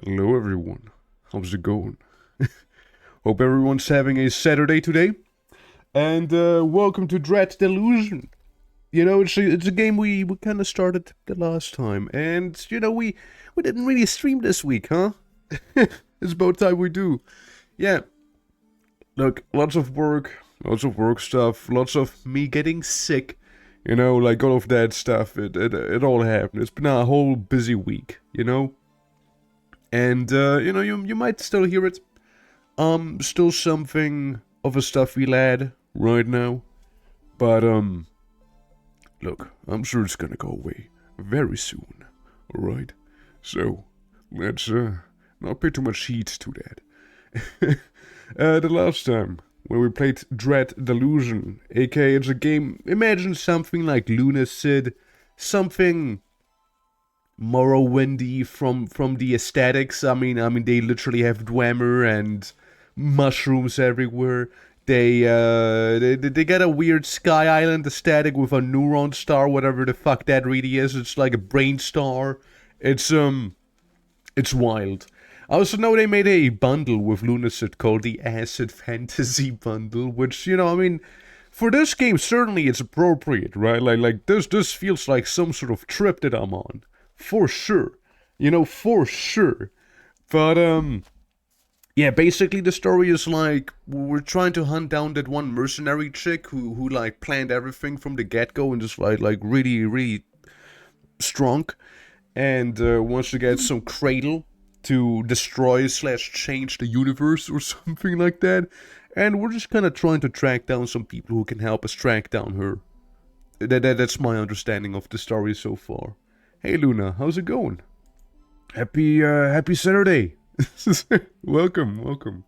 Hello everyone, how's it going? Hope everyone's having a Saturday today. And welcome to DELUSION. You know, it's a game we kind of started the last time. And, you know, we didn't really stream this week, huh? It's about time we do. Yeah. Look, lots of work stuff, lots of me getting sick. You know, like all of that stuff, it all happened. It's been a whole busy week, you know? And, you know, you might still hear it. Still something of a stuffy lad right now. But, look, I'm sure it's gonna go away very soon, alright? So, let's, not pay too much heed to that. The last time, when we played DELUSION, aka it's a game, imagine something like Lunacy, something Morrowindy from the aesthetics. I mean, they literally have Dwemer and mushrooms everywhere. They got a weird Sky Island aesthetic with a neuron star, whatever the fuck that really is. It's like a brain star. It's wild. I also know they made a bundle with Lunacy called the Acid Fantasy Bundle, which, you know, I mean, for this game certainly it's appropriate, right? Like this feels like some sort of trip that I'm on. For sure. You know, for sure. But, yeah, basically the story is like, we're trying to hunt down that one mercenary chick who like, planned everything from the get-go and just, like, really strong. And, wants to get some cradle to destroy/change the universe or something like that. And we're just kind of trying to track down some people who can help us track down her. That's my understanding of the story so far. Hey Luna, how's it going? Happy Saturday. Welcome.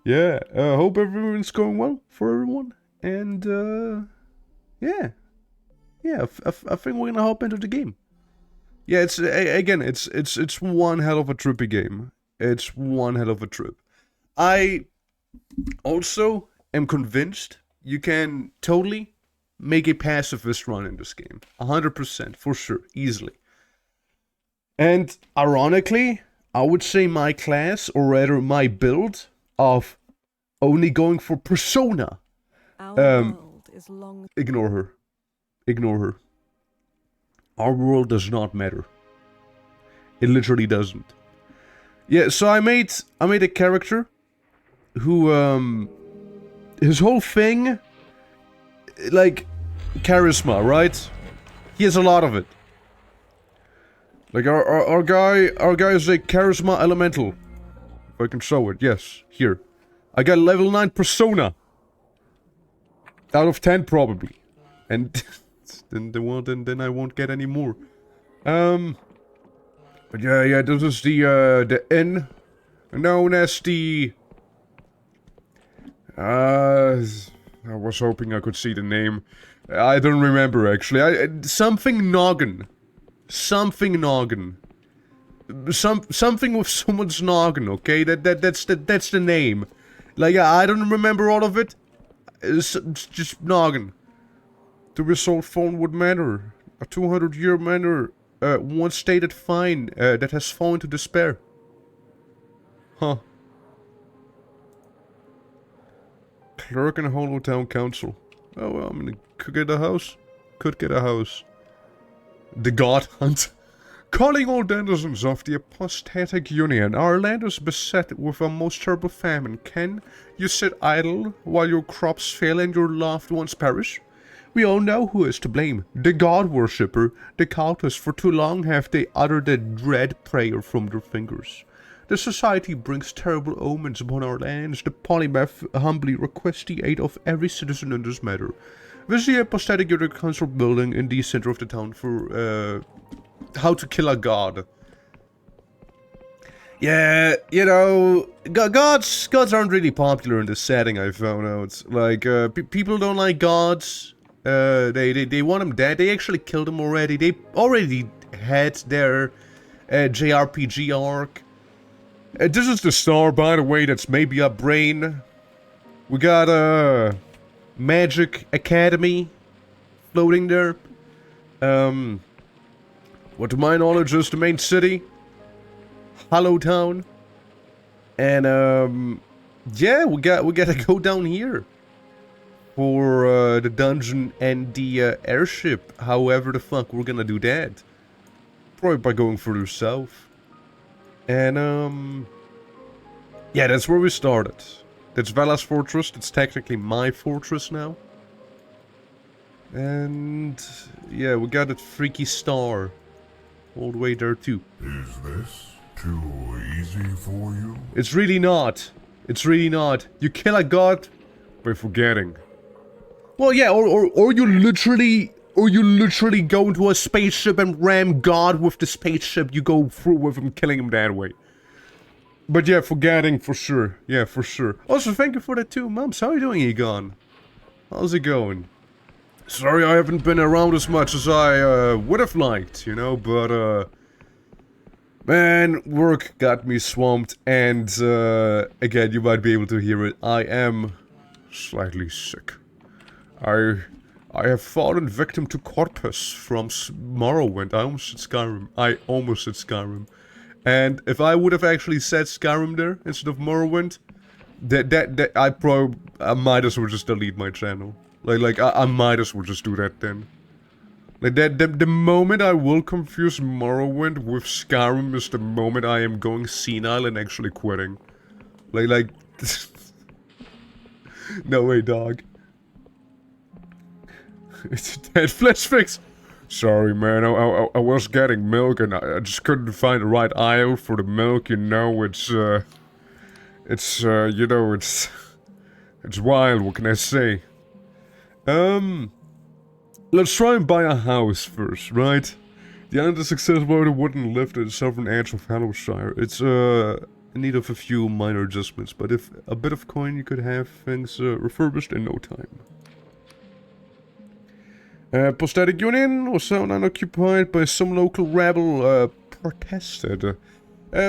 Yeah, hope everyone's going well for everyone. And, yeah, I think we're gonna hop into the game. Yeah, it's one hell of a trippy game. It's one hell of a trip. I also am convinced, you can totally make a pacifist run in this game. 100%, for sure, easily. And ironically, I would say my class, or rather my build, of only going for persona. World is long. Ignore her. Ignore her. Our world does not matter. It literally doesn't. Yeah, so I made a character who, his whole thing, like, charisma, right? He has a lot of it. Like, our guy is a charisma elemental. If I can show it, yes, here. I got level 9 persona. Out of 10, probably. And then I won't get any more. But yeah, this is the inn, known as the... I was hoping I could see the name. I don't remember, actually. Something noggin. Something noggin. Something with someone's noggin, okay? That's the name. Like, I don't remember all of it. It's just noggin. The result phone would matter. A 200-year manor, once stated fine, that has fallen to despair. Huh. Clerk in Hollow Town Council. Oh well, I mean, could get a house. Could get a house. The God Hunt. Calling all denizens of the apostatic union, our land is beset with a most terrible famine. Can you sit idle while your crops fail and your loved ones perish? We all know who is to blame. The God worshipper, the cultists. For too long have they uttered a dread prayer from their fingers. The society brings terrible omens upon our lands. The polymath humbly requests the aid of every citizen in this matter. Visit the apostatic union council building in the center of the town for how to kill a god. Yeah, you know, gods aren't really popular in this setting, I found out. Like, people don't like gods. They want them dead. They actually killed them already. They already had their JRPG arc. This is the star, by the way, that's maybe a brain. We got Magic Academy floating there. What to my knowledge is the main city. Hollow Town. And yeah, we gotta go down here for the dungeon and the airship. However the fuck we're gonna do that. Probably by going further south. And yeah, that's where we started. That's Vala's fortress. It's technically my fortress now. And yeah, we got that freaky star all the way there too. Is this too easy for you? It's really not. It's really not. You kill a god by forgetting. Well, yeah, or you literally go into a spaceship and ram God with the spaceship. You go through with him, killing him that way. But yeah, forgetting for sure. Yeah, for sure. Also, thank you for that too, Mums. How are you doing, Egon? How's it going? Sorry I haven't been around as much as I would have liked, you know, but man, work got me swamped, and again, you might be able to hear it. I am slightly sick. I have fallen victim to Corpus from Morrowind. I almost said Skyrim. And if I would have actually said Skyrim there instead of Morrowind, I might as well just delete my channel. I might as well just do that then. Like the moment I will confuse Morrowind with Skyrim is the moment I am going senile and actually quitting. Like no way, dog. It's dead flesh fix. Sorry, man. I was getting milk and I just couldn't find the right aisle for the milk. You know, it's you know, it's wild. What can I say? Let's try and buy a house first, right? The island is accessible by the wooden lift at the southern edge of Hallowshire. It's in need of a few minor adjustments, but if a bit of coin, you could have things refurbished in no time. Apostatic Union was soon unoccupied by some local rebel protested.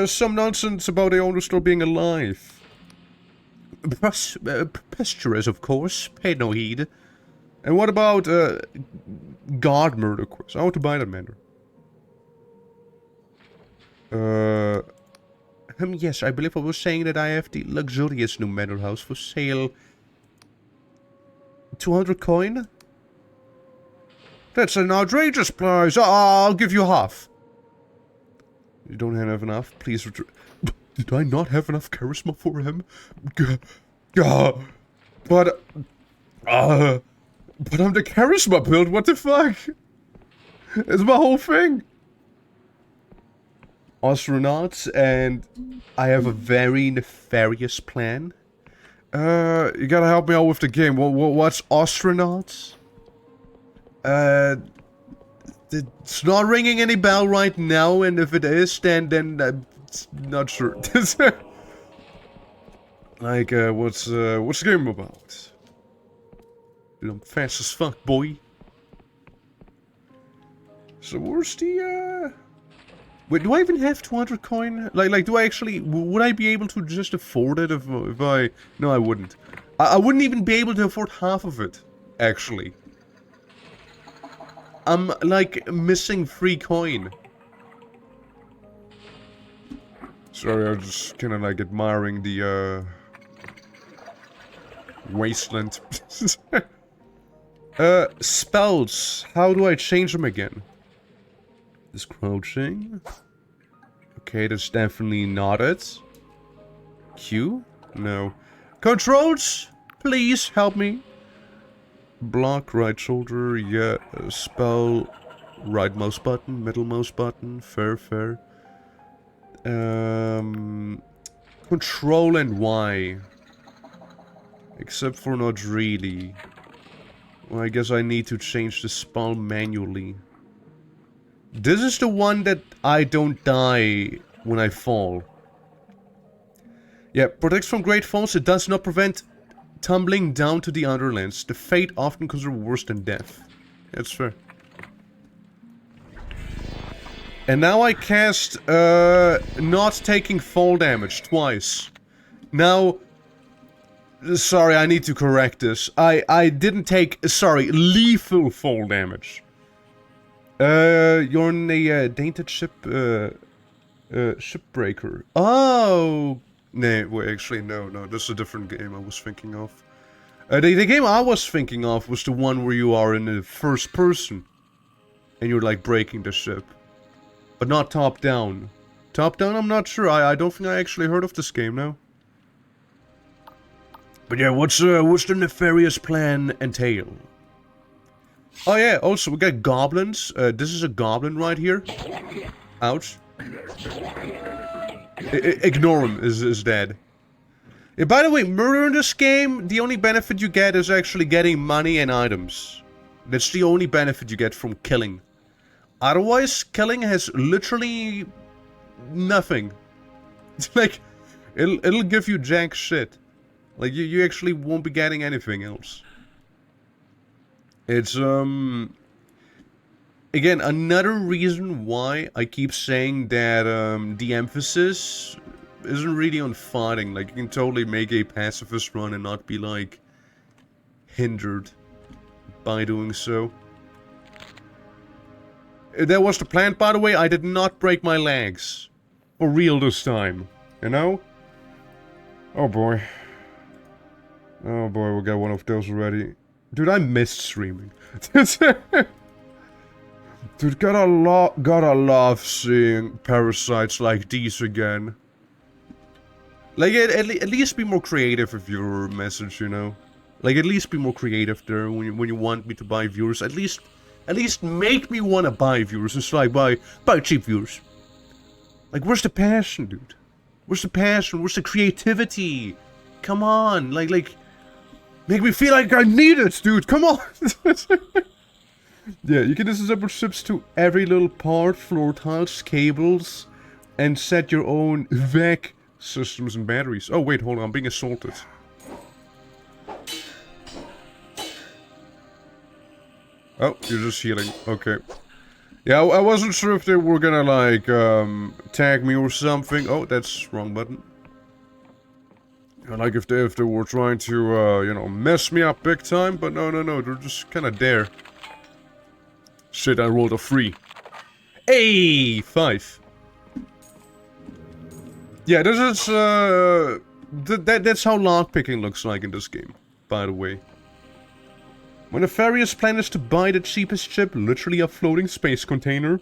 Some nonsense about the owner still being alive. Preposterous, of course. Pay no heed. And what about, God murder quiz? I want to buy that matter. Yes, I believe I was saying that I have the luxurious new manor house for sale. 200 coin? That's an outrageous price. I'll give you half. You don't have enough? Please return. Did I not have enough charisma for him? But I'm the charisma build, what the fuck? It's my whole thing. Astronauts, and I have a very nefarious plan. You gotta help me out with the game. What's astronauts? It's not ringing any bell right now, and if it is, then I'm not sure. Like, what's the game about? Dude, I'm fast as fuck, boy. So where's the, wait, do I even have 200 coin? Like, do I actually... Would I be able to just afford it if I... No, I wouldn't. I wouldn't even be able to afford half of it, actually. I'm, like, missing 3 coin. Sorry, I'm just kind of, like, admiring the, wasteland. Spells. How do I change them again? This crouching. Okay, that's definitely not it. Q? No. Controls? Please help me. Block, right shoulder, yeah. Spell, right mouse button, middle mouse button. Fair. Control and Y. Except for not really. Well, I guess I need to change the spell manually. This is the one that I don't die when I fall. Yeah, protects from great falls. It does not prevent tumbling down to the Underlands. The fate often considered worse than death. That's fair. And now I cast, not taking fall damage twice. Now, sorry, I need to correct this. I didn't take, sorry, lethal fall damage. You're in a dainted ship, shipbreaker. Oh! No, wait, actually, no, this is a different game I was thinking of. The game I was thinking of was the one where you are in the first person. And you're, like, breaking the ship. But not top down. Top down, I'm not sure. I don't think I actually heard of this game now. But yeah, what's the nefarious plan entail? Oh yeah, also we got goblins. This is a goblin right here. Ouch. Ignore him, is dead. Yeah, by the way, murder in this game, the only benefit you get is actually getting money and items. That's the only benefit you get from killing. Otherwise, killing has literally nothing. It's like, it'll give you jack shit. Like, you actually won't be getting anything else. It's, again, another reason why I keep saying that, the emphasis isn't really on fighting. Like, you can totally make a pacifist run and not be, like, hindered by doing so. That was the plan, by the way. I did not break my legs. For real this time. You know? Oh boy. Oh boy, we got one of those already. Dude, I missed streaming. Dude, gotta love seeing parasites like these again. Like, at least be more creative with your message, you know? Like, at least be more creative there when you want me to buy viewers. At least make me want to buy viewers instead of buy cheap viewers. Like, where's the passion, dude? Where's the passion? Where's the creativity? Come on, like, make me feel like I need it, dude. Come on. Yeah, you can disassemble ships to every little part, floor tiles, cables, and set your own vac systems and batteries. Oh wait, hold on, I'm being assaulted. Oh, you're just healing. Okay. Yeah, I wasn't sure if they were gonna, like, tag me or something. Oh, that's wrong button. Like if they were trying to, you know, mess me up big time, but no, they're just kind of there. Shit, I rolled a 3. Hey, 5. Yeah, this is, that's how lockpicking looks like in this game, by the way. My nefarious plan is to buy the cheapest ship, literally a floating space container,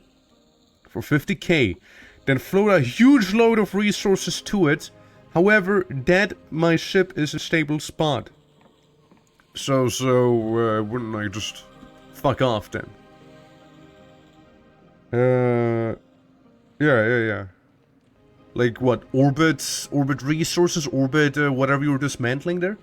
for 50k. Then float a huge load of resources to it. However, my ship is a stable spot. So, wouldn't I just fuck off then? Yeah. Like what, orbit resources, whatever you were dismantling there?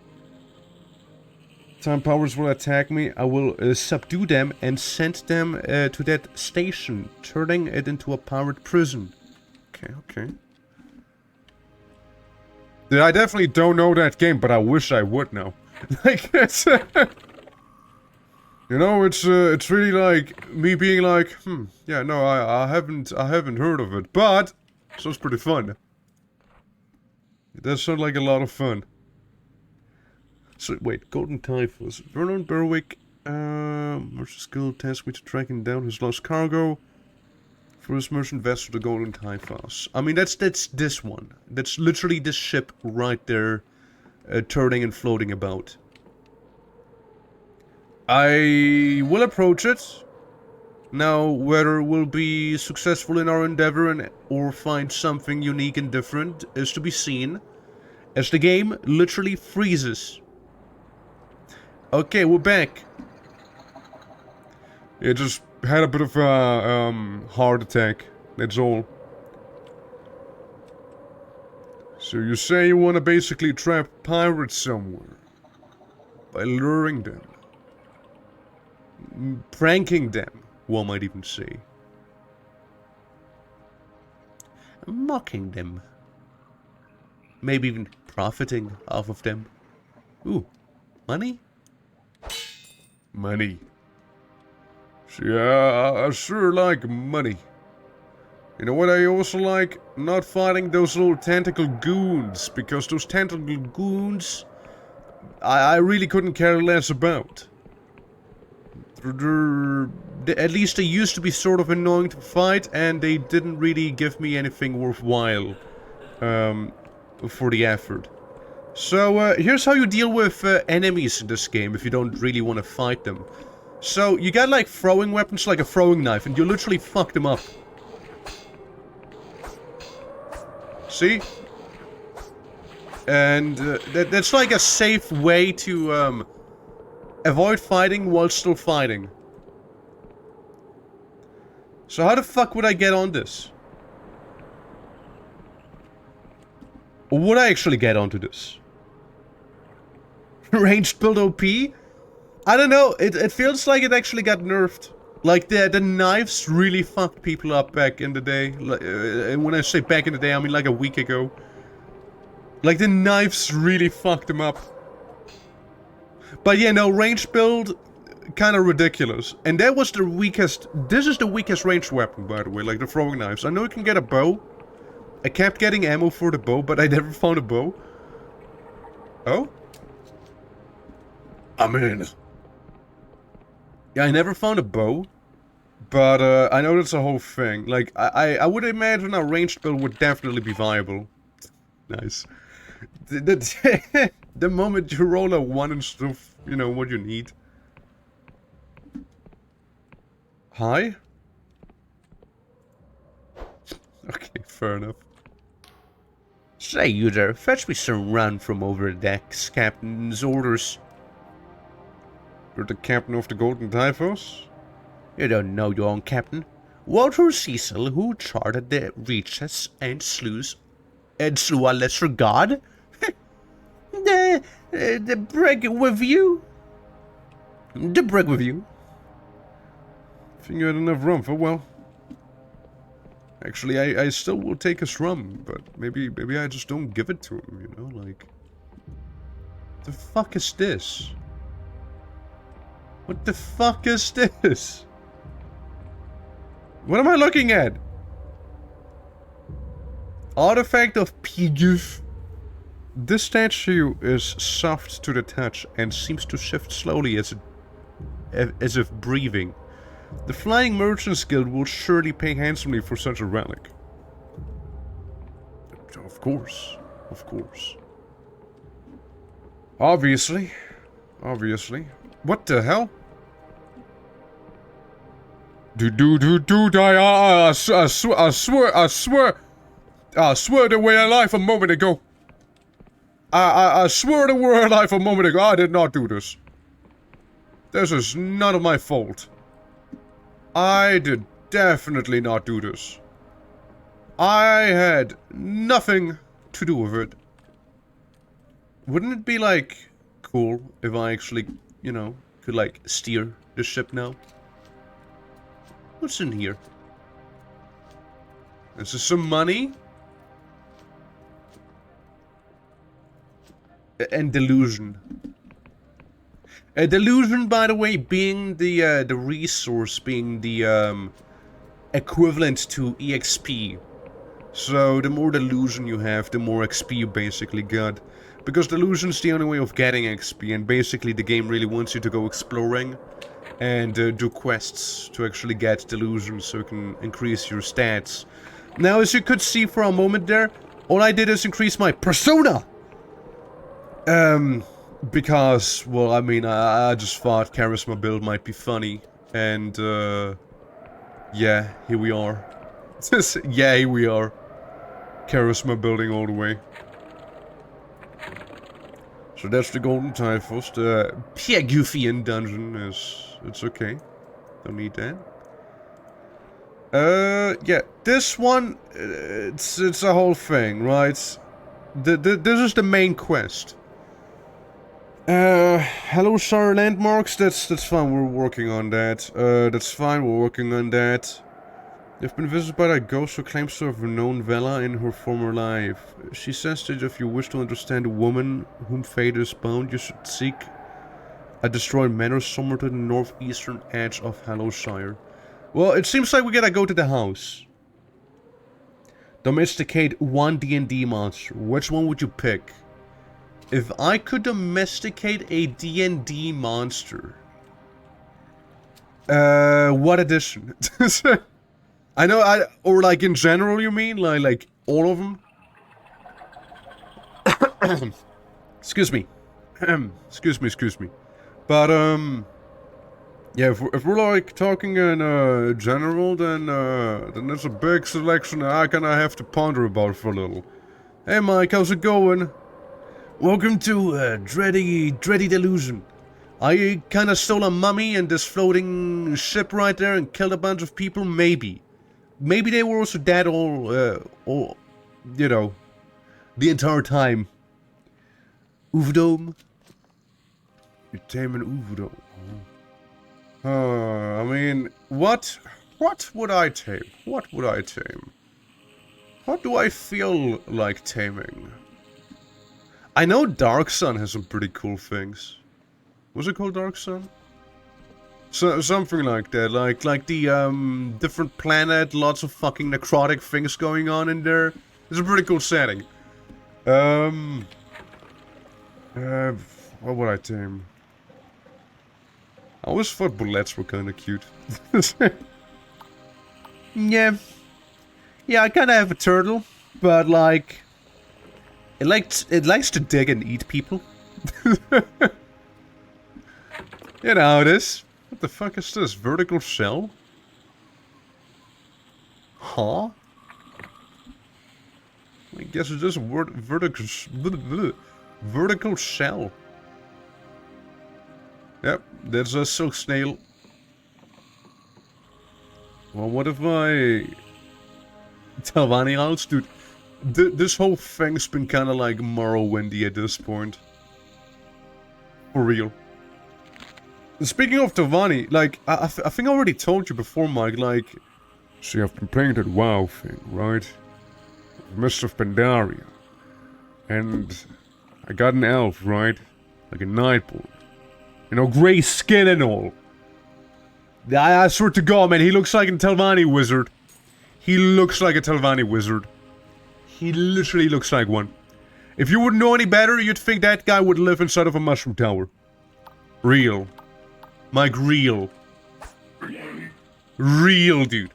Time powers will attack me. I will subdue them and send them to that station, turning it into a powered prison. Okay. Yeah, I definitely don't know that game, but I wish I would know. Like, it's... you know, it's really like me being like, yeah, no, I haven't heard of it, but it sounds pretty fun. It does sound like a lot of fun. So, wait, Golden Typhus. Vernon Berwick, merchant skill tasked me to tracking down his lost cargo. For his merchant vessel, the Golden Typhus. I mean, that's this one. That's literally this ship right there, turning and floating about. I will approach it. Now, whether we'll be successful in our endeavor or find something unique and different is to be seen, as the game literally freezes. Okay, we're back. It just had a bit of a heart attack. That's all. So you say you want to basically trap pirates somewhere by luring them, pranking them, one might even say, mocking them, maybe even profiting off of them. Ooh, money? Money. See, I sure like money. You know what I also like? Not fighting those little tentacle goons, because those tentacle goons, I really couldn't care less about. At least they used to be sort of annoying to fight, and they didn't really give me anything worthwhile for the effort. So, here's how you deal with enemies in this game if you don't really want to fight them. So, you got like throwing weapons, like a throwing knife, and you literally fuck them up. See? And that's like a safe way to avoid fighting while still fighting. So how the fuck would I get on this? Or would I actually get onto this? Ranged build OP? I don't know, it feels like it actually got nerfed. Like, the knives really fucked people up back in the day. And when I say back in the day, I mean like a week ago. Like, the knives really fucked them up. But yeah, no, ranged build, kind of ridiculous. And that was the weakest, this is the weakest ranged weapon, by the way, like the throwing knives. I know you can get a bow. I kept getting ammo for the bow, but I never found a bow. Oh? I'm in. Yeah, I never found a bow. But, I know that's a whole thing. Like, I would imagine a ranged build would definitely be viable. Nice. The moment you roll a 1 and stuff, you know what you need. Hi? Okay, fair enough. Say, you there, fetch me some run from over the decks, Captain's orders. You're the captain of the Golden Typhus? You don't know your own captain. Walter Cecil, who charted the reaches and slew a lesser god? The brig with you? The brig with you? Think you had enough rum for, well... Actually, I still will take his rum, but maybe I just don't give it to him, you know, like... The fuck is this? What the fuck is this? What am I looking at? Artifact of Piguf. This statue is soft to the touch and seems to shift slowly as if breathing. The Flying Merchants Guild will surely pay handsomely for such a relic. Of course. Of course. Obviously. Obviously. What the hell? Dude, I swear they were alive a moment ago. I swear they were alive a moment ago. I did not do this. This is none of my fault. I did definitely not do this. I had nothing to do with it. Wouldn't it be, like, cool if I actually, you know, could, like, steer the ship now? What's in here? This is some money. And delusion. Delusion, by the way, being the resource, being the equivalent to EXP. So the more delusion you have, the more XP you basically got. Because delusion's the only way of getting XP, and basically the game really wants you to go exploring and do quests to actually get delusion so you can increase your stats. Now, as you could see for a moment there, all I did is increase my persona! Because, well, I mean, I just thought charisma build might be funny, and, yeah, here we are. Yeah, here we are. Charisma building all the way. So that's the Golden Typhus. The Piegufian dungeon is... it's okay. Don't need that. Yeah, this one, it's a whole thing, right? This is the main quest. Hello, Shire landmarks. That's fine. We're working on that. That's fine. We're working on that. You've been visited by a ghost who claims to have known Vela in her former life. She says that if you wish to understand a woman whom fate is bound, you should seek a destroyed manor somewhere to the northeastern edge of Shire. Well, it seems like we gotta go to the house. Domesticate one D&D monster. Which one would you pick? If I could domesticate a D&D monster... what edition? I know, or like in general you mean? Like all of them? Excuse me. Excuse me. But, yeah, if we're like talking in, general, then there's a big selection that I kinda have to ponder about for a little. Hey Mike, how's it going? Welcome to, Dready Delusion. I kinda stole a mummy and this floating ship right there and killed a bunch of people, maybe. Maybe they were also dead all, you know, the entire time. Uvedome? You tame an Uvedome. I mean, what would I tame? What would I tame? What do I feel like taming? I know Dark Sun has some pretty cool things. Was it called Dark Sun? So, something like that, like the, different planet, lots of fucking necrotic things going on in there. It's a pretty cool setting. What would I tame? I always thought bullets were kinda cute. Yeah. Yeah, I kinda have a turtle, but like... It likes to dig and eat people. You know how it is. What the fuck is this? Vertical shell? Huh? I guess it's just vertical shell. Yep, that's a silk snail. Well, what if I... Talvani House? Dude, this whole thing's been kinda like Morrowindy at this point. For real. Speaking of Talvani, like, I think I already told you before, Mike, like... See, I've been playing that WoW thing, right? Mist of Pandaria. And I got an elf, right? Like a Nightborn. You know, grey skin and all. I swear to God, man, he looks like a Talvani wizard. He looks like a Talvani wizard. He literally looks like one. If you wouldn't know any better, you'd think that guy would live inside of a mushroom tower. Real. Mike, real. Real, dude.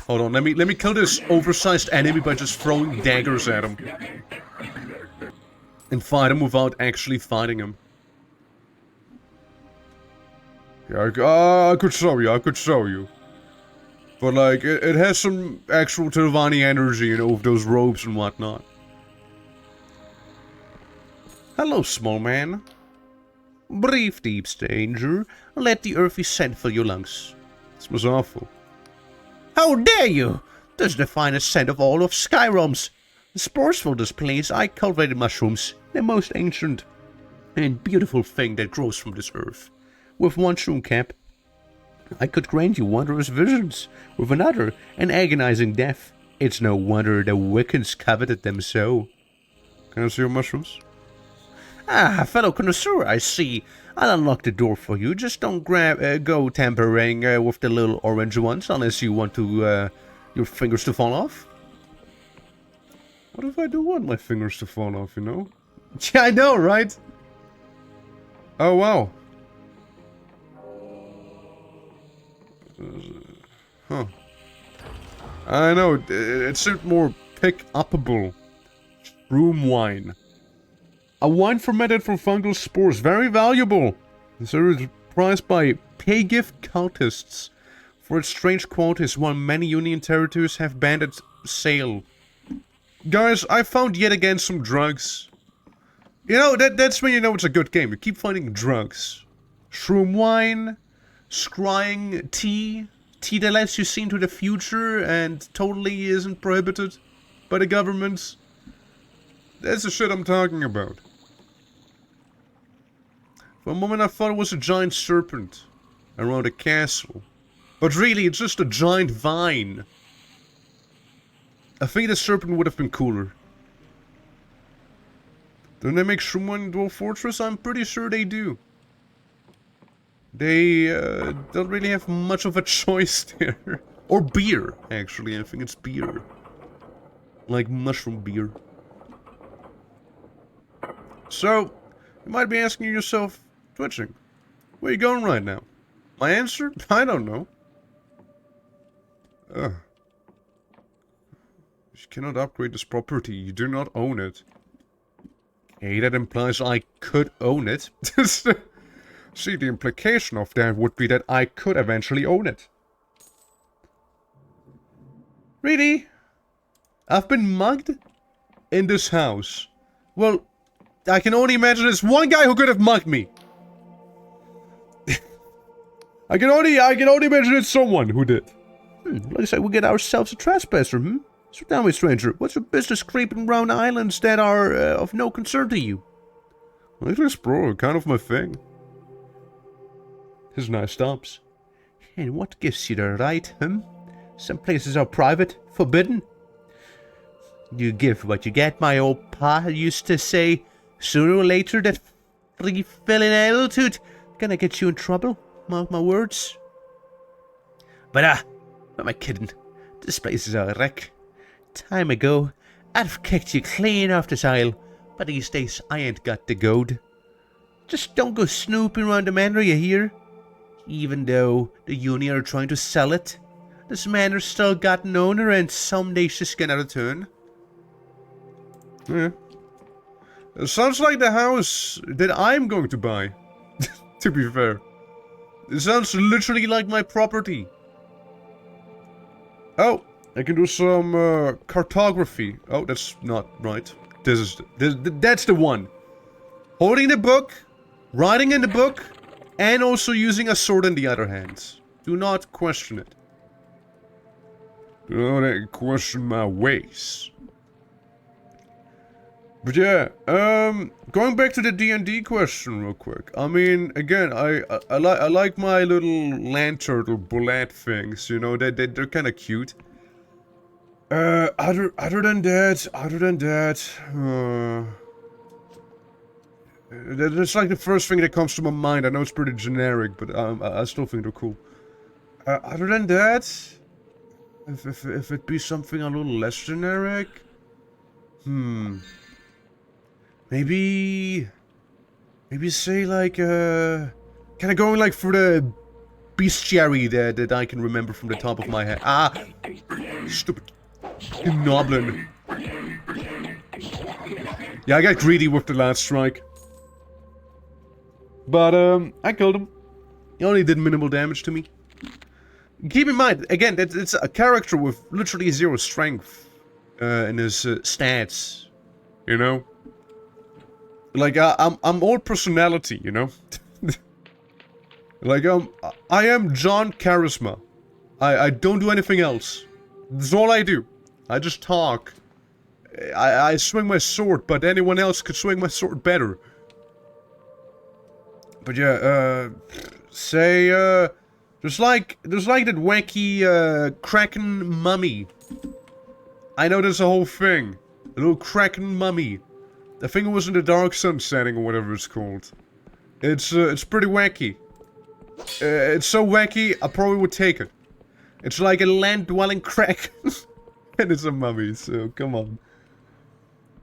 Hold on, let me kill this oversized enemy by just throwing daggers at him. And fight him without actually fighting him. Yeah, I could show you. But like, it has some actual Telvanni energy, you know, with those robes and whatnot. Hello, small man. Brief, deep stranger. Let the earthy scent fill your lungs. This was awful. How dare you! This is the finest scent of all of Skyroms. The spores for this place I cultivated mushrooms, the most ancient and beautiful thing that grows from this earth. With one shroom cap, I could grant you wondrous visions. With another, an agonizing death. It's no wonder the Wiccans coveted them so. Can I see your mushrooms? Ah, fellow connoisseur, I see. I'll unlock the door for you. Just don't go tampering with the little orange ones unless you want to, your fingers to fall off. What if I do want my fingers to fall off, you know? Yeah, I know, right? Oh, wow. Huh. I know, it seemed more pick-upable. Room wine. A wine fermented from fungal spores. Very valuable. So it's prized by pay-gift cultists for its strange qualities, while many Union territories have banned its sale. Guys, I found yet again some drugs. You know, that's when you know it's a good game. You keep finding drugs. Shroom wine, scrying tea, tea that lets you see into the future and totally isn't prohibited by the government. That's the shit I'm talking about. For a moment I thought it was a giant serpent around a castle. But really, it's just a giant vine. I think the serpent would have been cooler. Don't they make shroom wine in Dwarf Fortress? I'm pretty sure they do. They don't really have much of a choice there. Or beer, actually. I think it's beer. Like mushroom beer. So, you might be asking yourself, twitching, where are you going right now? My answer? I don't know. You cannot upgrade this property. You do not own it. Okay, that implies I could own it. See, the implication of that would be that I could eventually own it. Really? I've been mugged? In this house. Well, I can only imagine there's one guy who could have mugged me. I can only imagine it's someone who did. Looks like we get ourselves a trespasser, So tell me, stranger, what's your business creeping around islands that are of no concern to you? I like to explore, kind of my thing. His knife stops. And what gives you the right, Some places are private, forbidden. You give what you get, my old pa used to say. Sooner or later, that free-filling attitude gonna get you in trouble. Mark my words. But what am I kidding? This place is a wreck. Time ago, I'd have kicked you clean off this isle, but these days I ain't got the gold. Just don't go snooping around the manor, you hear? Even though the Union are trying to sell it, this manor's still got an owner and someday she's gonna return. Yeah. It sounds like the house that I'm going to buy, to be fair. It sounds literally like my property. Oh, I can do some cartography. Oh, that's not right. That's the one. Holding the book, writing in the book, and also using a sword in the other hand. Do not question it. Do not question my ways. But yeah, going back to the D&D question real quick. I mean, again, I like my little land turtle bullet things. You know, they're kind of cute. Other than that, that's like the first thing that comes to my mind. I know it's pretty generic, but I still think they're cool. Other than that, if it be something a little less generic, Maybe say like, kind of going like for the bestiary that I can remember from the top of my head. Ah! Stupid goblin. Yeah, I got greedy with the last strike. But, I killed him. He only did minimal damage to me. Keep in mind, again, that it's a character with literally 0 strength in his stats. You know? Like, I'm all personality, you know? Like, I am John Charisma. I don't do anything else. That's all I do. I just talk. I swing my sword, but anyone else could swing my sword better. But yeah, say, there's like that wacky, Kraken mummy. I know there's a whole thing. A little Kraken mummy. I think it was in the Dark Sun setting or whatever it's called. It's pretty wacky. It's so wacky, I probably would take it. It's like a land-dwelling Kraken. And it's a mummy, so come on.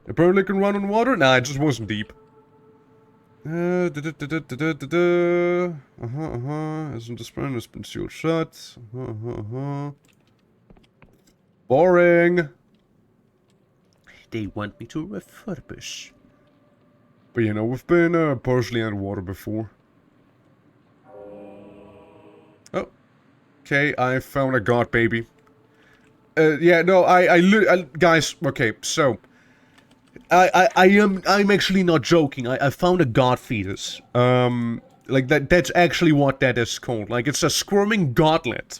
It probably can run on water? Nah, it just wasn't deep. Isn't the sprint has been sealed shut? Boring. They want me to refurbish. But you know, we've been partially underwater before. Oh. Okay, I found a god baby. Yeah, no, guys, okay, so... I'm actually not joking. I found a god fetus. Like, that's actually what that is called. Like, it's a squirming godlet.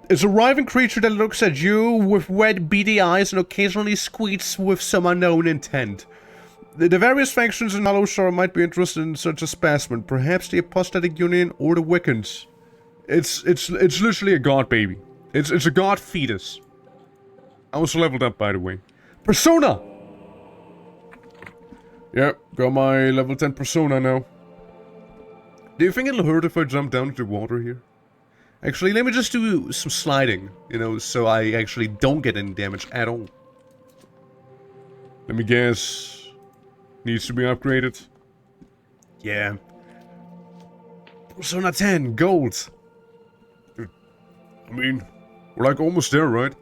It's a writhing creature that looks at you with wet, beady eyes and occasionally squeaks with some unknown intent. The various factions in Alushar might be interested in such a specimen. Perhaps the Apostatic Union or the Wiccans. It's literally a god baby. It's a god fetus. I was leveled up, by the way. Persona! Yep, got my level 10 persona now. Do you think it'll hurt if I jump down into the water here? Actually, let me just do some sliding, you know, so I actually don't get any damage at all. Let me guess. Needs to be upgraded. Yeah. Persona 10, gold. Dude, I mean, we're like almost there, right?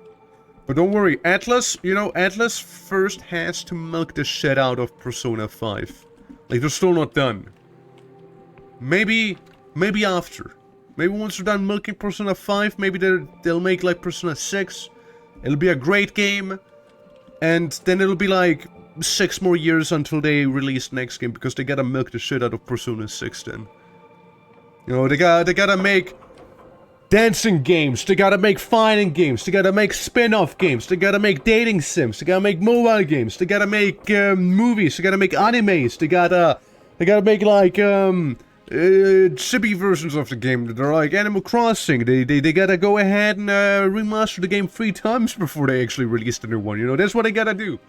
But don't worry, Atlas, you know, Atlas first has to milk the shit out of Persona 5. Like, they're still not done. Maybe after. Maybe once they're done milking Persona 5, maybe they'll make, like, Persona 6. It'll be a great game. And then it'll be, like, 6 more years until they release the next game, because they gotta milk the shit out of Persona 6 then. You know, they gotta make... dancing games, they gotta make fighting games, they gotta make spin-off games, they gotta make dating sims, they gotta make mobile games, they gotta make movies, they gotta make animes, they gotta make like chibi versions of the game that are like Animal Crossing. They gotta go ahead and remaster the game 3 times before they actually release the new one, you know, that's what they gotta do.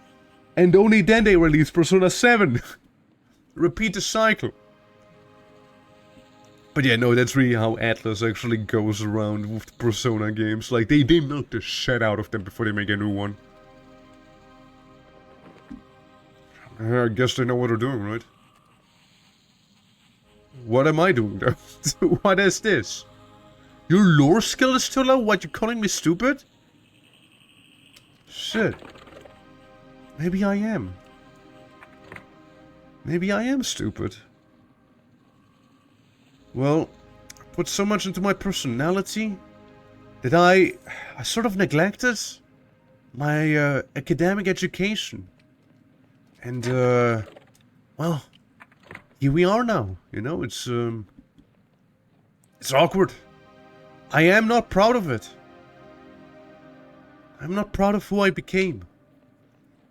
And only then they release Persona 7. Repeat the cycle. But yeah, no, that's really how Atlas actually goes around with the Persona games. Like, they milk the shit out of them before they make a new one. I guess they know what they're doing, right? What am I doing, though? What is this? Your lore skill is too low? What, you're calling me stupid? Shit. Maybe I am. Maybe I am stupid. Well, I put so much into my personality that I sort of neglected my academic education. And, well, here we are now, you know, it's awkward. I am not proud of it. I'm not proud of who I became.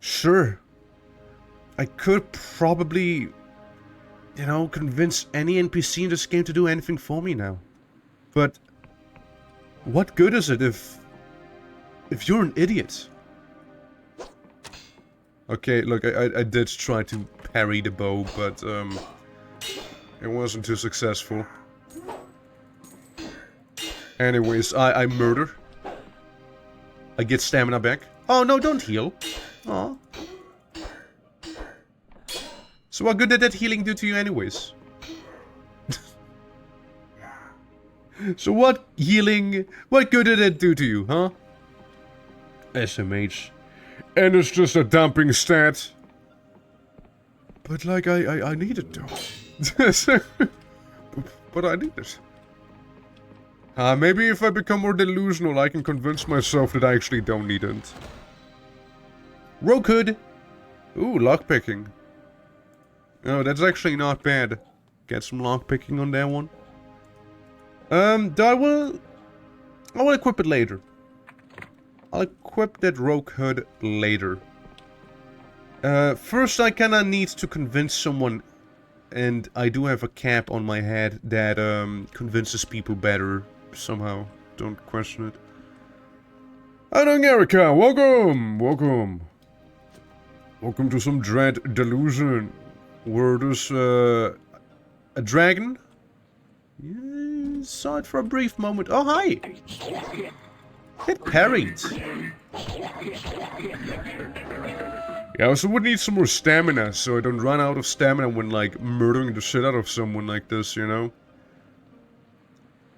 Sure, I could probably... you know, convince any NPC in this game to do anything for me now. But what good is it if you're an idiot? Okay, look, I did try to parry the bow, but it wasn't too successful. Anyways, I murder. I get stamina back. Oh no, don't heal. Aw. So what good did that healing do to you anyways? So what good did it do to you, huh? SMH. And it's just a dumping stat. But like, I need it though. But I need it. Maybe if I become more delusional, I can convince myself that I actually don't need it. Rogue Hood. Ooh, lockpicking. Oh, that's actually not bad. Get some lockpicking on that one. I will equip it later. I'll equip that Rogue Hood later. First I kinda need to convince someone, and I do have a cap on my head that convinces people better somehow. Don't question it. Hello, Erica, welcome to some Dread Delusion. Where there's a dragon? Yeah, saw it for a brief moment. Oh, hi! Get parried. Yeah, I also would need some more stamina, so I don't run out of stamina when, like, murdering the shit out of someone like this, you know?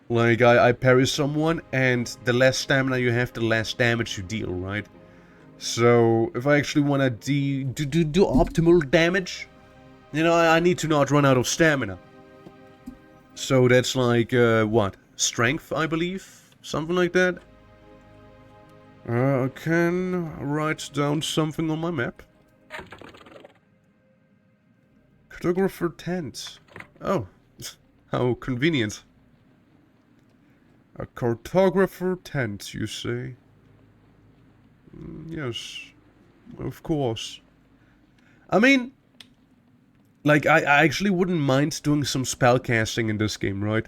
Like, I parry someone, and the less stamina you have, the less damage you deal, right? So, if I actually want to do optimal damage, you know, I need to not run out of stamina. So that's like, what? Strength, I believe? Something like that? I can write down something on my map. Cartographer tent. Oh, how convenient. A cartographer tent, you say? Yes, of course. I mean, like, I actually wouldn't mind doing some spellcasting in this game, right?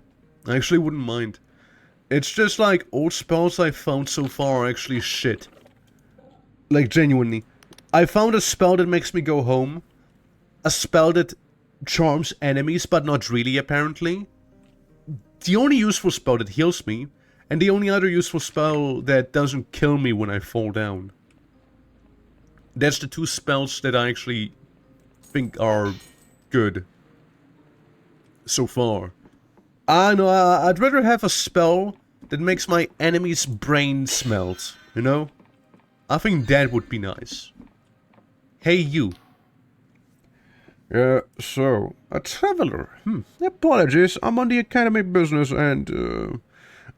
I actually wouldn't mind. It's just like, all spells I've found so far are actually shit. Like, genuinely. I found a spell that makes me go home. A spell that charms enemies, but not really, apparently. The only useful spell that heals me, and the only other useful spell that doesn't kill me when I fall down. That's the two spells that I actually think are good. So far. No, I'd rather have a spell that makes my enemy's brain melt, you know? I think that would be nice. Hey, you. So, a traveler. Apologies, I'm on the academy business and,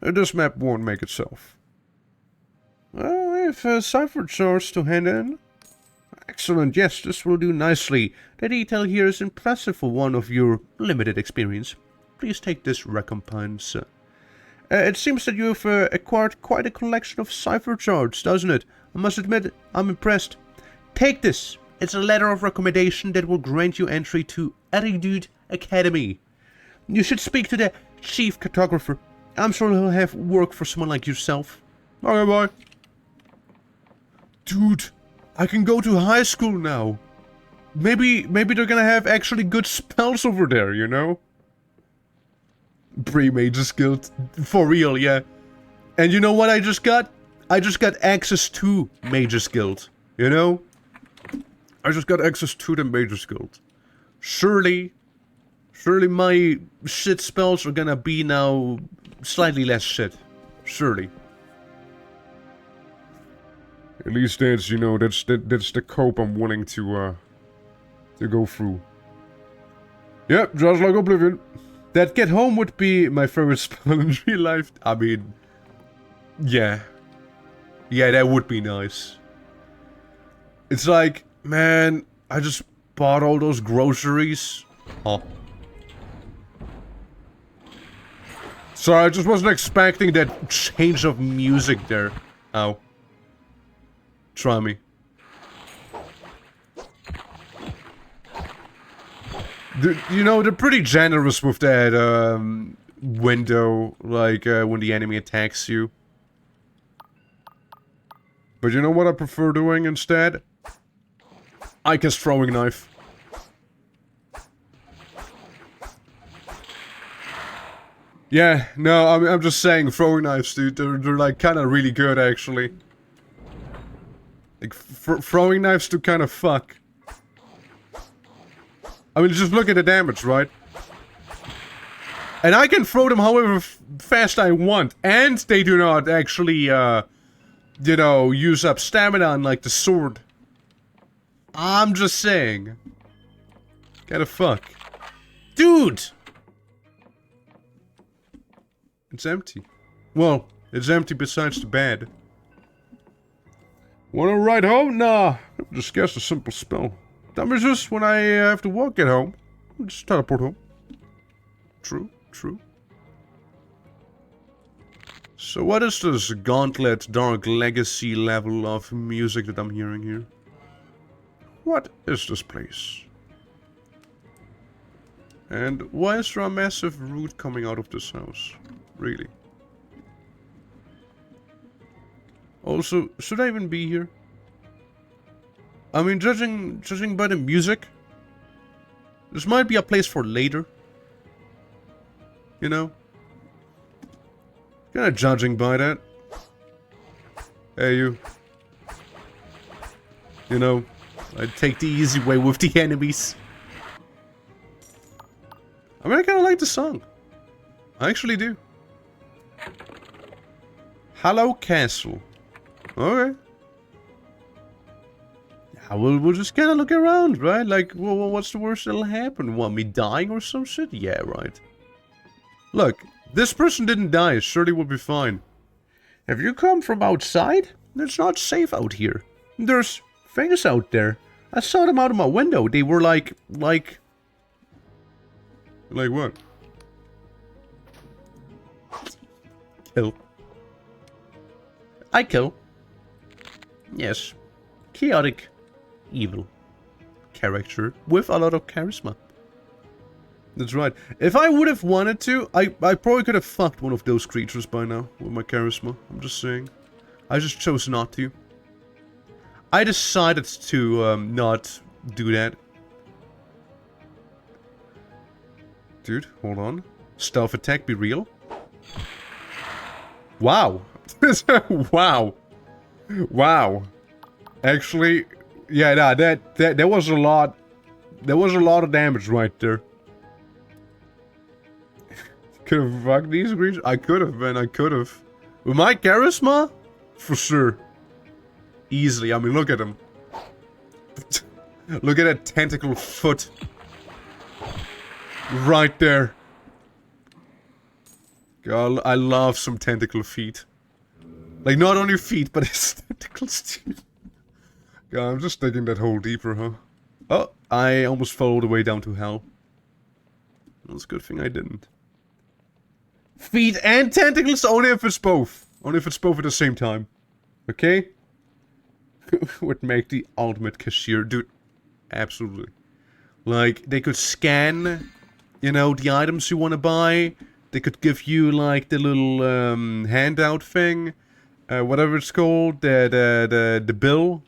this map won't make itself. I have a cipher charge to hand in. Excellent, yes, this will do nicely. The detail here is impressive for one of your limited experience. Please take this recompense. It seems that you've acquired quite a collection of cipher charts, doesn't it? I must admit, I'm impressed. Take this. It's a letter of recommendation that will grant you entry to Erudite Academy. You should speak to the chief cartographer. I'm sure he'll have work for someone like yourself. Okay, bye. Dude, I can go to high school now. Maybe they're gonna have actually good spells over there, you know? Pre-Mage's Guild. For real, yeah. And you know what I just got? I just got access to Mage's Guild. You know? I just got access to the Mage's Guild. Surely my shit spells are gonna be now slightly less shit. Surely. At least that's, you know, that's the cope I'm willing to go through. Yep, just like Oblivion. That Get Home would be my favorite spell in real life. I mean, yeah. Yeah, that would be nice. It's like, man, I just bought all those groceries. Oh. Sorry, I just wasn't expecting that change of music there. Ow. Try me. You know, they're pretty generous with that, window, like, when the enemy attacks you. But you know what I prefer doing instead? I cast Throwing Knife. Yeah, no, I'm just saying, Throwing Knives, dude, they're like, kinda really good, actually. Like, Throwing Knives do kinda fuck. I mean, just look at the damage, right? And I can throw them however fast I want. And they do not actually, you know, use up stamina unlike the sword. I'm just saying. Gotta fuck. Dude! It's empty. Well, it's empty besides the bed. Wanna ride home? Nah. Just cast a simple spell. Damages when I have to walk at home. Just teleport home. True, true. So what is this Gauntlet Dark Legacy level of music that I'm hearing here? What is this place? And why is there a massive root coming out of this house? Really? Also, should I even be here? I mean, judging by the music, this might be a place for later. You know? Kinda judging by that. Hey, you. You know, I take the easy way with the enemies. I mean, I kinda like the song. I actually do. Hello, Castle. Okay. Yeah, we'll just kinda look around, right? Like, well, what's the worst that'll happen? Want me dying or some shit? Yeah, right. Look, this person didn't die. Surely we'll be fine. Have you come from outside? It's not safe out here. There's things out there. I saw them out of my window. They were like... Like what? Kill. I kill. Yes. Chaotic. Evil. Character. With a lot of charisma. That's right. If I would have wanted to, I probably could have fucked one of those creatures by now with my charisma. I'm just saying. I just chose not to. I decided to not do that. Dude, hold on. Stealth attack be real? Wow. Wow. Wow. Actually, yeah, nah, that was a lot. There was a lot of damage right there. Could have fucked these creatures? I could have, man, I could have. With my charisma? For sure. Easily, I mean, look at him. Look at that tentacle foot. Right there. God, I love some tentacle feet. Like, not only feet, but his tentacles too. God, I'm just digging that hole deeper, huh? Oh, I almost fell all the way down to hell. That's a good thing I didn't. Feet and tentacles, only if it's both. Only if it's both at the same time. Okay? Would make the ultimate cashier. Dude, absolutely. Like, they could scan, you know, the items you want to buy. They could give you, like, the little handout thing. Whatever it's called. The bill.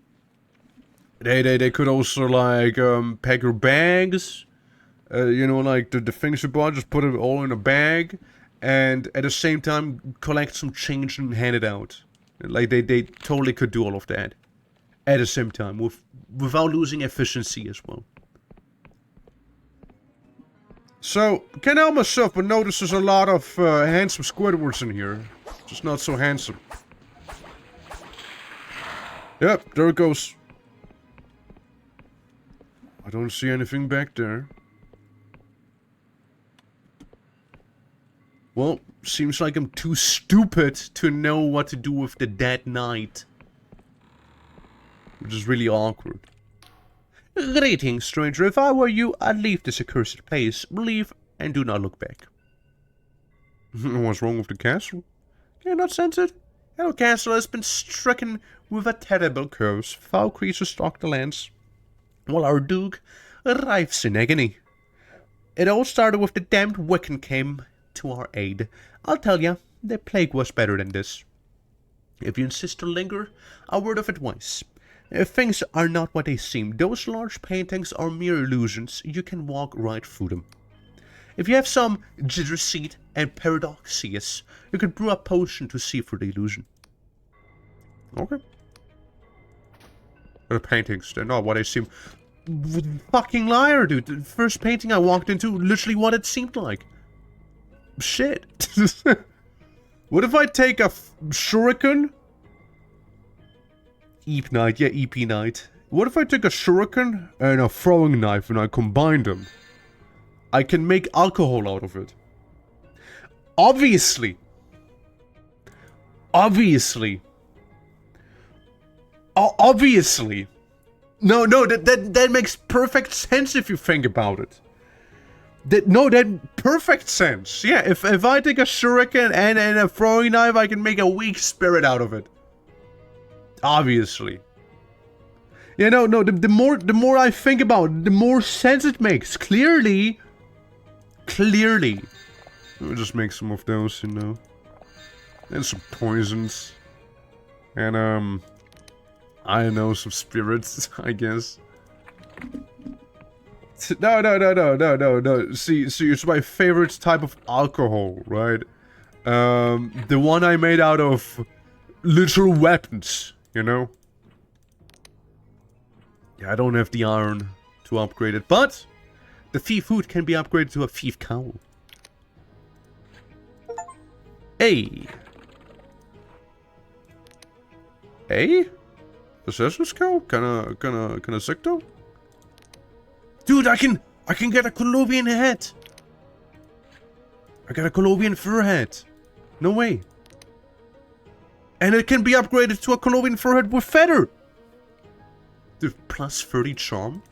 They could also, like, pack your bags. You know, like, the things you bought, just put it all in a bag. And at the same time, collect some change and hand it out. Like, they totally could do all of that. At the same time, without losing efficiency as well. So, can't help myself but notice there's a lot of handsome Squidwards in here. Just not so handsome. Yep, there it goes. I don't see anything back there. Well, seems like I'm too stupid to know what to do with the dead knight. Which is really awkward. Greetings, stranger. If I were you, I'd leave this accursed place. Leave and do not look back. What's wrong with the castle? Can you not sense it? Our castle has been stricken with a terrible curse. Foul creatures stalk the lands, while our duke writhes in agony. It all started with the damned Wiccan came to our aid. I'll tell ya, the plague was better than this. If you insist to linger, a word of advice. Things are not what they seem. Those large paintings are mere illusions. You can walk right through them. If you have some Jitterseed and Paradoxius, you could brew a potion to see through the illusion. Okay. The paintings, they're not what they seem. fucking liar, dude. The first painting I walked into, literally what it seemed like. Shit. What if I take a shuriken? EP Knight, yeah, EP Knight. What if I take a shuriken and a throwing knife and I combine them? I can make alcohol out of it. Obviously. Obviously. Obviously. No, that makes perfect sense if you think about it. That perfect sense. Yeah, if I take a shuriken and a throwing knife, I can make a weak spirit out of it. Obviously. Yeah, no, the more I think about it, the more sense it makes. Clearly. We'll just make some of those, you know. And some poisons. And, I don't know, some spirits, I guess. No. See, it's my favorite type of alcohol, right? The one I made out of literal weapons, you know? Yeah, I don't have the iron to upgrade it, but the thief hood can be upgraded to a thief cowl. Hey! Assassin's cowl? Kinda sick though? Dude, I can get a Colombian hat! I got a Colombian fur hat! No way! And it can be upgraded to a Colombian fur hat with feather! Dude, plus 30 charm?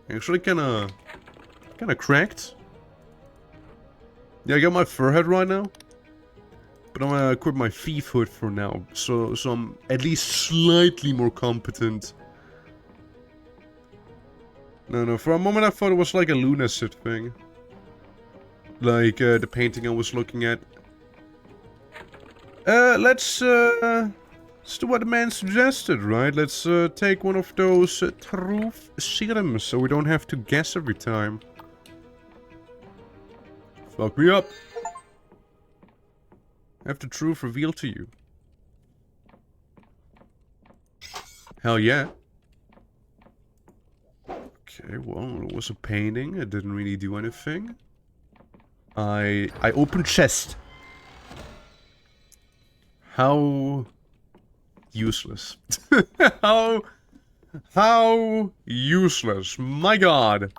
Actually kinda cracked. Yeah, I got my fur hat right now. But I'm gonna equip my thief hood for now, so I'm at least slightly more competent. No, for a moment I thought it was like a Lunacy thing. Like, the painting I was looking at. Let's do what the man suggested, right? Let's, take one of those, truth serums, so we don't have to guess every time. Fuck me up. Have the truth revealed to you. Hell yeah. Okay, well, it was a painting. It didn't really do anything. I opened chest. How useless. How useless. My god.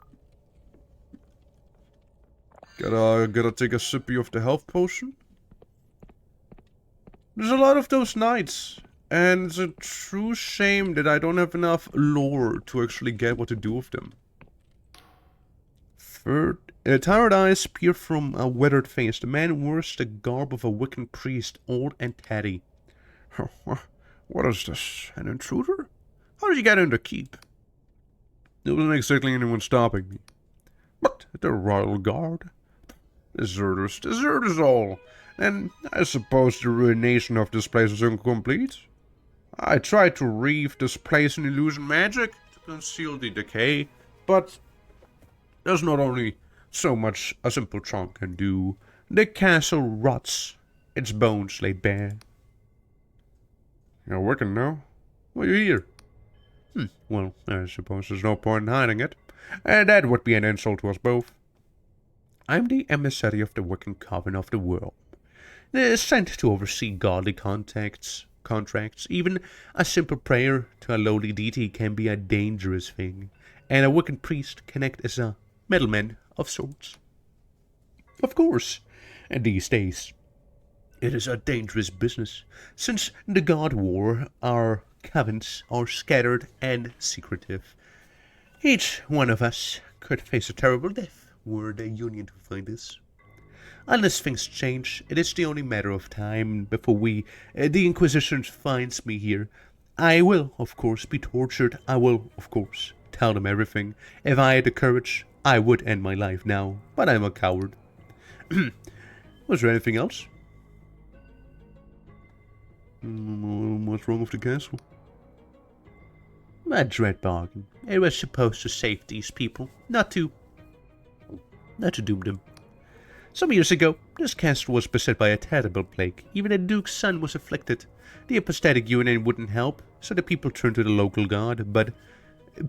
Gotta take a sippy of the health potion. There's a lot of those knights, and it's a true shame that I don't have enough lore to actually get what to do with them. Third, tired eyes peer from a weathered face. The man wears the garb of a Wiccan priest, old and tatty. What is this? An intruder? How did you get in the keep? There wasn't exactly anyone stopping me. But the royal guard? Deserters all. And I suppose the ruination of this place is incomplete. I tried to wreath this place in illusion magic to conceal the decay, but there's not only so much a simple trunk can do. The castle rots, its bones laid bare. You're working now? Why are you here? Well, I suppose there's no point in hiding it. And that would be an insult to us both. I'm the emissary of the Wiccan Coven of the World. Sent to oversee godly contracts. Even a simple prayer to a lowly deity can be a dangerous thing, and a Wiccan priest can act as a middleman of sorts. Of course, these days, it is a dangerous business, since the God War, our covens are scattered and secretive. Each one of us could face a terrible death were the Union to find us. Unless things change, it is the only matter of time before the Inquisition finds me here. I will, of course, be tortured. I will, of course, tell them everything. If I had the courage, I would end my life now, but I'm a coward. Was there anything else? What's wrong with the castle? A dread bargain. It was supposed to save these people, not to doom them. Some years ago, this castle was beset by a terrible plague. Even the Duke's son was afflicted. The apostatic union wouldn't help, so the people turned to the local god, but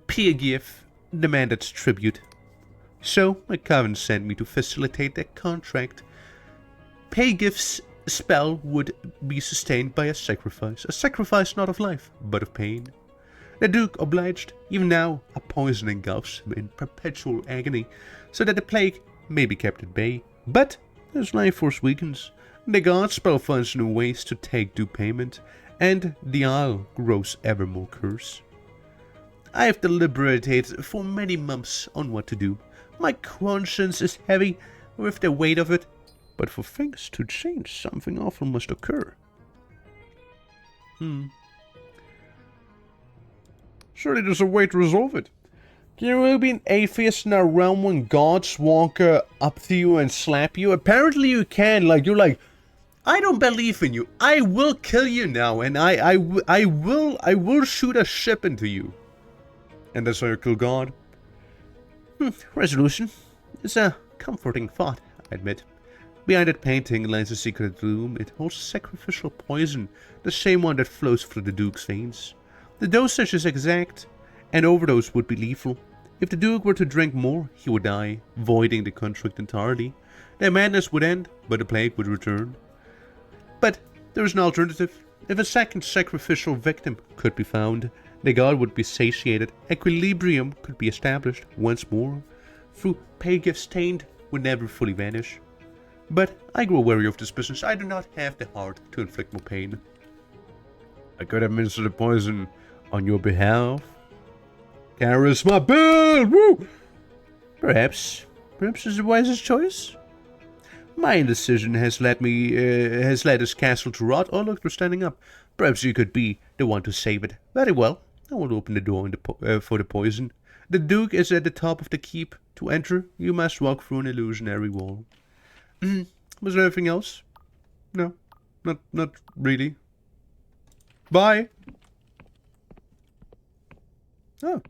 Piagif demanded tribute. So my coven sent me to facilitate their contract. Paygif's spell would be sustained by a sacrifice not of life, but of pain. The Duke obliged. Even now, a poison engulfs him in perpetual agony, so that the plague may be kept at bay. But as life force weakens, the god spell finds new ways to take due payment, and the Isle grows ever more cursed. I have deliberated for many months on what to do. My conscience is heavy with the weight of it, but for things to change, something awful must occur. Surely there's a way to resolve it. Can you really be an atheist in a realm when gods walk up to you and slap you? Apparently you can. Like, you're like, I don't believe in you. I will kill you now, and I will shoot a ship into you. And that's how you kill God. Resolution. It's a comforting thought, I admit. Behind that painting lies a secret room. It holds sacrificial poison, the same one that flows through the Duke's veins. The dosage is exact. An overdose would be lethal. If the Duke were to drink more, he would die, voiding the contract entirely. Their madness would end, but the plague would return. But there is an alternative. If a second sacrificial victim could be found, the god would be satiated, equilibrium could be established once more. Through Paygif's taint would never fully vanish. But I grow wary of this business. I do not have the heart to inflict more pain. I could administer the poison on your behalf. Charisma build! Woo! Perhaps is the wisest choice. My indecision has led this castle to rot. Oh look, they're standing up. Perhaps you could be the one to save it. Very well. I will open the door for the poison. The Duke is at the top of the keep. To enter, you must walk through an illusionary wall. Was there anything else? No, not really. Bye. Oh.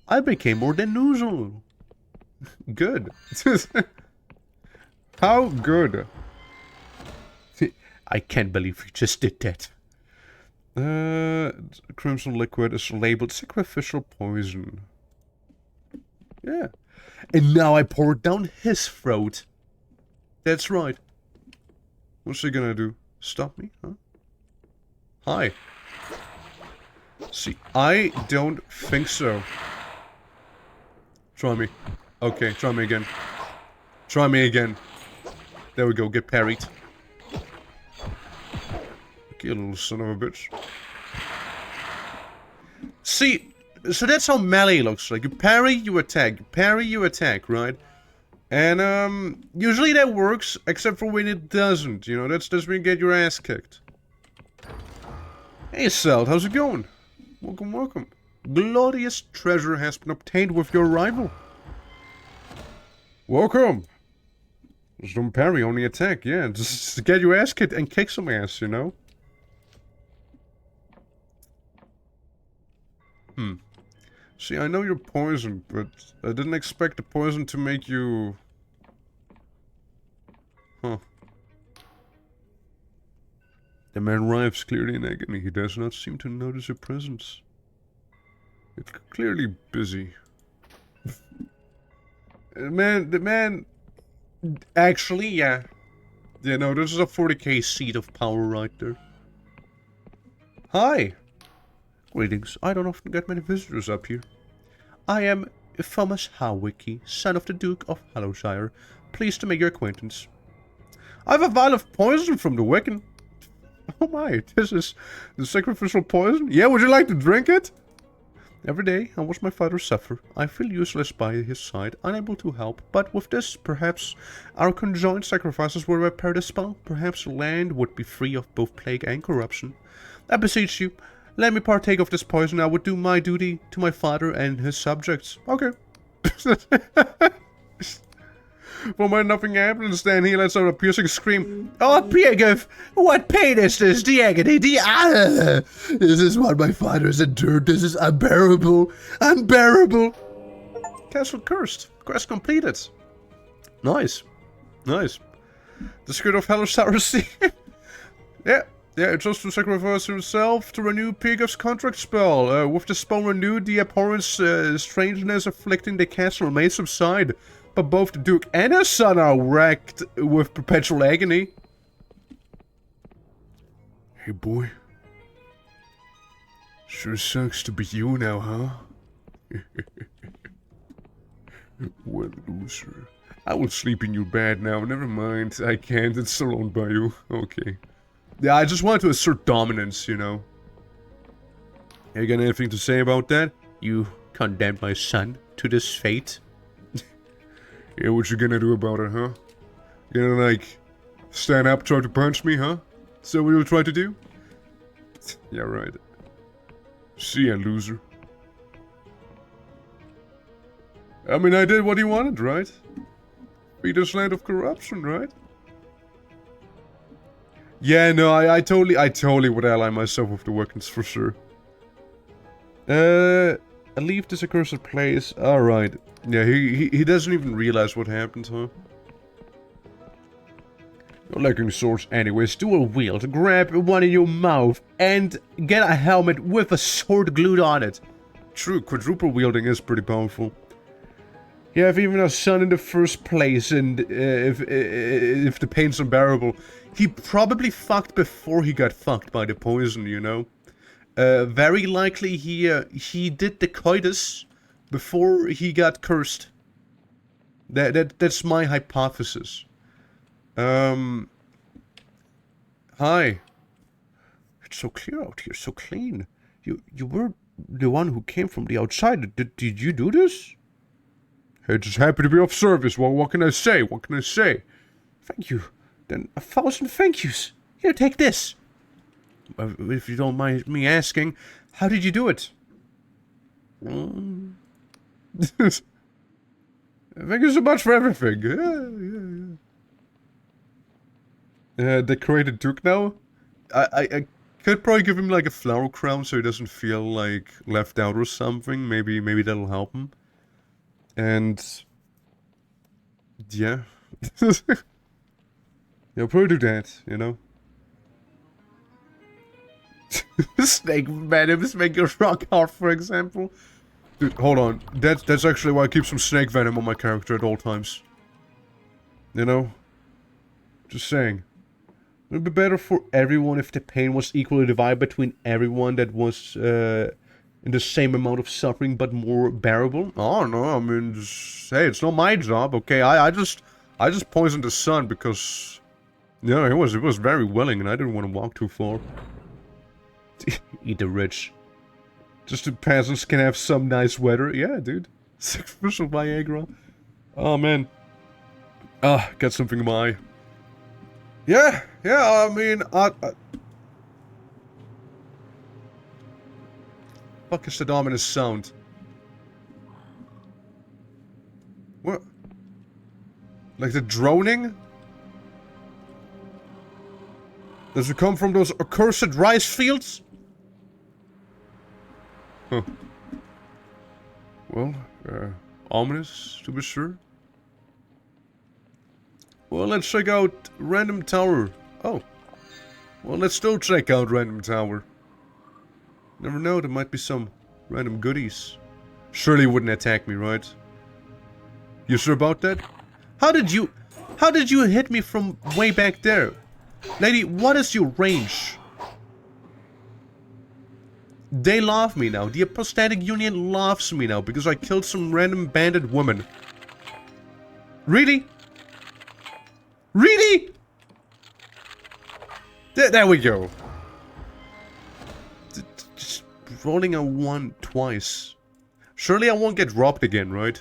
I became more than usual. Good. How good? I can't believe we just did that. Crimson liquid is labeled sacrificial poison. Yeah. And now I pour it down his throat. That's right. What's he gonna do? Stop me? Huh? Hi. See, I don't think so. Try me. Okay, try me again. Try me again. There we go, get parried. Okay, you little son of a bitch. See, so that's how melee looks like. You parry, you attack. You parry, you attack, right? And, usually that works, except for when it doesn't. You know, that's when you get your ass kicked. Hey, Seld, how's it going? Welcome, welcome. Glorious treasure has been obtained with your arrival. Welcome. Just don't parry, only attack. Yeah, just get your ass kicked and kick some ass, you know? See, I know you're poisoned, but I didn't expect the poison to make you... Huh. The man arrives clearly in agony. He does not seem to notice your presence. You're clearly busy. The man... Actually, yeah. Yeah, no, this is a 40k seat of power right there. Hi! Greetings. I don't often get many visitors up here. I am Thomas Howicki, son of the Duke of Hallowshire. Pleased to make your acquaintance. I have a vial of poison from the Wiccan. Oh my, this is the sacrificial poison? Yeah, would you like to drink it? Every day I watch my father suffer. I feel useless by his side, unable to help. But with this, perhaps our conjoined sacrifices will repair the spell. Perhaps the land would be free of both plague and corruption. I beseech you, let me partake of this poison. I would do my duty to my father and his subjects. Okay. Well, when nothing happens, then he lets out a piercing scream. Oh, Piegov! What pain is this? The agony, This is what my father has endured. This is unbearable. Unbearable! Castle cursed. Quest completed. Nice. Nice. The skirt of Hellosauros. Yeah. Yeah, just to sacrifice himself to renew Pigaf's contract spell. With the spell renewed, the abhorrent strangeness afflicting the castle may subside, but both the Duke and his son are racked with perpetual agony. Hey boy. Sure sucks to be you now, huh? What a loser. I will sleep in your bed now, never mind. I can't, it's still owned by you. Okay. Yeah, I just wanted to assert dominance, you know. You got anything to say about that? You condemned my son to this fate? Yeah, what you gonna do about it, huh? You gonna, like, stand up, try to punch me, huh? So what you'll try to do? Yeah, right. See ya, loser. I mean, I did what he wanted, right? Be this land of corruption, right? Yeah, no, I totally would ally myself with the Wiccans for sure. Leave this accursed place. Alright. Yeah, he doesn't even realize what happened, huh? You're lacking swords anyways. Dual wield. Grab one in your mouth and get a helmet with a sword glued on it. True, quadruple wielding is pretty powerful. You have even a son in the first place, and if the pain's unbearable, he probably fucked before he got fucked by the poison, you know? Very likely he did the coitus before he got cursed. That's my hypothesis. Hi. It's so clear out here, so clean. You were the one who came from the outside. Did you do this? Hey, just happy to be of service. Well, what can I say? What can I say? Thank you. Then 1,000 thank yous. Here, take this. If you don't mind me asking, how did you do it? Thank you so much for everything. Decorated Duke now? I could probably give him like a flower crown so he doesn't feel like left out or something. Maybe that'll help him. And yeah. Yeah, probably do that, you know. Snake venoms make you rock hard, for example. Dude, hold on. That's actually why I keep some snake venom on my character at all times. You know? Just saying. It would be better for everyone if the pain was equally divided between everyone that was in the same amount of suffering but more bearable. Oh no, I mean, hey, it's not my job, okay? I just poisoned the sun because, you know, he was very willing and I didn't want to walk too far. Eat the rich. Just the peasants can have some nice weather. Yeah, dude. Sacrificial Viagra. Oh man. Got something in my eye. Yeah, I mean, fuck is the ominous sound? What? Like the droning? Does it come from those accursed rice fields? Huh. Well, ominous, to be sure. Well, let's check out Random Tower. Oh. Well, let's still check out Random Tower. Never know, there might be some random goodies. Surely you wouldn't attack me, right? You sure about that? How did you hit me from way back there? Lady, what is your range? They love me now. The Apostatic Union loves me now because I killed some random bandit woman. Really? Really? There we go. Just rolling a 1 twice. Surely I won't get robbed again, right?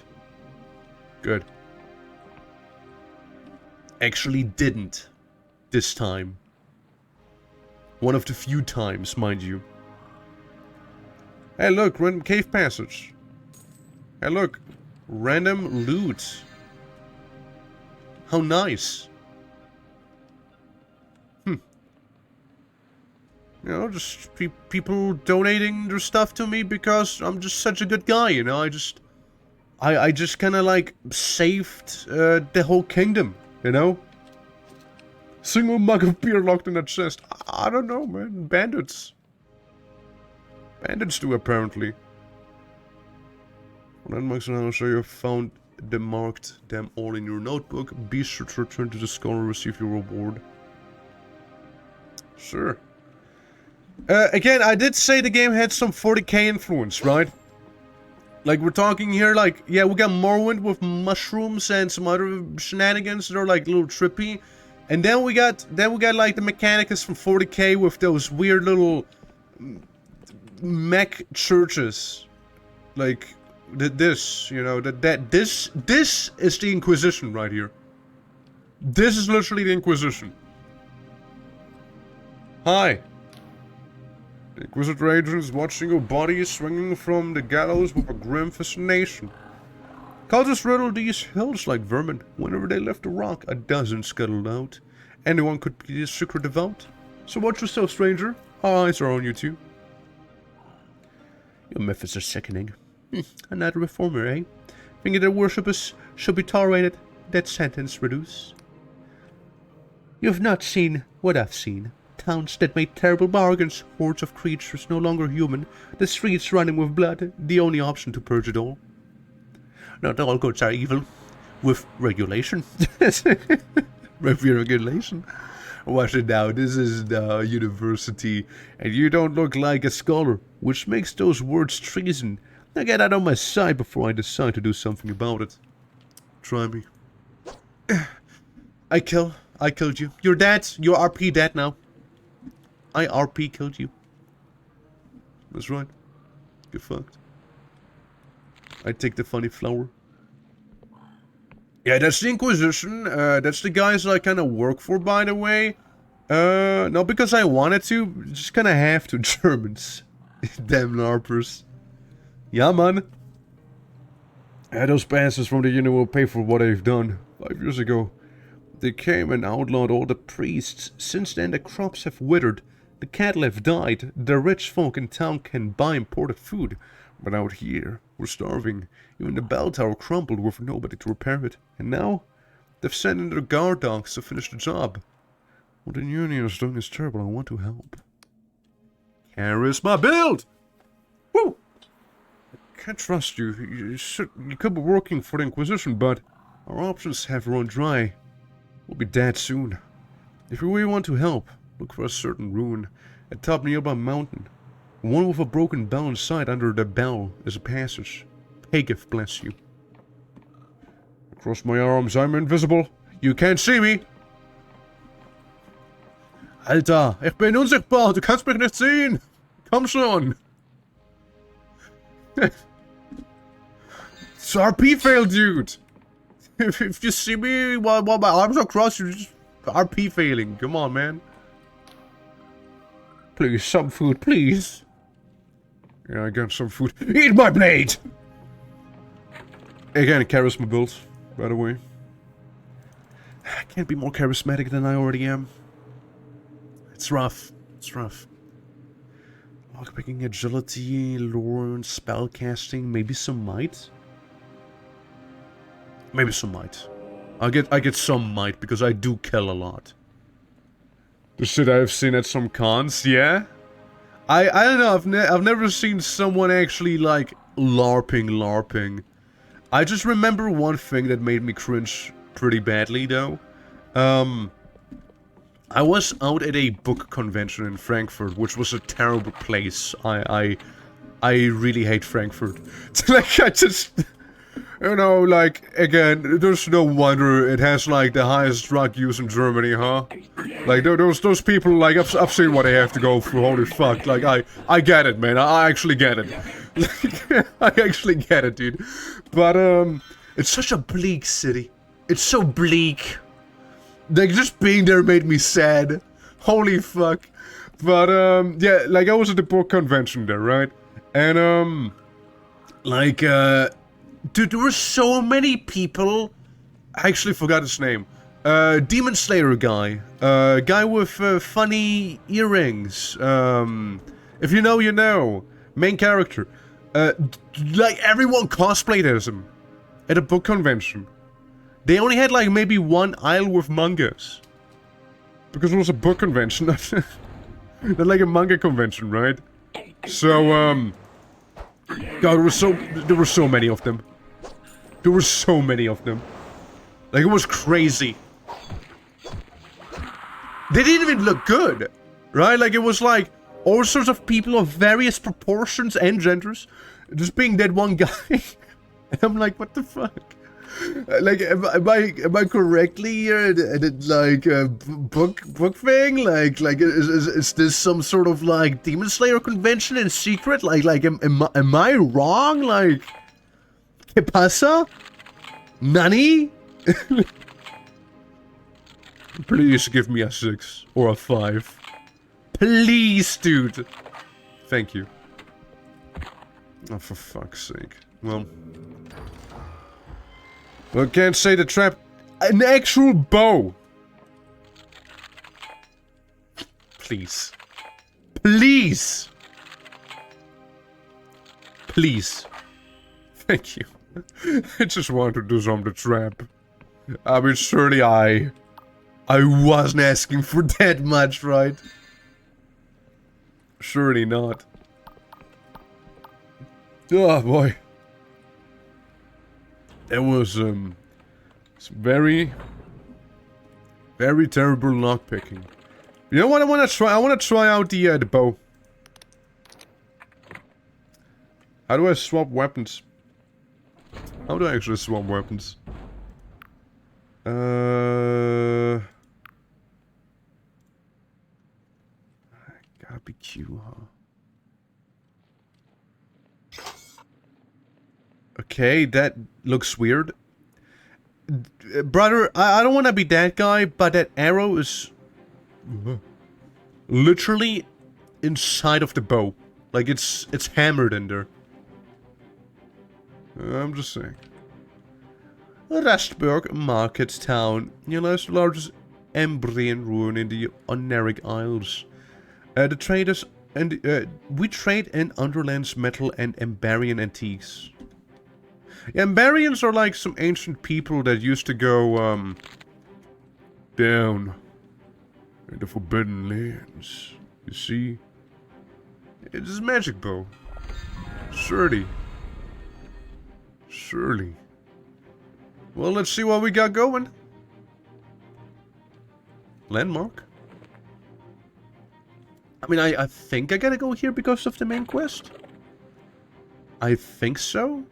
Good. Actually didn't. This time. One of the few times, mind you. Hey look, random cave passage. Hey look, random loot. How nice. You know, just people donating their stuff to me because I'm just such a good guy, you know, I just kind of like saved the whole kingdom, you know? Single mug of beer locked in a chest. I don't know, man. Bandits. Bandits do, apparently. Landmarks now show you have found them, marked them all in your notebook. Be sure to return to the scholar and receive your reward. Sure. Again, I did say the game had some 40k influence, right? Like, we're talking here, like, yeah, we got Morrowind with mushrooms and some other shenanigans that are, like, a little trippy. And then we got, like, the Mechanicus from 40k with those weird little mech churches. Like, this, you know, this is the Inquisition right here. This is literally the Inquisition. Hi. The Inquisitor agent is watching your body swinging from the gallows with a grim fascination. Cultists riddle these hills like vermin. Whenever they lift a rock, a dozen scuttled out. Anyone could be a secret devout. So watch yourself, stranger. Our eyes are on you too. Your methods are sickening. Another reformer, eh? Thinking that worshippers should be tolerated, that sentence reduce. You've not seen what I've seen. Towns that made terrible bargains, hordes of creatures no longer human, the streets running with blood, the only option to purge it all. Not all goods are evil. With regulation. With regulation. Watch it now, this is the university, and you don't look like a scholar, which makes those words treason. Now get out of my sight before I decide to do something about it. Try me. I killed you. You're dead. You're RP dead now. I RP killed you. That's right. Get fucked. I take the funny flower. Yeah, that's the Inquisition. That's the guys I kind of work for, by the way. Not because I wanted to, just kind of have to. Germans. Damn LARPers. Yeah, man. Yeah, those bastards from the union will pay for what they've done. 5 years ago, they came and outlawed all the priests. Since then, the crops have withered. The cattle have died. The rich folk in town can buy imported food. But out here, we're starving. Even the bell tower crumbled with nobody to repair it. And now, they've sent in their guard dogs to finish the job. What the union is doing is terrible. I want to help. Charisma build! Woo! I can't trust you. You could be working for the Inquisition, but our options have run dry. We'll be dead soon. If you really want to help, look for a certain ruin atop nearby mountain. One with a broken bell inside. Under the bell is a passage. Pagif bless you. Across my arms, I'm invisible. You can't see me. Alter, ich bin unsichtbar. Du kannst mich nicht sehen. Komm schon. It's RP fail, dude. If you see me while my arms are crossed, you're just RP failing. Come on, man. Please, some food, please. Yeah, I got some food. Eat my blade! Again, charisma build, by the way. I can't be more charismatic than I already am. It's rough. It's rough. Lockpicking, agility, lore, and spellcasting, maybe some might? Maybe some might. I get some might because I do kill a lot. The shit I've seen at some cons, yeah? I don't know, I've never seen someone actually, like, LARPing. I just remember one thing that made me cringe pretty badly, though. I was out at a book convention in Frankfurt, which was a terrible place. I really hate Frankfurt. Like, I just... You know, like, again, there's no wonder it has, like, the highest drug use in Germany, huh? Like, those people, like, I've seen what they have to go through, holy fuck. Like, I get it, man, I actually get it. I actually get it, dude. But, it's such a bleak city. It's so bleak. Like, just being there made me sad. Holy fuck. But, yeah, like, I was at the book convention there, right? And, like, dude, there were so many people. I actually forgot his name. Demon Slayer guy. Guy with funny earrings. If you know, you know. Main character. Like, everyone cosplayed as him. At a book convention. They only had, like, maybe one aisle with mangas. Because it was a book convention, not like a manga convention, right? So, God, there were so many of them. There were so many of them. Like, it was crazy. They didn't even look good, right? Like, it was like all sorts of people of various proportions and genders just being that one guy. And I'm like, what the fuck? Like, am I correctly here? Like a book thing? Like is this some sort of like Demon Slayer convention in secret? Like am I wrong? Like, ¿qué pasa? Nani? Please give me a 6 or a 5. Please, dude. Thank you. Oh, for fuck's sake. Well, can't say the trap. An actual bow. Please. Please. Please. Thank you. I just want to do some of the trap. I mean, surely I wasn't asking for that much, right? Surely not. Oh boy. That was some very, very terrible lockpicking. You know what I want to try? I want to try out the bow. How do I swap weapons? How do I actually swap weapons? Gotta be Q, huh? Okay, that looks weird. Brother, I don't want to be that guy, but that arrow is literally inside of the bow. Like, it's hammered in there. I'm just saying. Rastburg Market Town. Yellow's largest Embrian ruin in the Oneric Isles. The traders and we trade in Underland's metal and Emberian antiques. Yeah, Emberians are like some ancient people that used to go down in the Forbidden Lands. You see? It's a magic bow. Surely. Surely. Well, let's see what we got going. Landmark. I mean, I think I gotta go here because of the main quest. I think so.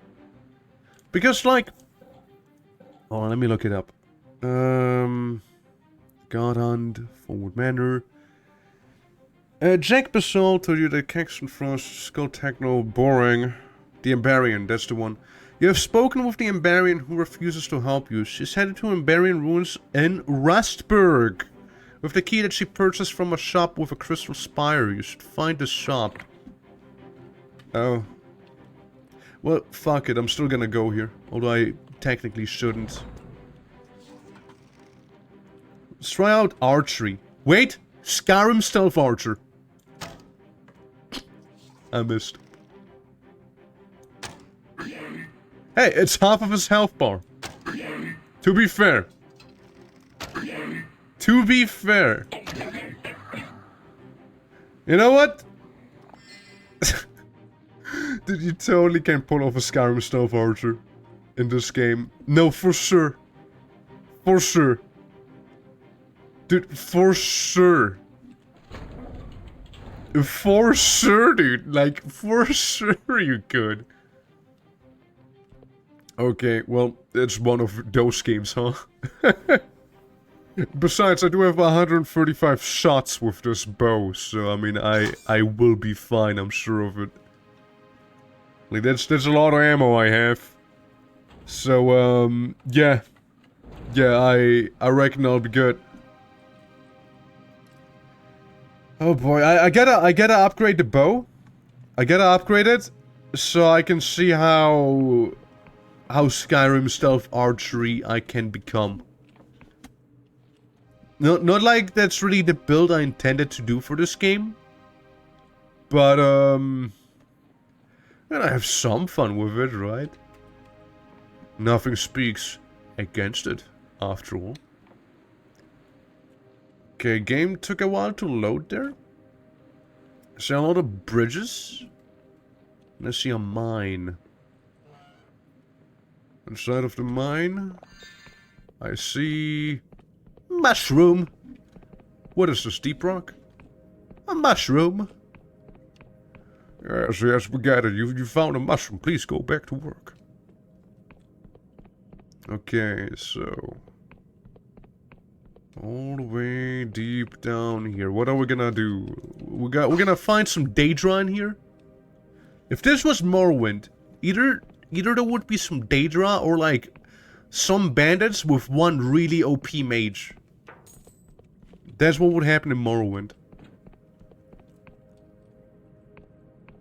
Because, like... Oh, let me look it up. God Hunt, Forward Manor. Jack Basalt told you that Caxton Frost, Skull Techno, boring. The Emberian, that's the one. You have spoken with the Emberian who refuses to help you. She's headed to Emberian ruins in Rastburg. With the key that she purchased from a shop with a crystal spire. You should find the shop. Oh. Well, fuck it. I'm still gonna go here. Although I technically shouldn't. Let's try out archery. Wait! Skyrim Stealth Archer. I missed. Hey, it's half of his health bar. To be fair. To be fair. You know what? Dude, you totally can pull off a Skyrim Stealth Archer in this game. No, for sure. For sure. Dude, for sure. For sure, dude. Like, for sure you could. Okay, well, it's one of those games, huh? Besides, I do have 135 shots with this bow, so I mean, I will be fine, I'm sure of it. Like, that's a lot of ammo I have. So, yeah. Yeah, I reckon I'll be good. Oh boy, I gotta upgrade the bow. I gotta upgrade it, so I can see how Skyrim Stealth Archery I can become. Not like that's really the build I intended to do for this game. But, and I have some fun with it, right? Nothing speaks against it, after all. Okay, game took a while to load there. Is there a lot of bridges? I see a mine. Inside of the mine, I see... mushroom! What is this, deep rock? A mushroom! Yes, yes, we got it. You found a mushroom. Please go back to work. Okay, so... all the way deep down here. What are we gonna do? We're gonna find some Daedra in here. If this was Morrowind, either there would be some Daedra or like some bandits with one really OP mage. That's what would happen in Morrowind.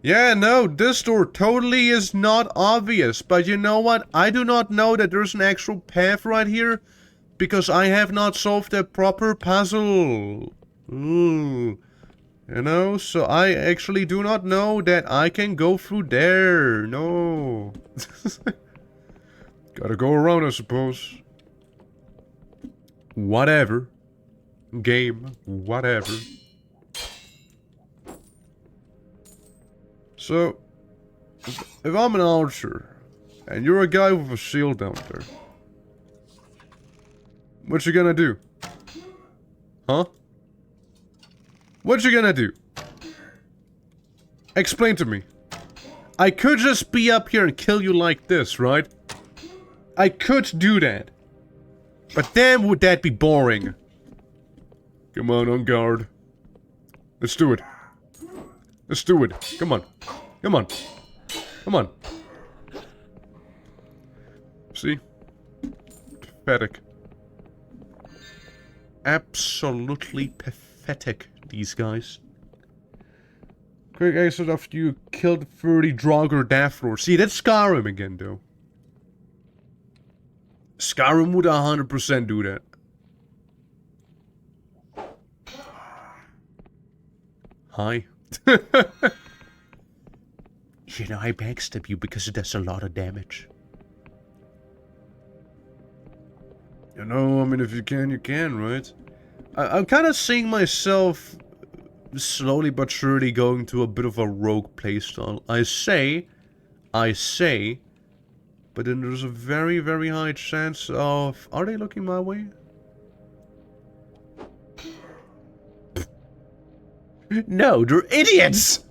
Yeah, no, this door totally is not obvious. But you know what? I do not know that there's an actual path right here. Because I have not solved a proper puzzle. Ooh. You know, so I actually do not know that I can go through there. No. Gotta go around, I suppose. Whatever. Game. Whatever. So, if I'm an archer, and you're a guy with a shield down there, what you gonna do? Huh? What you gonna do? Explain to me. I could just be up here and kill you like this, right? I could do that. But damn would that be boring. Come on guard. Let's do it. Let's do it. Come on. Come on. Come on. See? Pathetic. Absolutely pathetic, these guys. Quick exit after you killed 30 Draugr Deathlord. See, that's Skyrim again, though. Skyrim would 100% do that. Hi. You know, I backstab you because it does a lot of damage. You know, I mean, if you can, right? I'm kind of seeing myself slowly but surely going to a bit of a rogue playstyle. I say, but then there's a very, very high chance of... Are they looking my way? No, they're idiots!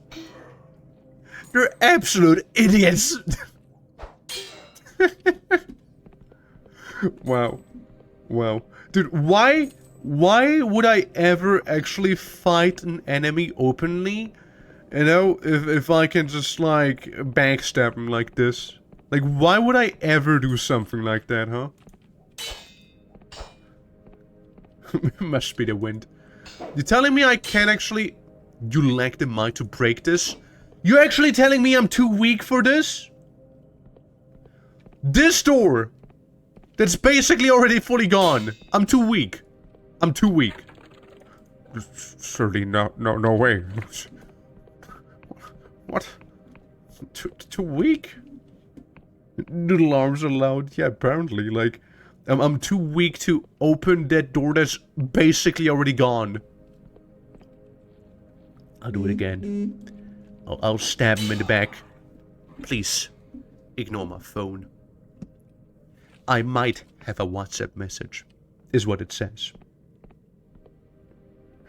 They're absolute idiots! Wow. Wow. Dude, why would I ever actually fight an enemy openly? You know, if I can just, like, backstab him like this. Like, why would I ever do something like that, huh? Must be the wind. You're telling me I can't actually... You lack the might to break this? You're actually telling me I'm too weak for this? This door! That's basically already fully gone. I'm too weak. I'm too weak. Certainly no way. What? Too weak? Little arms are loud. Yeah, apparently. Like, I'm too weak to open that door that's basically already gone. I'll do it again. I'll stab him in the back. Please, ignore my phone. I might have a WhatsApp message, is what it says.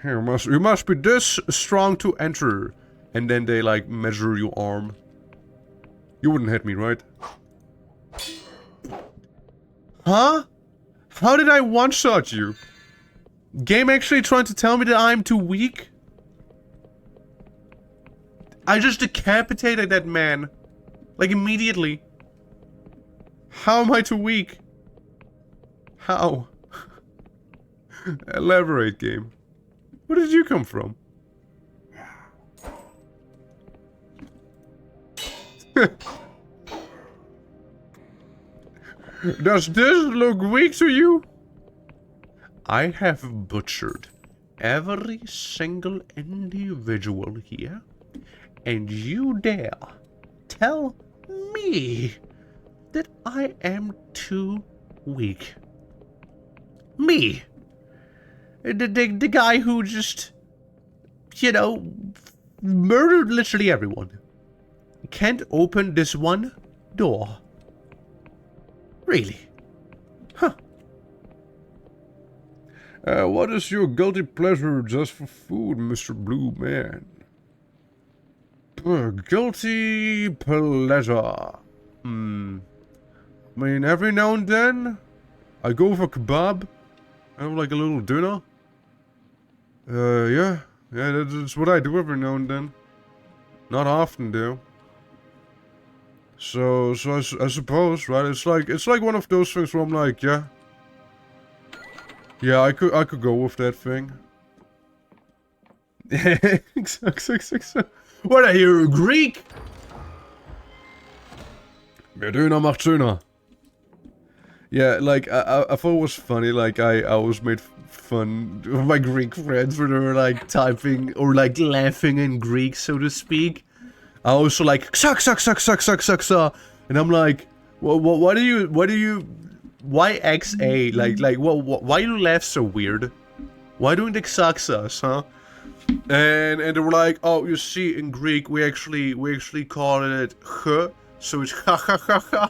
Here, you must be this strong to enter. And then they, like, measure your arm. You wouldn't hit me, right? Huh? How did I one-shot you? Game actually trying to tell me that I'm too weak? I just decapitated that man. Like, immediately. How am I too weak? How? Elaborate, game. Where did you come from? Does this look weak to you? I have butchered every single individual here, and you dare tell me that I am too weak. Me! The guy who just, you know, murdered literally everyone. Can't open this one door. Really? Huh. What is your guilty pleasure just for food, Mr. Blue Man? Guilty pleasure. I mean, every now and then, I go for kebab. I have like a little dinner. Yeah, that's what I do every now and then. Not often, though. So I suppose, right? It's like one of those things where I'm like, yeah, I could go with that thing. What are you, Greek? Mehr Döner macht schöner. Yeah, like, I thought it was funny, like, I always made fun of my Greek friends when they were, like, typing, or, like, laughing in Greek, so to speak. I also, like, suck, and I'm like, well, why do you, why XA? Like, why do you laugh so weird? Why doing the xaxas, huh? And they were like, oh, you see, in Greek, we actually call it h, so it's ha ha ha ha,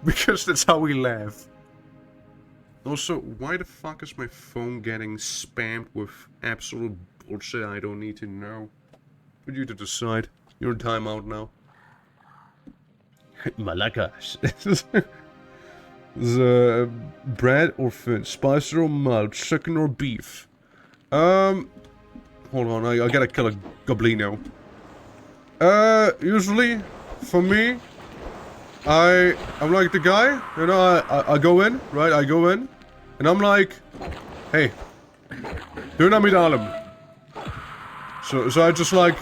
because that's how we laugh. Also, why the fuck is my phone getting spammed with absolute bullshit I don't need to know? For you to decide. You're in timeout now. Malakas. The bread or fish, spice or malt, chicken or beef. Hold on, I gotta kill a goblino. Usually, for me, I'm like the guy, you know, I go in, right, and I'm like, hey, doe mit allem. So I just like,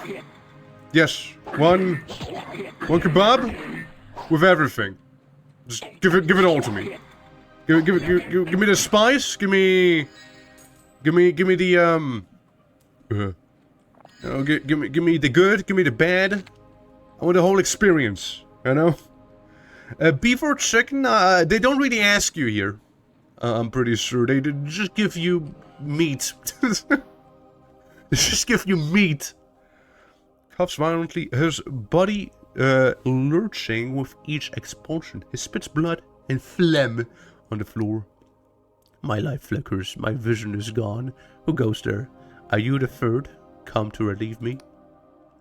yes, one kebab with everything. Just give it all to me. Give me the spice, give me the, you know, give me the good, give me the bad. I want the whole experience, you know? Beef or chicken, they don't really ask you here. I'm pretty sure. They just give you meat. They just give you meat. Coughs violently, his body lurching with each expulsion. He spits blood and phlegm on the floor. My light flickers, my vision is gone. Who goes there? Are you the third? Come to relieve me?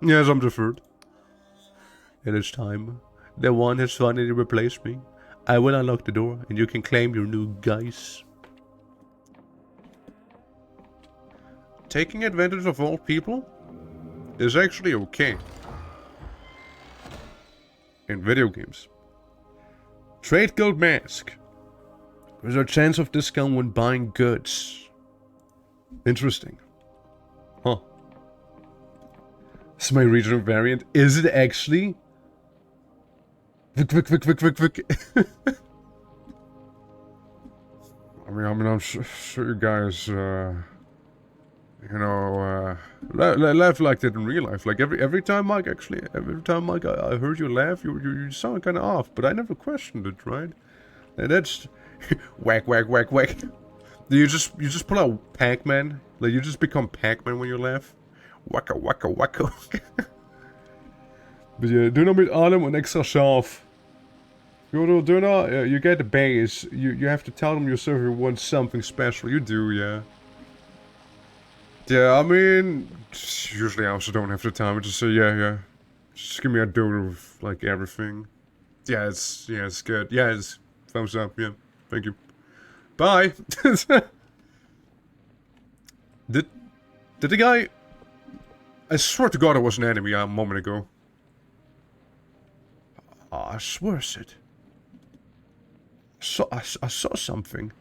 Yes, I'm the third. It is time. The one has finally replaced me. I will unlock the door, and you can claim your new guys. Taking advantage of all people is actually okay. In video games. Trade Guild Mask. There's a chance of discount when buying goods. Interesting. Huh. This is my regional variant. Is it actually? Vic. I mean, I'm sure you guys, you know, laugh like that in real life. Like every time, Mike. Actually, every time, Mike, I heard you laugh. You sound kind of off, but I never questioned it, right? And that's whack. You just pull out Pac-Man. Like you just become Pac-Man when you laugh. Wacka. But yeah, doe nou met adem en extra scharf. You do not, you get the base. You have to tell them yourself you want something special. You do, yeah. Yeah, I mean, usually I also don't have the time. I just say, yeah. Just give me a doodle of, like, everything. Yeah, it's good. Yeah, it's thumbs up, yeah. Thank you. Bye! Did the guy... I swear to God it was an enemy a moment ago. I swear it. I saw something.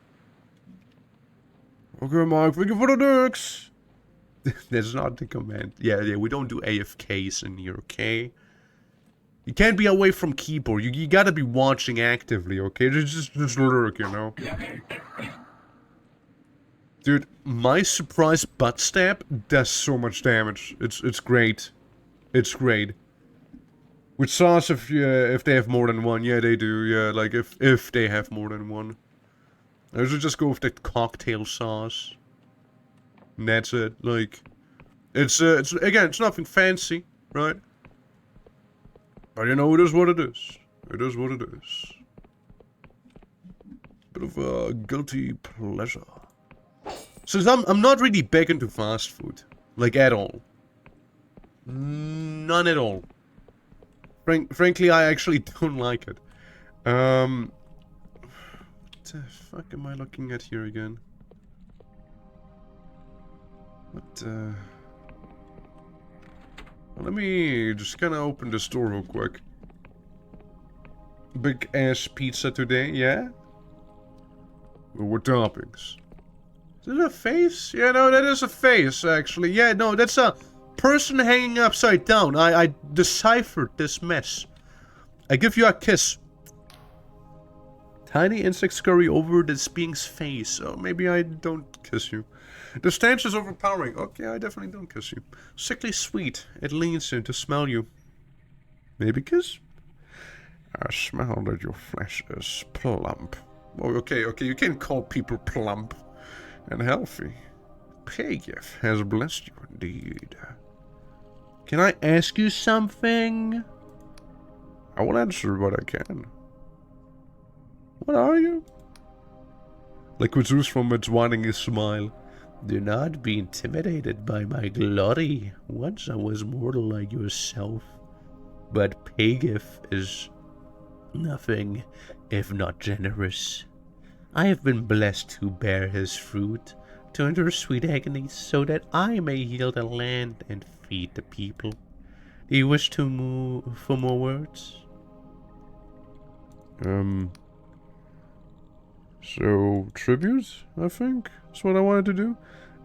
Okay, Mike, thank you for the ducks. That's not the command. Yeah, we don't do AFKs in here, okay? You can't be away from keyboard. You gotta be watching actively, okay? Just lurk, you know? Dude, my surprise butt stab does so much damage. It's great. It's great. With sauce, if they have more than one, yeah, they do. Yeah, like if they have more than one. I usually just go with the cocktail sauce. And that's it. Like, it's again, it's nothing fancy, right? But you know, it is what it is. It is what it is. Bit of a guilty pleasure. Since I'm not really big into fast food, like at all. None at all. Frankly, I actually don't like it. What the fuck am I looking at here again? What, well, let me just kind of open this door real quick. Big ass pizza today, yeah? With toppings. Is it a face? Yeah, no, that is a face, actually. Yeah, no, that's a person hanging upside down. I deciphered this mess. I give you a kiss. Tiny insect scurry over this being's face. Oh, maybe I don't kiss you. The stench is overpowering. Okay, I definitely don't kiss you. Sickly sweet. It leans in to smell you. Maybe kiss? I smell that your flesh is plump. Oh, okay, you can call people plump and healthy. Pagif has blessed you indeed. Can I ask you something? I will answer what I can. What are you? Liquid oozes from its whining smile. Do not be intimidated by my glory. Once I was mortal like yourself. But Pagif is nothing if not generous. I have been blessed to bear his fruit, to endure sweet agonies, so that I may heal the land and feed the people. Do you wish to move for more words? So, tribute, I think, is what I wanted to do.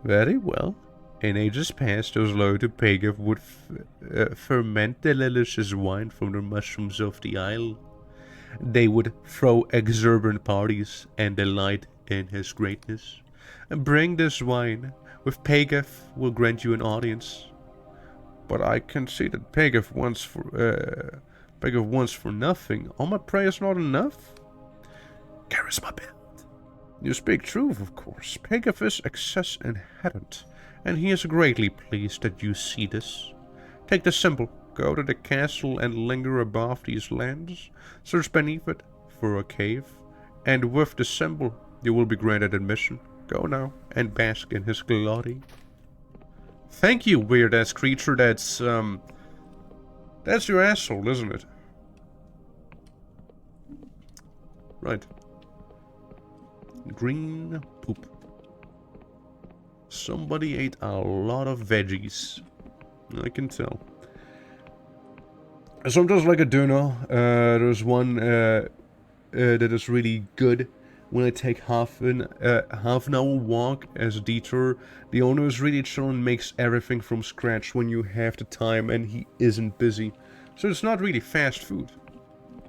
Very well. In ages past, those loyal to Pagif would ferment the delicious wine from the mushrooms of the isle. They would throw exuberant parties and delight in his greatness. And bring this wine, with Pagif will grant you an audience. But I can see that Pagif wants for nothing. All my prayer is not enough? Charisma build. You speak truth, of course. Pagif is excess inherent, and he is greatly pleased that you see this. Take the symbol, go to the castle and linger above these lands, search beneath it for a cave, and with the symbol you will be granted admission. Go now and bask in his glory. Thank you, weird-ass creature. That's your asshole, isn't it? Right. Green poop. Somebody ate a lot of veggies. I can tell. Sometimes like a dono, there's one that is really good. When I take half an hour walk as a detour, the owner is really chill and makes everything from scratch when you have the time and he isn't busy. So it's not really fast food.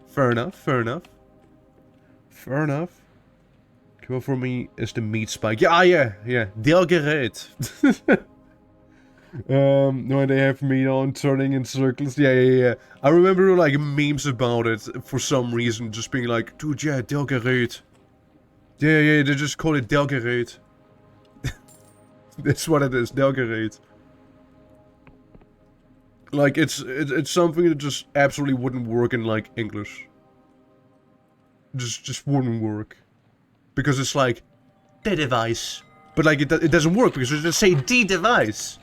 Fair enough, fair enough. Fair enough. Come for me is the meat spike. Yeah. Delgerät. When they have meat on turning in circles. Yeah. I remember like memes about it for some reason, just being like, dude, yeah, Delgerät. Yeah, they just call it Delgerät. That's what it is, Delgerät. Like, it's something that just absolutely wouldn't work in, like, English. Just wouldn't work. Because it's like, the device. But, like, it doesn't work because they just say the device.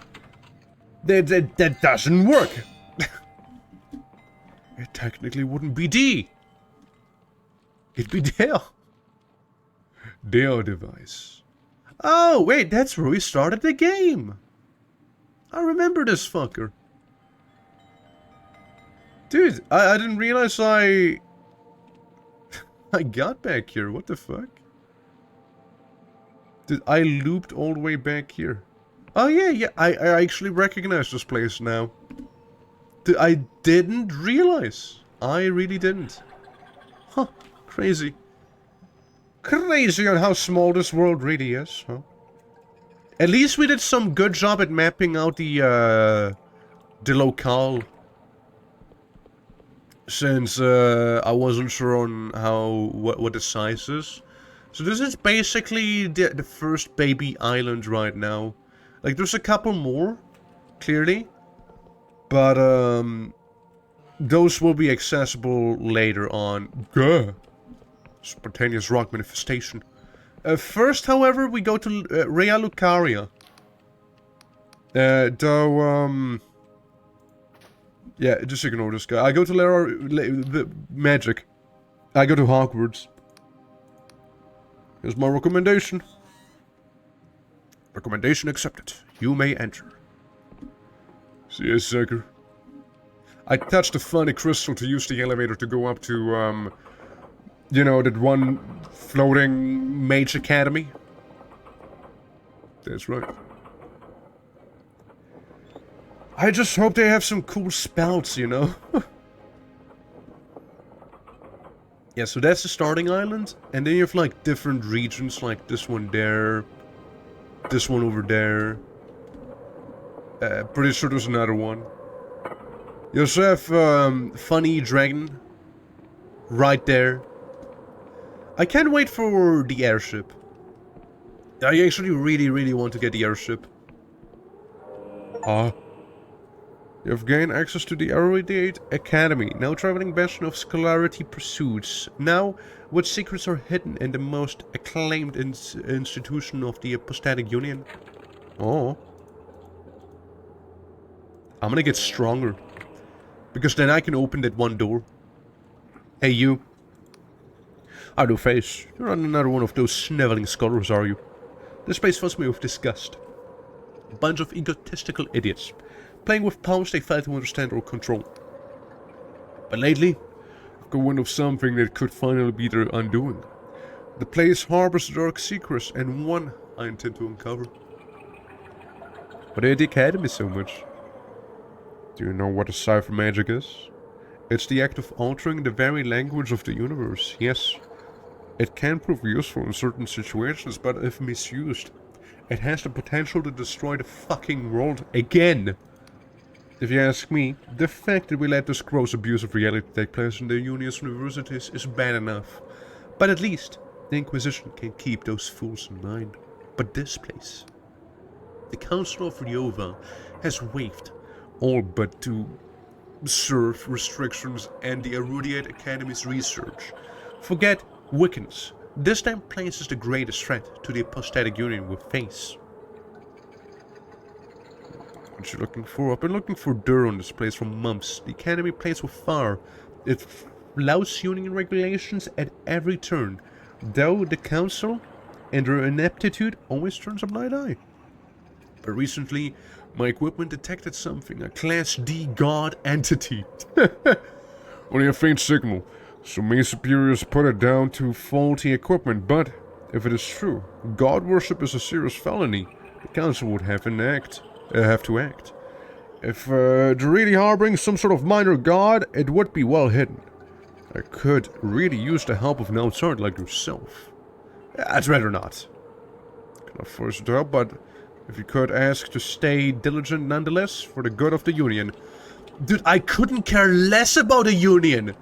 That doesn't work. It technically wouldn't be D. It'd be der. Der device. Oh, wait, that's where we started the game. I remember this fucker. Dude, I didn't realize I got back here. What the fuck? Dude, I looped all the way back here. Oh, yeah. I actually recognize this place now. Dude, I didn't realize. I really didn't. Huh. Crazy. Crazy on how small this world really is, huh? At least we did some good job at mapping out the locale. Since I wasn't sure on what the size is. So this is basically the first baby island right now. Like, there's a couple more, clearly. But, those will be accessible later on. GER. Spontaneous rock manifestation. First, however, we go to Rea Lucaria. Yeah, just ignore this guy. I go to the Magic. I go to Hogwarts. Here's my recommendation. Recommendation accepted. You may enter. See you, sucker. I touched a funny crystal to use the elevator to go up to, you know, that one floating mage academy. That's right. I just hope they have some cool spells, you know? Yeah, so that's the starting island. And then you have, like, different regions, like this one there. This one over there. Pretty sure there's another one. You also have, Funny Dragon. Right there. I can't wait for the airship. I actually really want to get the airship. You have gained access to the Erudite Academy, now traveling bastion of scholarity pursuits. Now, what secrets are hidden in the most acclaimed institution of the Apostatic Union? Oh. I'm gonna get stronger. Because then I can open that one door. Hey, you. I do face. You're not another one of those sniveling scholars, are you? This place fills me with disgust. A bunch of egotistical idiots. Playing with powers they fail to understand or control. But lately, I've got wind of something that could finally be their undoing. The place harbors dark secrets, and one I intend to uncover. But at the Academy so much. Do you know what a cipher magic is? It's the act of altering the very language of the universe, yes. It can prove useful in certain situations, but if misused, it has the potential to destroy the fucking world again. If you ask me, the fact that we let this gross abuse of reality take place in the Union's universities is bad enough. But at least, the Inquisition can keep those fools in mind. But this place... The Council of Ryova has waived all but to serve restrictions and the Erudite Academy's research. Forget Wiccans. This damn place is the greatest threat to the Apostatic Union we face. What you looking for? I've been looking for dirt on this place for months. The Academy plays with fire. It flouts union regulations at every turn. Though the Council and their ineptitude always turns a blind eye. But recently, my equipment detected something. A Class D God entity. Only a faint signal. So my superiors put it down to faulty equipment. But if it is true, God worship is a serious felony. The Council would have to act. If they're really harboring some sort of minor god, it would be well hidden. I could really use the help of an outsider like yourself. I'd rather not. Cannot force it to help, but if you could ask to stay diligent nonetheless for the good of the Union. Dude, I couldn't care less about the Union.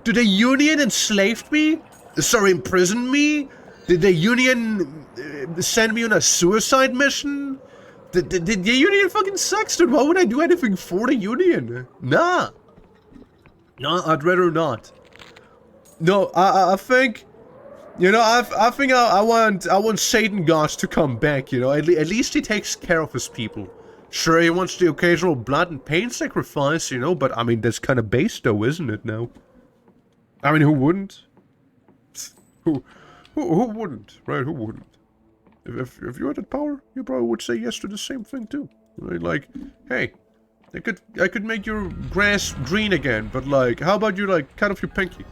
Did the Union enslaved me? Sorry, imprisoned me? Did the Union send me on a suicide mission? The Union fucking sucks, dude. Why would I do anything for the Union? Nah. No, I'd rather not. No, I think... You know, I think I want Satan gods to come back, you know. At least he takes care of his people. Sure, he wants the occasional blood and pain sacrifice, you know, but I mean, that's kind of base though, isn't it now? I mean, who wouldn't? Who wouldn't, right? Who wouldn't? If you had that power, you probably would say yes to the same thing too. Right? Like, hey, I could make your grass green again, but like, how about you like cut off your pinky?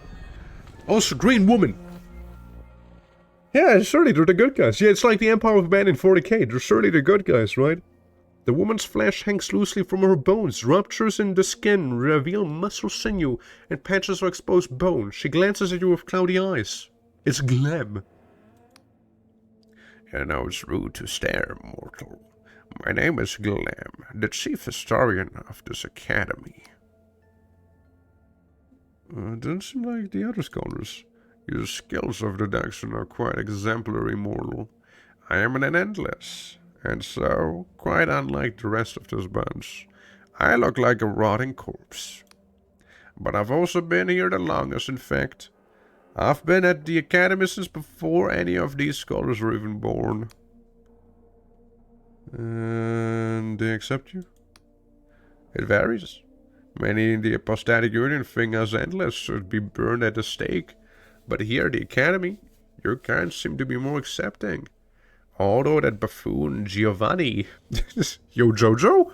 Also, green woman. Yeah, certainly they're the good guys. Yeah, it's like the Empire of Man in 40k. They're certainly the good guys, right? The woman's flesh hangs loosely from her bones. Ruptures in the skin reveal muscle sinew, and patches of exposed bone. She glances at you with cloudy eyes. It's Gleb. And now it's rude to stare, mortal. My name is Gleb, the chief historian of this academy. Doesn't seem like the other scholars. Your skills of deduction are quite exemplary, mortal. I am an endless, And so, quite unlike the rest of this bunch, I look like a rotting corpse. But I've also been here the longest, in fact. I've been at the academy since before any of these scholars were even born. And they accept you? It varies. Many in the apostatic union think us endless should be burned at the stake. But here at the academy, your kind seem to be more accepting. Although that buffoon Giovanni, yo Jojo,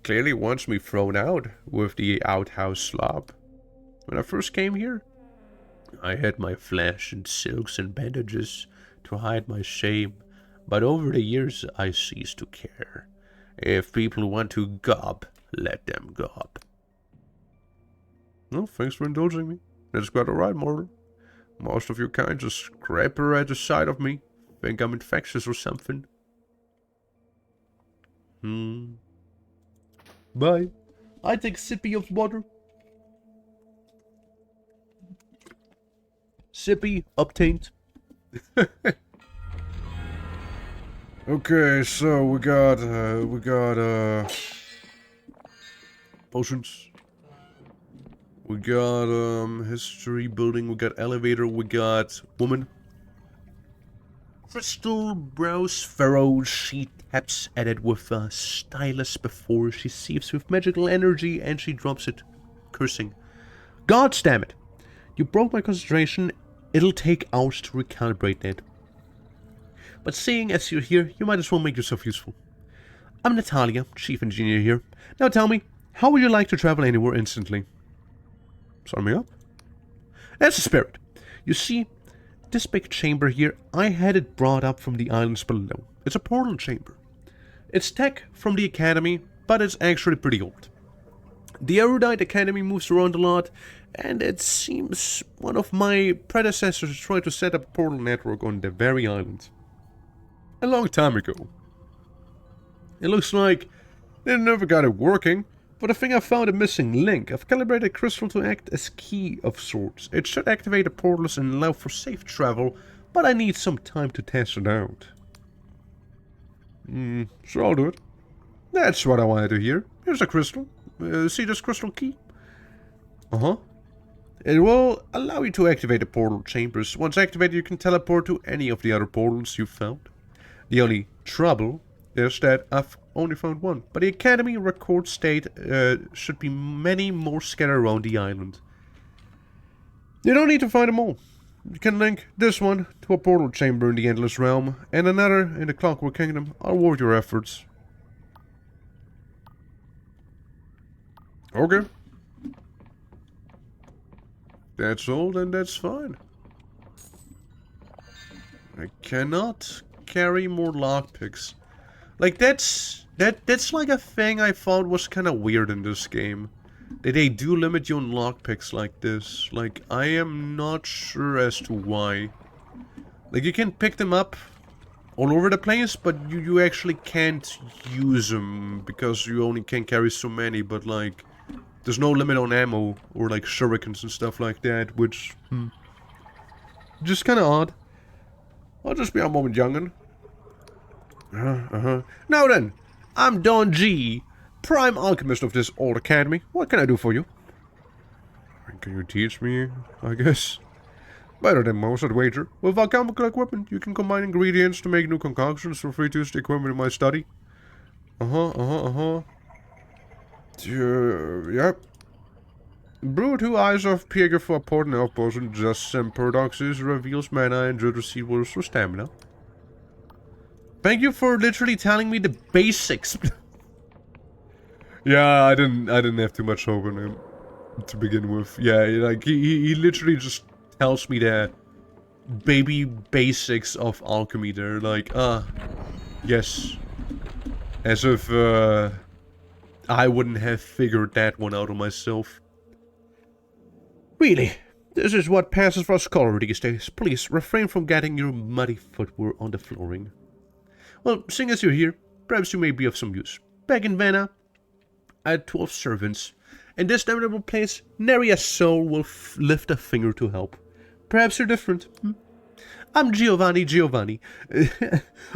clearly wants me thrown out with the outhouse slob. When I first came here, I had my flesh in silks and bandages to hide my shame, but over the years I ceased to care. If people want to gob, let them gob. Well, thanks for indulging me. That's quite alright, mortal. Most of your kind just scraper at the sight of me. Think I'm infectious or something. Bye. I take a sippy of water. Sippy obtained. Okay, so we got potions. We got history building, we got elevator, we got woman. Crystal brows furrowed, she taps at it with a stylus before she sieves with magical energy and she drops it, cursing. God damn it! You broke my concentration, it'll take hours to recalibrate that. But seeing as you're here, you might as well make yourself useful. I'm Natalia, chief engineer here. Now tell me, how would you like to travel anywhere instantly? Sign me up. That's the spirit. You see, this big chamber here, I had it brought up from the islands below. It's a portal chamber. It's tech from the academy, but it's actually pretty old. The erudite academy moves around a lot, and it seems one of my predecessors tried to set up a portal network on the very island. A long time ago. It looks like they never got it working, but I think I found a missing link. I've calibrated a crystal to act as key of sorts. It should activate the portals and allow for safe travel, but I need some time to test it out. So I'll do it. That's what I wanted to hear. Here's a crystal. See this crystal key? It will allow you to activate the portal chambers. Once activated, you can teleport to any of the other portals you've found. The only trouble is that I've only found one, but the academy record state should be many more scattered around the island. You don't need to find them all. You can link this one to a portal chamber in the Endless Realm, and another in the Clockwork Kingdom. I'll reward your efforts. Okay. That's all, then that's fine. I cannot carry more lockpicks. Like, that's like a thing I found was kind of weird in this game. That they do limit you on lockpicks like this. Like, I am not sure as to why. Like, you can pick them up all over the place, but you actually can't use them because you only can carry so many, but like, there's no limit on ammo or like shurikens and stuff like that, which, just kind of odd. I'll just be a moment, youngin'. Now then, I'm Don G, prime alchemist of this old academy. What can I do for you? Can you teach me, I guess? Better than most, I'd wager. With alchemical equipment, you can combine ingredients to make new concoctions. Feel free to use the equipment in my study. Yep. Brew 2 eyes of Pieger for a potent elf potion. Just some paradoxes, reveals mana, and Judder Seed will restore stamina. Thank you for literally telling me the basics. Yeah, I didn't have too much hope in him to begin with. Yeah, like he literally just tells me the baby basics of alchemy there. Like, yes. As if I wouldn't have figured that one out on myself. Really, this is what passes for a scholar these days. Please refrain from getting your muddy footwear on the flooring. Well, seeing as you're here, perhaps you may be of some use. Back in Vanna, I had 12 servants. In this damnable place, nary a soul will lift a finger to help. Perhaps you're different. I'm Giovanni,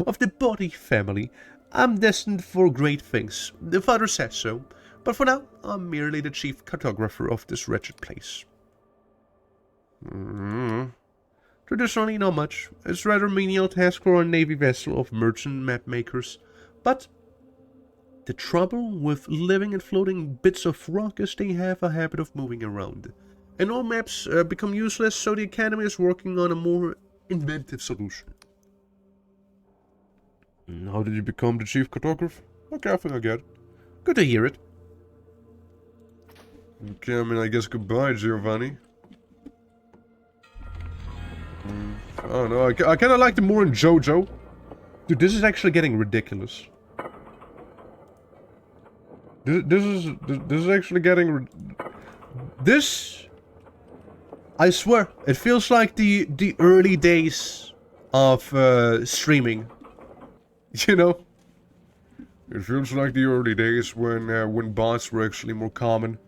of the Body family. I'm destined for great things. The father says so. But for now, I'm merely the chief cartographer of this wretched place. Traditionally, not much. It's rather menial task for a navy vessel of merchant map makers. But the trouble with living and floating bits of rock is they have a habit of moving around. And all maps become useless, so the Academy is working on a more inventive solution. How did you become the chief cartographer? Okay, I think I get it. Good to hear it. Okay, I mean, I guess goodbye, Giovanni. I don't know, I kind of liked it more in JoJo. Dude, this is actually getting ridiculous. This is actually getting... This... I swear, it feels like the early days of streaming. You know? It feels like the early days when bots were actually more common.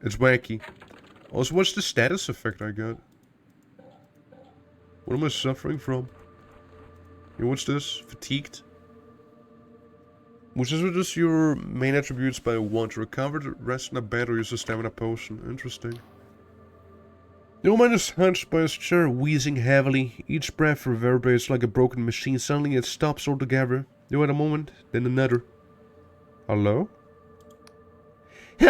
It's wacky. Also, what's the status effect I got? What am I suffering from? Hey, what's this? Fatigued? Which is just your main attributes by 1 to recover, rest in a bed, or use a stamina potion. Interesting. The old man is hunched by his chair, wheezing heavily. Each breath reverberates like a broken machine. Suddenly it stops altogether. You wait a moment, then another. Hello? He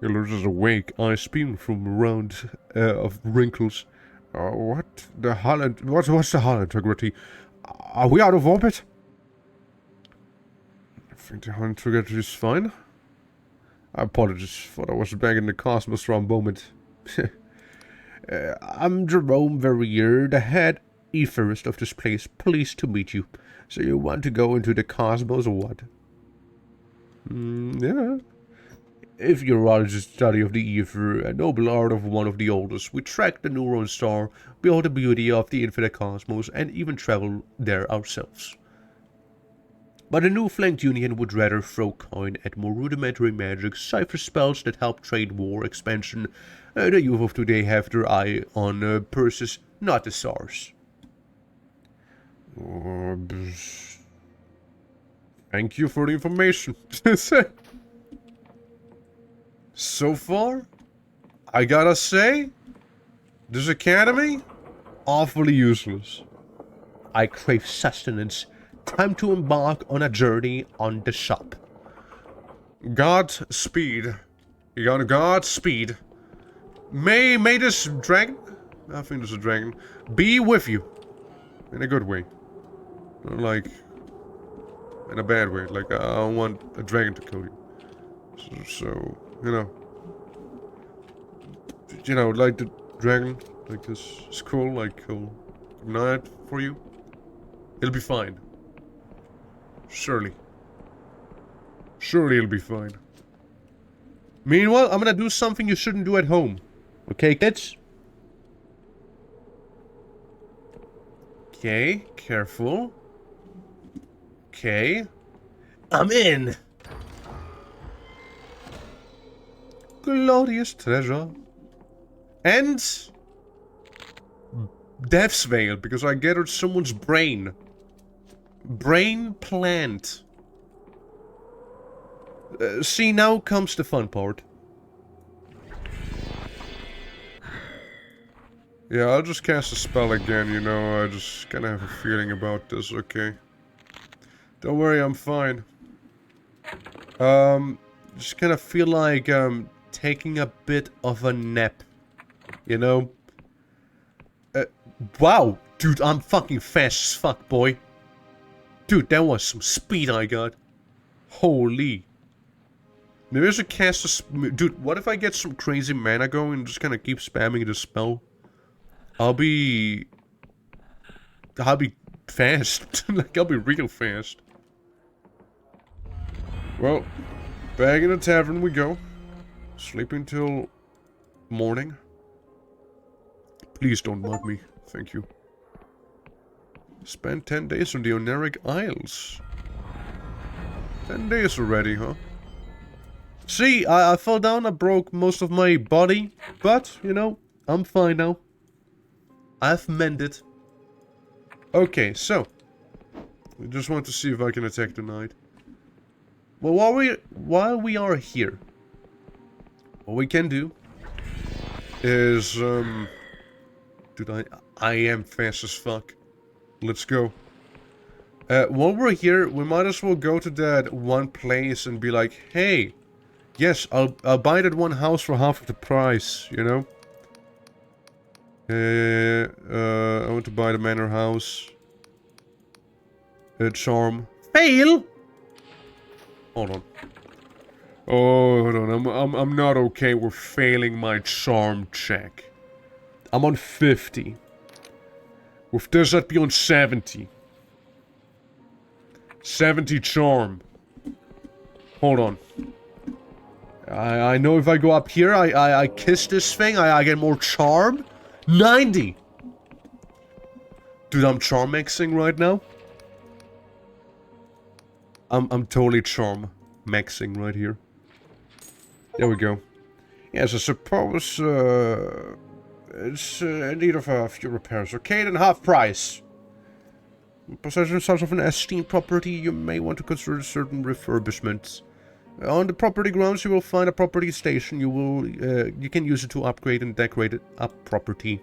loses awake, eyes beaming from a round of wrinkles. What the hull? What's the hull integrity? Are we out of orbit? I think the hull integrity is fine. I apologize, thought I was back in the cosmos for a moment. I'm Jerome Verrier, the head etherist of this place. Pleased to meet you. So you want to go into the cosmos or what? Yeah. If urology is study of the ether, a noble art of one of the oldest, we track the neuron star, behold the beauty of the infinite cosmos, and even travel there ourselves. But the new flanked union would rather throw coin at more rudimentary magic, cipher spells that help trade war expansion. The youth of today have their eye on purses, not the SARS. Thank you for the information. So far, I gotta say, this academy, awfully useless. I crave sustenance. Time to embark on a journey on the shop. Godspeed. You got a Godspeed. May this dragon, I think this is a dragon, be with you. In a good way. Not like, in a bad way. Like, I don't want a dragon to kill you. So you know, like the dragon, like this is cool, like he'll ignite for you. It'll be fine. Surely. Surely it'll be fine. Meanwhile, I'm gonna do something you shouldn't do at home. Okay, kids? Okay, careful. Okay. I'm in! Glorious treasure. And Death's Veil, because I gathered someone's brain. Brain plant. See, now comes the fun part. Yeah, I'll just cast a spell again, you know, I just kinda have a feeling about this, okay? Don't worry, I'm fine. Just kinda feel like, taking a bit of a nap. You know? Wow! Dude, I'm fucking fast as fuck, boy. Dude, that was some speed I got. Holy. Maybe I should cast a... Dude, what if I get some crazy mana going and just kinda keep spamming the spell? I'll be fast. Like, I'll be real fast. Well, back in the tavern we go. Sleeping till morning. Please don't mug me. Thank you. Spent 10 days on the Oneric Isles. 10 days already, huh? See, I fell down, I broke most of my body, but, you know, I'm fine now. I've mended. Okay, so, I just want to see if I can attack tonight. Well, while we are here, what we can do is, dude, I am fast as fuck. Let's go. While we're here, we might as well go to that one place and be like, hey, yes, I'll buy that one house for half of the price, you know? I want to buy the manor house. Charm. Fail! Hold on. Oh, hold on. I'm not okay with failing my charm check. I'm on 50. With this, I'd be on 70. 70 charm. Hold on. I know if I go up here, I kiss this thing, I get more charm. 90! Dude, I'm charm maxing right now. I'm totally charm maxing right here. There we go. Yes, I suppose it's in need of a few repairs. Okay, then half price. Possession of an esteemed property, you may want to consider certain refurbishments. On the property grounds, you will find a property station. You can use it to upgrade and decorate it up property.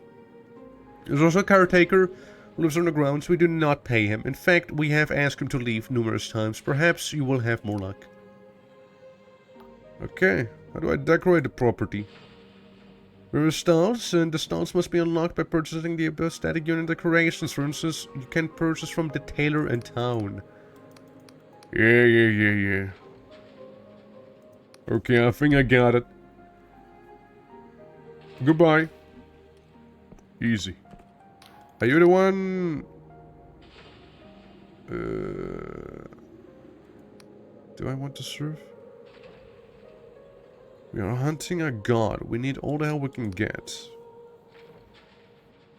There's also a caretaker who lives on the grounds. We do not pay him. In fact, we have asked him to leave numerous times. Perhaps you will have more luck. Okay, how do I decorate the property? There are stalls, and the stalls must be unlocked by purchasing the static unit decorations. For instance, you can purchase from the tailor in town. Yeah. Okay, I think I got it. Goodbye. Easy. Are you the one... do I want to serve? We are hunting a god. We need all the help we can get.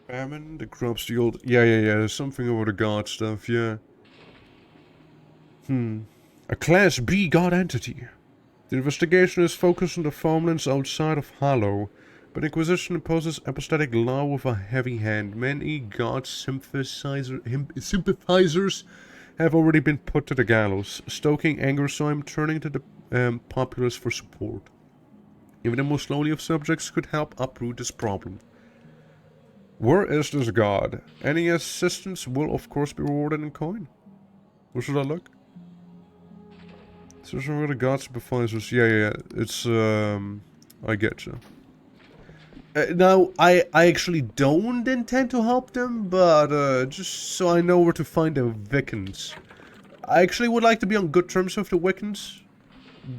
Famine, the crops, the old... Yeah. There's something over the god stuff, yeah. A Class B god entity. The investigation is focused on the farmlands outside of Hollow, but Inquisition imposes apostatic law with a heavy hand. Many god sympathizers have already been put to the gallows, stoking anger, so I'm turning to the populace for support. Even the most lowly of subjects could help uproot this problem. Where is this god? Any assistance will of course be rewarded in coin. Where should I look? So where the god sympathizers? Yeah. It's I get you. Now, I actually don't intend to help them, but just so I know where to find the Wiccans. I actually would like to be on good terms with the Wiccans,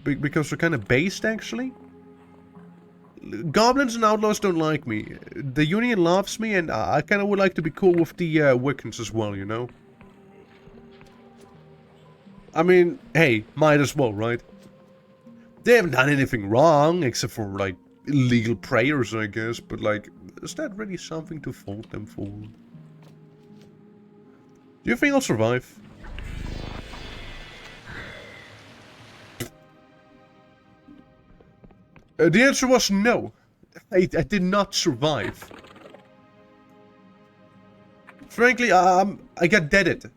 because they're kind of based, actually. Goblins and outlaws don't like me. The Union loves me, and I kind of would like to be cool with the Wiccans as well, you know? I mean, hey, might as well, right? They haven't done anything wrong, except for, like, illegal prayers, I guess, but, like, is that really something to fault them for? Do you think I'll survive? The answer was no. I did not survive. Frankly, I got deaded.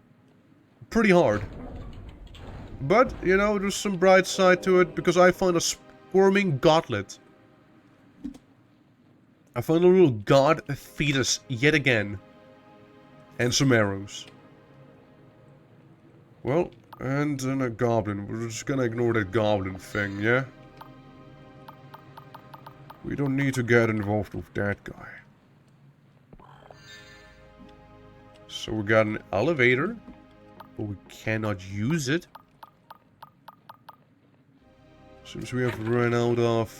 Pretty hard. But, you know, there's some bright side to it, because I found a squirming godlet. I found a little god fetus yet again. And some arrows. Well, and then a goblin. We're just gonna ignore that goblin thing, yeah? We don't need to get involved with that guy. So we got an elevator, but we cannot use it. Seems we have run out of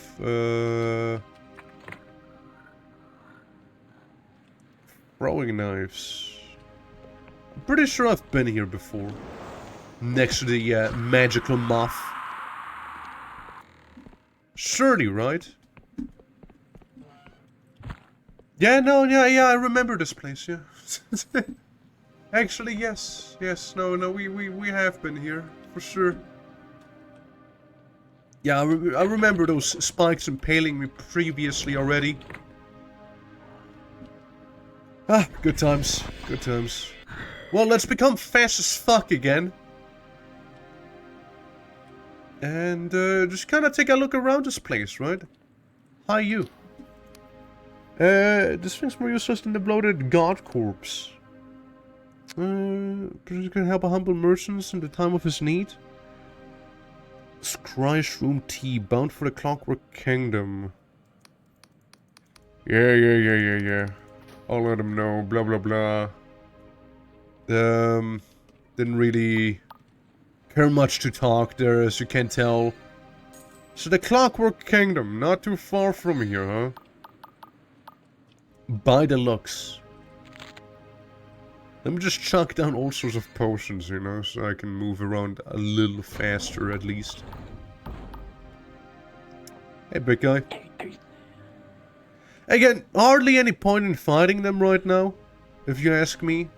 throwing knives. I'm pretty sure I've been here before. Next to the magical moth. Surely, right? Yeah, no, yeah, I remember this place, yeah. Actually, yes, no, we have been here, for sure. Yeah, I remember those spikes impaling me previously already. Ah, good times, good times. Well, let's become fast as fuck again. And just kind of take a look around this place, right? Hi, you. This thing's more useless than the bloated god corpse. Perhaps can help a humble merchant in the time of his need. Scry's room tea, bound for the Clockwork Kingdom. Yeah. I'll let him know, blah blah blah. Didn't really care much to talk there, as you can tell. So the Clockwork Kingdom, not too far from here, huh? By the looks. Let me just chuck down all sorts of potions, you know, so I can move around a little faster at least. Hey, big guy. Again, hardly any point in fighting them right now, if you ask me.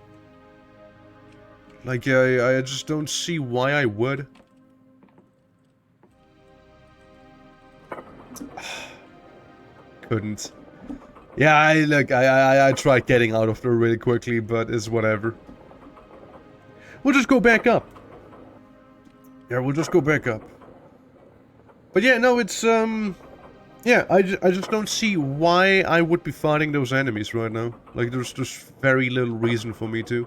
Like, I just don't see why I would. Couldn't. Yeah, I tried getting out of there really quickly, but it's whatever. We'll just go back up. Yeah, we'll just go back up. But yeah, no, it's, yeah, I just don't see why I would be fighting those enemies right now. Like, there's just very little reason for me to.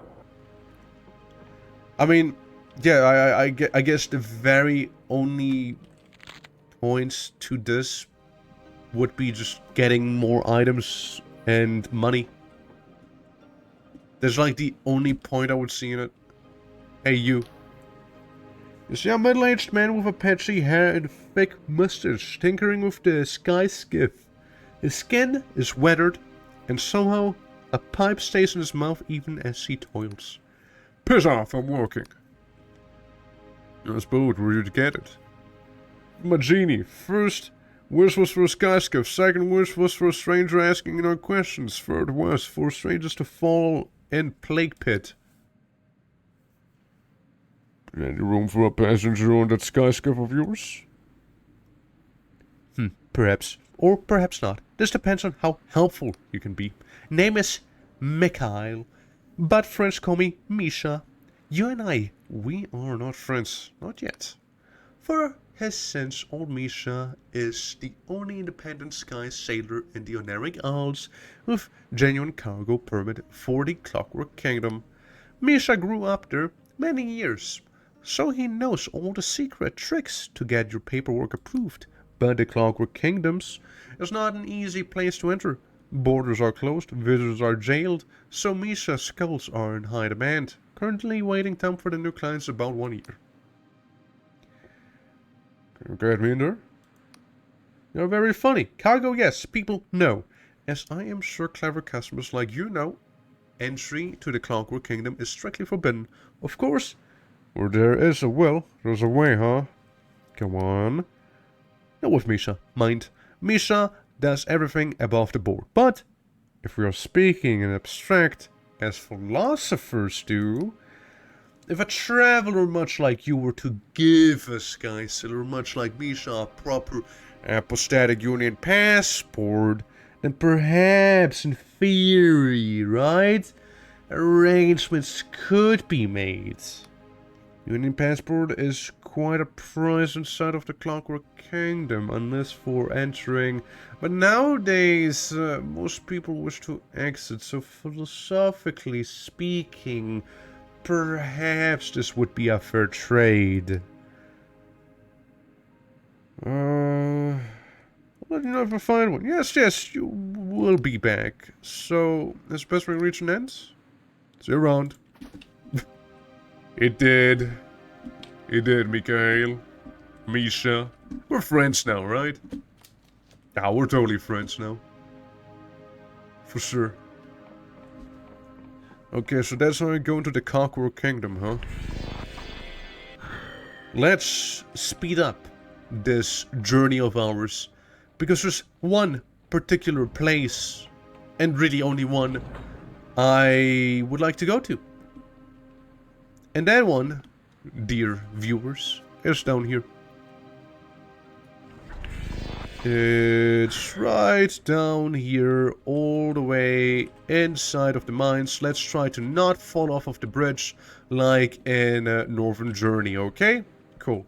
I mean, yeah, I guess the very only points to this would be just getting more items and money. There's like the only point I would see in it. Hey, you. You see a middle-aged man with a patchy hair and thick mustache tinkering with the sky skiff. His skin is weathered, and somehow a pipe stays in his mouth even as he toils. Piss off, I'm working. Nice boat, where did you get it? My genie. First wish was for a sky skiff, second wish was for a stranger asking no questions, third was for strangers to fall in plague pit. Any room for a passenger on that sky skiff of yours? Perhaps. Or perhaps not. This depends on how helpful you can be. Name is Mikhail, but friends call me Misha. You and I, we are not friends. Not yet. For his sins, old Misha is the only independent sky sailor in the Oneric Isles with genuine cargo permit for the Clockwork Kingdom. Misha grew up there many years, so he knows all the secret tricks to get your paperwork approved. But the Clockwork Kingdoms is not an easy place to enter. Borders are closed, visitors are jailed, so Misha's skills are in high demand. Currently waiting time for the new clients about 1 year. Can you get me in there? You're very funny. Cargo, yes. People, no. As I am sure clever customers like you know, entry to the Clockwork Kingdom is strictly forbidden. Of course, where there is a will, there's a way, huh? Come on. Not with Misha, mind. Misha does everything above the board. But, if we are speaking in abstract, as philosophers do, if a traveler much like you were to give a sky sailor much like Misha a proper apostatic union passport, then perhaps in theory, right, arrangements could be made. Union passport is quite a prize inside of the Clockwork Kingdom, unless for entering. But nowadays, most people wish to exit, so philosophically speaking, perhaps this would be a fair trade. I'll let you know if I find one. Yes, you will be back. So, is best we reach an end? See you around. It did. It did, Mikhail. Misha. We're friends now, right? Yeah, we're totally friends now. For sure. Okay, so that's how I go into the Clockwork Kingdom, huh? Let's speed up this journey of ours. Because there's one particular place, and really only one, I would like to go to. And that one, dear viewers, is down here. It's right down here, all the way inside of the mines. Let's try to not fall off of the bridge like in Northern Journey, okay? Cool.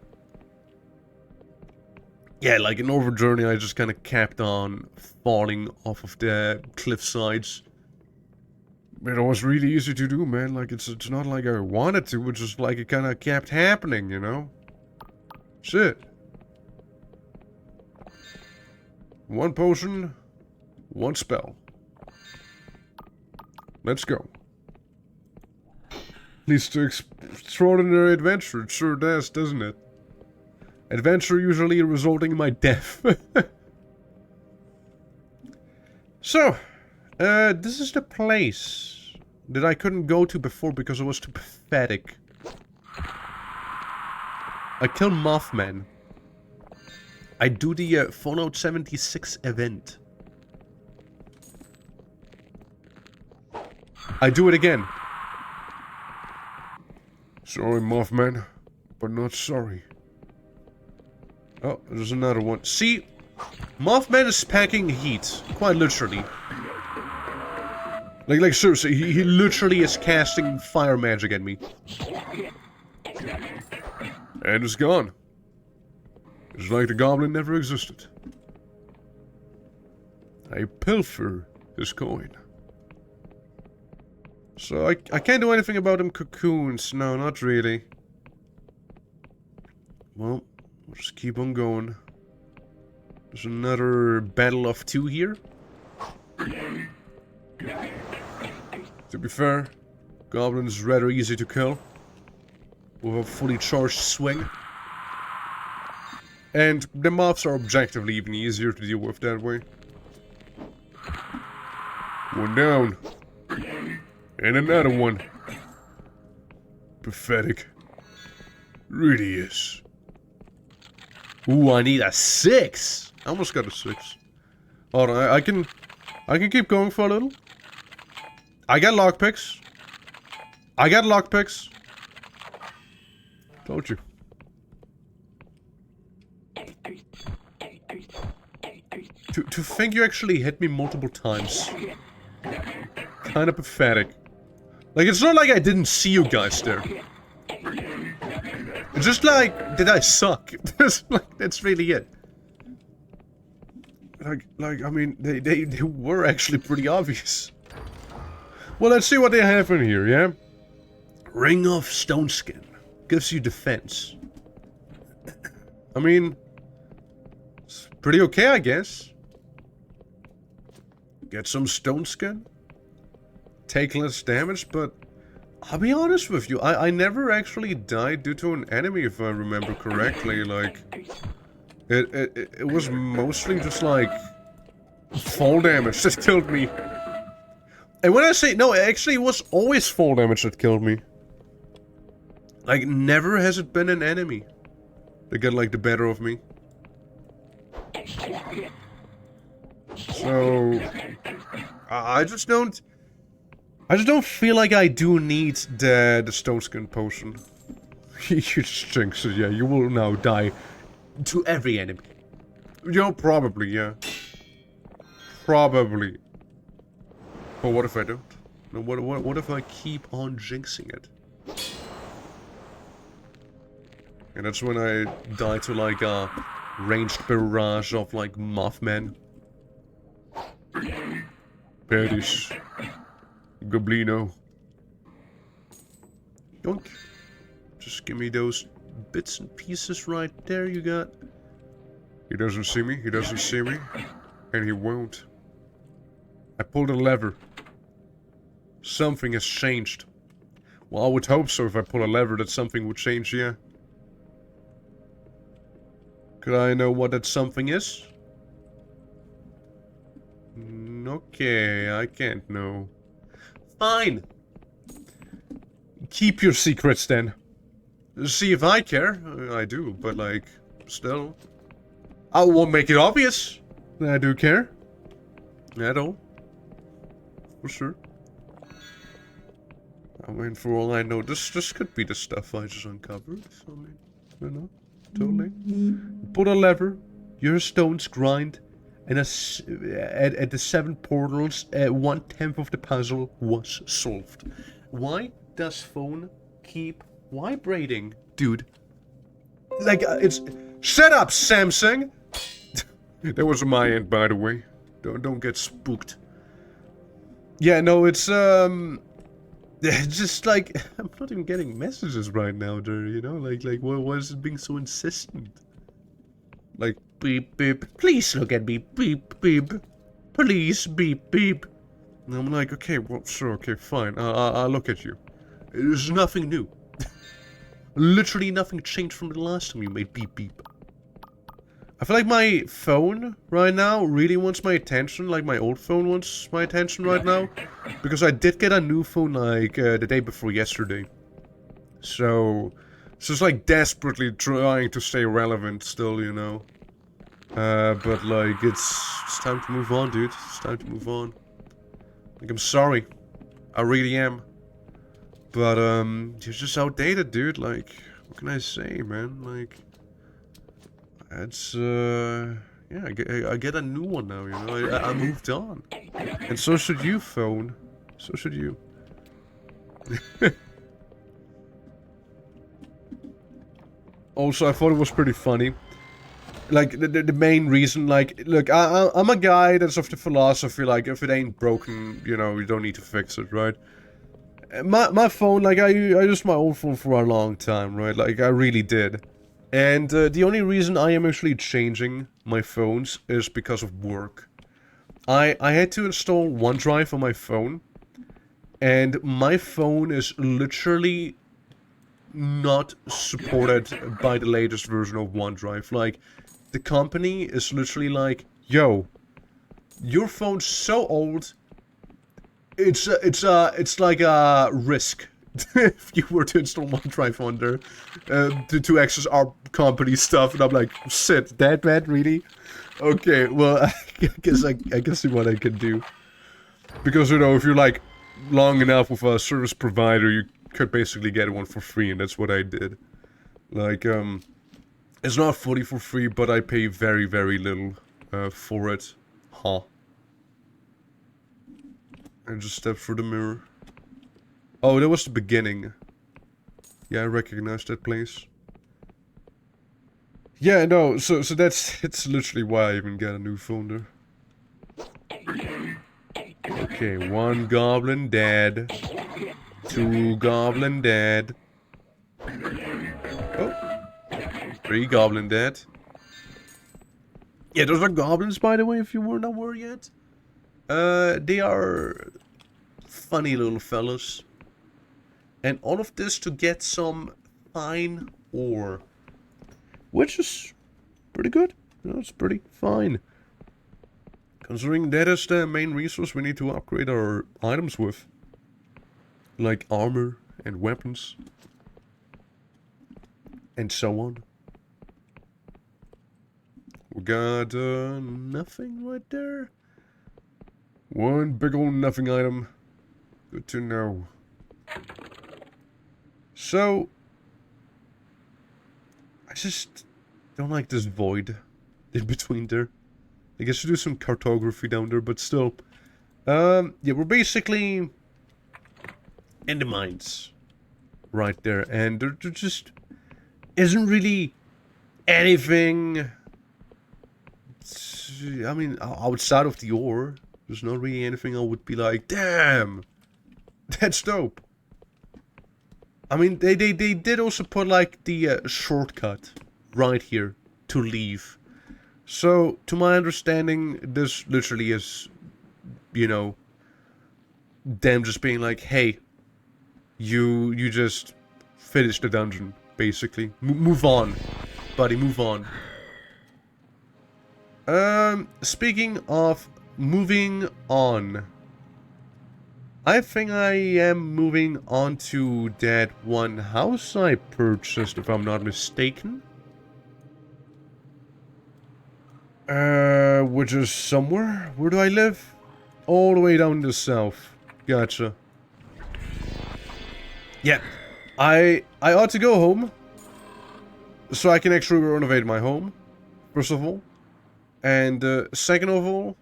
Yeah, like in Northern Journey, I just kind of kept on falling off of the cliff sides. It was really easy to do, man. Like, it's not like I wanted to, it's just like it kind of kept happening, you know? Shit. One potion, one spell. Let's go. Leads to extraordinary adventure. It sure does, doesn't it? Adventure usually resulting in my death. So, this is the place that I couldn't go to before because it was too pathetic. I killed Mothman. I do the Fallout 76 event. I do it again. Sorry, Mothman, but not sorry. Oh, there's another one. See? Mothman is packing heat. Quite literally. Like seriously, he literally is casting fire magic at me. And it's gone. It's like the goblin never existed. I pilfer his coin. So I can't do anything about them cocoons. No, not really. Well, we'll just keep on going. There's another battle of two here. To be fair, Goblin is rather easy to kill. With a fully charged swing. And the mobs are objectively even easier to deal with that way. one down. And another one. Pathetic. Really is. Ooh, I need a 6. I almost got a 6. Hold on, I can keep going for a little. I got lockpicks. I got lockpicks. Told you. To think you actually hit me multiple times. Kinda pathetic. Like, it's not like I didn't see you guys there. It's just like, did I suck? That's really it. Like, I mean, they were actually pretty obvious. Well, let's see what they have in here, yeah? Ring of Stone Skin. Gives you defense. I mean, it's pretty okay, I guess. Get some stone skin. Take less damage, but I'll be honest with you, I never actually died due to an enemy, if I remember correctly. Like, it was mostly just like fall damage that killed me. And when I say no, actually it was always fall damage that killed me. Like, never has it been an enemy that got like the better of me. So I just don't feel like I do need the stone skin potion. You just jinx it, yeah. You will now die to every enemy. You know, probably, yeah. Probably. But what if I don't? No, what if I keep on jinxing it? And that's when I die to like a ranged barrage of like Mothman. Perish. Goblino. Yoink. Just give me those bits and pieces right there you got. He doesn't see me, he doesn't see me. And he won't. I pulled a lever. Something has changed. Well, I would hope so if I pull a lever that something would change, yeah. Could I know what that something is? Okay, I can't know. Fine. Keep your secrets then. See if I care. I do, but like, still. I won't make it obvious that I do care. At all. For sure. I mean, for all I know, this could be the stuff I just uncovered. I mean, you know, totally. Pull a lever. your stones grind, and at the 7 portals, 1/10 of the puzzle was solved. Why does phone keep vibrating, dude? Like, it's... Shut up, Samsung! That was on my end, by the way. Don't get spooked. Yeah, no, it's just like, I'm not even getting messages right now, there, you know? Like, why is it being so insistent? Like, beep, beep, please look at me, beep, beep, please, beep, beep. And I'm like, okay, well, sure, okay, fine, I'll look at you. There's nothing new. Literally nothing changed from the last time you made beep, beep. I feel like my phone right now really wants my attention, like my old phone wants my attention right now. Because I did get a new phone like the day before yesterday. So it's like desperately trying to stay relevant still, you know. But like it's time to move on, dude. It's time to move on. Like, I'm sorry. I really am. But you're just outdated, dude. Like, what can I say, man? Like, it's yeah, I get a new one now, you know. I moved on. And so should you, phone. So should you. Also, I thought it was pretty funny. Like, the main reason, like, look, I'm a guy that's of the philosophy, like, if it ain't broken, you know, you don't need to fix it, right? My phone, like, I used my old phone for a long time, right? Like, I really did. And the only reason I am actually changing my phones is because of work. I had to install OneDrive on my phone. And my phone is literally not supported by the latest version of OneDrive. Like, the company is literally like, yo, your phone's so old, it's like a risk if you were to install OneDrive on there to access our company stuff. And I'm like, shit, that bad, really? Okay, well, I guess see what I can do. Because, you know, if you're like long enough with a service provider, you could basically get one for free, and that's what I did. Like, it's not fully for free, but I pay very, very little for it. Huh. I just stepped through the mirror. Oh, that was the beginning. Yeah, I recognize that place. Yeah, no, so it's literally why I even got a new phone there. Okay, 1 goblin dead. 2 goblin dead. Oh. 3 goblin dead. Yeah, those are goblins, by the way, if you weren't aware yet. They are funny little fellas. And all of this to get some fine ore. Which is pretty good. You know, it's pretty fine. Considering that is the main resource we need to upgrade our items with. Like armor and weapons. And so on. We got nothing right there. 1 big old nothing item. Good to know. So, I just don't like this void in between there. I guess to do some cartography down there, but still. Yeah, we're basically in the mines right there, and there just isn't really anything. I mean, outside of the ore, there's not really anything I would be like, damn, that's dope. I mean, they did also put like the shortcut right here to leave. So, to my understanding, this literally is, you know, them just being like, hey, you just finished the dungeon, basically. Move on, buddy, move on. Speaking of moving on, I think I am moving on to that one house I purchased, if I'm not mistaken. Which is somewhere? Where do I live? All the way down the south. Gotcha. Yeah. I ought to go home. So I can actually renovate my home. First of all. And second of all,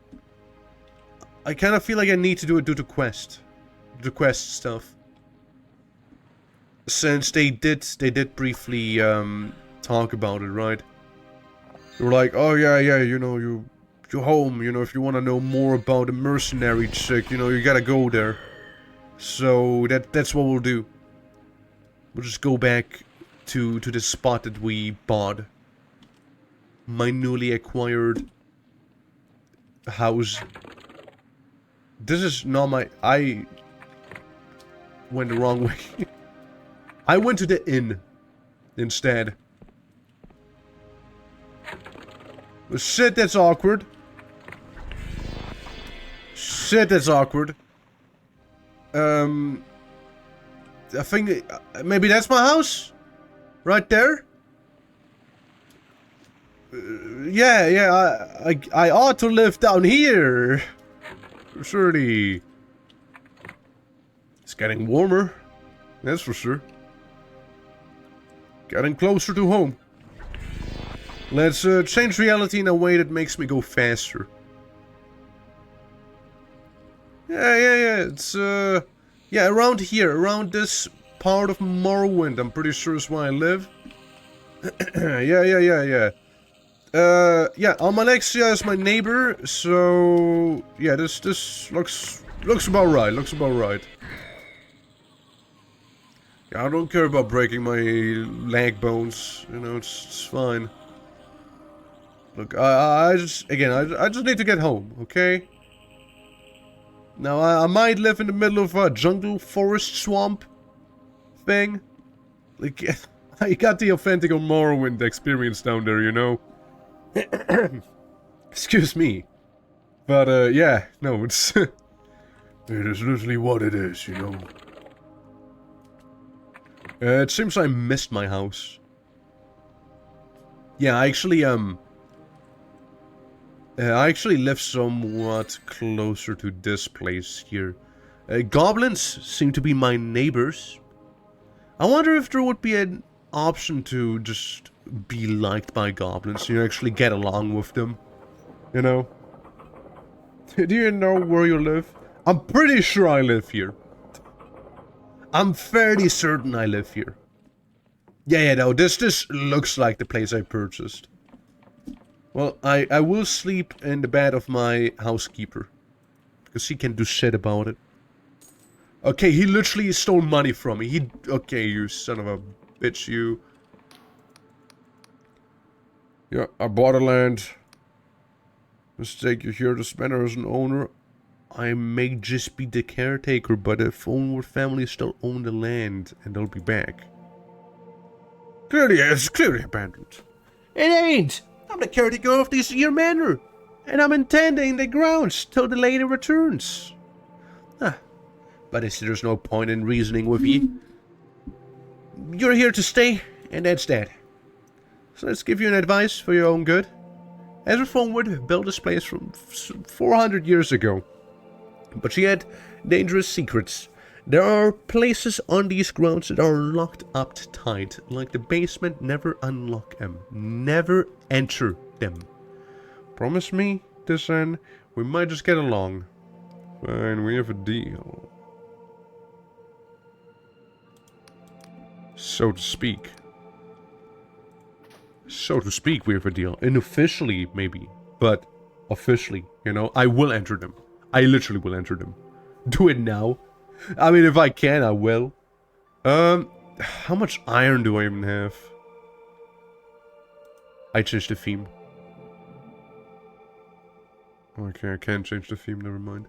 I kind of feel like I need to do the quest stuff. Since they did briefly talk about it, right? They were like, oh yeah, you know, you're home, you know, if you want to know more about a mercenary chick, you know, you gotta go there. So that's what we'll do. We'll just go back to the spot that we bought. My newly acquired house. This is not my... I went the wrong way. I went to the inn instead. Shit, that's awkward. Shit, that's awkward. I think maybe that's my house? Right there? Yeah, I ought to live down here. Surely. It's getting warmer. That's for sure. Getting closer to home. Let's change reality in a way that makes me go faster. Yeah, it's yeah, around here, around this part of Morrowind, I'm pretty sure is where I live. Yeah, Almalexia is my neighbor, so yeah, this looks about right, Yeah, I don't care about breaking my leg bones, you know, it's fine. Look, I just need to get home, okay? Now, I might live in the middle of a jungle, forest, swamp thing. Like, I got the authentic Morrowind experience down there, you know? Excuse me. But, yeah, no, it's... it is literally what it is, you know? It seems I missed my house. Yeah, I actually live somewhat closer to this place here. Goblins seem to be my neighbors. I wonder if there would be an option to just be liked by goblins. You actually get along with them. You know? Do you know where you live? I'm pretty sure I live here. I'm fairly certain I live here. Yeah, no, this looks like the place I purchased. Well, I will sleep in the bed of my housekeeper. Because he can do shit about it. Okay, he literally stole money from me. Okay, you son of a bitch, you. Yeah, I bought a land. Mistake you here to spend her as an owner. I may just be the caretaker, but if onward family still own the land, and they'll be back. It's clearly abandoned. It ain't! I'm the caretaker of this here manor, and I'm intending the grounds till the lady returns. But there's no point in reasoning with you. You're here to stay, and that's that. So let's give you an advice for your own good. Ezra Forward built this place from 400 years ago. But she had dangerous secrets. There are places on these grounds that are locked up tight. Like the basement, never unlock them. Never enter them. Promise me, this end, we might just get along. Fine, we have a deal. So to speak. So to speak, we have a deal. Unofficially, maybe. But officially, you know, I will enter them. I literally will enter them. Do it now. I mean, if I can, I will. How much iron do I even have? I changed the theme. Okay, I can't change the theme, never mind.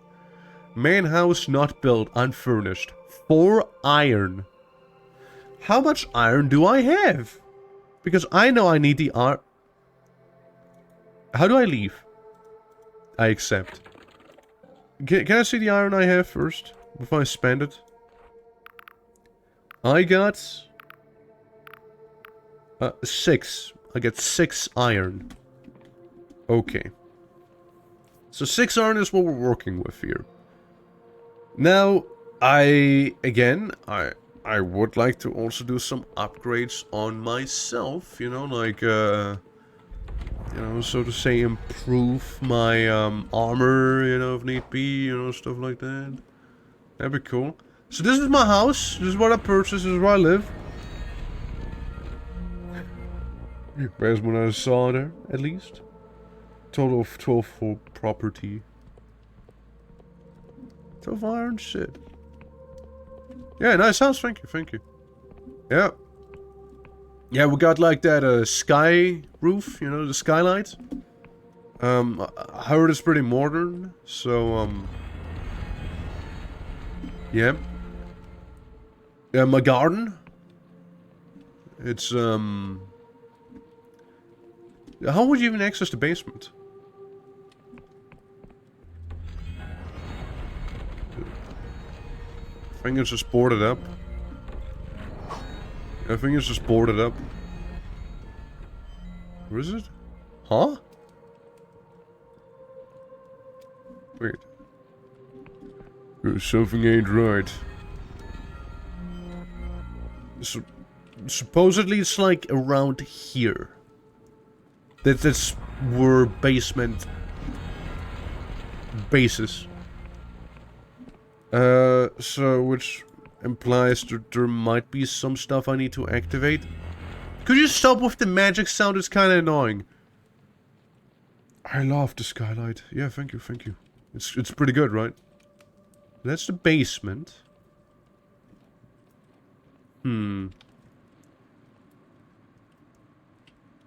Main house not built, unfurnished. 4 iron. How much iron do I have? Because I know I need the iron. How do I leave? I accept. Can I see the iron I have first? Before I spend it? I got... 6. I get 6 iron. Okay. So 6 iron is what we're working with here. Now, I would like to also do some upgrades on myself, you know, like, you know, so to say, improve my armor, you know, if need be, you know, stuff like that. That'd be cool. So this is my house. This is what I purchased. This is where I live. Basement I saw there, at least. Total of 12 for property. 12 iron shit. Yeah, nice house. Thank you, thank you. Yeah. Yeah, we got like that sky roof, you know, the skylight. I heard it's pretty modern, so yeah. Yeah, my garden. It's how would you even access the basement? I think it's just boarded up. I think it's just boarded up. Where is it? Huh? Wait. Something ain't right. So, supposedly it's like around here. That's where basement bases. So which implies that there might be some stuff I need to activate. Could you stop with the magic sound? It's kind of annoying. I love the skylight. Yeah, thank you, thank you. It's pretty good, right? That's the basement. Is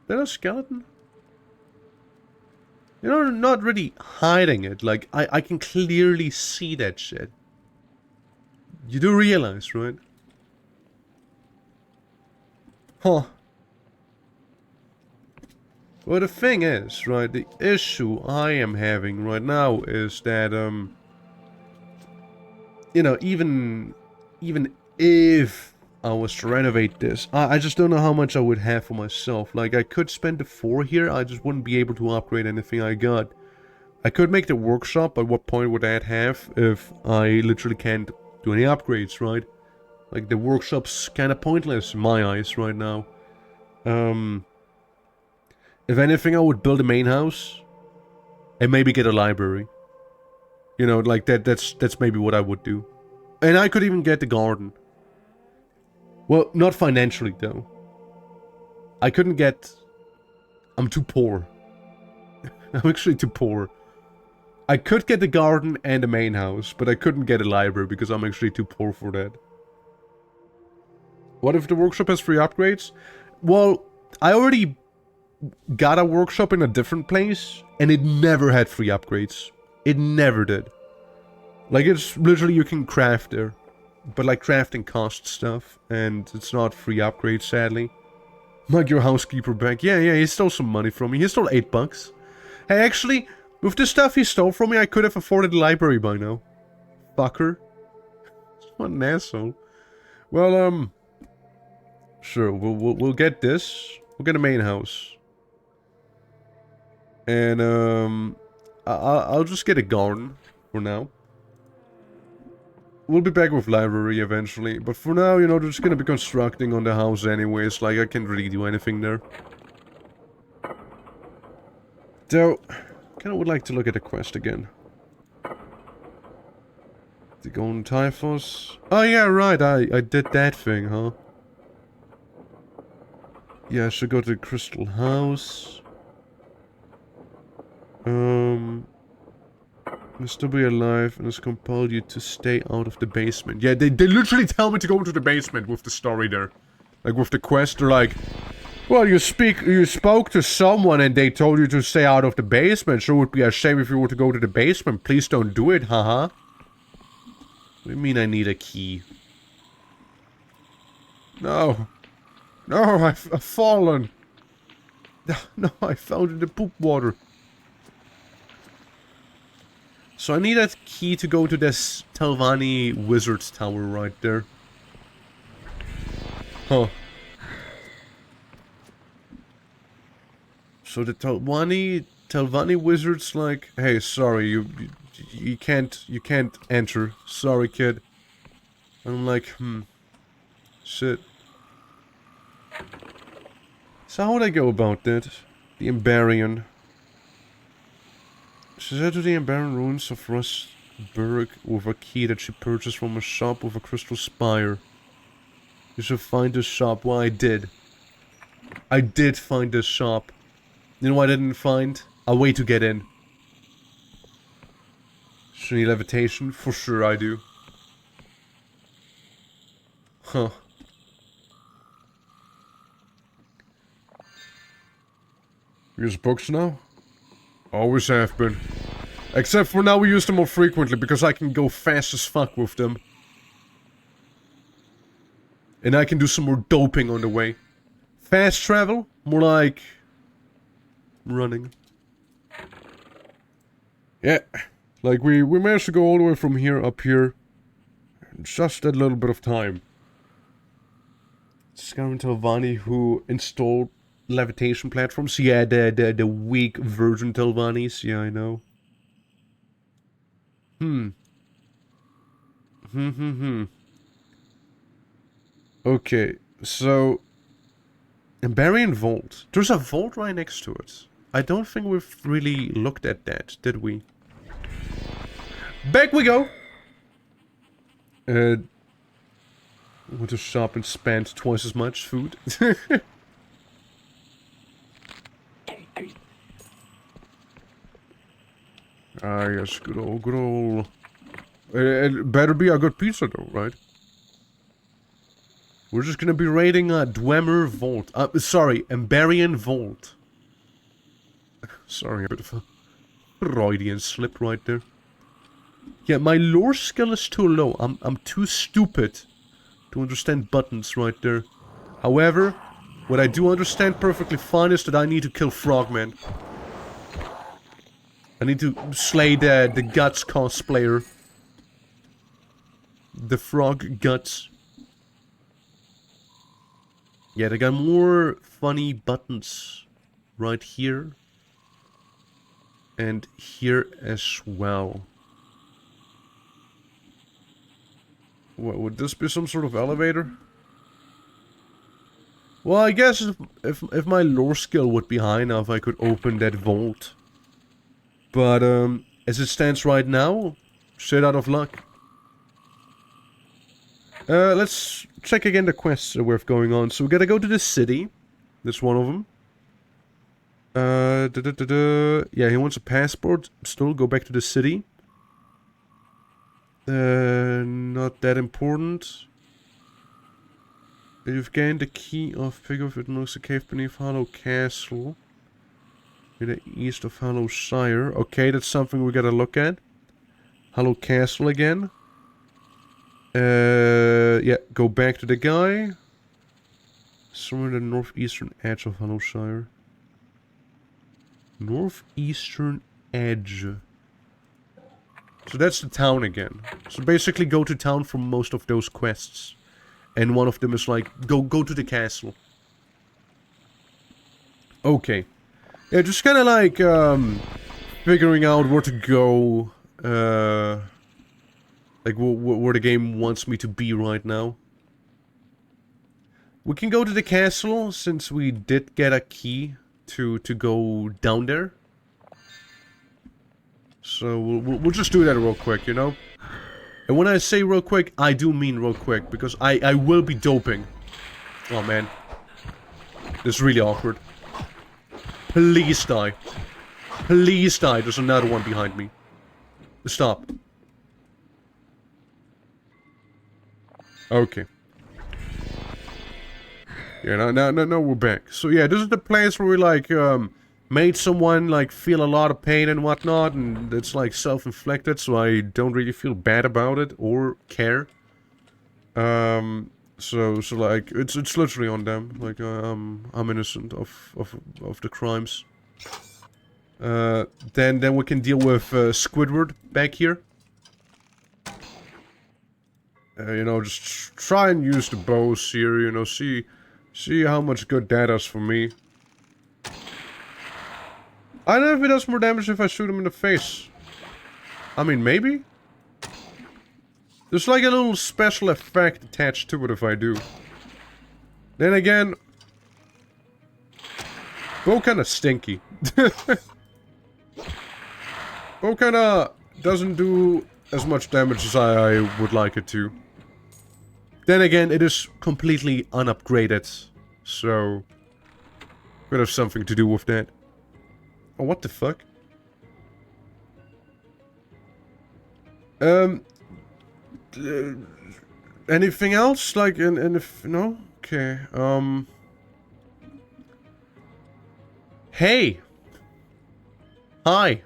that a skeleton? You know, not really hiding it. Like, I can clearly see that shit. You do realize, right? Huh. Well, the thing is, right, the issue I am having right now is that, you know, even if I was to renovate this, I just don't know how much I would have for myself. Like, I could spend the 4 here, I just wouldn't be able to upgrade anything I got. I could make the workshop, but what point would that have if I literally can't do any upgrades, right? Like, the workshop's kind of pointless in my eyes right now. If anything, I would build a main house and maybe get a library. You know, like that's maybe what I would do. And I could even get the garden. Well, not financially though. I couldn't get... I'm too poor. I'm actually too poor. I could get the garden and the main house, but I couldn't get a library because I'm actually too poor for that. What if the workshop has free upgrades? Well, I already got a workshop in a different place, and it never had free upgrades. It never did. Like, it's literally you can craft there. But, like, crafting costs stuff, and it's not free upgrades, sadly. Like your housekeeper back. Yeah, he stole some money from me. He stole $8. Hey, actually, with the stuff he stole from me, I could have afforded a library by now. Fucker. What an asshole. Well, sure, we'll get this. We'll get a main house. And, I'll just get a garden for now. We'll be back with library eventually, but for now, you know, they're just gonna be constructing on the house anyways, like, I can't really do anything there. Though, kinda would like to look at the quest again. The Golden Typhus. Oh yeah, right, I did that thing, huh? Yeah, I should go to the Crystal House. Must still be alive and has compelled you to stay out of the basement. Yeah, they literally tell me to go into the basement with the story there. Like, with the quest, they're like, well, you spoke to someone and they told you to stay out of the basement. Sure would be a shame if you were to go to the basement. Please don't do it, haha. What do you mean I need a key? No. No, I've fallen. No, I found it in the poop water. So I need a key to go to this Telvanni Wizard's Tower right there. Huh. So the Telvanni Wizard's like, hey, sorry, you can't enter. Sorry, kid. And I'm like, shit. So how would I go about that? The Ambarian. She said to the Ambarian ruins of Rustburg with a key that she purchased from a shop with a crystal spire. You should find this shop. Well, I did. I did find this shop. You know what I didn't find? A way to get in. Should I need levitation? For sure I do. Huh. Use books now? Always have been. Except for now we use them more frequently because I can go fast as fuck with them. And I can do some more doping on the way. Fast travel? More like... running. Yeah. Like we managed to go all the way from here up here. Just that little bit of time. Scaring Telvanni who installed levitation platforms. Yeah, the weak virgin Telvannis. Yeah, I know. Okay, so... Ambarian Vault. There's a vault right next to it. I don't think we've really looked at that, did we? Back we go! Went to shop and spent twice as much food. Ah, yes, good old... it better be a good pizza though, right? We're just gonna be raiding a Dwemer Vault. Sorry, Ambarian Vault. Sorry, a bit of a... Freudian slip right there. Yeah, my lore skill is too low. I'm too stupid to understand buttons right there. However, what I do understand perfectly fine is that I need to kill Frogman. I need to slay the Guts cosplayer. The Frog Guts. Yeah, they got more funny buttons right here. And here as well. What, would this be some sort of elevator? Well, I guess if my lore skill would be high enough, I could open that vault. But, as it stands right now, straight out of luck. Let's check again the quests that we have going on. So we gotta go to the city. That's one of them. Yeah, he wants a passport. Still, go back to the city. Not that important. You've gained the key of Pigov. It looks a cave beneath Hollow Castle. In the east of Hollow Shire. Okay, that's something we gotta look at. Hollow Castle again. Yeah, go back to the guy. Somewhere in the northeastern edge of Hollow Shire. Northeastern edge. So that's the town again. So basically go to town for most of those quests. And one of them is like, go to the castle. Okay. Yeah, just kind of like, figuring out where to go, like where the game wants me to be right now. We can go to the castle, since we did get a key to go down there. So we'll just do that real quick, you know? And when I say real quick, I do mean real quick, because I will be doping. Oh man. This is really awkward. Please die. Please die. There's another one behind me. Stop. Okay. Yeah, now we're back. So yeah, this is the place where we like, made someone like feel a lot of pain and whatnot, and it's like self-inflicted, so I don't really feel bad about it or care. So like it's literally on them. Like I'm innocent of the crimes. Then we can deal with Squidward back here. You know, just try and use the bows here. You know, see how much good that does for me. I don't know if it does more damage if I shoot him in the face. I mean, maybe? There's like a little special effect attached to it if I do. Then again... Bow kinda stinky. Bow kinda doesn't do as much damage as I would like it to. Then again, it is completely unupgraded, so could have something to do with that. Oh, what the fuck? Anything else? Like, if no? Okay, Hey! Hi!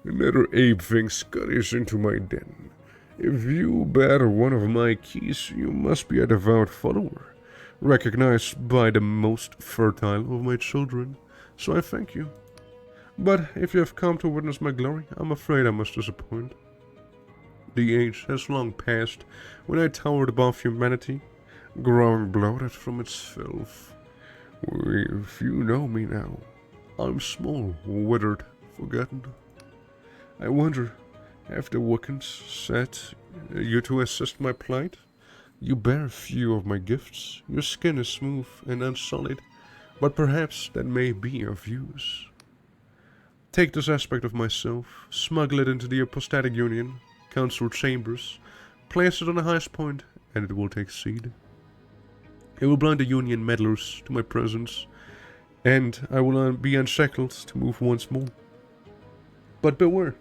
another ape thing scurries into my den. If you bear one of my keys, you must be a devout follower, recognized by the most fertile of my children, so I thank you. But if you have come to witness my glory, I'm afraid I must disappoint. The age has long passed when I towered above humanity, growing bloated from its filth. If you know me now, I'm small, withered, forgotten. I wonder, have the Wiccans set you to assist my plight? You bear few of my gifts, your skin is smooth and unsullied, but perhaps that may be of use. Take this aspect of myself, smuggle it into the apostatic union, council chambers, place it on the highest point, and it will take seed. It will blind the union meddlers to my presence, and I will be unshackled to move once more. But beware,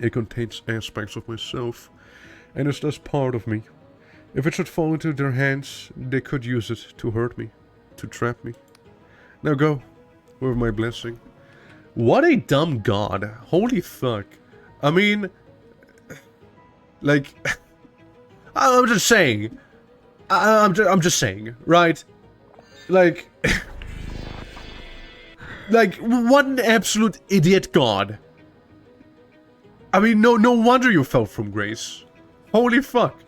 it contains aspects of myself, and is thus part of me. If it should fall into their hands, they could use it to hurt me, to trap me. Now go, with my blessing. What a dumb god. Holy fuck. I mean... Like... I'm just saying. I'm just saying, right? Like... like, what an absolute idiot god. I mean, no wonder you fell from grace. Holy fuck.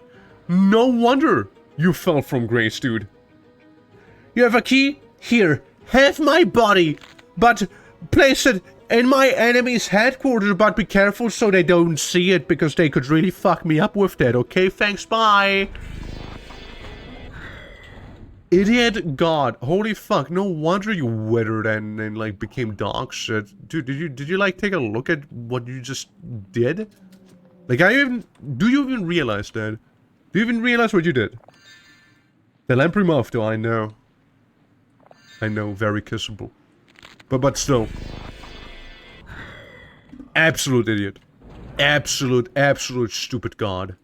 No wonder you fell from grace, dude. You have a key? Here, have my body, but place it in my enemy's headquarters, but be careful so they don't see it, because they could really fuck me up with that, okay? Thanks, bye! Idiot god. Holy fuck, no wonder you withered and like, became dog shit. Dude, did you, like, take a look at what you just did? Like, do you even realize that? Do you even realize what you did? The lamprey muff, though, I know. I know, very kissable. But still. Absolute idiot. Absolute stupid god.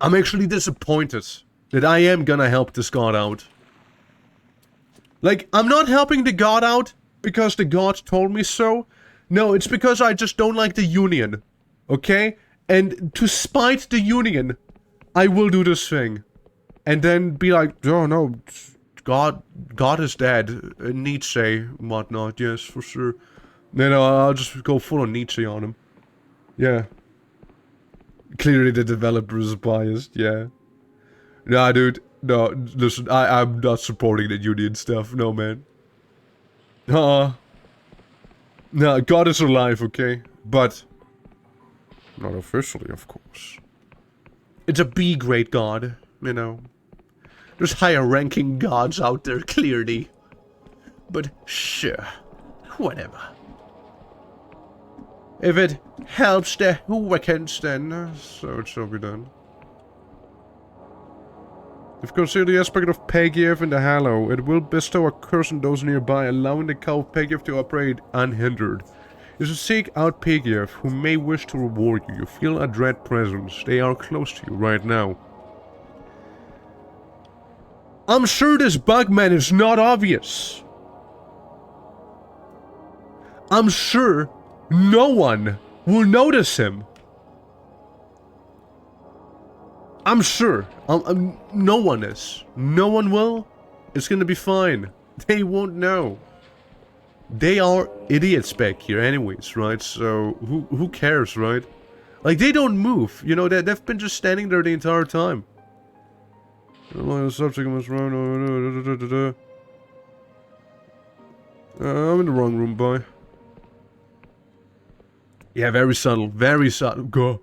I'm actually disappointed that I am gonna help this god out. Like, I'm not helping the god out because the god told me so. No, it's because I just don't like the union. Okay? And to spite the union, I will do this thing. And then be like, oh no, God is dead. Nietzsche, whatnot, yes, for sure. Then I'll just go full on Nietzsche on him. Yeah. Clearly the developer is biased, yeah. Nah, dude, no, listen, I'm not supporting the union stuff, no, man. No, God is alive, okay? But not officially, of course. It's a B-grade god, you know. There's higher-ranking gods out there, clearly. But sure, whatever. If it helps the Wiccans, then so it shall be done. If considered the aspect of Pegiev in the Hallow, it will bestow a curse on those nearby, allowing the cult of Pegiev to operate unhindered. You should seek out Pegiev, who may wish to reward you. You feel a dread presence. They are close to you right now. I'm sure this bugman is not obvious. I'm sure no one will notice him. I'm sure. No one is. No one will. It's gonna be fine. They won't know. They are idiots back here anyways, right? So, who cares, right? Like, they don't move. You know, they've been just standing there the entire time. The subject must run. I'm in the wrong room, boy. Yeah, very subtle. Very subtle. Go.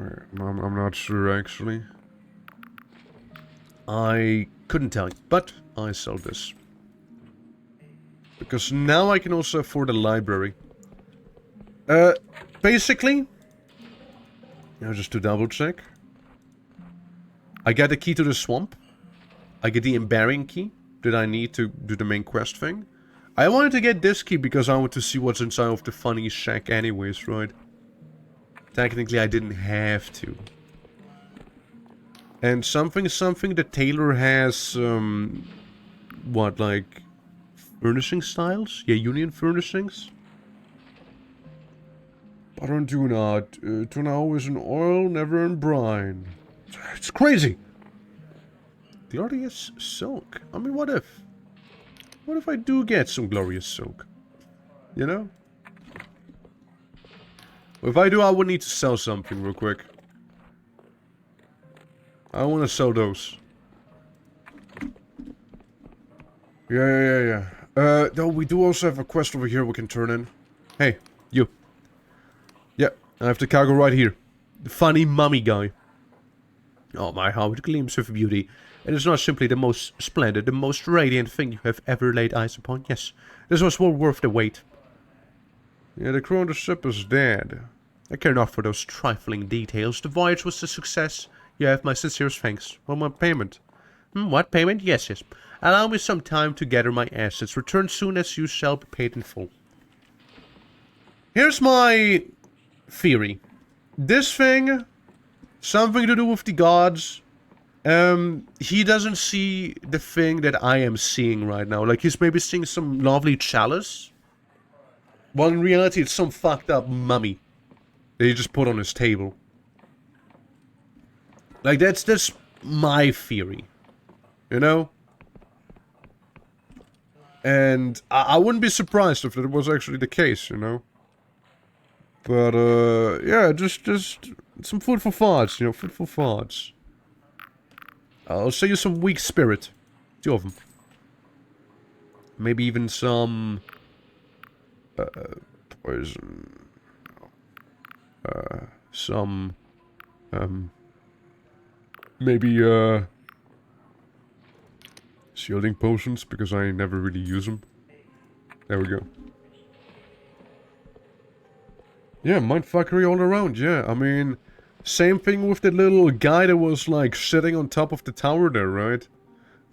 I'm not sure, actually. I couldn't tell you, but I sell this. Because now I can also afford a library. Basically, just to double check. I get the key to the swamp. I get the embarrassing key that I need to do the main quest thing. I wanted to get this key because I want to see what's inside of the funny shack anyways, right? Technically, I didn't have to. And something the tailor has, what, like, furnishing styles? Yeah, union furnishings? Butter and tuna. Tuna always in oil, never in brine. It's crazy! Glorious silk. I mean, what if? What if I do get some glorious silk? You know? If I do, I would need to sell something real quick. I want to sell those. Yeah. Though we do also have a quest over here we can turn in. Hey, you. Yeah, I have the cargo right here. The funny mummy guy. Oh my, how it gleams with beauty. It is not simply the most splendid, the most radiant thing you have ever laid eyes upon. Yes, this was well worth the wait. Yeah, the crew on the ship is dead. I care not for those trifling details. The voyage was a success. You have my sincerest thanks. Well, my payment. What payment? Yes. Allow me some time to gather my assets. Return soon as you shall be paid in full. Here's my theory. This thing, something to do with the gods. He doesn't see the thing that I am seeing right now. Like, he's maybe seeing some lovely chalice. While in reality, it's some fucked up mummy that he just put on his table. Like, that's my theory. You know? And I wouldn't be surprised if that was actually the case, you know? But, yeah, just some food for thoughts, you know, food for thoughts. I'll sell you some weak spirit. 2 of them. Maybe even some... poison. Some... Maybe, shielding potions, because I never really use them. There we go. Yeah, mindfuckery all around, yeah. I mean, same thing with the little guy that was, like, sitting on top of the tower there, right?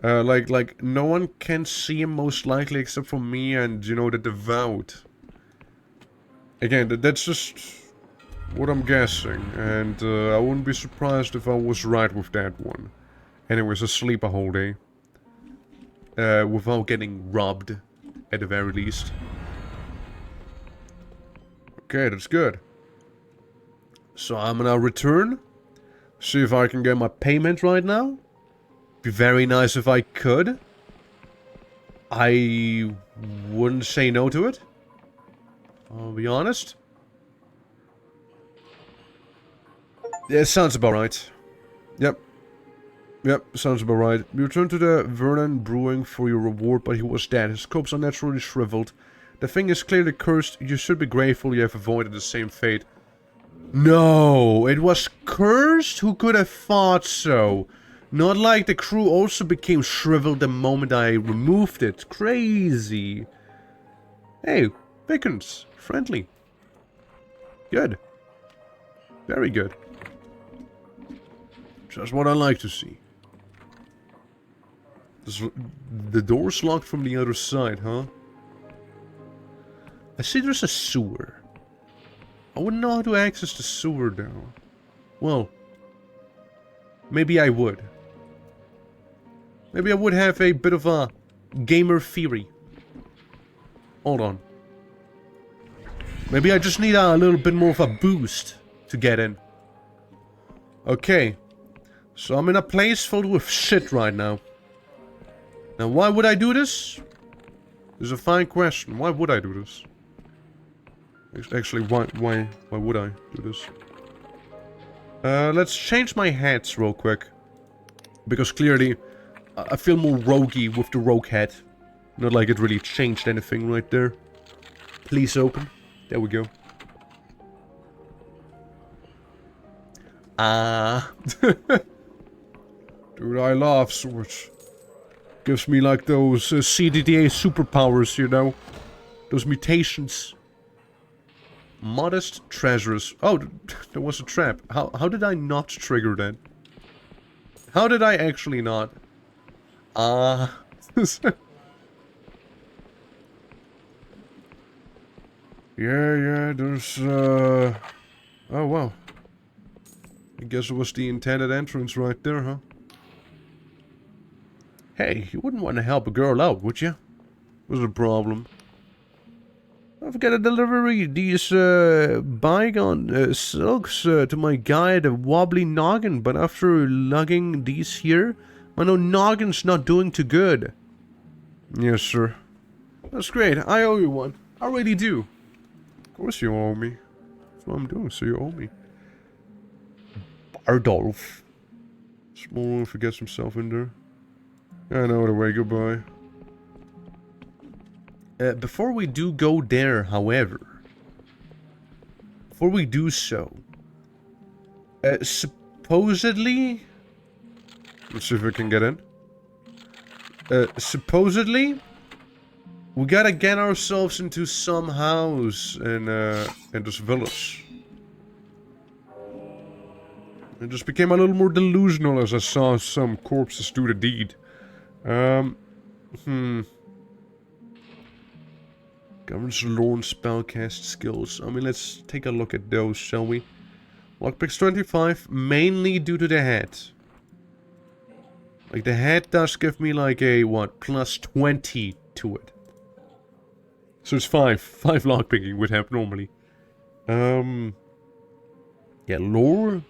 Like, no one can see him most likely except for me and, you know, the devout. Again, that's just what I'm guessing, and I wouldn't be surprised if I was right with that one. Anyways, asleep a whole day. Without getting robbed, at the very least. Okay, that's good. So I'm gonna return. See if I can get my payment right now. Be very nice if I could. I wouldn't say no to it. I'll be honest. Yeah, sounds about right. Yep, sounds about right. You returned to the Vernon Brewing for your reward, but he was dead. His corpse unnaturally shriveled. The thing is clearly cursed. You should be grateful you have avoided the same fate. No, it was cursed? Who could have thought so? Not like the crew also became shriveled the moment I removed it. Crazy. Hey, Pickens. Friendly. Good. Very good. Just what I like to see. The door's locked from the other side, huh? I see there's a sewer. I wouldn't know how to access the sewer though. Well, maybe I would. Maybe I would have a bit of a gamer theory. Hold on. Maybe I just need a little bit more of a boost to get in. Okay. So I'm in a place filled with shit right now. Now why would I do this? This is a fine question. Why would I do this? Actually, why would I do this? Let's change my hats real quick. Because clearly, I feel more roguey with the rogue hat. Not like it really changed anything right there. Please open. There we go. Ah. Dude, I love swords. Gives me like those CDDA superpowers, you know? Those mutations. Modest treasures. Oh, there was a trap. How did I not trigger that? How did I actually not? Ah. Yeah, there's, oh, wow. I guess it was the intended entrance right there, huh? Hey, you wouldn't want to help a girl out, would you? What's the problem? I've got to deliver these bygone silks to my guy at a wobbly noggin, but after lugging these here, my no noggin's not doing too good. Yes, sir. That's great. I owe you one. I really do. Of course you owe me. That's what I'm doing, so you owe me. Bardolph. Small one forgets himself in there. I know the way, goodbye. Before we do go there, however, before we do so, supposedly, Let's see if we can get in. supposedly, we gotta get ourselves into some house in this village. I just became a little more delusional as I saw some corpses do the deed. Governs Lorne spellcast skills. I mean, let's take a look at those, shall we? Lockpicks 25, mainly due to the hat. Like, the hat does give me, like, a, what, plus 20 to it. So it's 5. 5 lockpicking would have normally. Yeah, lore,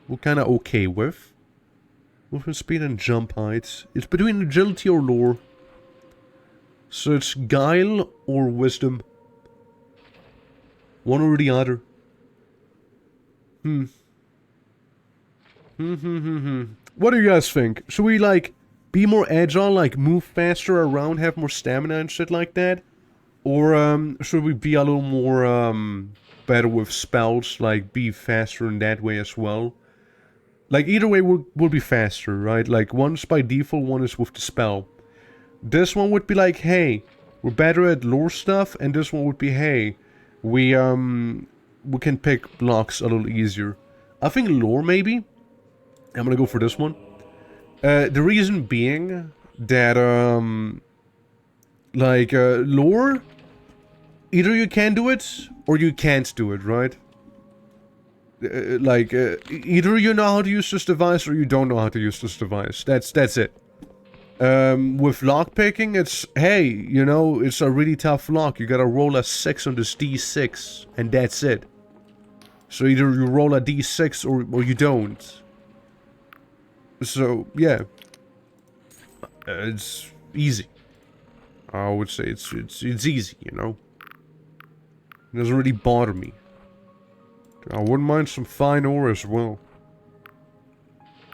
we're kind of okay with. Movement speed and jump height. It's between agility or lore. So it's guile or wisdom. One or the other. What do you guys think? Should we, like, be more agile, like, move faster around, have more stamina and shit like that? Or, should we be a little more, better with spells, like, be faster in that way as well? Like, either way, we'll be faster, right? Like, one's by default, one is with the spell. This one would be like, hey, we're better at lore stuff, and this one would be, hey, we can pick blocks a little easier. I think lore, maybe. I'm gonna go for this one. The reason being that, lore, either you can do it, or you can't do it, right? Either you know how to use this device, or you don't know how to use this device. That's it. With lockpicking, it's, hey, you know, it's a really tough lock. You gotta roll a 6 on this D6, and that's it. So either you roll a D6 or you don't. So, yeah. It's easy. I would say it's easy, you know. It doesn't really bother me. I wouldn't mind some fine ore as well.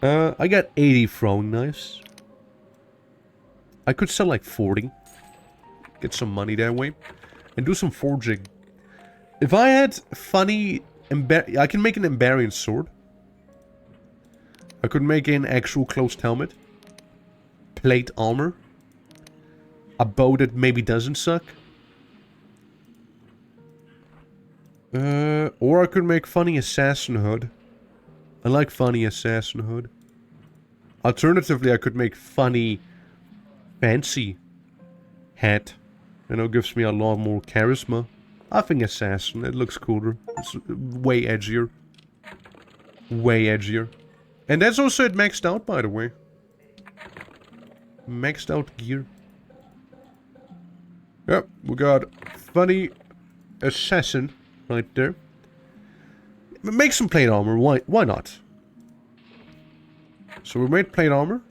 I got 80 throwing knives. I could sell like 40. Get some money that way. And do some forging. If I had funny... I can make an Embarian sword. I could make an actual closed helmet. Plate armor. A bow that maybe doesn't suck. Or I could make funny assassin hood. I like funny assassin hood. Alternatively, I could make funny... fancy hat. You know, gives me a lot more charisma. I think assassin, it looks cooler. It's way edgier. Way edgier. And that's also it maxed out, by the way. Maxed out gear. Yep, we got Funny assassin right there. Make some plate armor, why not? So we made plate armor.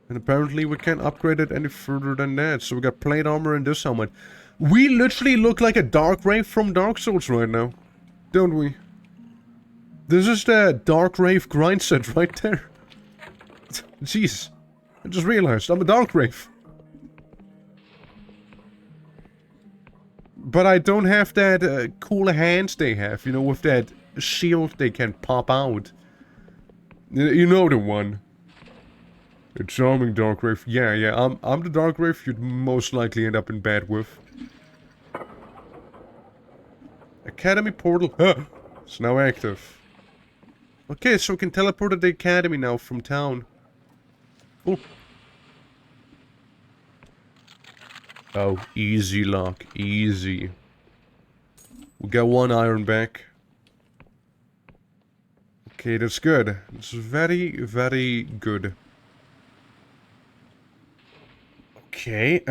And apparently we can't upgrade it any further than that. So we got plate armor and this helmet. We literally look like a Dark Wraith from Dark Souls right now. Don't we? This is the Dark Wraith grind set right there. Jeez. I just realized I'm a Dark Wraith. But I don't have that cool hands they have, you know, with that shield they can pop out. You know the one. The charming Darkwraith. Yeah, I'm the Darkwraith you'd most likely end up in bed with. Academy portal. It's now active. Okay, so we can teleport to the academy now from town. Cool. Oh, easy lock. Easy. We got one iron back. Okay, that's good. It's very, very good. Okay,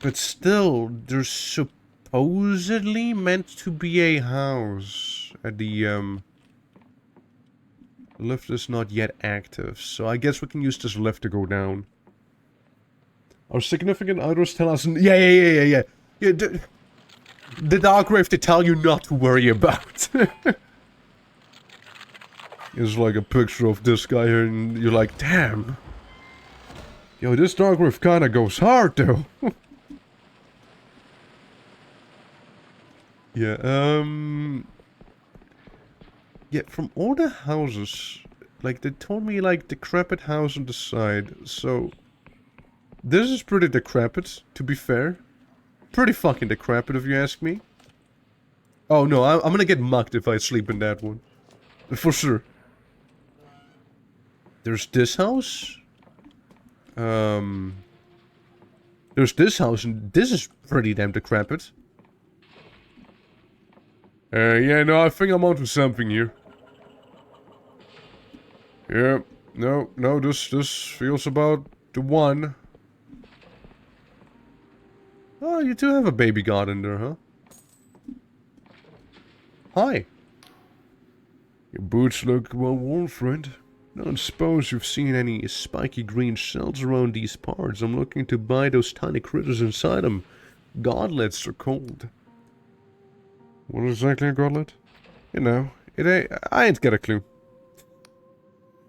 but still, there's supposedly meant to be a house at the, lift is not yet active, so I guess we can use this lift to go down. Our significant others tell us... Yeah, the Darkwraith to tell you not to worry about. It's like a picture of this guy here, and you're like, damn. Yo, this Darkwraith kinda goes hard, though. Yeah, yeah, from all the houses, like, they told me, like, decrepit house on the side, so... This is pretty decrepit, to be fair. Pretty fucking decrepit, if you ask me. Oh, no, I'm gonna get mucked if I sleep in that one. For sure. There's this house. There's this house, and this is pretty damn decrepit. Yeah, no, I think I'm onto something here. Yeah, no, this feels about the one. Oh, you do have a baby god in there, huh? Hi. Your boots look well worn, friend. Don't suppose you've seen any spiky green shells around these parts. I'm looking to buy those tiny critters inside them. Godlets are called. What is exactly a godlet? You know, I ain't got a clue.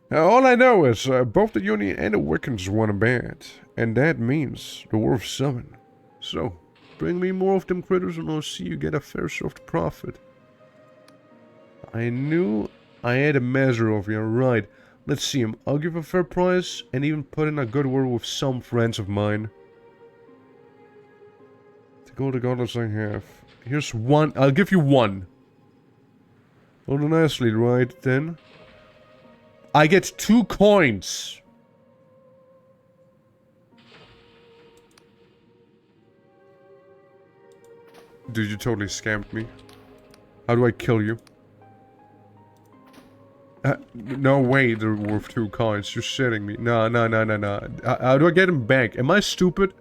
All I know is both the Union and the Wiccans want a bad, and that means the worth 7. So, bring me more of them critters and I'll see you get a fair share of the profit. I knew I had a measure of you, right. Let's see him. I'll give a fair price and even put in a good word with some friends of mine. Take all the godlets I have. Here's 1. I'll give you 1. Hold on nicely, right then. I get 2 coins. Dude, you totally scammed me. How do I kill you? No way they're worth 2 coins. You're shitting me. No. How do I get them back? Am I stupid?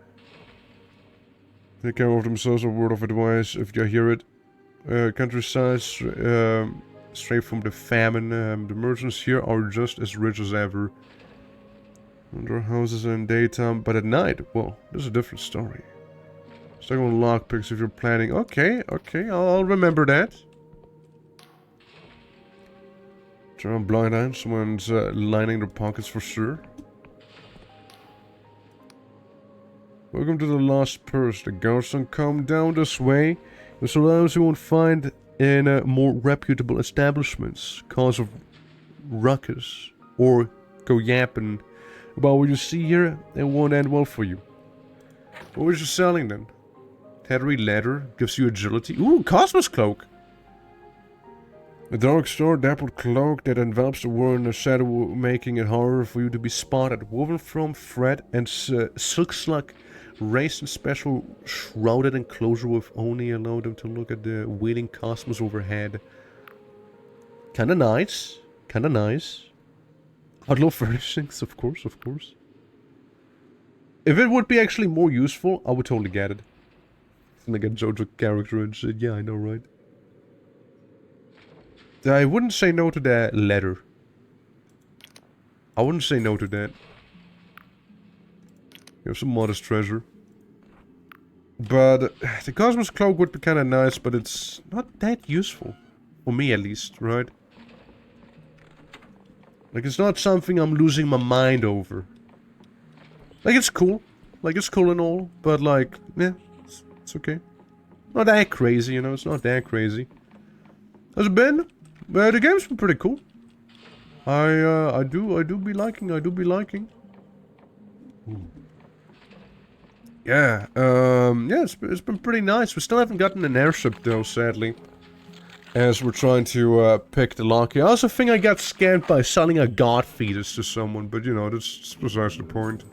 Take care of themselves, a word of advice if you hear it. Countryside, straight from the famine. The merchants here are just as rich as ever. Their houses in daytime, but at night, well, there's a different story. Stuck on lockpicks if you're planning. Okay, I'll remember that. Turn on blind eye, someone's lining their pockets for sure. Welcome to the Lost Purse. The guards don't come down this way. This allows you won't find in more reputable establishments. Cause of ruckus. Or go yapping about what you see here, it won't end well for you. What was you selling then? Tattery leather gives you agility. Ooh, Cosmos Cloak! A dark store dappled cloak that envelops the world in a shadow, making it harder for you to be spotted. Woven from thread and silk slug, raised in special shrouded enclosure with only allow them to look at the waiting cosmos overhead. Kinda nice. Kinda nice. Outlaw furnishings, of course. If it would be actually more useful, I would totally get it. Like a JoJo character and shit. Yeah, I know, right? I wouldn't say no to that letter. I wouldn't say no to that. You have some modest treasure. But the Cosmos Cloak would be kind of nice, but it's not that useful. For me, at least, right? Like, it's not something I'm losing my mind over. Like, it's cool. Like, it's cool and all. But, like, yeah, it's okay. Not that crazy, you know? It's not that crazy. How's it been? the game's been pretty cool. I do be liking. Yeah, yeah, it's been pretty nice. We still haven't gotten an airship though, sadly. As we're trying to pick the lock here. I also think I got scammed by selling a god fetus to someone, but you know, that's besides the point.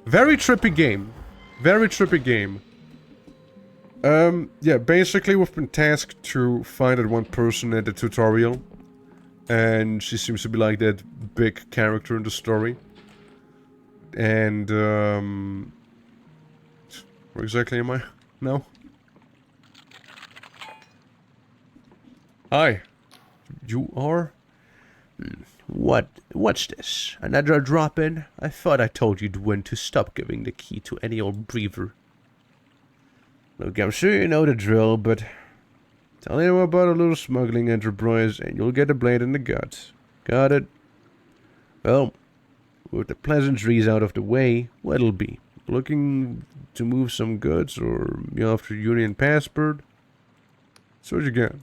Very trippy game. Very trippy game. Yeah, basically we've been tasked to find that one person at the tutorial. And she seems to be like that big character in the story. And, where exactly am I now? Hi. You are? What's this? Another drop-in? I thought I told you, Dwin, to stop giving the key to any old breather. Look, I'm sure you know the drill, but tell you about a little smuggling enterprise and you'll get a blade in the guts. Got it? Well, with the pleasantries out of the way, what'll be? Looking to move some goods or you after Union passport? So what you got?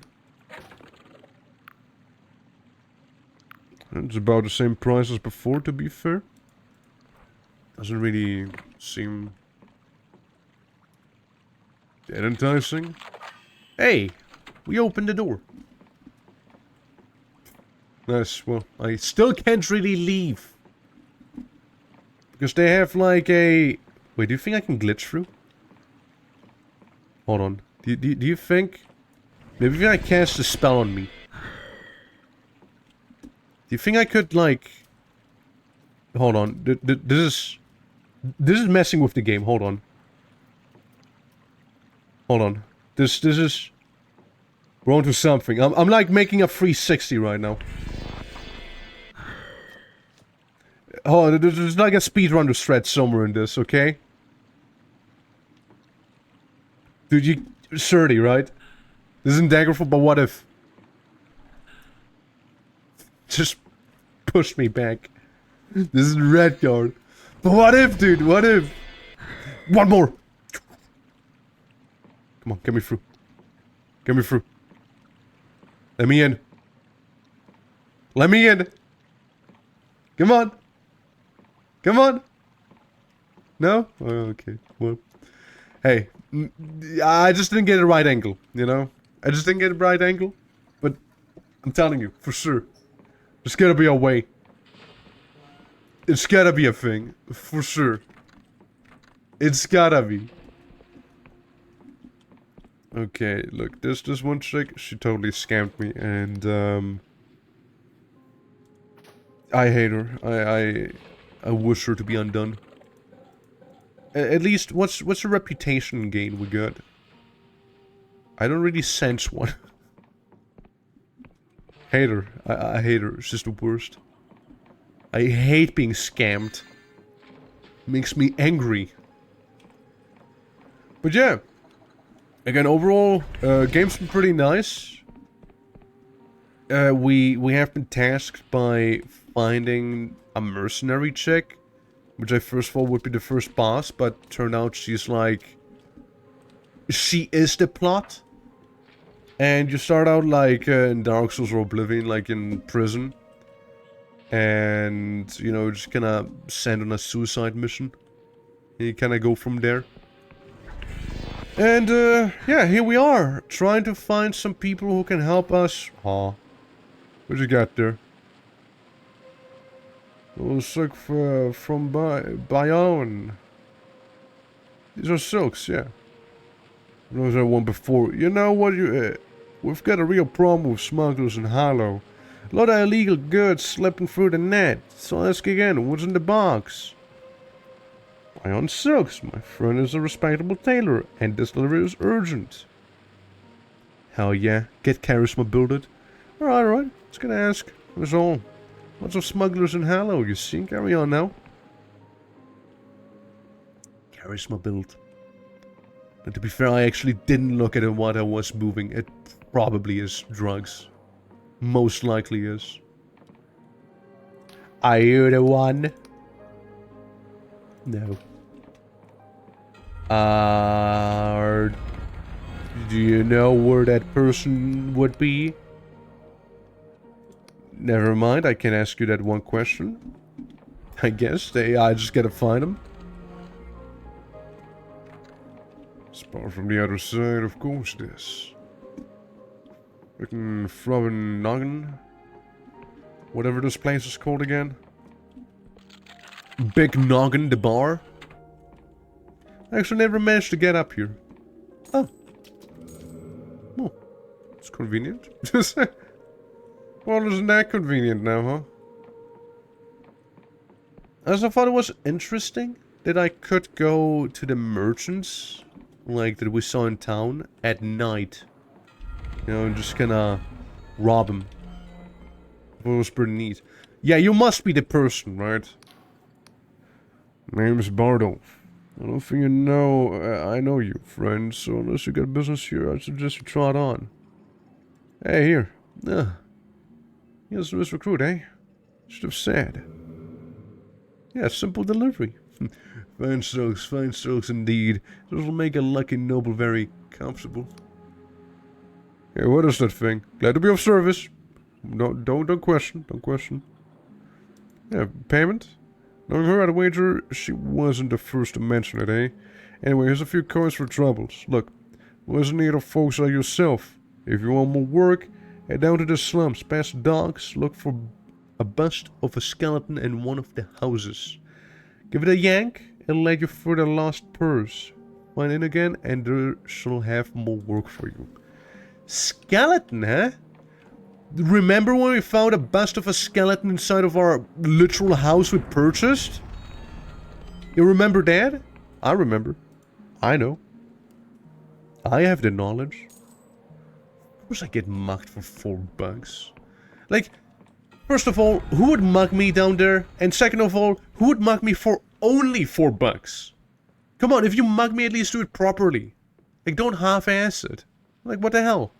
It's about the same price as before, to be fair. Doesn't really seem that enticing. Hey, we opened the door. Nice. Well, I still can't really leave. Because they have like a... Wait, do you think I can glitch through? Hold on. Do you think... Maybe if I cast a spell on me. Do you think I could, like... Hold on. This is messing with the game. Hold on. Hold on. This is... We're onto something. I'm like making a 360 right now. Oh, there's like a speedrunner thread somewhere in this, okay? Dude, you... 30, right? This isn't daggerful, but what if... Just push me back. This is red card. But what if, dude? What if? One more! Come on, get me through. Get me through. Let me in. Let me in. Come on. Come on. No? Oh, okay. Well. Hey. I just didn't get a right angle, you know? I just didn't get a right angle. But I'm telling you, for sure. There's gotta be a way. It's gotta be a thing. For sure. It's gotta be. Okay, look, this one chick, she totally scammed me, and I hate her. I wish her to be undone. At least, what's the reputation gain we got? I don't really sense one. Hate her. I hate her. She's the worst. I hate being scammed. Makes me angry. But yeah. Again, overall, game's been pretty nice. We have been tasked by finding a mercenary chick, which I first thought would be the first boss, but turned out she's like... She is the plot. And you start out like in Dark Souls or Oblivion, like in prison. And, you know, just kinda send on a suicide mission. And you kinda go from there. And, yeah, here we are, trying to find some people who can help us. Aw. What you got there? Oh, silk from Bayonne. These are silks, yeah. Those are one before. You know what, we've got a real problem with smugglers in Hollow. A lot of illegal goods slipping through the net. So ask again, what's in the box? Bayonne silks. My friend is a respectable tailor, and this delivery is urgent. Hell yeah, get charisma builded. Alright, just gonna ask. That's all. Lots of smugglers in Hollow, you see. Carry on now. Charisma build. And to be fair, I actually didn't look at what I was moving. It probably is drugs. Most likely is. Are you the one? No. Do you know where that person would be? Never mind, I can ask you that one question. I guess. I just gotta find them. Spot from the other side, of course, this. Freaking Flubben Noggin. Whatever this place is called again. Big Noggin, the bar. I actually never managed to get up here. Oh. Oh. It's convenient. Well, isn't that convenient now, huh? As I thought it was interesting that I could go to the merchants, like that we saw in town, at night. You know, and just kinda rob them. It was pretty neat. Yeah, you must be the person, right? Name's Bardo. I don't think you know, I know you, friend, so unless you got business here, I suggest you trot on. Hey, here. Here's this recruit, eh? Should have said. Yeah, simple delivery. Fine strokes indeed. This will make a lucky noble very comfortable. Hey, what is that thing? Glad to be of service. No, don't question, don't question. Yeah, payment? Knowing her at a wager, she wasn't the first to mention it, eh? Anyway, here's a few coins for troubles. Look, what's in need of folks like yourself? If you want more work, head down to the slums, past the docks, look for a bust of a skeleton in one of the houses. Give it a yank, and let you for the lost purse. Find in again, and there shall have more work for you. Skeleton, huh? Remember when we found a bust of a skeleton inside of our literal house we purchased? You remember that? I remember. I know. I have the knowledge. Of course I get mugged for $4. Like, first of all, who would mug me down there? And second of all, who would mug me for only $4? Come on, if you mug me, at least do it properly. Like, don't half-ass it. Like, what the hell?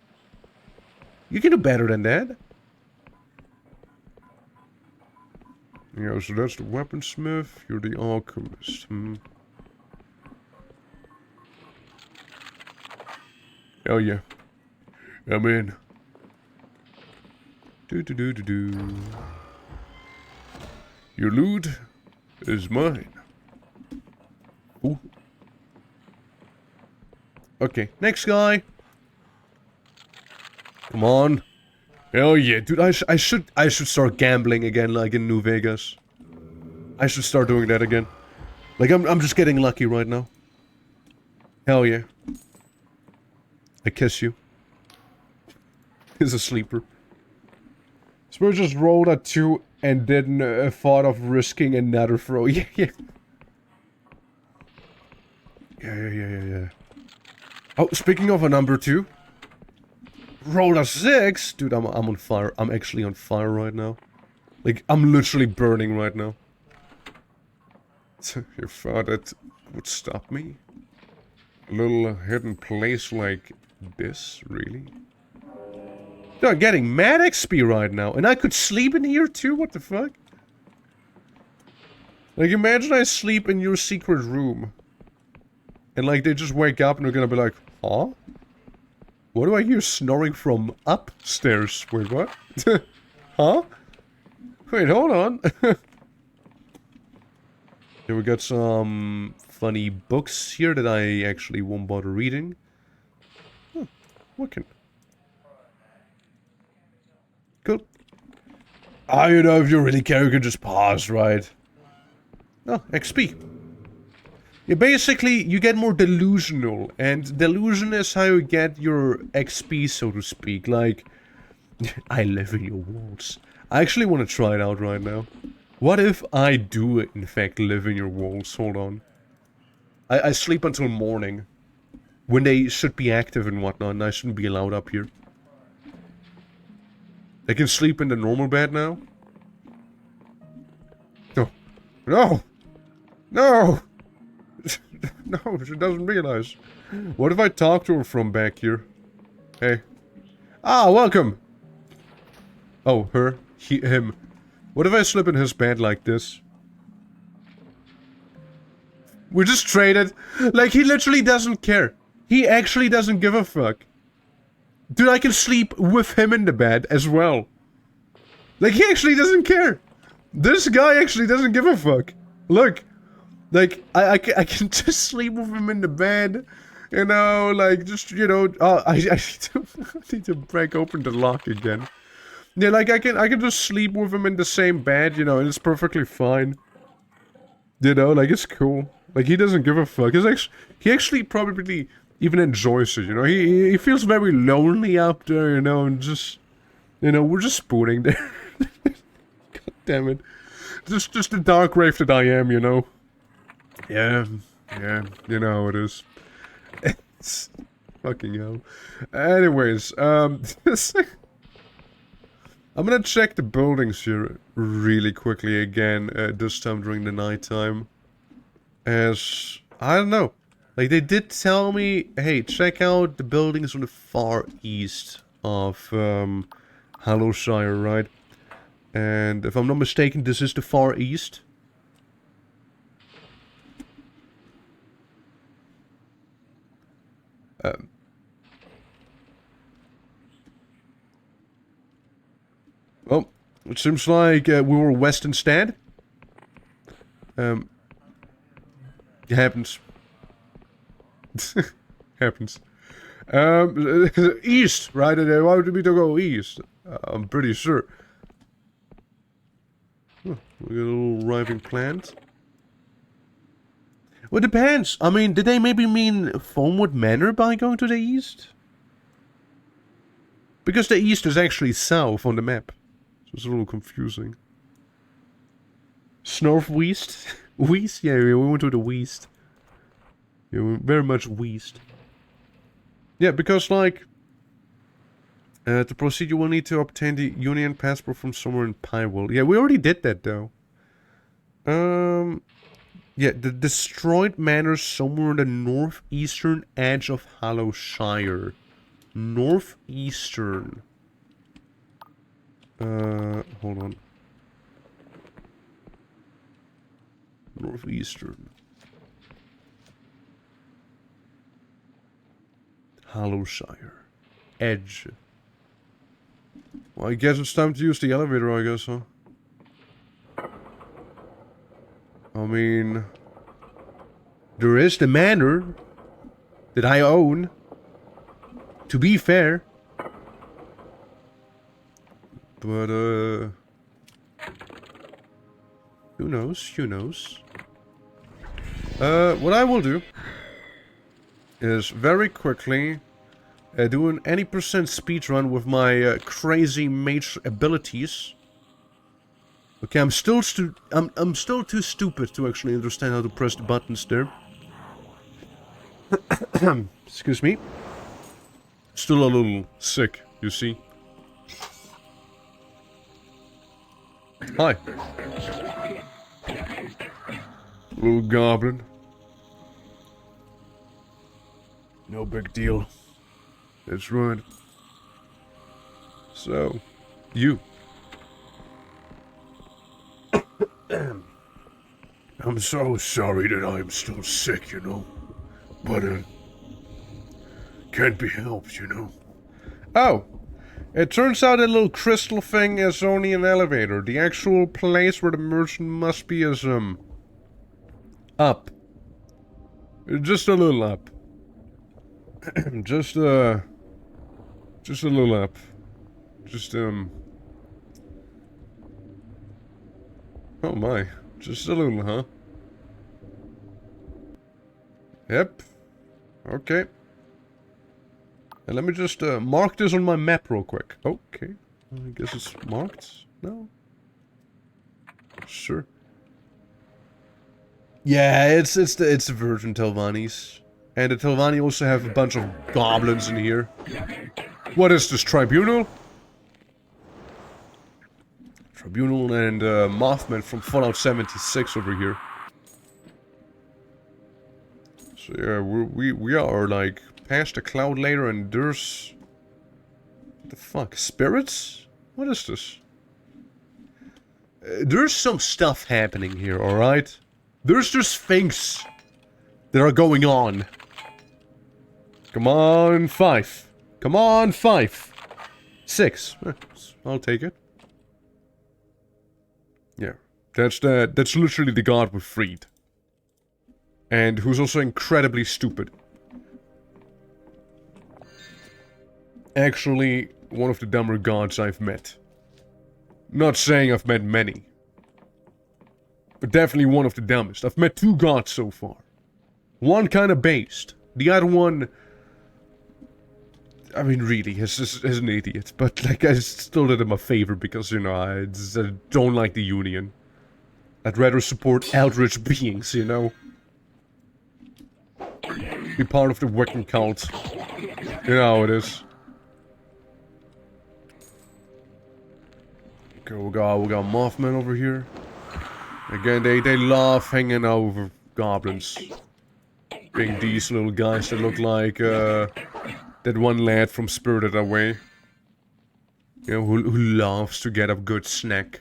You can do better than that. Yeah, so that's the weaponsmith, you're the alchemist, Hell yeah. I'm in. Do. Your loot is mine. Ooh. Okay, next guy. Come on. Hell yeah, dude, I should start gambling again, like in New Vegas. I should start doing that again. Like, I'm just getting lucky right now. Hell yeah. I kiss you. He's a sleeper. Spur just rolled a 2 and didn't thought of risking another throw. Yeah. Oh, speaking of a number 2. Roll a 6! Dude, I'm on fire. I'm actually on fire right now. Like, I'm literally burning right now. You thought that would stop me? A little hidden place like this, really? Dude, I'm getting mad XP right now. And I could sleep in here too? What the fuck? Like, imagine I sleep in your secret room. And like, they just wake up and they're gonna be like, huh? What do I hear snoring from upstairs? Wait, what? Huh? Wait, hold on. Here we got some funny books here that I actually won't bother reading. Huh, what can... Cool. Ah, you know, if you really care, you can just pause, right? Oh, XP. Yeah, basically, you get more delusional, and delusion is how you get your XP, so to speak. Like, I live in your walls. I actually want to try it out right now. What if I do, in fact, live in your walls? Hold on. I sleep until morning, when they should be active and whatnot, and I shouldn't be allowed up here. I can sleep in the normal bed now? No. No! No! No, she doesn't realize. What if I talk to her from back here? Hey. Ah, welcome! Oh, her? Him. What if I slip in his bed like this? We just traded. Like, he literally doesn't care. He actually doesn't give a fuck. Dude, I can sleep with him in the bed as well. Like, he actually doesn't care. This guy actually doesn't give a fuck. Look. Like, I can just sleep with him in the bed. You know, like, just, you know... Oh, I need to break open the lock again. Yeah, like, I can just sleep with him in the same bed, you know, and it's perfectly fine. You know, like, it's cool. Like, he doesn't give a fuck. He actually probably even enjoys it, you know? He feels very lonely up there, you know, and just... You know, we're just spooning there. God damn it. Just the dark wraith that I am, you know? Yeah, you know how it is. It's fucking hell. Anyways, I'm gonna check the buildings here really quickly again, this time during the nighttime. As, I don't know. Like, they did tell me, hey, check out the buildings on the far east of, Hollowshire, right? And if I'm not mistaken, this is the far east. Well, it seems like we were west instead. It happens. Happens. East, right? Why would we go east? I'm pretty sure. Huh, we got a little arriving plant. Well, it depends. I mean, did they maybe mean Foamwood Manor by going to the east? Because the east is actually south on the map. So it's a little confusing. Northwest? West? Yeah, we went to the west. Yeah, we very much west. Yeah, because, like... to proceed, you will need to obtain the Union passport from somewhere in Pywell. Yeah, we already did that, though. Yeah, the destroyed manor somewhere on the northeastern edge of Hollowshire. Northeastern. Hold on. Northeastern. Hollowshire. Edge. Well, I guess it's time to use the elevator, I guess, huh? I mean... There is the manor that I own. To be fair. But, who knows? Who knows? What I will do is very quickly do an any percent speedrun with my crazy mage abilities. Okay, I'm still too stupid to actually understand how to press the buttons there. Excuse me. Still a little sick, you see. Hi. Little goblin. No big deal. That's right. So, you. I'm so sorry that I'm still sick, you know. But, can't be helped, you know. Oh! It turns out that little crystal thing is only an elevator. The actual place where the merchant must be is, up. Just a little up. Just a little up. Just, oh my. Just a little, huh? Yep. Okay. And let me just mark this on my map real quick. Okay. I guess it's marked? No? Sure. Yeah, it's the Virgin Telvannis. And the Telvanni also have a bunch of goblins in here. What is this, Tribunal? Tribunal and Mothman from Fallout 76 over here. So yeah, we are like past the cloud later, and there's... What the fuck? Spirits? What is this? There's some stuff happening here, alright? There's just things that are going on. Come on, 5. Come on, 5. 6. I'll take it. That's literally the god we freed. And who's also incredibly stupid. Actually, one of the dumber gods I've met. Not saying I've met many. But definitely one of the dumbest. I've met 2 gods so far. One kind of based. The other one... I mean, really, is an idiot. But, like, I still did him a favor because, you know, I don't like the Union. I'd rather support eldritch beings, you know? Be part of the Wiccan cult. You know how it is. Okay, we got Mothman over here. Again, they love hanging out with goblins. Being these little guys that look like, that one lad from Spirited Away. You know, who loves to get a good snack.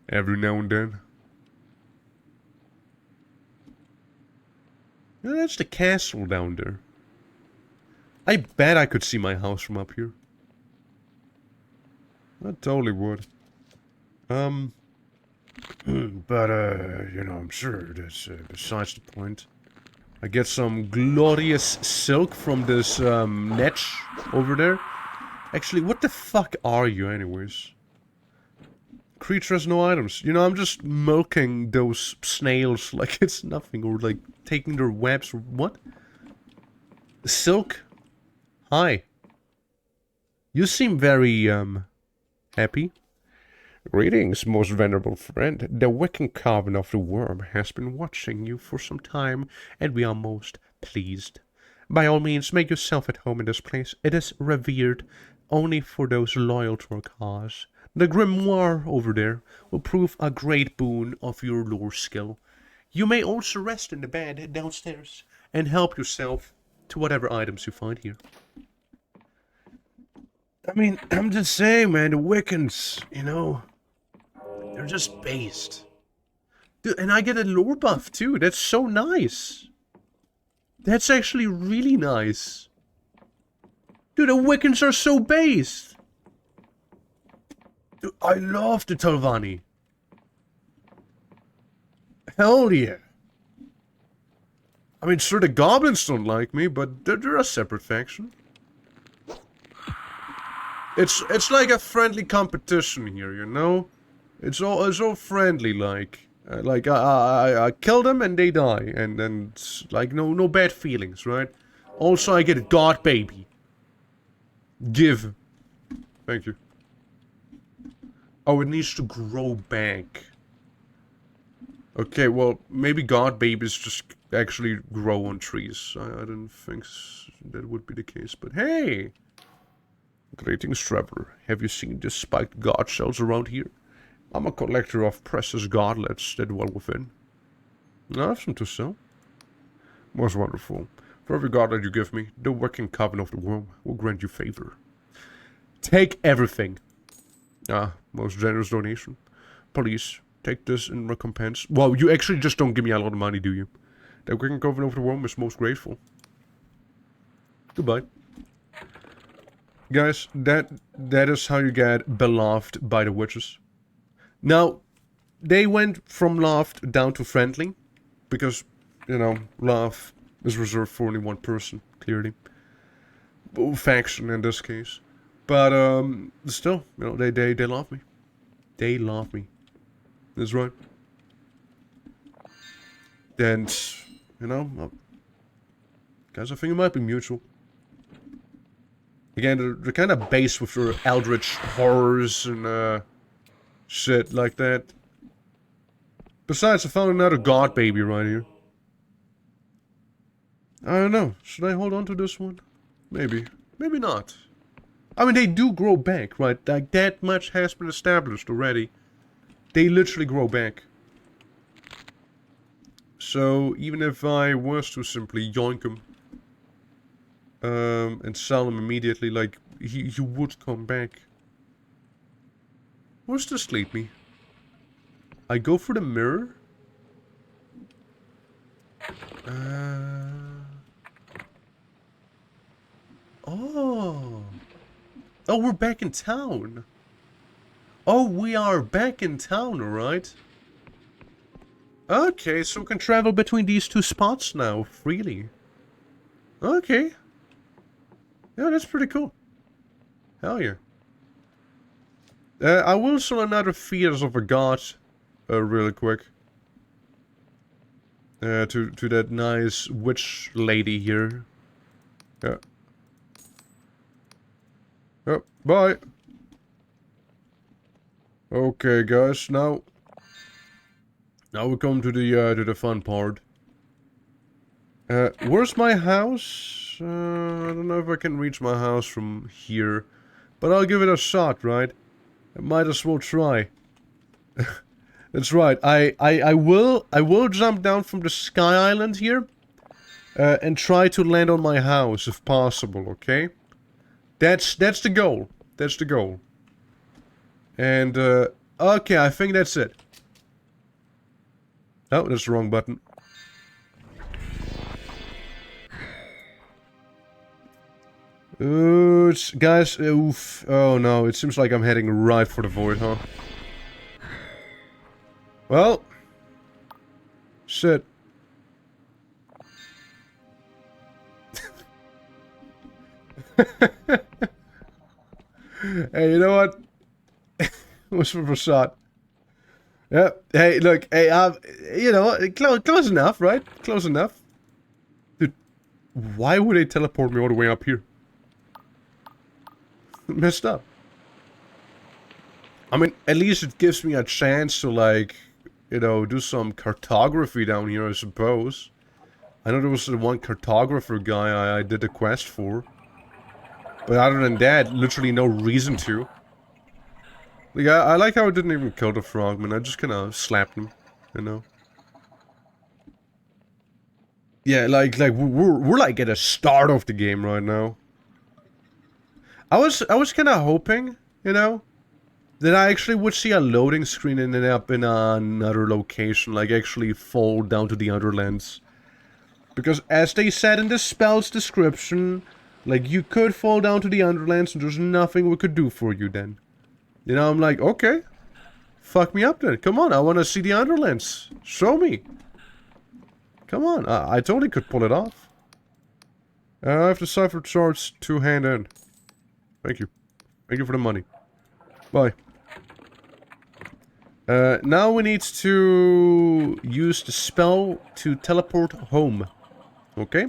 Every now and then. Yeah, that's the castle down there. I bet I could see my house from up here. I totally would. But, you know, I'm sure that's besides the point. I get some glorious silk from this, niche over there. Actually, what the fuck are you anyways? Creature has no items. You know, I'm just milking those snails like it's nothing, or like taking their webs, or what? Silk? Hi. You seem very, happy. Greetings, most venerable friend. The Wiccan Coven of the Worm has been watching you for some time, and we are most pleased. By all means, make yourself at home in this place. It is revered only for those loyal to our cause. The grimoire over there will prove a great boon of your lore skill. You may also rest in the bed downstairs and help yourself to whatever items you find here. I mean, I'm just saying, man, the Wiccans, you know, they're just based. Dude, and I get a lore buff too. That's so nice. That's actually really nice. Dude, the Wiccans are so based. Dude, I love the Talvani. Hell yeah. I mean, sure, the goblins don't like me, but they're a separate faction. It's like a friendly competition here, you know? It's all friendly, like I kill them and they die, and like no bad feelings, right? Also, I get a god baby. Give. Thank you. Oh, it needs to grow back. Okay, well, maybe god babies just actually grow on trees. I didn't think that would be the case, but hey! Greetings, traveler. Have you seen the spiked god shells around here? I'm a collector of precious godlets that dwell within. I have some to sell. Most wonderful. For every godlet you give me, the Wiccan Coven of the Worm will grant you favor. Take everything. Most generous donation. Please, take this in recompense. Well, you actually just don't give me a lot of money, do you? The Wiccan Coven of the Worm is most grateful. Goodbye. Guys, that is how you get beloved by the witches. Now, they went from loved down to friendly, because, you know, love is reserved for only one person, clearly. Faction in this case. But, still, you know, they love me. They love me. That's right. And, you know, guys, I think it might be mutual. Again, they're kind of based with their eldritch horrors and, shit like that. Besides, I found another god baby right here. I don't know. Should I hold on to this one? Maybe. Maybe not. I mean, they do grow back, right? Like, that much has been established already. They literally grow back. So, even if I was to simply yoink him, and sell him immediately, like, he would come back. Where's this lead me? I go for the mirror? Oh. Oh, we're back in town. Oh, we are back in town, alright? Okay, so we can travel between these two spots now, freely. Okay. Yeah, that's pretty cool. Hell yeah. I will sell another Fears of a God, really quick. To that nice witch lady here. Yeah. Yep, bye. Okay, guys, now we come to the fun part. Where's my house? I don't know if I can reach my house from here, but I'll give it a shot, right? I might as well try. That's right. I will jump down from the Sky Island here, and try to land on my house if possible. Okay, that's the goal. That's the goal. And okay, I think that's it. Oh, that's the wrong button. Guys, oof. Oh no, it seems like I'm heading right for the void, huh? Well, shit. Hey, you know what? What's for a shot? Yeah. Hey, look. Hey, you know, close enough, right? Close enough. Dude, why would they teleport me all the way up here? Messed up. I mean, at least it gives me a chance to, like, you know, do some cartography down here, I suppose. I know there was the one cartographer guy I did a quest for. But other than that, literally no reason to. Like, I like how I didn't even kill the frogman. I just kind of slapped him, you know. Yeah, like we're like at the start of the game right now. I was kind of hoping, you know, that I actually would see a loading screen and end up in another location, like actually fall down to the Underlands. Because as they said in the spell's description, like you could fall down to the Underlands and there's nothing we could do for you then. You know, I'm like, okay. Fuck me up then. Come on, I want to see the Underlands. Show me. Come on, I totally could pull it off. I have the cipher charts to hand in. Thank you. Thank you for the money. Bye. Now we need to use the spell to teleport home. Okay?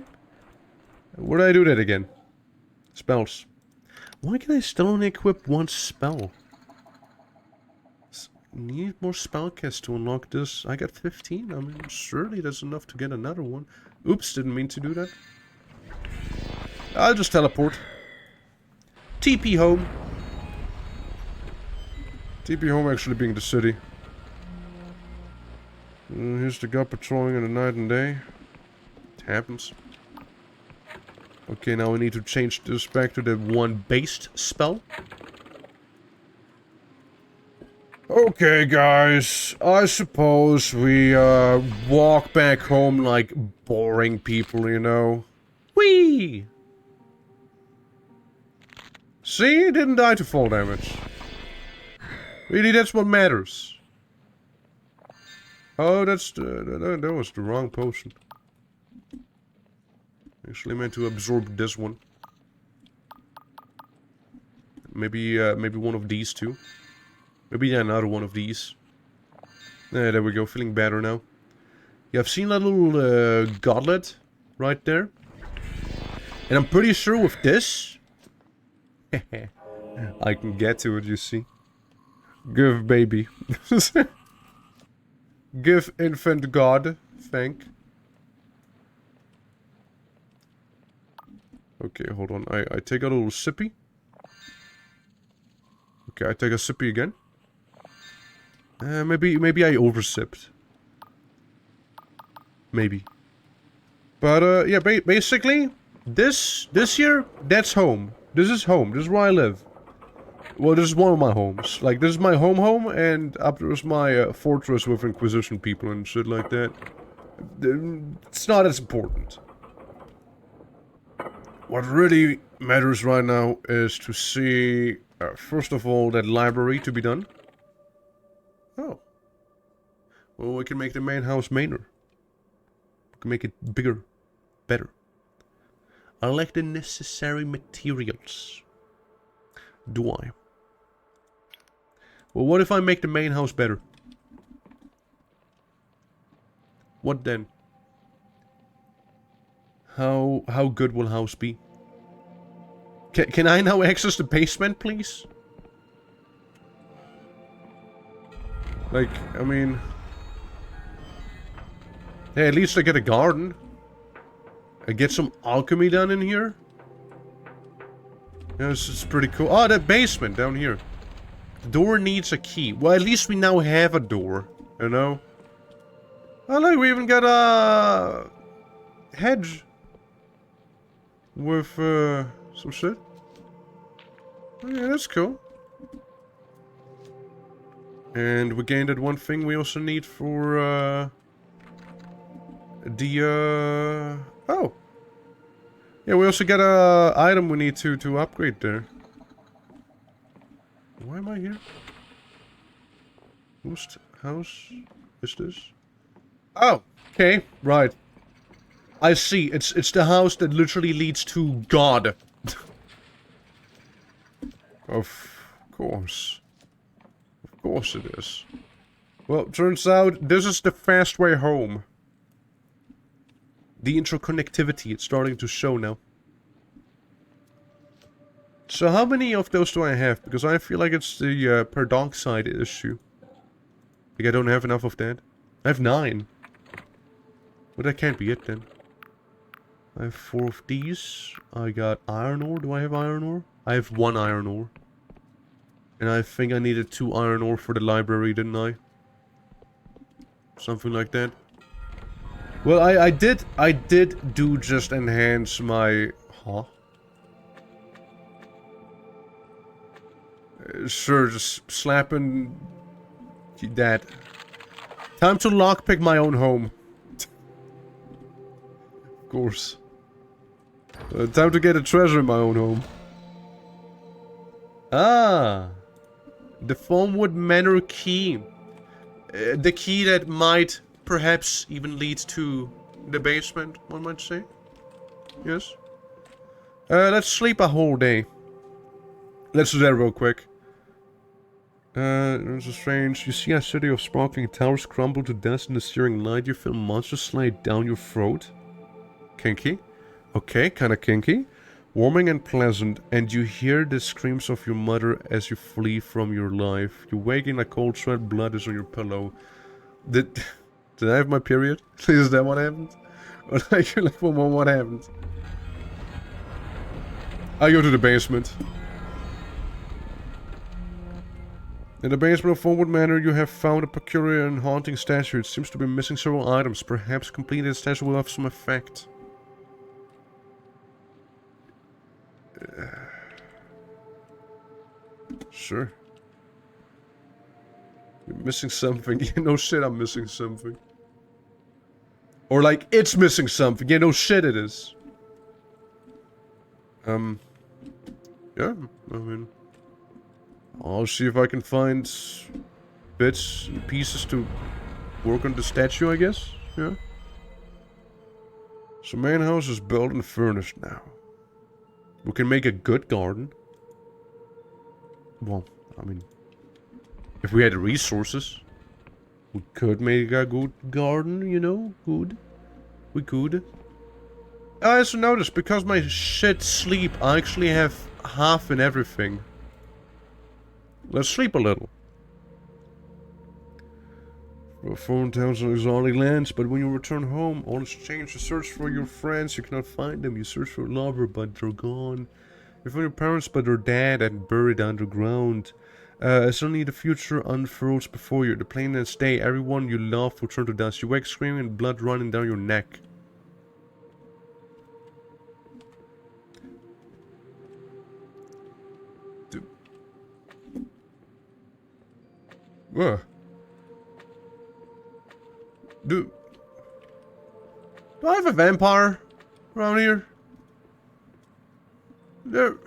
Where do I do that again? Spells. Why can I still only equip one spell? Need more spell casts to unlock this. I got 15. I mean, surely that's enough to get another one. Oops, didn't mean to do that. I'll just teleport. TP home. TP home actually being the city. Here's the god patrolling in the night and day. It happens. Okay, now we need to change this back to the one based spell. Okay, guys. I suppose we walk back home like boring people, you know. Whee! See? Didn't die to fall damage. Really, that's what matters. Oh, that was the wrong potion. Actually meant to absorb this one. Maybe one of these two. Maybe another one of these. Yeah, there we go. Feeling better now. Yeah, I've seen that little goblet right there. And I'm pretty sure with this... I can get to it, you see. Give baby. Give infant god. Thank. Okay, hold on. I take a little sippy. Okay, I take a sippy again. Maybe I oversipped. Maybe. But yeah, basically, this here, that's home. This is home. This is where I live. Well, this is one of my homes. Like, this is my home, and up there's my fortress with Inquisition people and shit like that. It's not as important. What really matters right now is to see, first of all, that library to be done. Oh. Well, we can make the main house mainer. We can make it bigger, better. I lack the necessary materials. Do I? Well, what if I make the main house better? What then? How good will house be? Can I now access the basement, please? Like, I mean... Hey, at least I get a garden. I get some alchemy done in here. Yeah, this is pretty cool. Oh, that basement down here. The door needs a key. Well, at least we now have a door, you know? Oh, look, we even got a hedge with some shit. Oh, yeah, that's cool. And we gained that one thing we also need for oh. Yeah, we also got a item we need to upgrade there. Why am I here? Whose house is this? Oh, okay, right. I see. It's the house that literally leads to God. Of course. Of course it is. Well, turns out this is the fast way home. The interconnectivity, it's starting to show now. So how many of those do I have? Because I feel like it's the peroxide issue. Like I don't have enough of that. I have 9. But that can't be it then. I have 4 of these. I got iron ore. Do I have iron ore? I have 1 iron ore. And I think I needed 2 iron ore for the library, didn't I? Something like that. Well, I did do just enhance my... Huh? Sure, just slapping... that. Time to lockpick my own home. Of course. Time to get a treasure in my own home. Ah! The Foamwood Manor key. The key that might perhaps even lead to the basement, one might say. Yes. Let's sleep a whole day. Let's do that real quick. It's strange. You see a city of sparkling towers crumble to dust in the searing light. You feel monsters slide down your throat. Kinky. Okay, kinda kinky. Warming and pleasant, and you hear the screams of your mother as you flee from your life. You wake in a cold sweat, blood is on your pillow. Did I have my period? Is that what happened? Or like, what happened? I go to the basement. In the basement of Foamwood Manor, you have found a peculiar and haunting statue. It seems to be missing several items. Perhaps completing the statue will have some effect. Sure. You're missing something. Yeah, no shit, I'm missing something. Or like, it's missing something. Yeah, no shit it is. Yeah, I mean... I'll see if I can find bits and pieces to work on the statue, I guess. Yeah. So main house is built and furnished now. We can make a good garden. Well, I mean, if we had the resources, we could make a good garden, you know? Good. We could. I also noticed, because my shit sleep, I actually have half in everything. Let's sleep a little. Foreign towns and exotic lands, but when you return home, all has changed. You search for your friends, you cannot find them. You search for a lover, but they're gone. You find your parents, but they're dead and buried underground. Suddenly the future unfurls before you. The plain next day, everyone you love will turn to dust. You wake screaming and blood running down your neck. What? Do I have a vampire around here? There.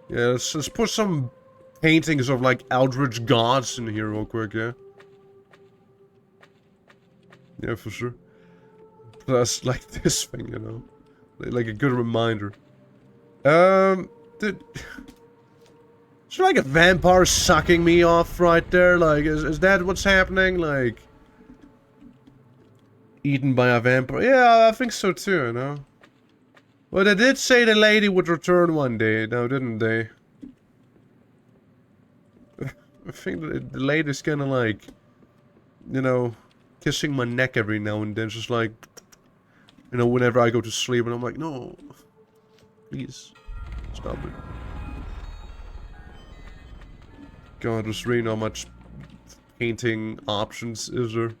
Yeah, let's put some paintings of like eldritch gods in here real quick, yeah? Yeah, for sure. Plus, like, this thing, you know? Like a good reminder. Dude... Is there like a vampire sucking me off right there? Like, is that what's happening? Like... Eaten by a vampire? Yeah, I think so too, you know? Well, they did say the lady would return one day, now didn't they? I think the lady's kinda like... You know... Kissing my neck every now and then, just like... You know, whenever I go to sleep, and I'm like, no... Please... Stop it. God, there's really not much... painting options, is there?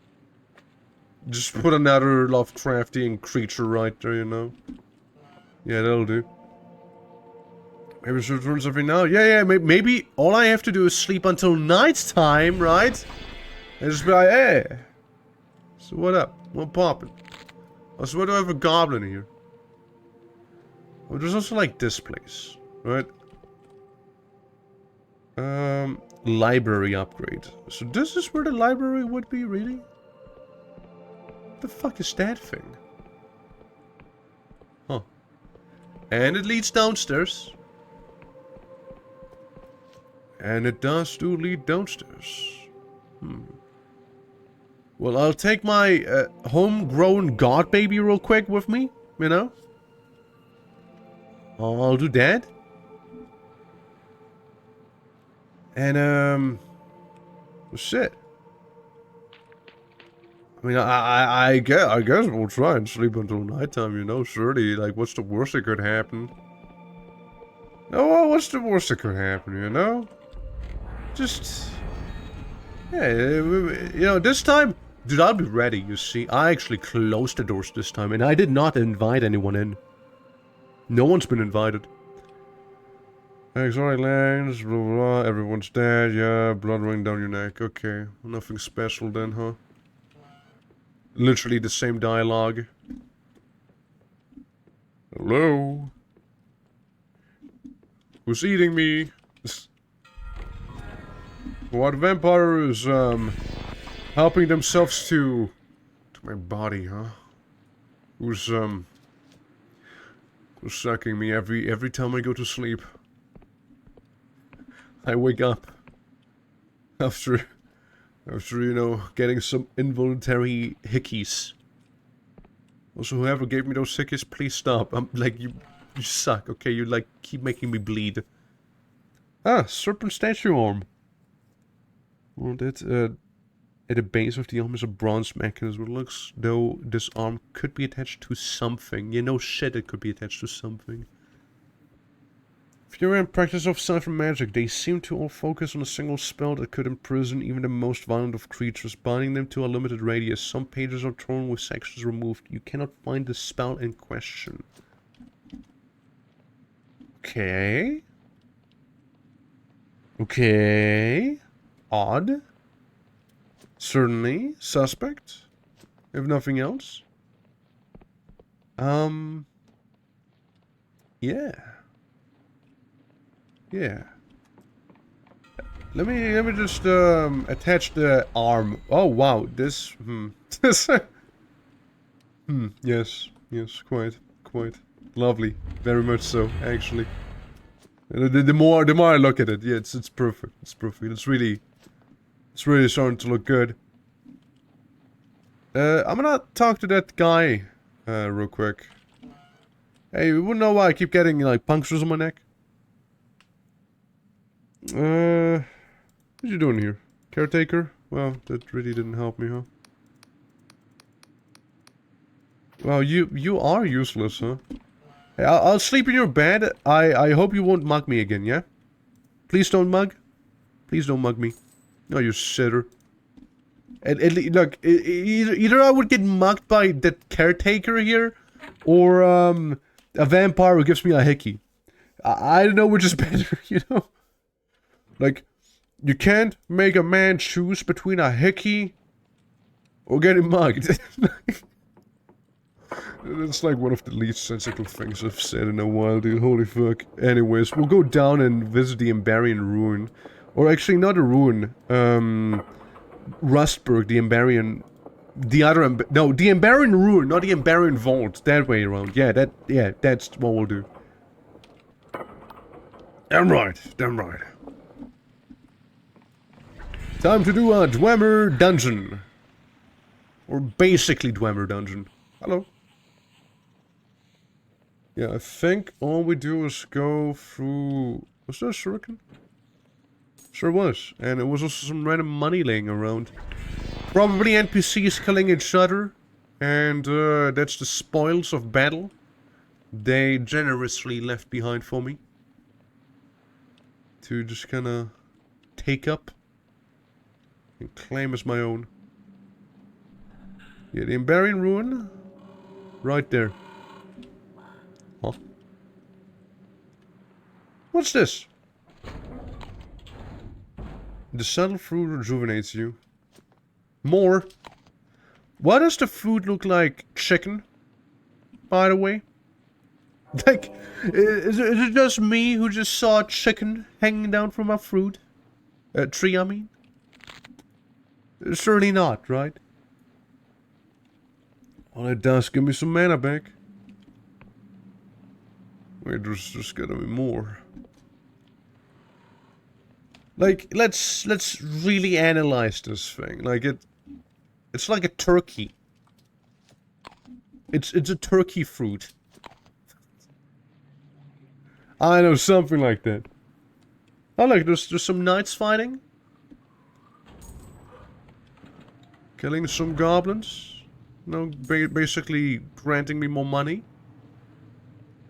Just put another Lovecraftian creature right there, you know? Yeah, that'll do. Maybe she returns every now. Yeah, maybe all I have to do is sleep until nighttime, right? And just be like, hey! So what up? What poppin'? Oh, so what do I have a goblin here? Oh, there's also like this place, right? Library upgrade. So this is where the library would be, really? What the fuck is that thing? Huh. And it leads downstairs. And it does do lead downstairs. Well, I'll take my homegrown god baby real quick with me, you know? I'll do that. And, well, shit. I mean, I guess we'll try and sleep until nighttime, you know, surely. Like, what's the worst that could happen? No, what's the worst that could happen, you know? Just... Yeah, you know, this time, dude, I'll be ready, you see. I actually closed the doors this time, and I did not invite anyone in. No one's been invited. Exotic lands, blah, blah, blah, everyone's dead, yeah, blood running down your neck, okay. Nothing special then, huh? Literally the same dialogue. Hello? Who's eating me? What vampire is, helping themselves to my body, huh? Who's sucking me every time I go to sleep. I wake up after, you know, getting some involuntary hickeys. Also, whoever gave me those hickeys, please stop. I'm like, you suck, okay? You, like, keep making me bleed. Ah, serpent statue arm. Well, that, at the base of the arm is a bronze mechanism. It looks though this arm could be attached to something. You know, shit, it could be attached to something. If you're in practice of cipher magic, they seem to all focus on a single spell that could imprison even the most violent of creatures, binding them to a limited radius. Some pages are torn with sections removed. You cannot find the spell in question. Okay. Okay. Odd. Certainly. Suspect. If nothing else. Yeah. Yeah. Let me just attach the arm. Oh wow, this this yes, quite lovely. Very much so, actually. The more I look at it, yeah, it's perfect. It's perfect. It's really starting to look good. I'm gonna talk to that guy real quick. Hey, you wouldn't know why I keep getting like punctures on my neck? What you doing here? Caretaker? Well, that really didn't help me, huh? Well, you are useless, huh? Hey, I'll sleep in your bed. I hope you won't mug me again, yeah? Please don't mug. Please don't mug me. No, you shitter. And look, either I would get mugged by that caretaker here, or a vampire who gives me a hickey. I don't know which is better, you know? Like, you can't make a man choose between a hickey or getting mugged. That's like one of the least sensible things I've said in a while, dude. Holy fuck. Anyways, we'll go down and visit the Emberian ruin. Or actually, not a ruin. Rustburg, the Emberian The other, no, the Emberian Ruin, not the Emberian Vault. That way around. Yeah, that's what we'll do. Damn right, damn right. Time to do a Dwemer dungeon. Or basically Dwemer dungeon. Hello. Yeah, I think all we do is go through... Was there a shuriken? Sure was. And it was also some random money laying around. Probably NPCs killing each other. And that's the spoils of battle. They generously left behind for me. To just kinda take up. And claim as my own. Yeah, the Emberian Ruin. Right there. Huh? What's this? The subtle fruit rejuvenates you. More. Why does the food look like chicken? By the way. Like, is it just me who just saw a chicken hanging down from a fruit? Tree, I mean? Surely not, right? Well, it does give me some mana back. Wait, there's gotta be more. Like, let's really analyze this thing. Like, it's like a turkey. It's a turkey fruit. I know, something like that. Oh, look, there's some knights fighting. Killing some goblins. No, basically granting me more money.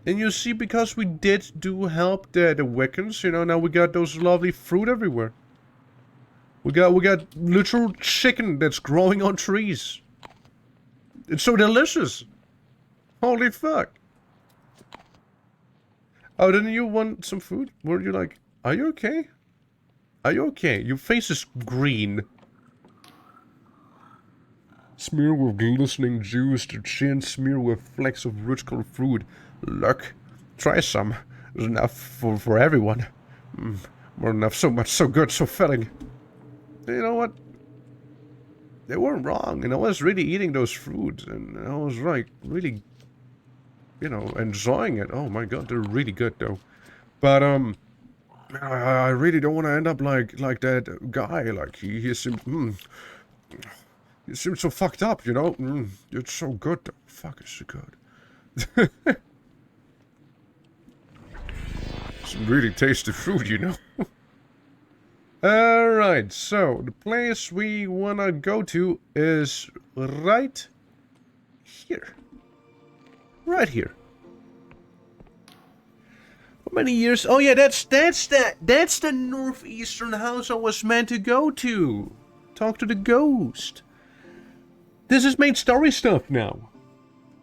And you see, because we did do help the Wiccans, you know, now we got those lovely fruit everywhere. We got literal chicken that's growing on trees. It's so delicious. Holy fuck. Oh, didn't you want some food? Were you like, are you okay? Are you okay? Your face is green. Smear with glistening juice, the chin smear with flecks of rich-colored food. Look, try some. There's enough for everyone. More than enough, so much, so good, so filling. You know what? They weren't wrong, and I was really eating those fruits, and I was like, really, you know, enjoying it. Oh my god, they're really good though. But I really don't want to end up like that guy. Like he seems, you seem so fucked up, you know? It's so good, though. Fuck, it's so good. Some really tasty food, you know? Alright, so the place we wanna go to is right here. Right here. How many years? Oh yeah, that's the northeastern house I was meant to go to. Talk to the ghost. This is main story stuff now.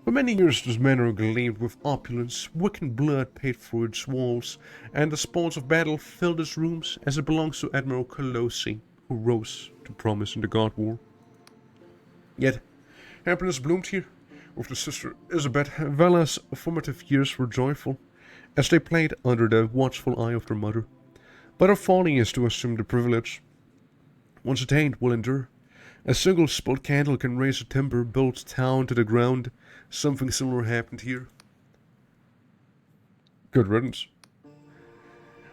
For many years this manor gleamed with opulence, Wiccan blood paid for its walls, and the spoils of battle filled its rooms as it belongs to Admiral Lunacy, who rose to promise in the God War. Yet, happiness bloomed here. With the sister Isabeth, Vala's formative years were joyful, as they played under the watchful eye of their mother. But her folly is to assume the privilege. Once attained, will endure. A single split candle can raise a timber built town to the ground. Something similar happened here. Good riddance.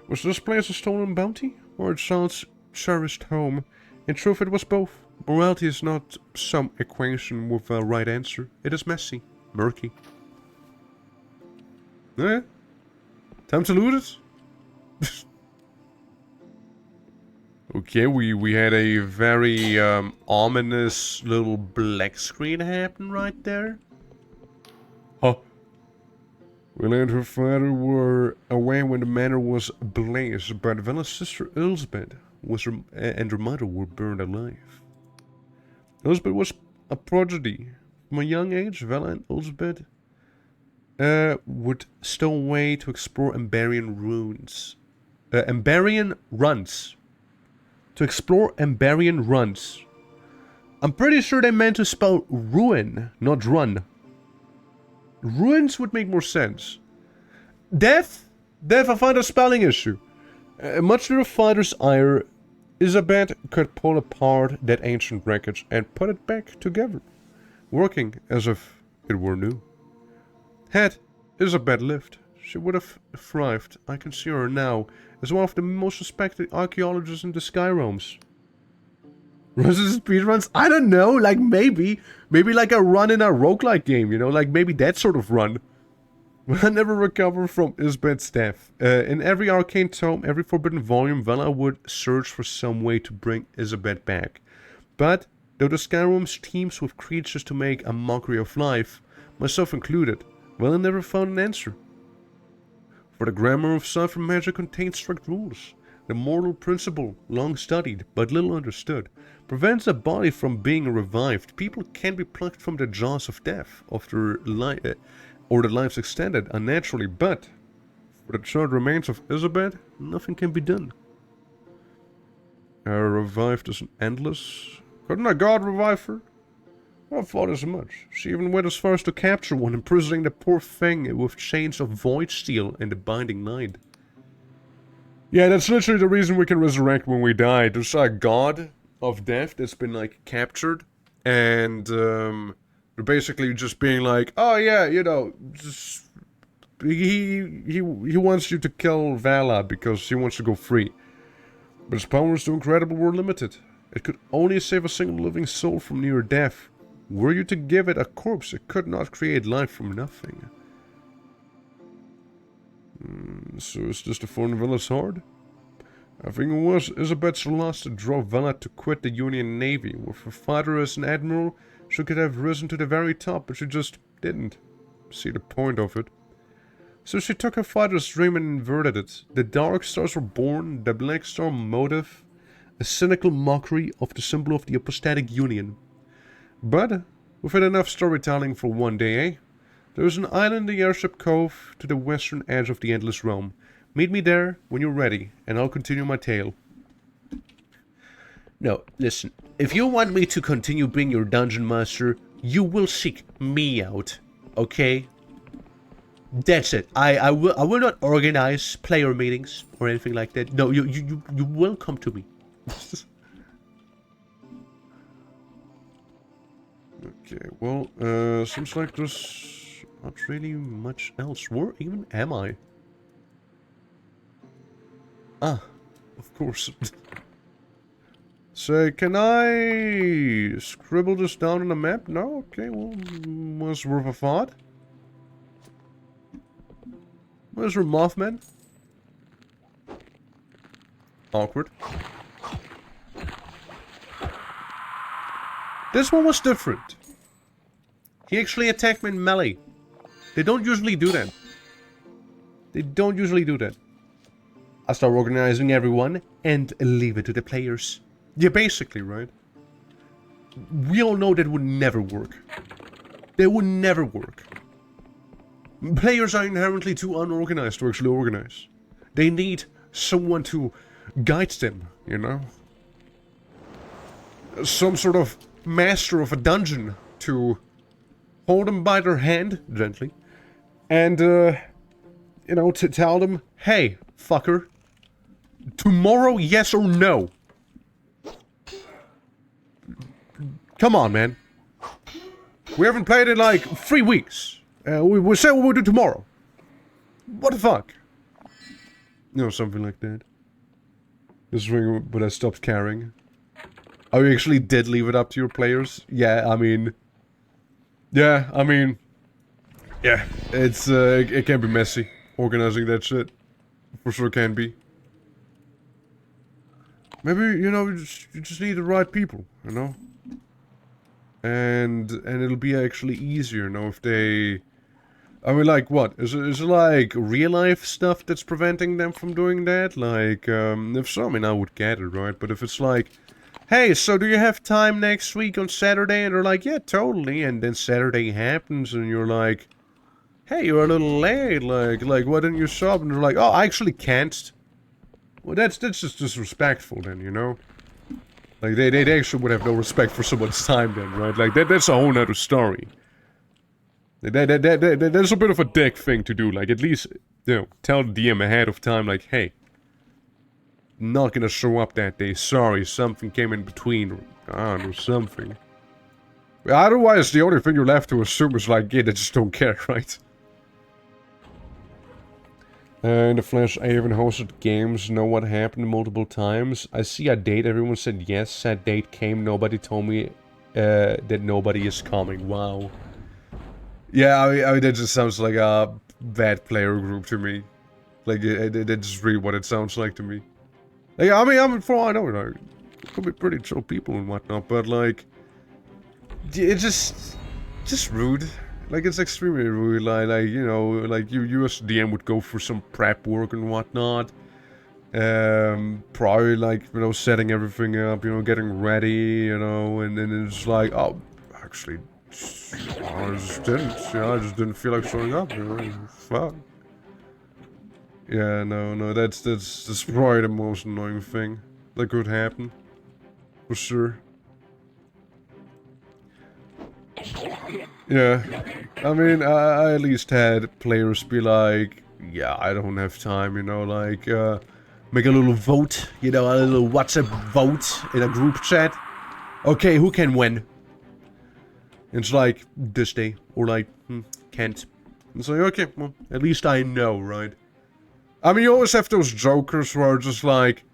Was this place a stolen bounty, or a child's cherished home? In truth, it was both. Morality is not some equation with a right answer. It is messy, murky. Eh? Time to loot it? Okay, we had a very ominous little black screen happen right there. Huh. Will and her father were away when the manor was ablaze, but Vala's sister Elizabeth and her mother were burned alive. Elizabeth was a prodigy. From a young age, Vala and Elizabeth would stow away to explore Emberian ruins. Emberian runs. To explore Emberian runs. I'm pretty sure they meant to spell ruin, not run. Ruins would make more sense. Death? Death, I find a spelling issue. Much to the fighter's ire, Isabeth could pull apart that ancient wreckage and put it back together, working as if it were new. Had Isabeth lived, she would have thrived. I can see her now as one of the most respected archaeologists in the Sky Realms. Runs speedruns? I don't know, like maybe like a run in a roguelike game, you know, like maybe that sort of run. Will I never recover from Isbeth's death? In every arcane tome, every forbidden volume, Vela would search for some way to bring Isabeth back. But, though the Skyrim's teems with creatures to make a mockery of life, myself included, Vela never found an answer. For the grammar of Cypher magic contains strict rules. The mortal principle, long studied but little understood, prevents a body from being revived. People can be plucked from the jaws of death after or the lives extended unnaturally, but for the charred remains of Isabeth, nothing can be done. Revived as an endless? Couldn't a god revive her? I thought as much. She even went as far as to capture one, imprisoning the poor thing with chains of void steel and the binding night. Yeah, that's literally the reason we can resurrect when we die. There's a god of death that's been, like, captured, and, they're basically just being like, oh yeah, you know, just, he wants you to kill Vala because he wants to go free. But his powers, too incredible, were limited. It could only save a single living soul from near death. Were you to give it a corpse, it could not create life from nothing. So is this the phone Vala's hard? I think it was Isabeth's loss that drove Vala to quit the Union Navy. With her father as an admiral, she could have risen to the very top, but she just didn't see the point of it. So she took her father's dream and inverted it. The Dark Stars were born, the Black Star motive, a cynical mockery of the symbol of the apostatic union. But, within enough storytelling for one day, eh? There's an island in the Airship Cove to the western edge of the Endless Realm. Meet me there when you're ready, and I'll continue my tale. No, listen. If you want me to continue being your dungeon master, you will seek me out, okay? That's it. I will not organize player meetings or anything like that. No, you will come to me. Okay, well, seems like there's not really much else. Where even am I? Ah, of course. Say, can I scribble this down on a map? No? Okay, well, was worth a thought. Where's your Mothman? Awkward. This one was different. He actually attacked me in melee. They don't usually do that. They don't usually do that. I start organizing everyone and leave it to the players. Yeah, basically, right? We all know that would never work. That would never work. Players are inherently too unorganized to actually organize. They need someone to guide them, you know? Some sort of master of a dungeon to hold them by their hand, gently, and, you know, to tell them, hey, fucker, tomorrow, yes or no? Come on, man. We haven't played in like 3 weeks. We said what we'll do tomorrow. What the fuck? You know, something like that. This is when I stopped caring. Oh, you actually did leave it up to your players? Yeah, I mean... Yeah, it's, it can be messy. Organizing that shit. For sure can be. Maybe, you know, you just need the right people, you know? And it'll be actually easier, you know, if they... I mean, like, what? Is it like real-life stuff that's preventing them from doing that? Like, if so, I mean, I would get it, right? But if it's like, hey, so do you have time next week on Saturday? And they're like, yeah, totally. And then Saturday happens, and you're like, hey, you're a little late. Like, why didn't you show up? And they're like, oh, I actually can't. Well, that's just disrespectful then, you know? Like, they actually would have no respect for someone's time then, right? Like, that's a whole nother story. That's a bit of a dick thing to do. Like, at least, you know, tell the DM ahead of time, like, hey, not gonna show up that day. Sorry, something came in between. I don't know, something. Otherwise, the only thing you're left to assume is like, yeah, they just don't care, right? In the Flash, I even hosted games, know what happened multiple times. I see a date, everyone said yes, that date came, nobody told me that nobody is coming. Wow. Yeah, I mean, that just sounds like a bad player group to me. Like, that's really what it sounds like to me. Like, I mean, for all I know, like, it could be pretty chill people and whatnot, but like, it's just rude. Like, it's extremely rude, like, you know, like, you as DM would go for some prep work and whatnot. Probably, like, you know, setting everything up, you know, getting ready, you know, and then it's like, oh, actually, I just didn't, you know, I just didn't feel like showing up, you know, fuck. Yeah, no, that's probably the most annoying thing that could happen, for sure. Yeah, I mean, I at least had players be like, yeah, I don't have time, you know, like, make a little vote, you know, a little WhatsApp vote in a group chat. Okay, who can win? And it's like, this day, or like, can't. It's like, okay, well, at least I know, right? I mean, you always have those jokers who are just like,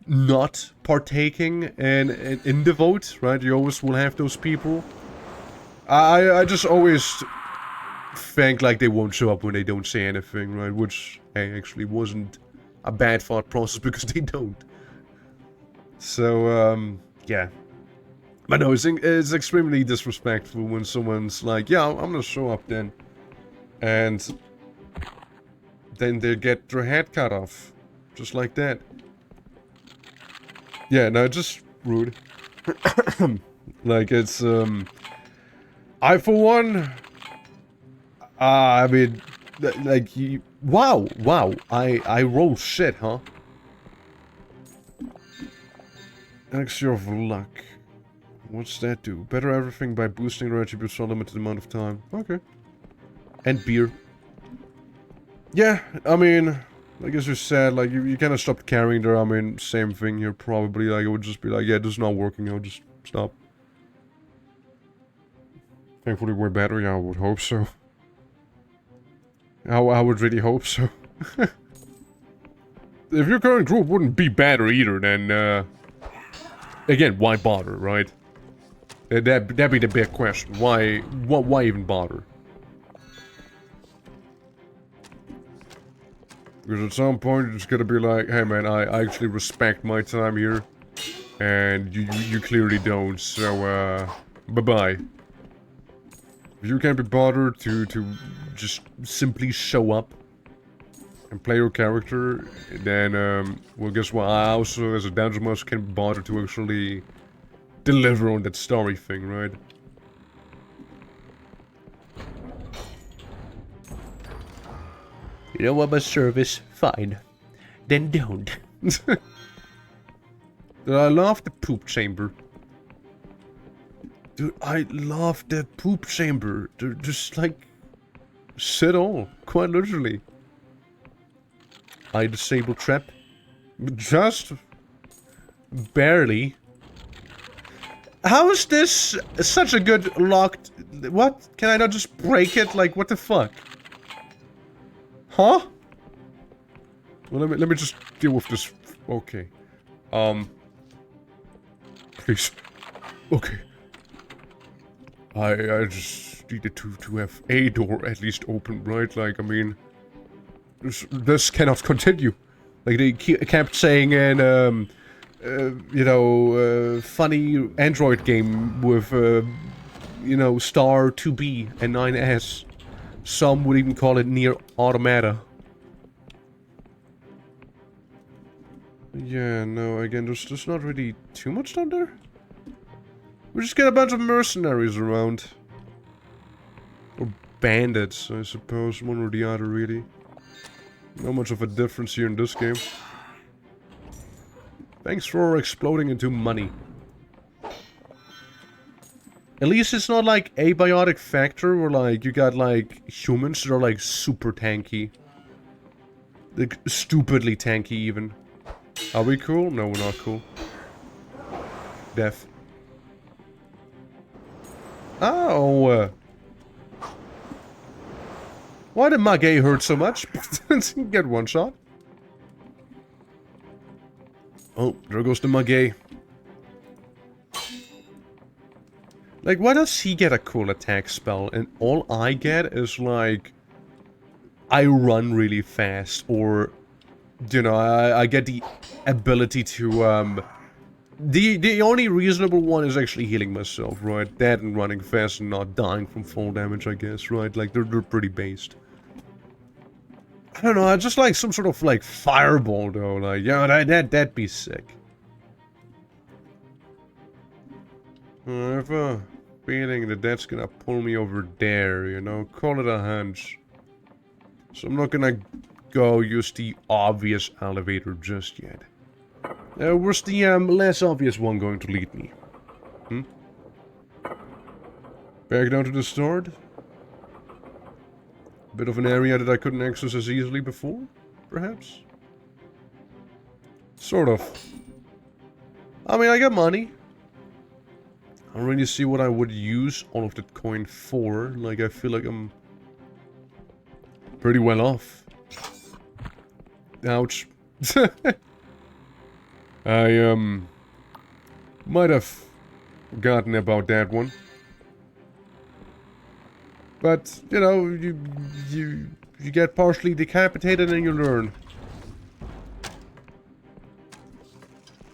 not partaking in the vote, right? You always will have those people. I just always think like they won't show up when they don't say anything, right? Which, hey, actually wasn't a bad thought process because they don't. So, yeah. But no, it's extremely disrespectful when someone's like, yeah, I'm gonna show up then. And then they get their head cut off. Just like that. Yeah, no, just rude. Like, it's, I, for one, I mean, like, wow, I roll shit, huh? Elixir of luck. What's that do? Better everything by boosting your attributes for a limited amount of time. Okay. And beer. Yeah, I mean, like as you said, like, you kind of stopped carrying there. I mean, same thing here, probably. Like, it would just be like, yeah, this is not working, I'll just stop. Thankfully we're better, yeah, I would hope so. I would really hope so. If your current group wouldn't be better either, then, again, why bother, right? That'd be the big question. Why even bother? Because at some point you're just gonna be like, hey man, I actually respect my time here. And you clearly don't, so, bye-bye. If you can't be bothered to just simply show up and play your character, then, well, guess what? I also, as a dungeon master, can't be bothered to actually deliver on that story thing, right? You don't want my service? Fine. Then don't. I love the poop chamber. Dude, I love the poop chamber. They're just like... shit all. Quite literally. I disable trap. Just... Barely. How is this such a good locked... What? Can I not just break it? Like, what the fuck? Huh? Well, let me just deal with this. Okay. Please. Okay. I just needed to have a door at least open, right? Like, I mean... This cannot continue. Like, they kept saying in, you know, funny Android game with, you know, star 2B and 9S. Some would even call it near automata. Yeah, no, again, there's not really too much down there. We just get a bunch of mercenaries around. Or bandits, I suppose, one or the other, really. Not much of a difference here in this game. Thanks for exploding into money. At least it's not like abiotic factor where like you got like humans that are like super tanky. Like stupidly tanky even. Are we cool? No, we're not cool. Death. Oh, why did my gay hurt so much? Get one shot. Oh, there goes the Mugay. Like, why does he get a cool attack spell and all I get is like... I run really fast, or... You know, I get the ability to, The only reasonable one is actually healing myself, right? That and running fast and not dying from fall damage, I guess, right? Like, they're pretty based. I don't know, I just like some sort of, like, fireball, though. Like, yeah, that'd be sick. I have a feeling that that's gonna pull me over there, you know? Call it a hunch. So I'm not gonna go use the obvious elevator just yet. Where's the less obvious one going to lead me? Back down to the start? Bit of an area that I couldn't access as easily before, perhaps? Sort of. I mean, I got money. I don't really see what I would use all of that coin for. Like, I feel like I'm pretty well off. Ouch. I, might have forgotten about that one. But, you know, you get partially decapitated and you learn.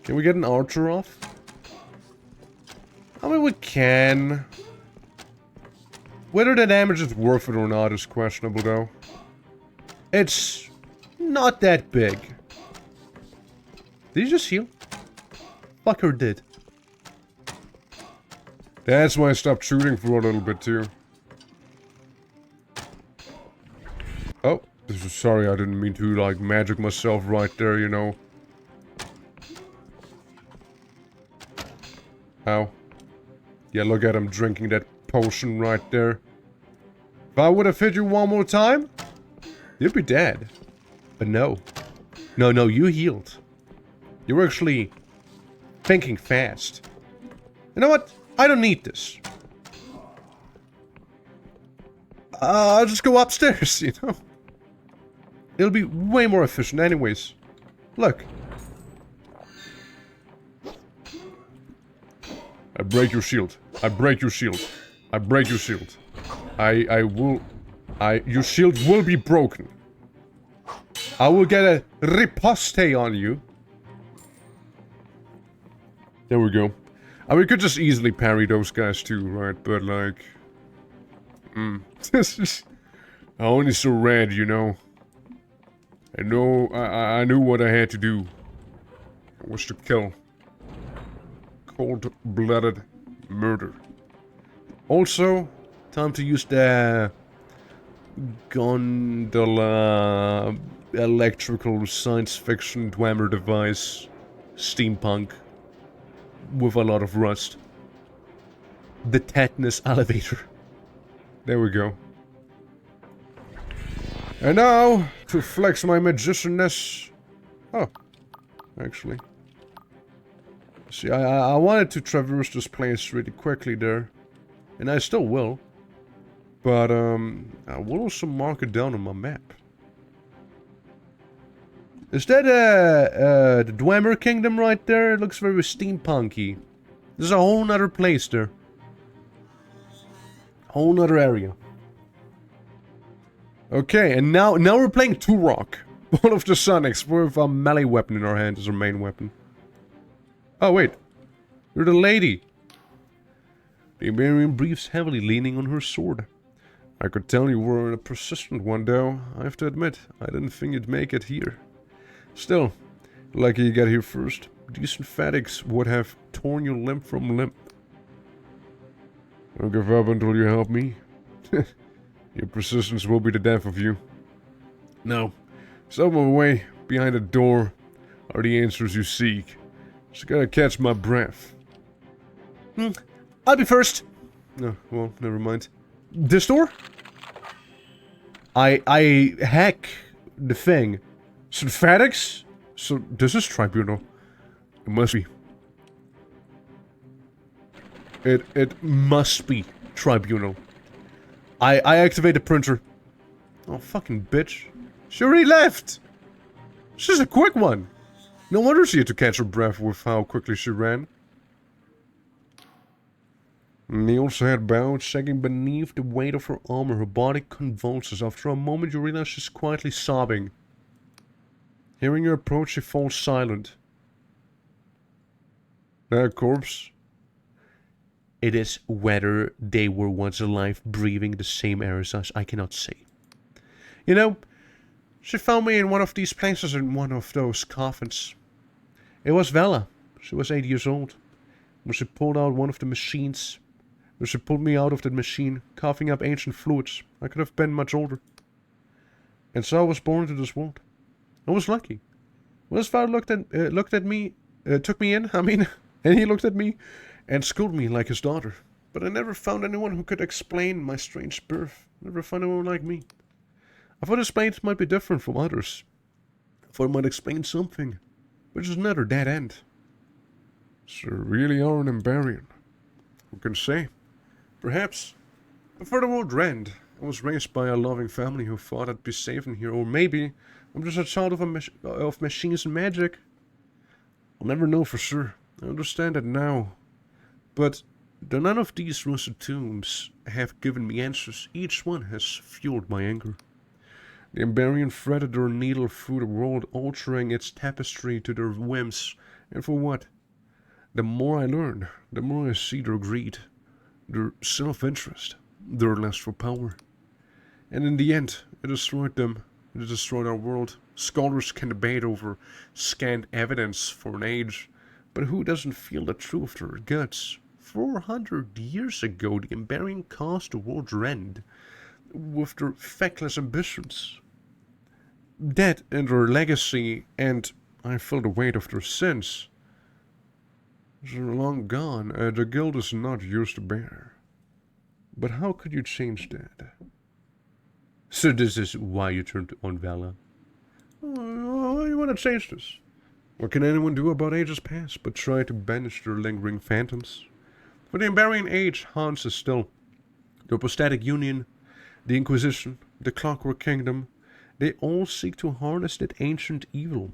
Can we get an archer off? I mean, we can. Whether the damage is worth it or not is questionable, though. It's not that big. Did he just heal? Fucker did. That's why I stopped shooting for a little bit, too. Oh, sorry, I didn't mean to, like, magic myself right there, you know. Ow. Yeah, look at him drinking that potion right there. If I would have hit you one more time, you'd be dead. But no. No, you healed. You were actually thinking fast. You know what? I don't need this. I'll just go upstairs, you know? It'll be way more efficient anyways. Look. I break your shield. I break your shield. I break your shield. Your shield will be broken. I will get a riposte on you. There we go. And we could just easily parry those guys too, right? But like... I only saw red, you know. I knew what I had to do. It was to kill. Cold-blooded murder. Also, time to use the gondola electrical science fiction dwemer device steampunk with a lot of rust. The tetanus elevator. There we go. And now, to flex my magicianness... Oh, actually. See, I wanted to traverse this place really quickly there. And I still will. But, I will also mark it down on my map. Is that, the Dwemer Kingdom right there? It looks very steampunky. There's a whole nother place there. Whole nother area. Okay, and now we're playing Turok. One of the Sonics with a melee weapon in our hand as our main weapon. Oh, wait. You're the lady. The Iberian breathes heavily, leaning on her sword. I could tell you were a persistent one, though. I have to admit, I didn't think you'd make it here. Still, lucky you got here first. Decent fatigues would have torn your limb from limb. Don't give up until you help me. Your persistence will be the death of you. Now, somewhere away behind the door are the answers you seek. Just gotta catch my breath. I'll be first. No, well, never mind. This door? I hack the thing. Synthetics? So, this is Tribunal. It must be. It must be Tribunal. I activate the printer. Oh, fucking bitch. She already left! She's a quick one! No wonder she had to catch her breath with how quickly she ran. Neil's head bowed, sagging beneath the weight of her armor. Her body convulses. After a moment, you realize she's quietly sobbing. Hearing you approach, she falls silent. That corpse? It is whether they were once alive, breathing the same air as us, I cannot say. You know, she found me in one of these places in one of those coffins. It was Vela. She was 8 years old. When she pulled out one of the machines, when she pulled me out of that machine, coughing up ancient fluids, I could have been much older. And so I was born into this world. I was lucky. When his father took me in, and he looked at me and schooled me like his daughter. But I never found anyone who could explain my strange birth. Never found anyone like me. I thought his explained might be different from others. I thought it might explain something, which is another dead end. So really are an Emberian. Who can say? Perhaps. But for the world rend, I was raised by a loving family who thought I'd be safe in here, or maybe I'm just a child of machines and magic. I'll never know for sure. I understand it now. But though none of these rusted tombs have given me answers, each one has fueled my anger. The Emberian threaded their needle through the world, altering its tapestry to their whims. And for what? The more I learn, the more I see their greed, their self-interest, their lust for power. And in the end, it destroyed them. It destroyed our world. Scholars can debate over scant evidence for an age, but who doesn't feel the truth to their guts? 400 years ago, the Emberian caused the world's rend with their feckless ambitions. That and their legacy, and I feel the weight of their sins. They're long gone. The guild is not yours to bear. But how could you change that? So this is why you turned on Vala? Oh, you want to change this? What can anyone do about ages past but try to banish their lingering phantoms? For the Emberian age haunts us still. The Apostatic Union, the Inquisition, the Clockwork Kingdom, they all seek to harness that ancient evil.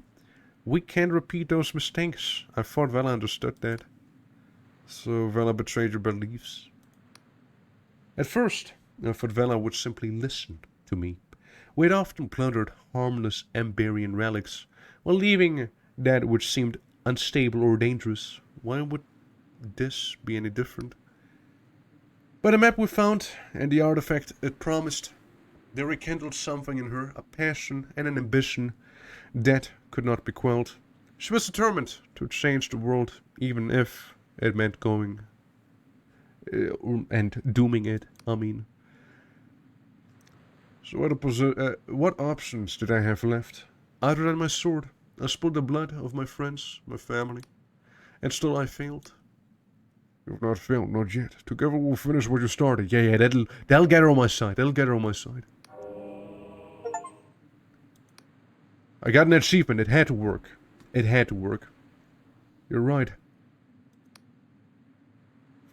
We can't repeat those mistakes. I thought Vela understood that. So Vela betrayed your beliefs. At first, I thought Vela would simply listen to me. We had often plundered harmless Emberian relics, while leaving that which seemed unstable or dangerous. Why would this be any different? But the map we found, and the artifact it promised, they rekindled something in her, a passion and an ambition that could not be quelled. She was determined to change the world, even if it meant going and dooming it, So what options did I have left? Other than my sword, I spilled the blood of my friends, my family, and still I failed. You've not failed, not yet. Together we'll finish what you started. Yeah, that'll get her on my side. That'll get her on my side. I got an achievement. It had to work. It had to work. You're right.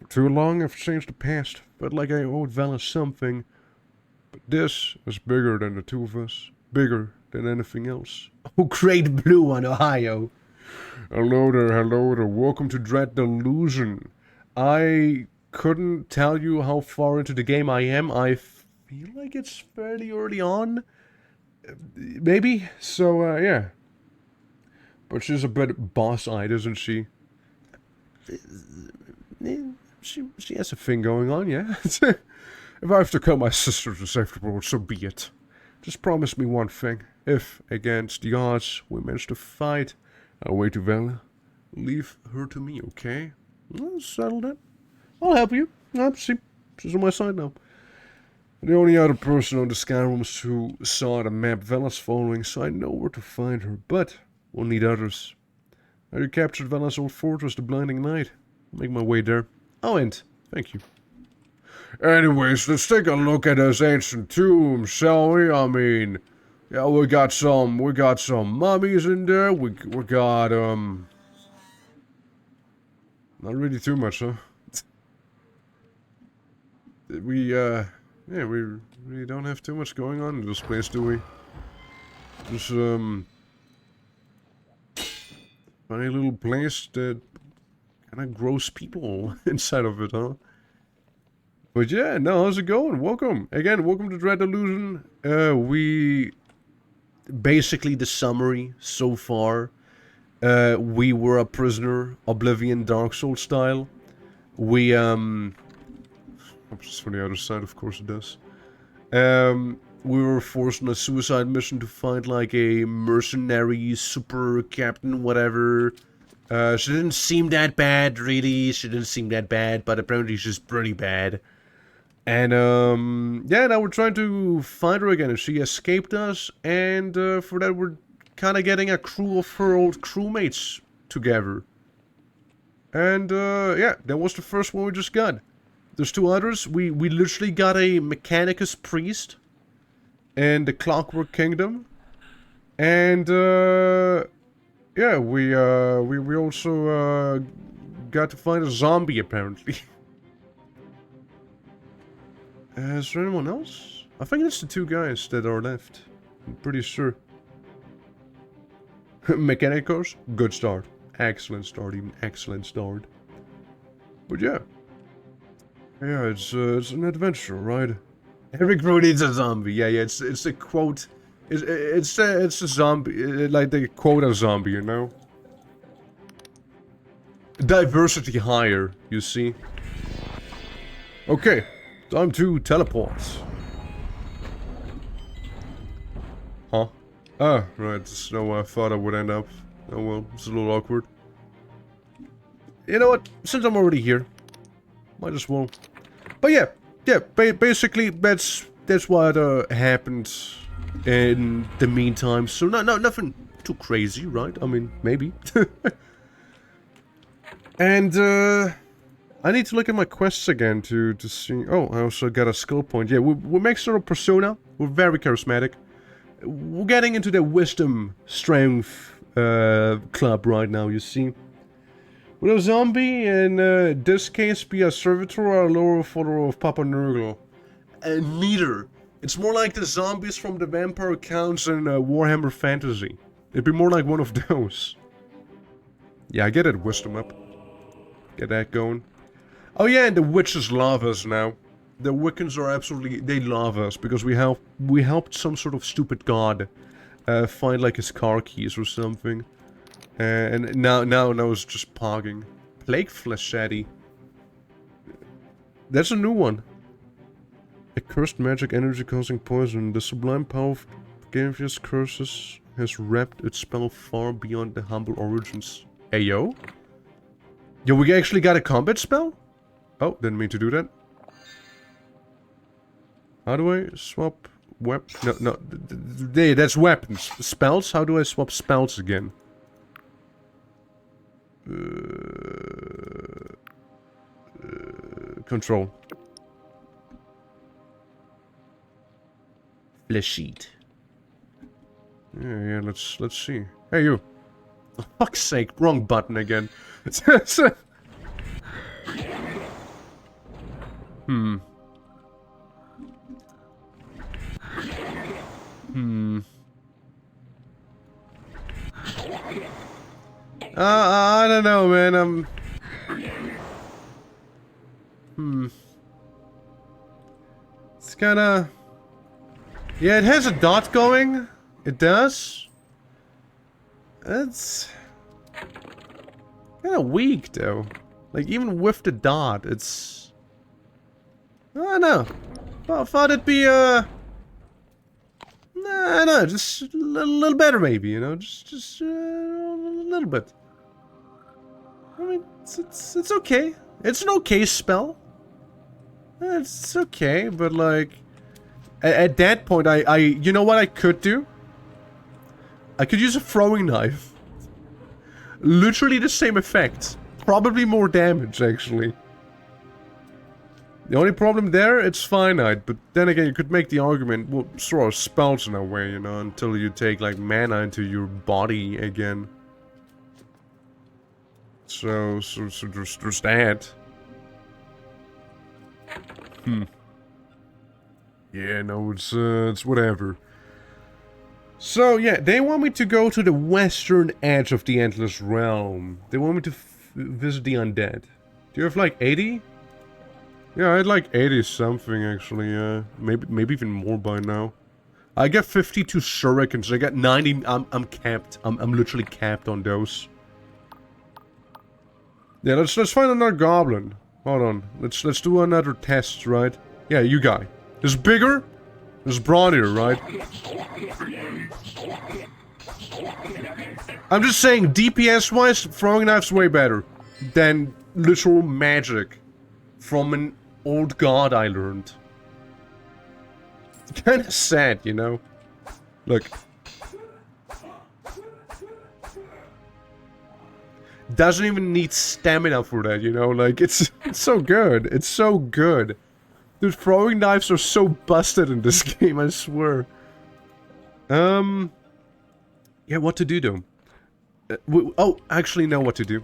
For too long I've changed the past. Felt like I owed Vela something. But this is bigger than the two of us. Bigger than anything else. Oh, great blue on Ohio. Hello there. Welcome to Dread Delusion. I couldn't tell you how far into the game I am. I feel like it's fairly early on. Maybe. So, yeah. But she's a bit boss-eyed, isn't she? She has a thing going on, yeah. If I have to kill my sister to save the world, so be it. Just promise me one thing. If, against the odds, we manage to fight our way to Vela, leave her to me, okay? Well, settle that. I'll help you. She's on my side now. The only other person on the Skyrooms who saw the map Vela's following, so I know where to find her, but we'll need others. Have you captured Vela's old fortress, the Blinding Light? I'll make my way there. Oh, and thank you. Anyways, let's take a look at those ancient tombs, shall we? I mean, Yeah, we got some mummies in there. We got not really too much, huh? Yeah, we really don't have too much going on in this place, do we? Just funny little place that kind of gross people inside of it, huh? But yeah, no, how's it going? Welcome again. Welcome to Dread Delusion. We Basically, the summary so far. We were a prisoner, Oblivion, Dark Souls style. We Oops, from the other side, of course it does. we were forced on a suicide mission to find like a mercenary super captain, whatever. She didn't seem that bad, really. She didn't seem that bad, but apparently she's pretty bad. And yeah, now we're trying to find her again. And she escaped us, and for that we're kind of getting a crew of her old crewmates together. And yeah, that was the first one we just got. There's two others. We literally got a Mechanicus priest and the Clockwork Kingdom, and yeah, we also got to find a zombie apparently. Is there anyone else? I think it's the two guys that are left. I'm pretty sure. Mechanicos, good start. Excellent start, even excellent start. But yeah. Yeah, it's an adventure, right? Every crew needs a zombie. Yeah, it's a quote. It's a zombie, like they quote a zombie, you know? Diversity higher, you see. Okay, time to teleport. Huh? Ah, right, that's not where I thought I would end up. Oh well, it's a little awkward. You know what? Since I'm already here, might as well. But yeah, basically that's what happened in the meantime. So nothing too crazy, right? I mean, maybe. And I need to look at my quests again to see. Oh, I also got a skill point. Yeah, we make sort of persona. We're very charismatic. We're getting into the wisdom strength club right now, you see. Will a zombie in this case be a servitor or a lower follower of Papa Nurgle? Neither. It's more like the zombies from the vampire counts in Warhammer Fantasy. It'd be more like one of those. Yeah, I get it, wisdom up. Get that going. Oh yeah, and the witches love us now. The Wiccans are absolutely, they love us because we helped some sort of stupid god find like his car keys or something. And now it's just pogging. Plague Fleshetti. That's a new one. A cursed magic energy causing poison. The sublime power of Gavious curses has wrapped its spell far beyond the humble origins. Ayo? Yo, we actually got a combat spell? Oh, didn't mean to do that. How do I swap No, that's weapons. Spells? How do I swap spells again? Control. Flesh sheet. Yeah, let's see. Hey, you. For fuck's sake, wrong button again. I don't know, man. It's kinda... Yeah, it has a dot going. It does. It's... kinda weak, though. Like, even with the dot, it's... I don't know. I thought it'd be, no, just a little better, maybe, you know? Just a little bit. I mean, it's okay. It's an okay spell. It's okay, but, like... At that point, you know what I could do? I could use a throwing knife. Literally the same effect. Probably more damage, actually. The only problem there, it's finite, but then again, you could make the argument, well, throw spells in a way, you know, until you take, like, mana into your body again. So there's that. Yeah, no, it's whatever. So, yeah, they want me to go to the western edge of the Endless Realm. They want me to visit the undead. Do you have, like, 80? Yeah, I had, like, 80 something, actually, maybe even more by now. I get 52 shurikens, I got 90, I'm capped. I'm literally capped on those. Yeah, let's find another goblin. Hold on, let's do another test, right? Yeah, you guy. This bigger, this brawnier, right? I'm just saying, DPS-wise, throwing knife's way better than literal magic from an old god I learned. It's kinda sad, you know? Look. Doesn't even need stamina for that, you know? Like, it's so good. It's so good. Dude, throwing knives are so busted in this game, I swear. Yeah, what to do, though? Oh, I actually know what to do.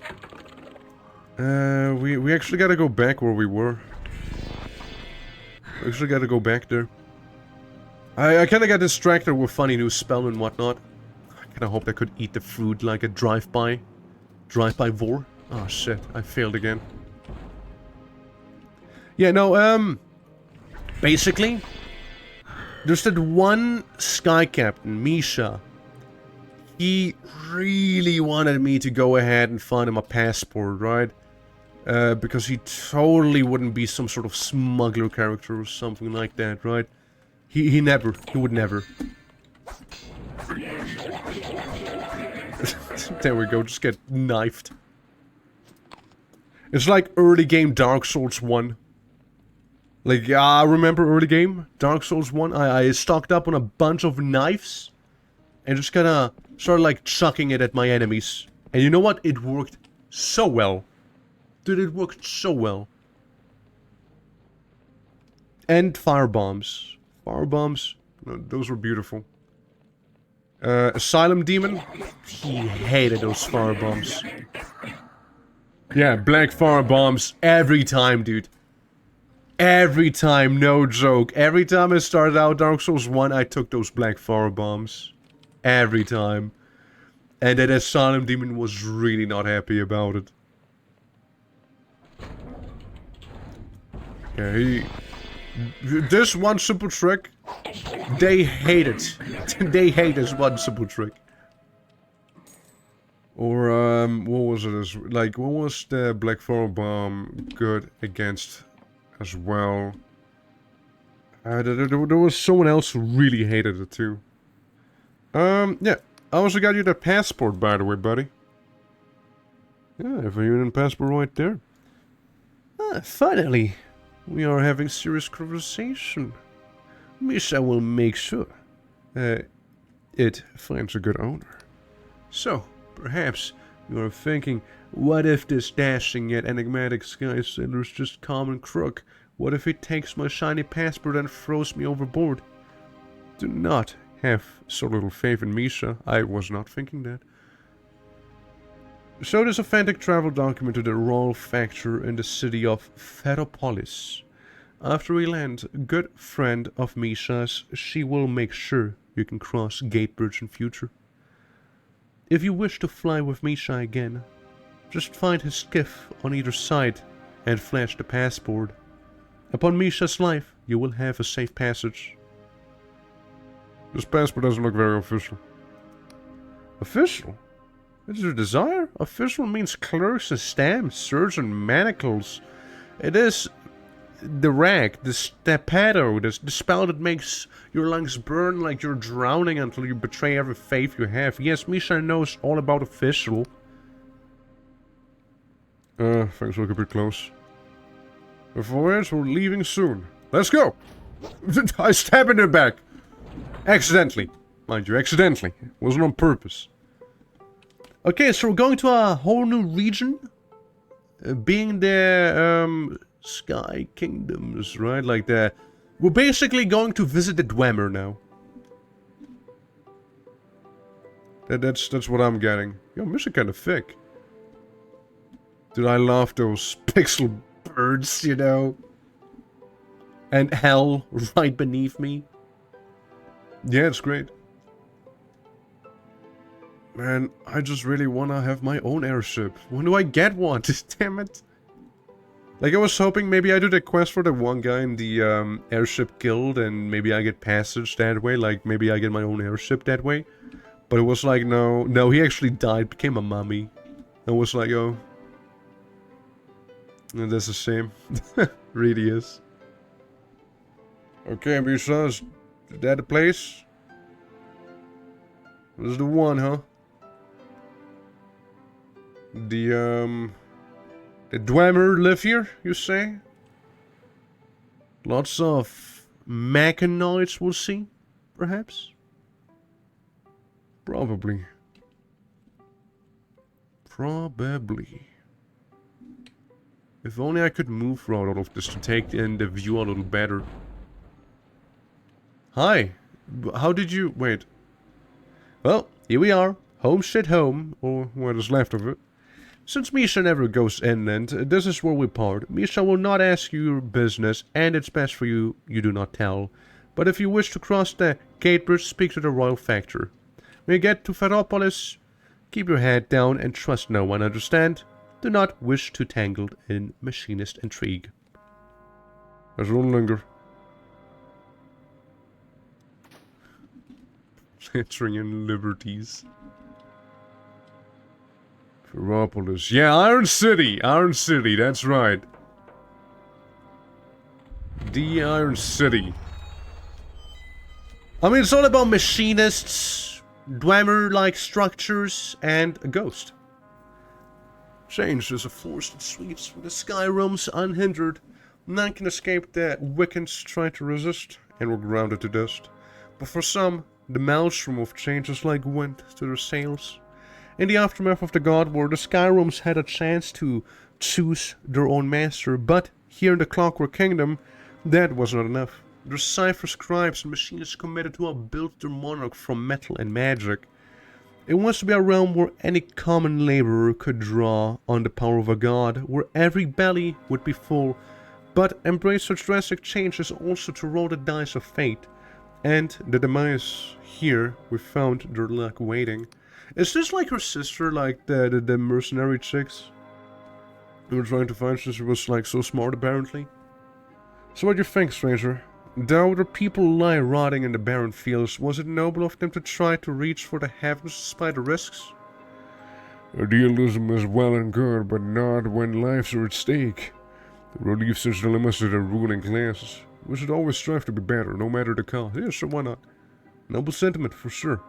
We actually gotta go back where we were. We actually gotta go back there. I kinda got distracted with funny new spell and whatnot. I kinda hoped I could eat the food like a drive-by. Drive-by vor? Oh shit, I failed again. Yeah, no, basically, there's that one Sky Captain, Misha. He really wanted me to go ahead and find him a passport, right? Because he totally wouldn't be some sort of smuggler character or something like that, right? He would never. There we go, just get knifed. It's like early game Dark Souls 1. Like, I remember early game Dark Souls 1, I stocked up on a bunch of knives and just kinda started like chucking it at my enemies. And you know what? It worked so well. Dude, it worked so well. And firebombs. Firebombs, those were beautiful. Asylum Demon, he hated those firebombs. Yeah, black firebombs every time, dude. Every time, no joke. Every time I started out Dark Souls 1, I took those black firebombs. Every time. And that Asylum Demon was really not happy about it. Yeah, this one simple trick, they hate it. They hate this one simple trick. Or, what was it? Like, what was the Black Firebomb good against as well? There was someone else who really hated it too. Yeah. I also got you that passport, by the way, buddy. Yeah, I have a unit passport right there. Ah, finally. We are having serious conversation. Misha will make sure it finds a good owner. So, perhaps you are thinking, what if this dashing yet enigmatic sky sailor is just common crook? What if he takes my shiny passport and throws me overboard? Do not have so little faith in Misha. I was not thinking that. Show this authentic travel document to the royal factor in the city of Ferropolis. After we land, a good friend of Misha's, she will make sure you can cross Gatebridge in future. If you wish to fly with Misha again, just find his skiff on either side and flash the passport. Upon Misha's life, you will have a safe passage. This passport doesn't look very official. Official? Is your desire? Official means clerks and stamps, swords and manacles. It is the rag, the staccato, the spell that makes your lungs burn like you're drowning until you betray every faith you have. Yes, Misha knows all about official. Thanks, look a bit close. The voyage, we're leaving soon. Let's go! I stab in the back. Accidentally. Mind you, accidentally. It wasn't on purpose. Okay, so we're going to a whole new region. Being the Sky Kingdoms, right? Like the... We're basically going to visit the Dwemer now. That's what I'm getting. Yo, music kind of thick. Dude, I love those pixel birds, you know? And hell right beneath me. Yeah, it's great. Man, I just really want to have my own airship. When do I get one? Damn it. Like, I was hoping maybe I do the quest for the one guy in the airship guild and maybe I get passage that way. Like, maybe I get my own airship that way. But it was like, no, he actually died, became a mummy. I was like, oh. And that's a shame. Really is. Okay, Bisa, is that the place? This is the one, huh? The Dwemer live here, you say? Lots of mechanoids we'll see, perhaps? Probably. If only I could move throughout all of this to take in the view a little better. Hi. How did you... Wait. Well, here we are. Home sweet home, or what is left of it. Since Misha never goes inland, this is where we part. Misha will not ask you your business, and it's best for you do not tell. But if you wish to cross the gate bridge, speak to the royal factor. When you get to Ferropolis, keep your head down and trust no one, understand? Do not wish to tangle in machinist intrigue. As one linger. Entering in liberties. Ferropolis. Yeah, Iron City, that's right. The Iron City. I mean, it's all about machinists, Dwemer-like structures, and a ghost. Change is a force that sweeps through the sky realms unhindered. None can escape the Wiccans try to resist, and were grounded to dust. But for some, the maelstrom of change is like wind to their sails. In the aftermath of the God War, the Skyrealms had a chance to choose their own master, but here in the Clockwork Kingdom, that was not enough. Their cipher scribes and machinists committed to upbuild their monarch from metal and magic. It wants to be a realm where any common laborer could draw on the power of a god, where every belly would be full, but embrace such drastic changes also to roll the dice of fate. And the demise here, we found their luck waiting. Is this like her sister, like the mercenary chicks we were trying to find since she was like so smart apparently? So what do you think, stranger? Though the people lie rotting in the barren fields, was it noble of them to try to reach for the heavens despite the risks? Idealism is well and good, but not when lives are at stake. To relieve such dilemmas to the ruling classes, we should always strive to be better, no matter the cost. Yeah, sure, why not? Noble sentiment, for sure.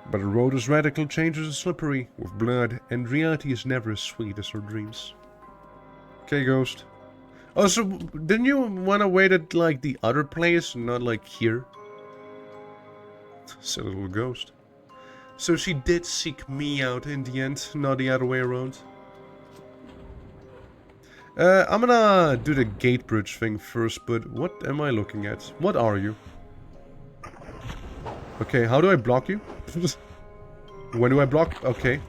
But the road is radical, changes is slippery, with blood, and reality is never as sweet as our dreams. Okay, Ghost. Oh, so didn't you want to wait at, like, the other place, and not, like, here? Silly little Ghost. So she did seek me out in the end, not the other way around. I'm gonna do the gate bridge thing first, but what am I looking at? What are you? Okay, how do I block you? When do I block? Okay.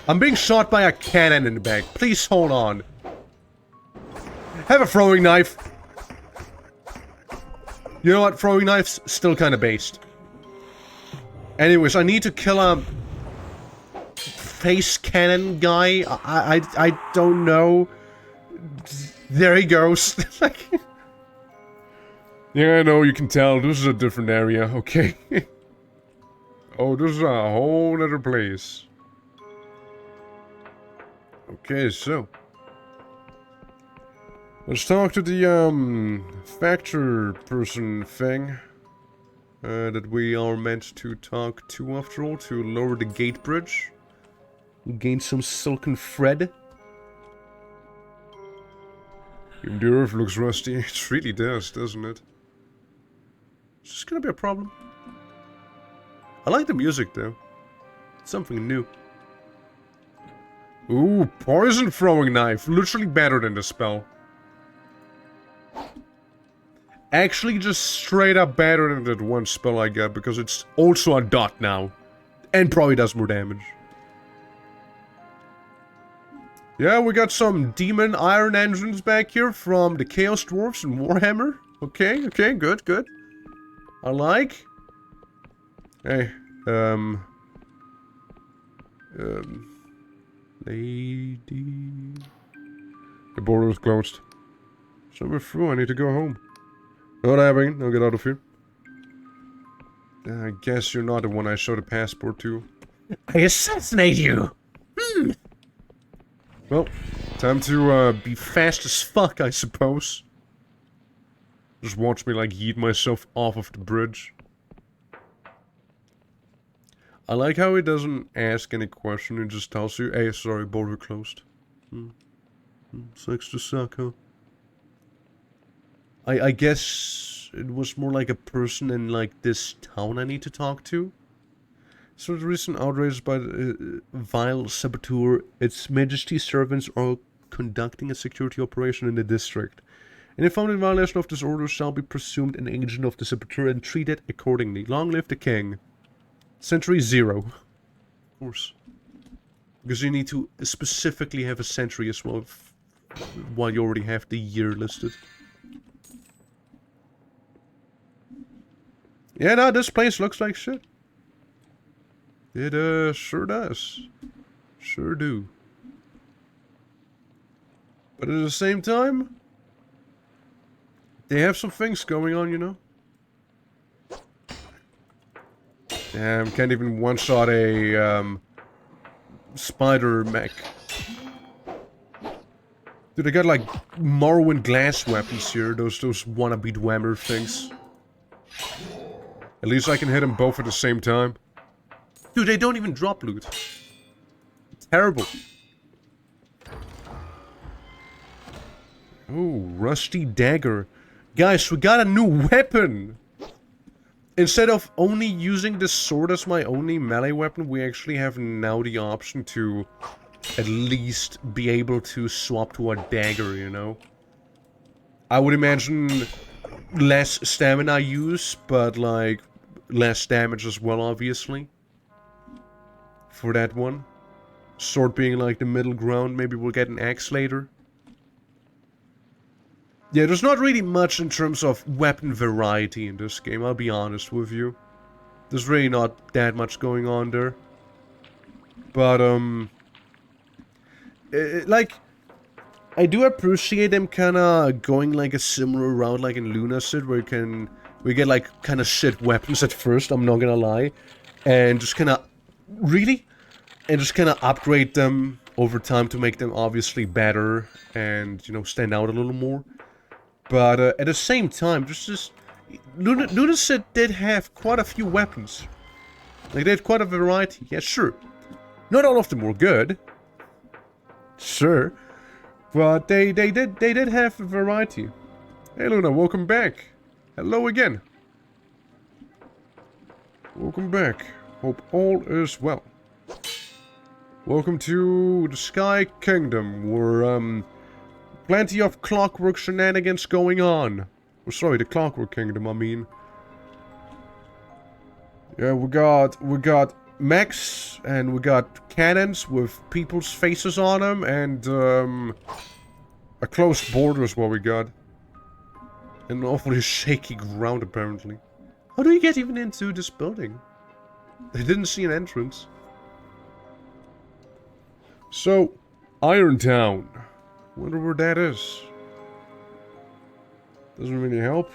I'm being shot by a cannon in the back. Please hold on. Have a throwing knife. You know what? Throwing knives still kind of based. Anyways, I need to kill a face cannon guy. I don't know. There he goes. Yeah, I know, you can tell. This is a different area, okay? Oh, this is a whole other place. Okay, so. Let's talk to the, factor person thing. That we are meant to talk to, after all, to lower the gate bridge. Gain some silken thread. Even the earth looks rusty. It really does, doesn't it? Is this gonna be a problem? I like the music, though. It's something new. Ooh, poison throwing knife. Literally better than the spell. actually just straight up better than that one spell I got, because it's also a dot now. And probably does more damage. Yeah, we got some demon iron engines back here from the Chaos Dwarfs and Warhammer. Okay, okay, good, good. I like. Hey, lady. The border is closed. So we're through, I need to go home. Not happening, I'll get out of here. I guess you're not the one I showed a passport to. I assassinate you! Well, time to be fast as fuck, I suppose. Just watch me, like, yeet myself off of the bridge. I like how he doesn't ask any question, he just tells you, hey, sorry, border closed. Sucks to suck, huh? I guess it was more like a person in, like, this town I need to talk to. So the recent outrage by the vile saboteur, Its Majesty's servants are conducting a security operation in the district. Any found in violation of this order shall be presumed an agent of the saboteur and treated accordingly. Long live the king. Century 0. Of course. Because you need to specifically have a century as well, while you already have the year listed. Yeah, no, this place looks like shit. It, sure does. Sure do. But at the same time, they have some things going on, you know? Damn, can't even one-shot a, spider mech. Dude, they got, like, Morrowind glass weapons here, those wannabe Dwemer things. At least I can hit them both at the same time. Dude, they don't even drop loot. Terrible. Oh, rusty dagger. Guys, we got a new weapon! Instead of only using the sword as my only melee weapon, we actually have now the option to at least be able to swap to a dagger, you know? I would imagine less stamina use, but like less damage as well, obviously. For that one. Sword being like the middle ground, maybe we'll get an axe later. Yeah, there's not really much in terms of weapon variety in this game, I'll be honest with you. There's really not that much going on there. But, like, I do appreciate them kinda going like a similar route like in Lunacy, where we get like kinda shit weapons at first, I'm not gonna lie. And just kinda, really? And just kinda upgrade them over time to make them obviously better and, you know, stand out a little more. But at the same time, Lunacy did have quite a few weapons. Like, they had quite a variety. Yeah, sure. Not all of them were good. Sure. But they did have a variety. Hey Luna, welcome back. Hello again. Welcome back. Hope all is well. Welcome to the Sky Kingdom, where, plenty of clockwork shenanigans going on. Oh, sorry, the Clockwork Kingdom, I mean. Yeah, we got mechs, and we got cannons with people's faces on them, and, a closed border is what we got. And an awfully shaky ground, apparently. How do you get even into this building? I didn't see an entrance. So, Irontown. Wonder where that is. Doesn't really help.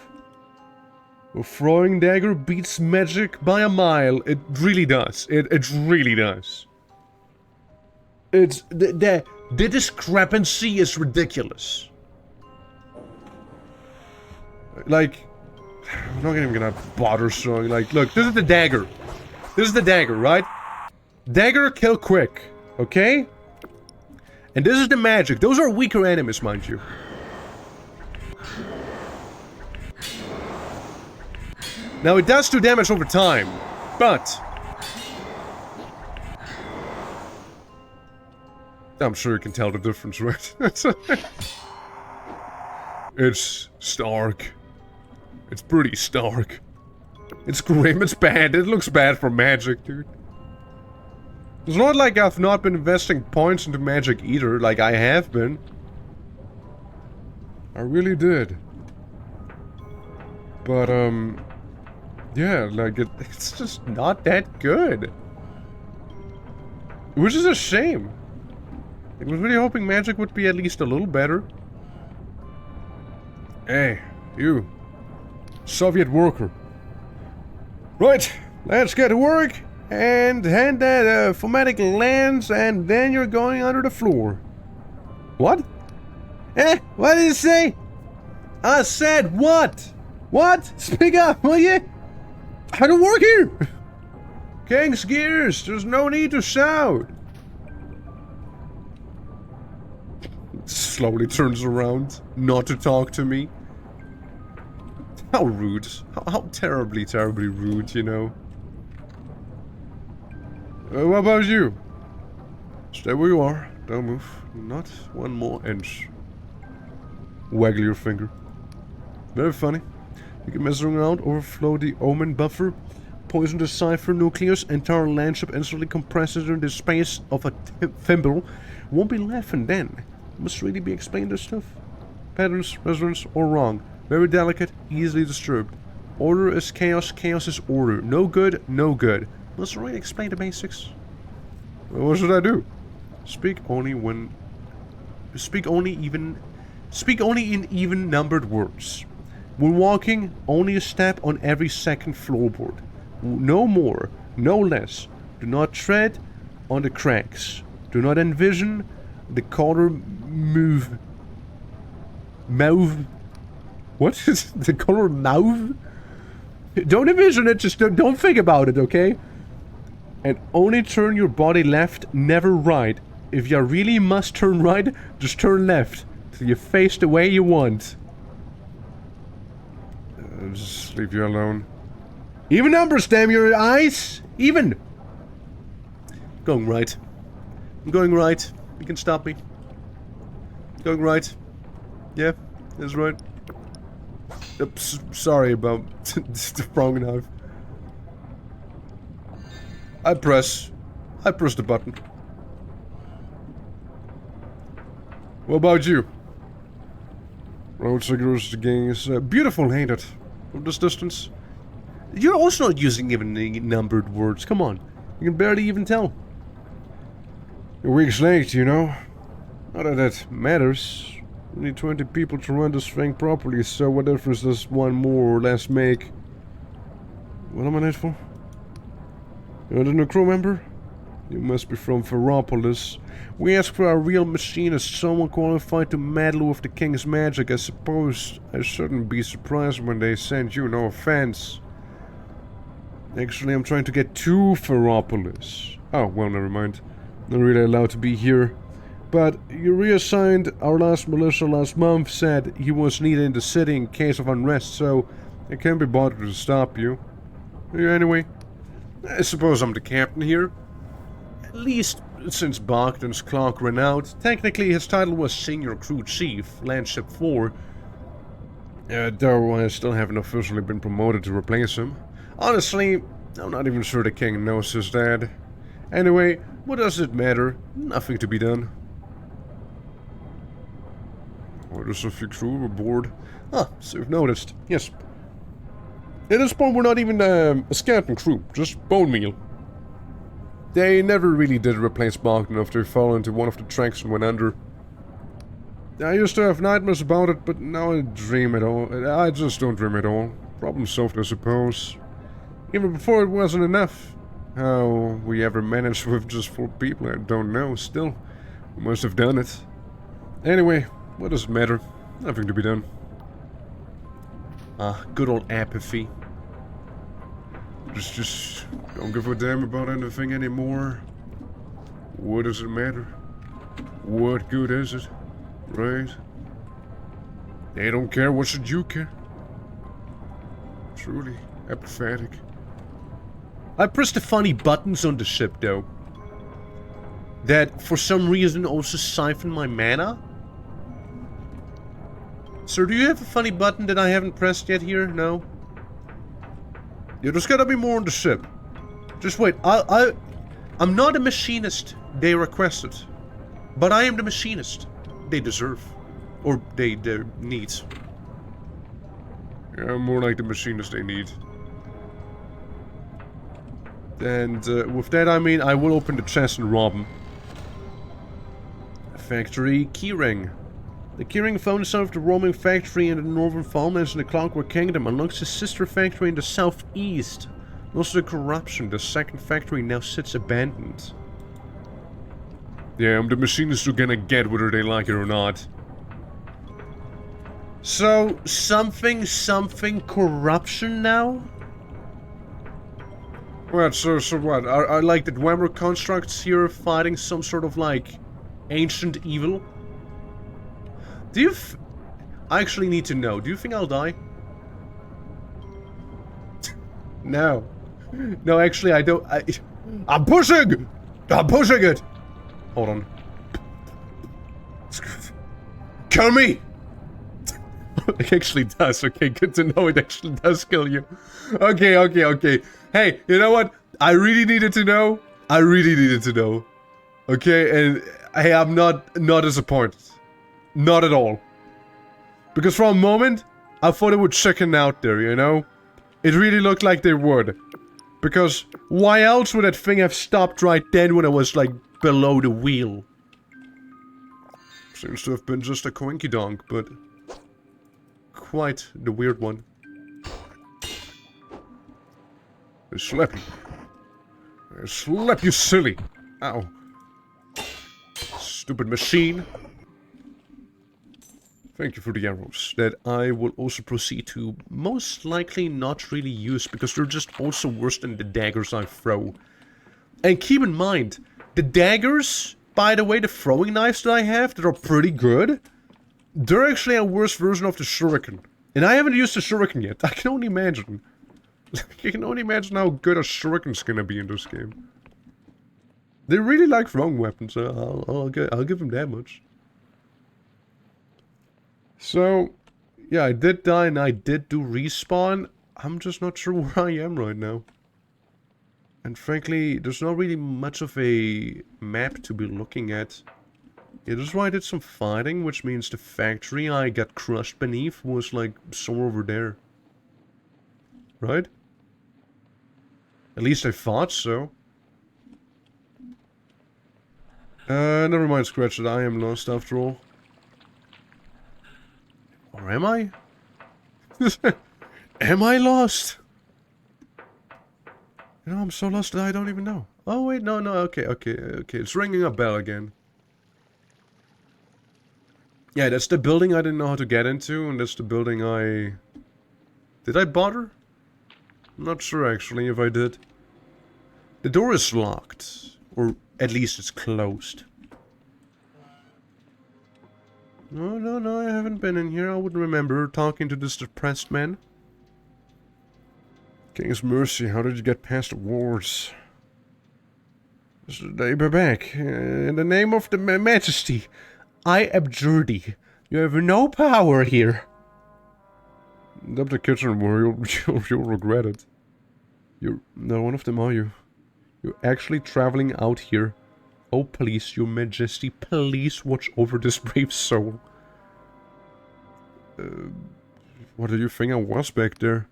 A throwing dagger beats magic by a mile. It really does. It really does. It's... The discrepancy is ridiculous. Like... I'm not even gonna bother showing, like, look, this is the dagger. This is the dagger, right? Dagger, kill quick. Okay? And this is the magic. Those are weaker enemies, mind you. Now, it does do damage over time, but... I'm sure you can tell the difference, right? It's stark. It's pretty stark. It's grim, it's bad, it looks bad for magic, dude. It's not like I've not been investing points into magic either, like I have been. I really did. But, yeah, like, it's just not that good. Which is a shame. I was really hoping magic would be at least a little better. Hey, you. Soviet worker. Right, let's get to work. And hand that phonetic lens, and then you're going under the floor. What? What did you say? I said what? What? Speak up, will you? I don't work here. King's gears, there's no need to shout. Slowly turns around, not to talk to me. How rude. How terribly, terribly rude, you know. What about you? Stay where you are. Don't move. Not one more inch. Waggle your finger. Very funny. You can mess around, overflow the omen buffer, poison the cipher nucleus, entire landship instantly compresses into the space of a thimble. Won't be laughing then. Must really be explained this stuff. Patterns, resonance, or wrong. Very delicate, easily disturbed. Order is chaos, chaos is order. No good, no good. Must really explain the basics. Well, what should I do? Speak only in even numbered words. When walking, only a step on every second floorboard. No more, no less. Do not tread on the cracks. Do not envision the color move. Mauve. What is the color mauve? Don't envision it, just don't think about it, okay? And only turn your body left, never right. If you really must turn right, just turn left. Till you face the way you want. Just leave you alone. Even numbers, damn your eyes! Even! Going right. I'm going right. You can stop me. Going right. Yeah, that's right. Oops, sorry about the wrong knife. I press the button. What about you? Road signals the gang is beautiful, ain't it? From this distance. You're also not using even numbered words. Come on. You can barely even tell. A week's late, you know. Not that that matters. We need 20 people to run this thing properly, so what difference does one more or less make? What am I late for? You're the new crew member? You must be from Ferropolis. We asked for a real machinist, someone qualified to meddle with the king's magic. I suppose I shouldn't be surprised when they send you, no offense. Actually, I'm trying to get to Ferropolis. Oh, well, never mind. Not really allowed to be here. But you reassigned our last militia last month, said he was needed in the city in case of unrest, so I can't be bothered to stop you. Anyway, I suppose I'm the captain here. At least since Bogdan's clock ran out. Technically, his title was Senior Crew Chief, Landship 4. Though I still haven't officially been promoted to replace him. Honestly, I'm not even sure the king knows his dad. Anyway, what does it matter? Nothing to be done. Orders of your crew aboard. Ah, so you've noticed. Yes. At this point, we're not even a skeleton crew, just bone meal. They never really did replace Bogdan after he fell into one of the tracks and went under. I used to have nightmares about it, but now I dream it all. I just don't dream at all. Problem solved, I suppose. Even before it wasn't enough. How we ever managed with just 4 people, I don't know. Still, we must have done it. Anyway, what does it matter? Nothing to be done. Good old apathy. Just don't give a damn about anything anymore. What does it matter? What good is it? Right? They don't care, what should you care? Truly apathetic. I pressed the funny buttons on the ship, though. That, for some reason, also siphon my mana? Sir, do you have a funny button that I haven't pressed yet here? No? Yeah, there's gotta be more on the ship. Just wait, I'm not a machinist they requested. But I am the machinist they deserve. Or they need. Yeah, more like the machinist they need. And with that I mean I will open the chest and rob him. Factory keyring. The keyring found himself at the roaming factory in the northern farmlands in the Clockwork Kingdom, unlocks his sister factory in the southeast. Also the corruption, the second factory now sits abandoned. Yeah, the machinists are gonna get whether they like it or not. So, something corruption now? What, so what? Are like the Dwemer constructs here fighting some sort of like ancient evil? Do you I actually need to know. Do you think I'll die? No. No, actually I don't. I'm pushing! I'm pushing it! Hold on. Kill me! It actually does. Okay, good to know it actually does kill you. Okay. Hey, you know what? I really needed to know. Okay, and hey, I'm not disappointed. Not at all. Because for a moment, I thought it would chicken out there, you know? It really looked like they would. Because why else would that thing have stopped right then when I was, like, below the wheel? Seems to have been just a coinky-donk, but... quite the weird one. I slap you. I slap you silly. Ow. Stupid machine. Thank you for the arrows, that I will also proceed to most likely not really use, because they're just also worse than the daggers I throw. And keep in mind, the daggers, by the way, the throwing knives that I have, that are pretty good, they're actually a worse version of the shuriken. And I haven't used the shuriken yet, I can only imagine. I can only imagine how good a shuriken's gonna be in this game. They really like throwing weapons, I'll give them that much. So, yeah, I did die and I did do respawn. I'm just not sure where I am right now. And frankly, there's not really much of a map to be looking at. Yeah, this is why I did some fighting, which means the factory I got crushed beneath was like somewhere over there. Right? At least I thought so. Never mind, scratch it. I am lost after all. Or am I? Am I lost? You know, I'm so lost that I don't even know. Oh, wait, no, okay. It's ringing a bell again. Yeah, that's the building I didn't know how to get into, and that's the building I... Did I bother? I'm not sure, actually, if I did. The door is locked. Or at least it's closed. No, I haven't been in here. I wouldn't remember talking to this depressed man. King's mercy, how did you get past the wars? They be back. In the name of the Majesty, I abjure thee. You have no power here. Up the kitchen where you'll regret it. You're not one of them, are you? You're actually traveling out here. Oh, please, your Majesty, please watch over this brave soul. What do you think I was back there?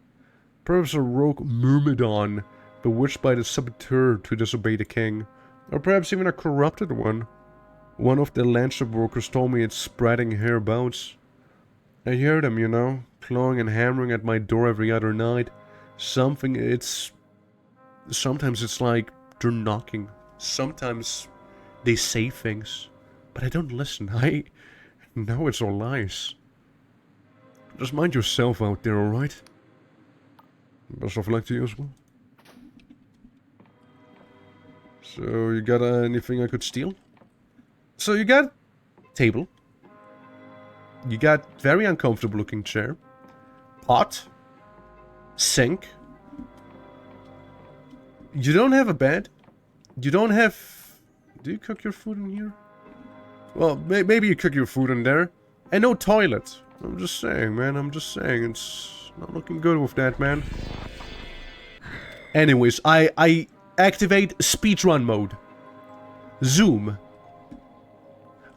Perhaps a rogue myrmidon, bewitched by the saboteur to disobey the king. Or perhaps even a corrupted one. One of the landship workers told me it's spreading hereabouts. I hear them, you know, clawing and hammering at my door every other night. Sometimes it's like they're knocking. Sometimes they say things, but I don't listen. I know it's all lies. Just mind yourself out there, alright? Best of luck to you as well. So, you got anything I could steal? So, you got table. You got very uncomfortable looking chair. Pot. Sink. You don't have a bed. You don't have... Do you cook your food in here? Well, maybe you cook your food in there. And no toilet. I'm just saying, man. I'm just saying. It's not looking good with that, man. Anyways, I activate speedrun mode. Zoom.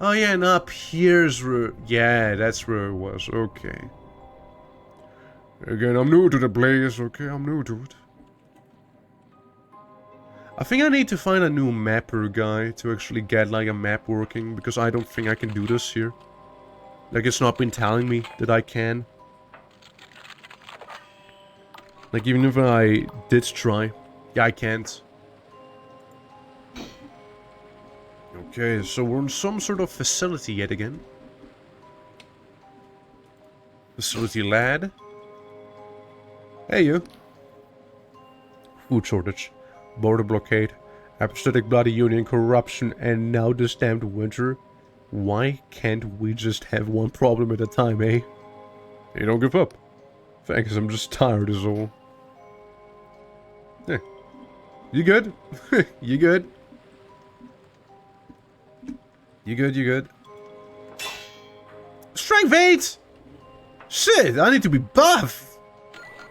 Oh yeah, and up here's where... Yeah, that's where it was. Okay. Again, I'm new to the place. Okay, I'm new to it. I think I need to find a new mapper guy to actually get like a map working, because I don't think I can do this here. Like, it's not been telling me that I can. Like, even if I did try, yeah, I can't. Okay, so we're in some sort of facility yet again. Facility lad. Hey, you. Food shortage. Border blockade. Apathetic bloody union, corruption, and now this damned winter. Why can't we just have one problem at a time, eh? You don't give up. Thanks, I'm just tired is all. Yeah. You good? You good? You good, you good? Strength 8! Shit, I need to be buff!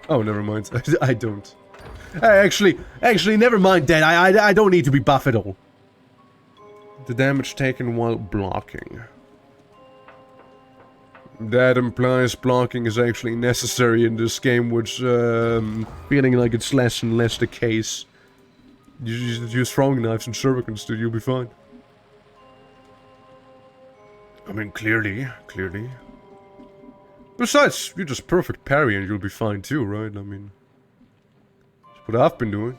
Oh, never mind. I don't. Actually, never mind that. I don't need to be buff at all. The damage taken while blocking. That implies blocking is actually necessary in this game, which, Feeling like it's less and less the case. you just use throwing knives and shurikens, dude, you'll be fine. I mean, clearly. Besides, you just perfect parry and you'll be fine too, right? I mean, that's what I've been doing.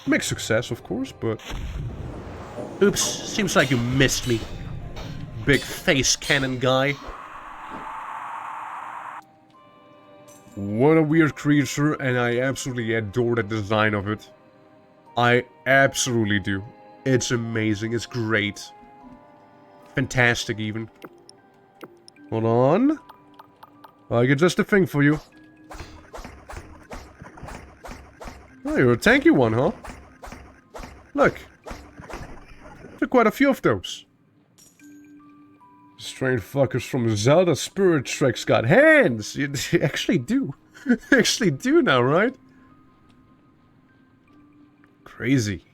Mixed success, of course, but... Oops, seems like you missed me. Big face cannon guy. What a weird creature, and I absolutely adore the design of it. I absolutely do. It's amazing, it's great. Fantastic, even. Hold on. I get just a thing for you. Oh, you're a tanky one, huh? Look. There are quite a few of those. Strange fuckers from Zelda Spirit Tracks got hands! You actually do. You actually do now, right? Crazy.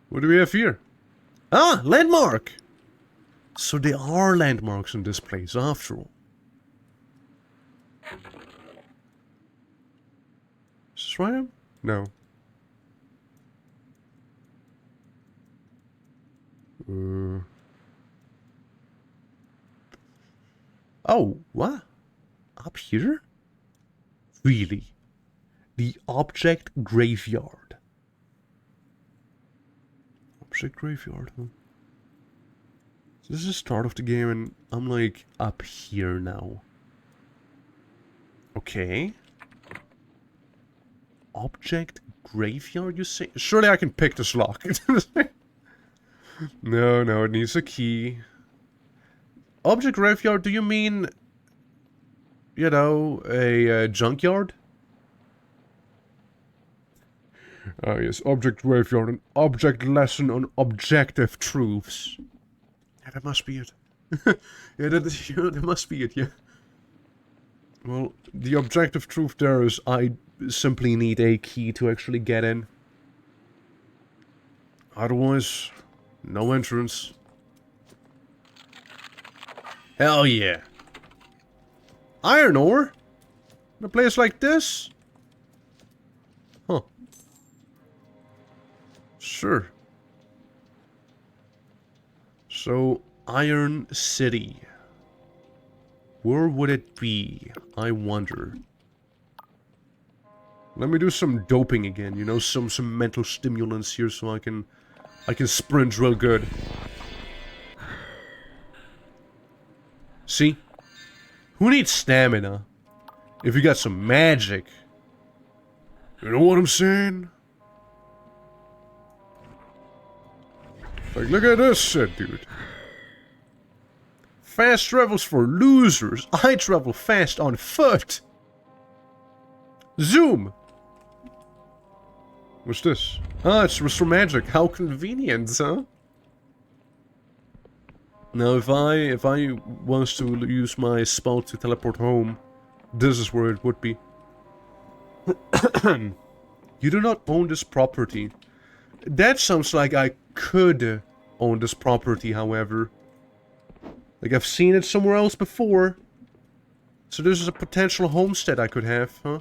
What do we have here? Ah, landmark! So there are landmarks in this place, after all. Is this right? No. Oh, what? Up here? Really? The object graveyard. Object graveyard, huh? This is the start of the game and I'm like Up here now. okay. Object graveyard, you say? Surely I can pick this lock. No, it needs a key. Object graveyard, do you mean... You know, a junkyard? Ah yes, object graveyard, an object lesson on objective truths. Yeah, that must be it. Yeah, that must be it, yeah. Well, the objective truth there is I simply need a key to actually get in. otherwise, no entrance. Hell yeah. Iron ore? In a place like this? Huh. Sure. So, Iron City. Where would it be? I wonder. Let me do some doping again, you know, some mental stimulants here so I can sprint real good. See? Who needs stamina? If you got some magic. You know what I'm saying? Like, look at this shit, dude. Fast travels for losers. I travel fast on foot. Zoom. What's this? Ah, it's for magic. How convenient, huh? Now, if I was to use my spell to teleport home, this is where it would be. You do not own this property. That sounds like I could own this property, however. Like, I've seen it somewhere else before. So this is a potential homestead I could have, huh?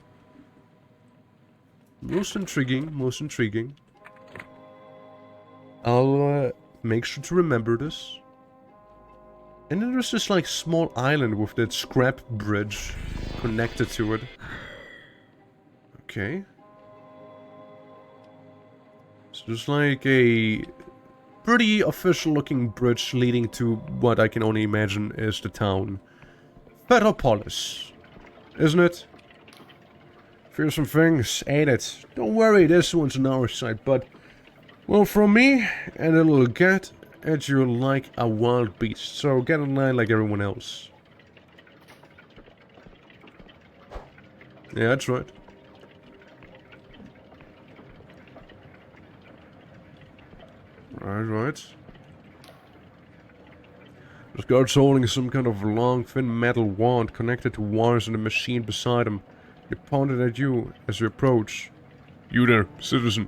Most intriguing, most intriguing. I'll make sure to remember this. And then there's this, like, small island with that scrap bridge connected to it. Okay. So there's like a pretty official-looking bridge leading to what I can only imagine is the town. Ferropolis. Isn't it? Fearsome things, ain't it? Don't worry, this one's on our side, but... Well, from me, and it'll get at you like a wild beast, so get in line like everyone else. Yeah, that's right. Right. This guard's holding some kind of long, thin metal wand connected to wires in the machine beside him. He pointed at you as you approach. You there, citizen.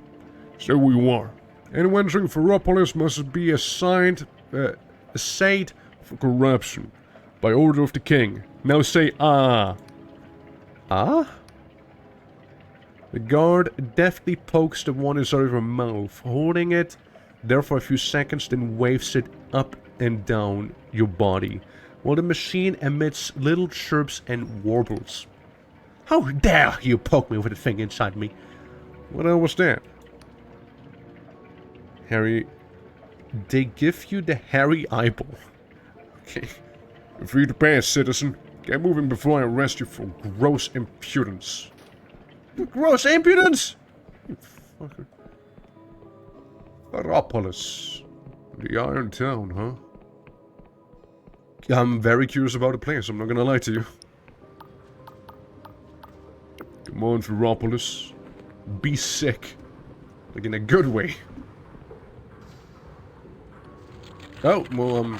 Say who you are. Anyone entering Ferropolis must be assigned for corruption. By order of the king. Now say, ah. Ah? The guard deftly pokes the wand inside of her mouth, holding it there for a few seconds, then waves it up and down your body, while the machine emits little chirps and warbles. How dare you poke me with a thing inside me? What the hell was that? Harry, they give you the hairy eyeball. Okay. You're free to pass, citizen. Get moving before I arrest you for gross impudence. Gross impudence? You fucker. Ferropolis. The Iron Town, huh? I'm very curious about the place, I'm not gonna lie to you. Come on, Ferropolis. Be sick. Like in a good way. Oh, well,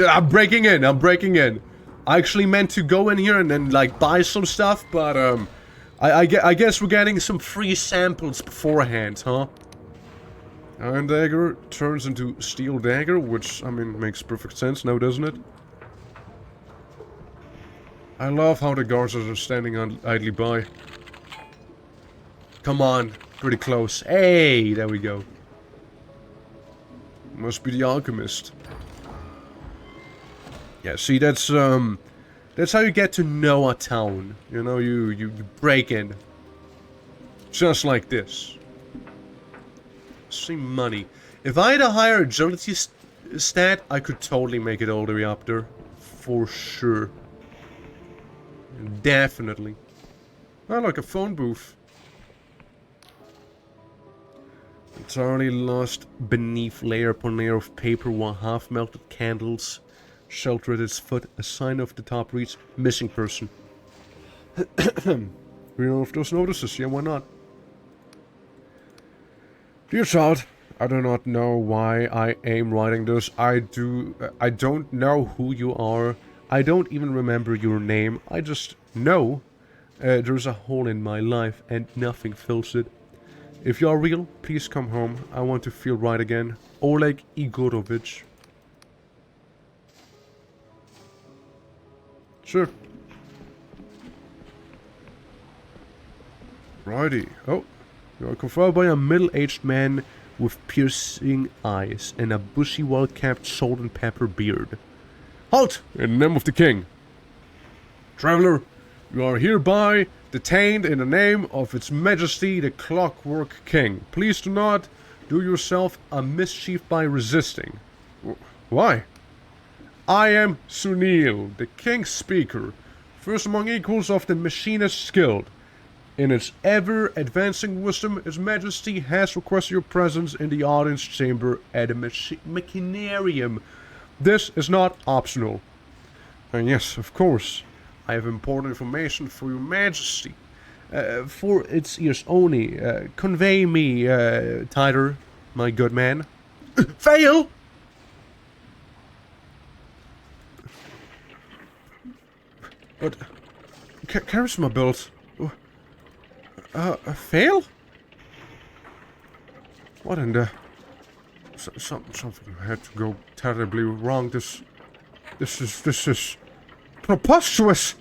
I'm breaking in, I actually meant to go in here and then, like, buy some stuff, but, I guess we're getting some free samples beforehand, huh? Iron Dagger turns into Steel Dagger, which, I mean, makes perfect sense now, doesn't it? I love how the guards are standing idly by. Come on, pretty close. Hey, there we go. Must be the alchemist. Yeah, see, that's how you get to know a town. You know, you break in. Just like this. See, money. If I had a higher agility stat, I could totally make it all the way up there. For sure. Definitely. I like a phone booth. Entirely lost beneath layer upon layer of paper, while half-melted candles shelter at its foot, a sign of the top reads, missing person. Read all of those notices, yeah, why not? Dear child, I do not know why I am writing this. I don't know who you are. I don't even remember your name. I just know there's a hole in my life and nothing fills it. If you are real, please come home. I want to feel right again. Oleg Igorovich. Sure. Righty. Oh. You are confronted by a middle-aged man with piercing eyes and a bushy, well-kept salt and pepper beard. Halt! In the name of the king. Traveler, you are hereby detained in the name of Its Majesty the Clockwork King. Please do not do yourself a mischief by resisting. Why? I am Sunil, the King's Speaker, first among equals of the Machinist's Guild. In its ever-advancing wisdom, His Majesty has requested your presence in the audience chamber at the Machinarium. This is not optional. And yes, of course, I have important information for your Majesty. For its ears only, convey me, Tider, my good man. Fail! But... charisma build... fail? What in the... Something had to go terribly wrong. This is... preposterous!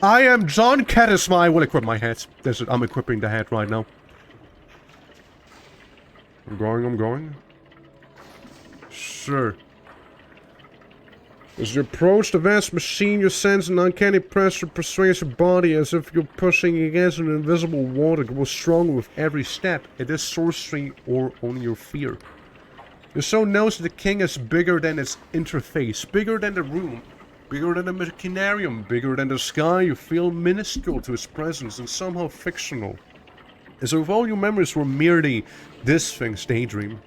I am John Charisma. I will equip my hat. I'm equipping the hat right now. I'm going. Sure. As you approach the vast machine, you sense an uncanny pressure persuades your body as if you're pushing against an invisible wall that grows stronger with every step. It is sorcery or only your fear. Your soul knows that the king is bigger than its interface, bigger than the room, bigger than the machinarium, bigger than the sky. You feel minuscule to his presence and somehow fictional. As if all your memories were merely this thing's daydream.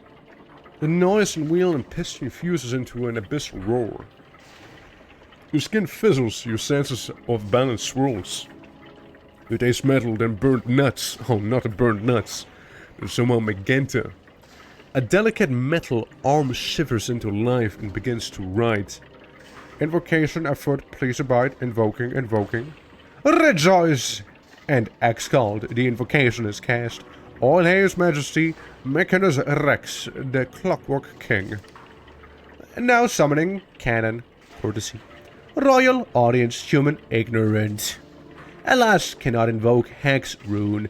The noise and wheel and piston fuses into an abyssal roar. Your skin fizzles, your senses of balance swirls. You taste metal, then burnt nuts. Oh, not a burnt nuts. They're somehow magenta. A delicate metal arm shivers into life and begins to write. Invocation afoot, please abide. Invoking. Rejoice! And X called. The invocation is cast. All hail His Majesty, Mechanus Rex, the Clockwork King. Now summoning Canon Courtesy. Royal Audience Human Ignorant. Alas, cannot invoke Hex Rune.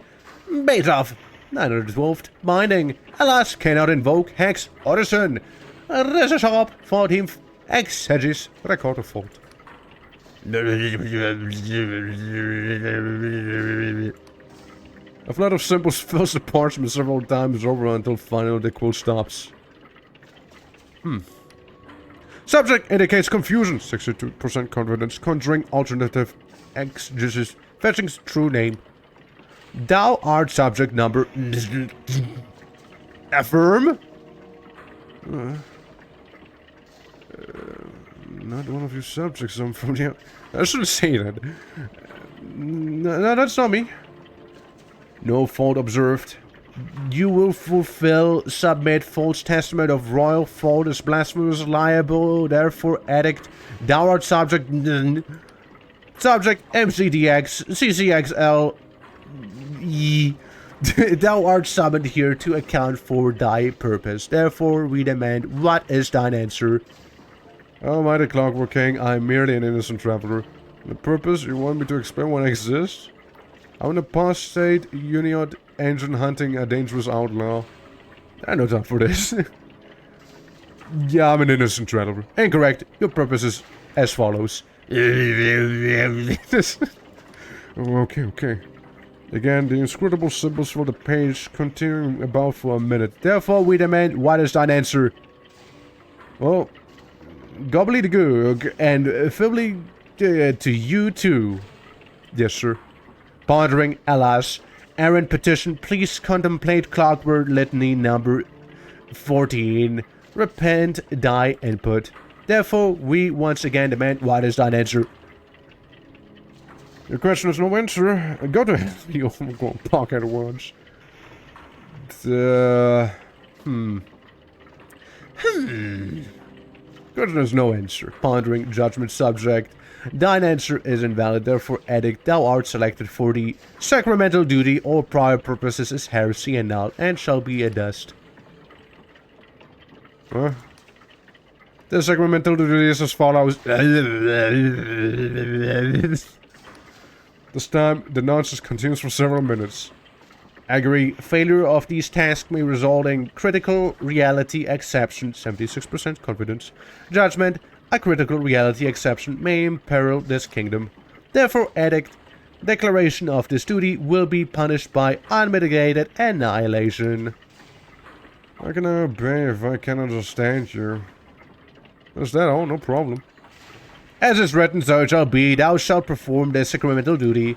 Beethoven, 912th Binding. Alas, cannot invoke Hex Orison. Resershop, 14th Exegis, Record of Fault. A flood of symbols fills the parchment several times over until finally the quote stops. Subject indicates confusion. 62% confidence. Conjuring alternative exegesis. Fetching's true name. Thou art subject number... Affirm? Not one of your subjects. I'm from the... I shouldn't say that. No, that's not me. No fault observed. You will submit false testament of royal fault as blasphemous, liable, therefore edict. Thou art subject... Subject MCDX, CCXL... Thou art summoned here to account for thy purpose. Therefore, we demand, what is thine answer? Oh, mighty Clockwork King, I am merely an innocent traveler. The purpose, you want me to explain what exists? I'm an apostate, Union engine hunting a dangerous outlaw. I have no time for this. Yeah, I'm an innocent traveler. Incorrect. Your purpose is as follows. Okay. Again, the inscrutable symbols for the page continuing about for a minute. Therefore, we demand, what is thine answer? Well, gobbledygook and fibbly to you too. Yes, sir. Pondering, alas. Errant petition, please contemplate Clockwork Litany number 14. Repent, die, input. Therefore, we once again demand, what is thine answer? Your question is no answer. Go to hell. You're going to talk at once. Question is no answer. Pondering, judgment subject. Thine answer is invalid, therefore edict. Thou art selected for the sacramental duty or prior purposes is heresy and null, and shall be a dust. Huh? The sacramental duty is as follows. This time, the nonsense continues for several minutes. Agree. Failure of these tasks may result in critical reality exception, 76% confidence. Judgment. A critical reality exception may imperil this kingdom. Therefore, edict. Declaration of this duty will be punished by unmitigated annihilation. How can I obey if I can't understand you? Is that all? No problem. As is written, so it shall be. Thou shalt perform this sacramental duty.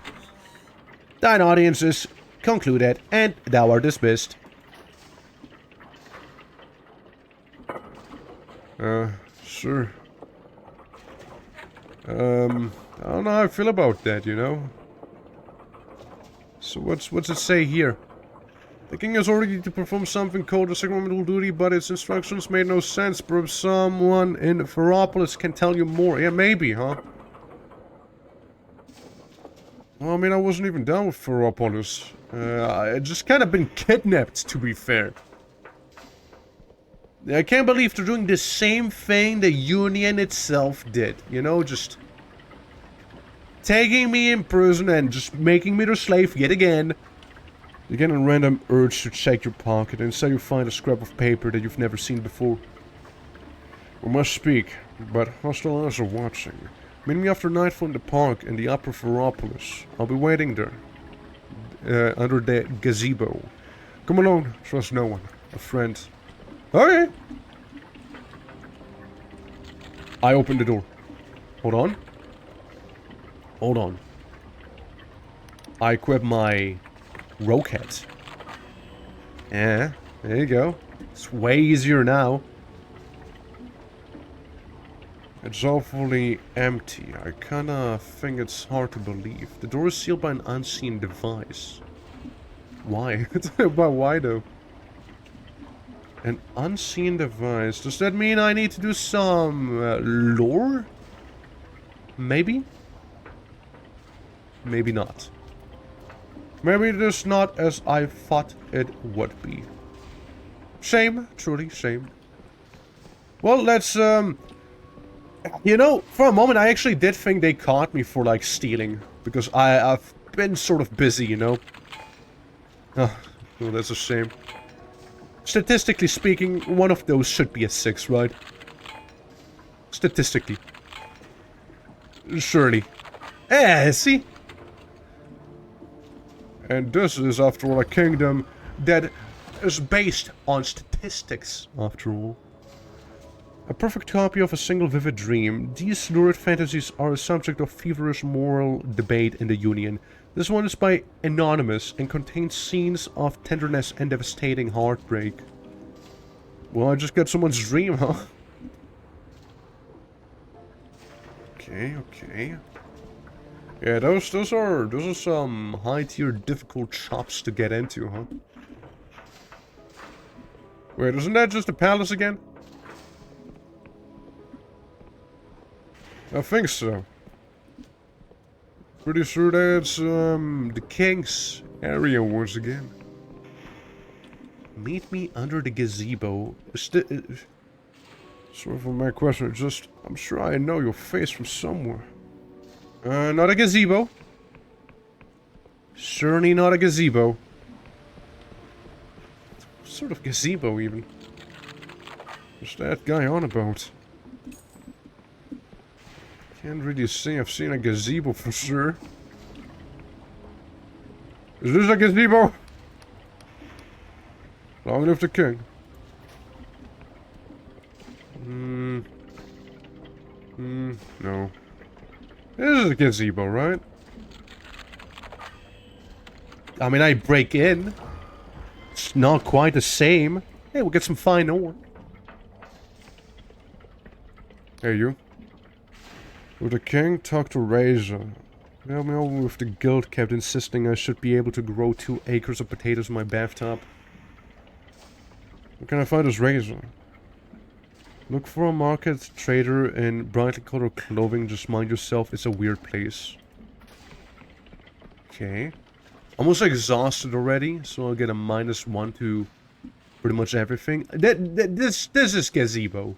Thine audience is concluded, and thou art dismissed. Sure. I don't know how I feel about that, you know? So what's it say here? The king has ordered you to perform something called a sacramental duty, but its instructions made no sense. Perhaps someone in Ferropolis can tell you more. Yeah, maybe, huh? Well, I mean, I wasn't even down with Ferropolis. I just kind of been kidnapped, to be fair. I can't believe they're doing the same thing the Union itself did. You know, just taking me in prison and just making me their slave yet again. You get a random urge to check your pocket, and so you find a scrap of paper that you've never seen before. We must speak, but hostile eyes are watching. Meet me after nightfall in the park in the Upper Ferropolis. I'll be waiting there. Under the gazebo. Come alone, trust no one. A friend. Okay! I open the door. Hold on. Hold on. I equip my rocket. Yeah, there you go. It's way easier now. It's awfully empty. I kinda think it's hard to believe. The door is sealed by an unseen device. Why? But why though? An unseen device. Does that mean I need to do some lore? Maybe? Maybe not. Maybe it is not as I thought it would be. Shame. Truly shame. Well, let's, you know, for a moment I actually did think they caught me for, like, stealing. Because I've been sort of busy, you know? Oh, well, that's a shame. Statistically speaking, one of those should be a 6, right? Statistically. Surely. See? And this is, after all, a kingdom That is based on statistics, after all. a perfect copy of a single vivid dream. These lurid fantasies are a subject of feverish moral debate in the Union. This one is by Anonymous and contains scenes of tenderness and devastating heartbreak. Well, I just got someone's dream, huh? Okay. Yeah, those are some high-tier difficult chops to get into, huh? Wait, isn't that just a palace again? I think so. Pretty sure that's, the king's area once again. Meet me under the gazebo. Sorry for my question, I'm sure I know your face from somewhere. Not a gazebo. Certainly not a gazebo. What sort of gazebo, even? What's that guy on about? Can't really say I've seen a gazebo for sure. Is this a gazebo? Long live the king. No. This is a gazebo, right? I mean, I break in. It's not quite the same. Hey, we'll get some fine ore. Hey, you. With the king, talk to Razor. Help me over with the guild kept insisting I should be able to grow 2 acres of potatoes in my bathtub. Where can I find this Razor? Look for a market trader in brightly colored clothing. Just mind yourself, it's a weird place. Okay. Almost exhausted already, so I'll get a -1 to pretty much everything. This is gazebo.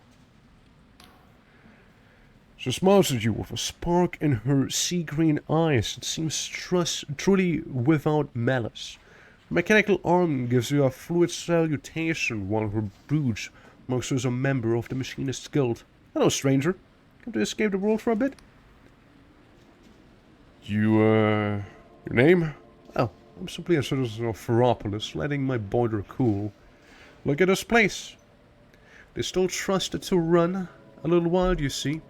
She smiles at you with a spark in her sea-green eyes. It seems truly without malice. Her mechanical arm gives you a fluid salutation while her brooch marks you as a member of the Machinist's Guild. Hello, stranger. Come to escape the world for a bit? Your name? Oh, I'm simply a citizen of Ferropolis, letting my boiler cool. Look at this place. They still trust it to run a little while, you see.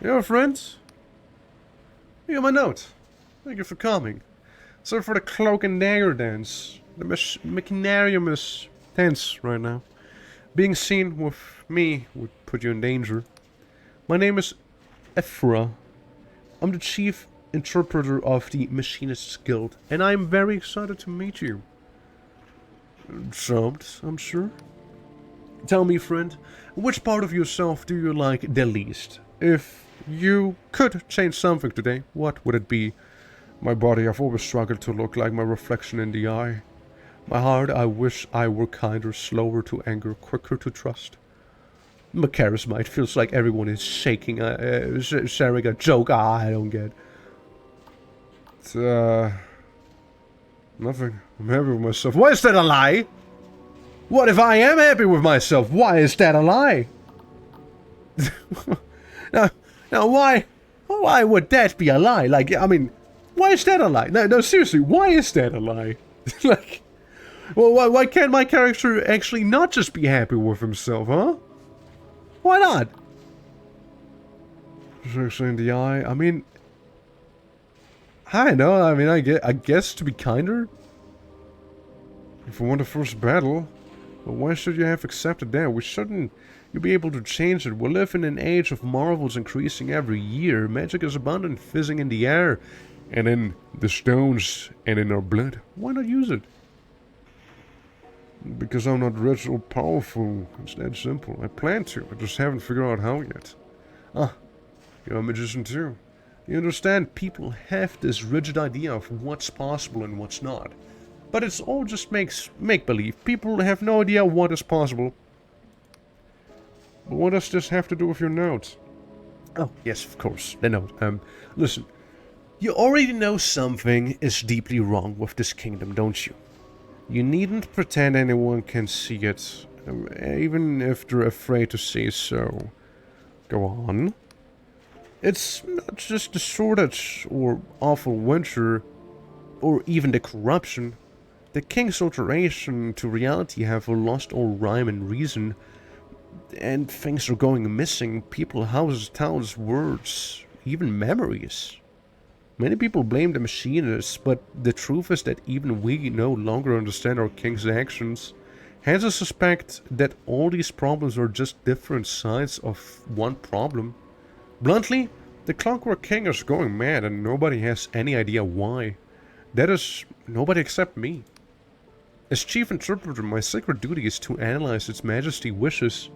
You're a friend? Here, my note. Thank you for coming. Sorry for the cloak and dagger dance. The machinarium is tense right now. Being seen with me would put you in danger. My name is Ephra. I'm the chief interpreter of the Machinist's Guild, and I'm very excited to meet you. Charmed, I'm sure. Tell me, friend, which part of yourself do you like the least? If you could change something today, what would it be? My body, I've always struggled to look like my reflection in the eye. My heart, I wish I were kinder, slower to anger, quicker to trust. My charisma, it feels like everyone is shaking, sharing a joke. I don't get. It's, nothing. I'm happy with myself. Why is that a lie? What if I am happy with myself? Why is that a lie? now, why would that be a lie? Like, I mean, why is that a lie? No, seriously, why is that a lie? Like, well, why can't my character actually not just be happy with himself, huh? Why not? Actually in the eye, I mean, I know, I mean, I guess to be kinder. if we won the first battle, well, why should you have accepted that? We shouldn't you be able to change it. We live in an age of marvels increasing every year. Magic is abundant, fizzing in the air, and in the stones, and in our blood. Why not use it? Because I'm not rich or powerful. It's that simple. I plan to, I just haven't figured out how yet. Ah, you're a magician too. You understand, people have this rigid idea of what's possible and what's not. But it's all just make-believe. People have no idea what is possible. But what does this have to do with your notes? Oh, yes, of course, the note. Listen, you already know something is deeply wrong with this kingdom, don't you? You needn't pretend anyone can see it, even if they're afraid to say so. Go on. It's not just the shortage or awful winter, or even the corruption. The king's alteration to reality have lost all rhyme and reason, and things are going missing. People, houses, towns, words, even memories. Many people blame the machinists, but the truth is that even we no longer understand our king's actions. Hence I suspect that all these problems are just different sides of one problem. Bluntly, the Clockwork King is going mad and nobody has any idea why. That is, nobody except me. As chief interpreter, my sacred duty is to analyze Its Majesty's wishes.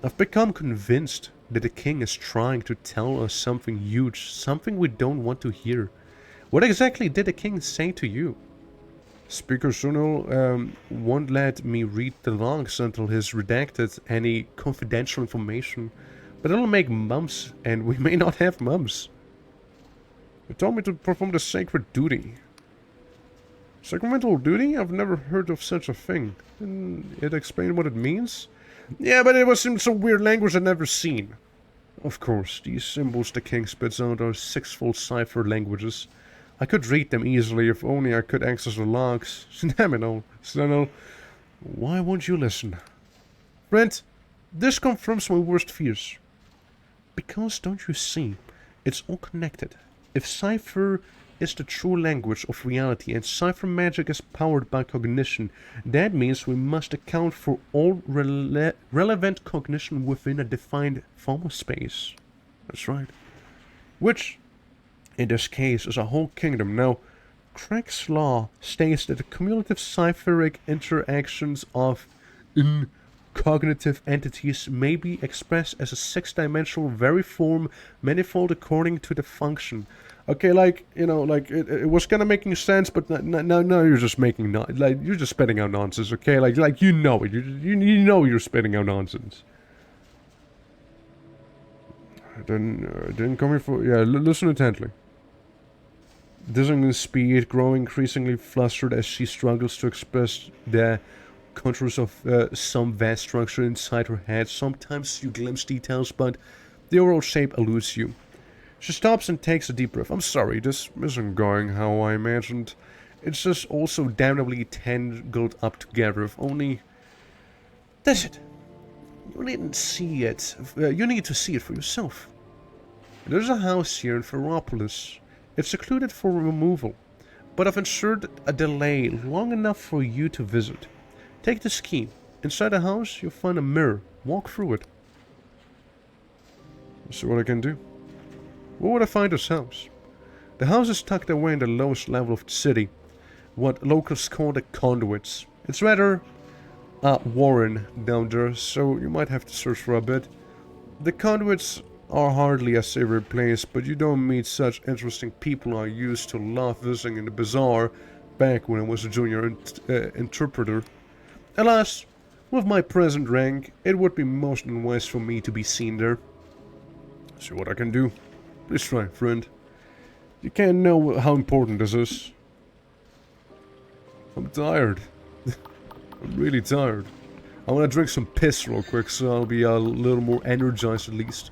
I've become convinced that the king is trying to tell us something huge, something we don't want to hear. What exactly did the king say to you? Speaker Sunil won't let me read the logs until he's redacted any confidential information, but it'll make mums, and we may not have mums. He told me to perform the sacred duty. Sacramental duty? I've never heard of such a thing. Can it explain what it means? Yeah, but it was in some weird language I'd never seen. Of course, these symbols the king spits out are sixfold cipher languages. I could read them easily if only I could access the logs. Damn it all. Snell, why won't you listen? Brent, this confirms my worst fears. Because, don't you see, it's all connected. If cipher is the true language of reality and cipher magic is powered by cognition, that means we must account for all relevant cognition within a defined form of space. That's right. Which, in this case, is a whole kingdom. Now, Craig's law states that the cumulative cipheric interactions of cognitive entities may be expressed as a six-dimensional variform manifold according to the function. Okay, like, you know, like, it was kind of making sense, but now you're just making, you're just spitting out nonsense, okay? Like you know it. You know you're spitting out nonsense. Didn't come here for, yeah, listen intently. Dizzying speed, growing increasingly flustered as she struggles to express the contours of some vast structure inside her head. Sometimes you glimpse details, but the overall shape eludes you. She stops and takes a deep breath. I'm sorry, this isn't going how I imagined. It's just all so damnably tangled up together. If only... That's it. You needn't see it. You need to see it for yourself. There's a house here in Ferropolis. It's secluded for removal, but I've ensured a delay long enough for you to visit. Take this key. Inside the house, you'll find a mirror. Walk through it. See what I can do. Where would I find this house? The house is tucked away in the lowest level of the city, what locals call the conduits. It's rather warren down there, so you might have to search for a bit. The conduits are hardly a savory place, but you don't meet such interesting people. I used to love visiting in the bazaar back when I was a junior interpreter. Alas, with my present rank, it would be most unwise for me to be seen there. See what I can do. Please try, friend. You can't know how important this is. I'm tired. I'm really tired. I want to drink some piss real quick, so I'll be a little more energized at least.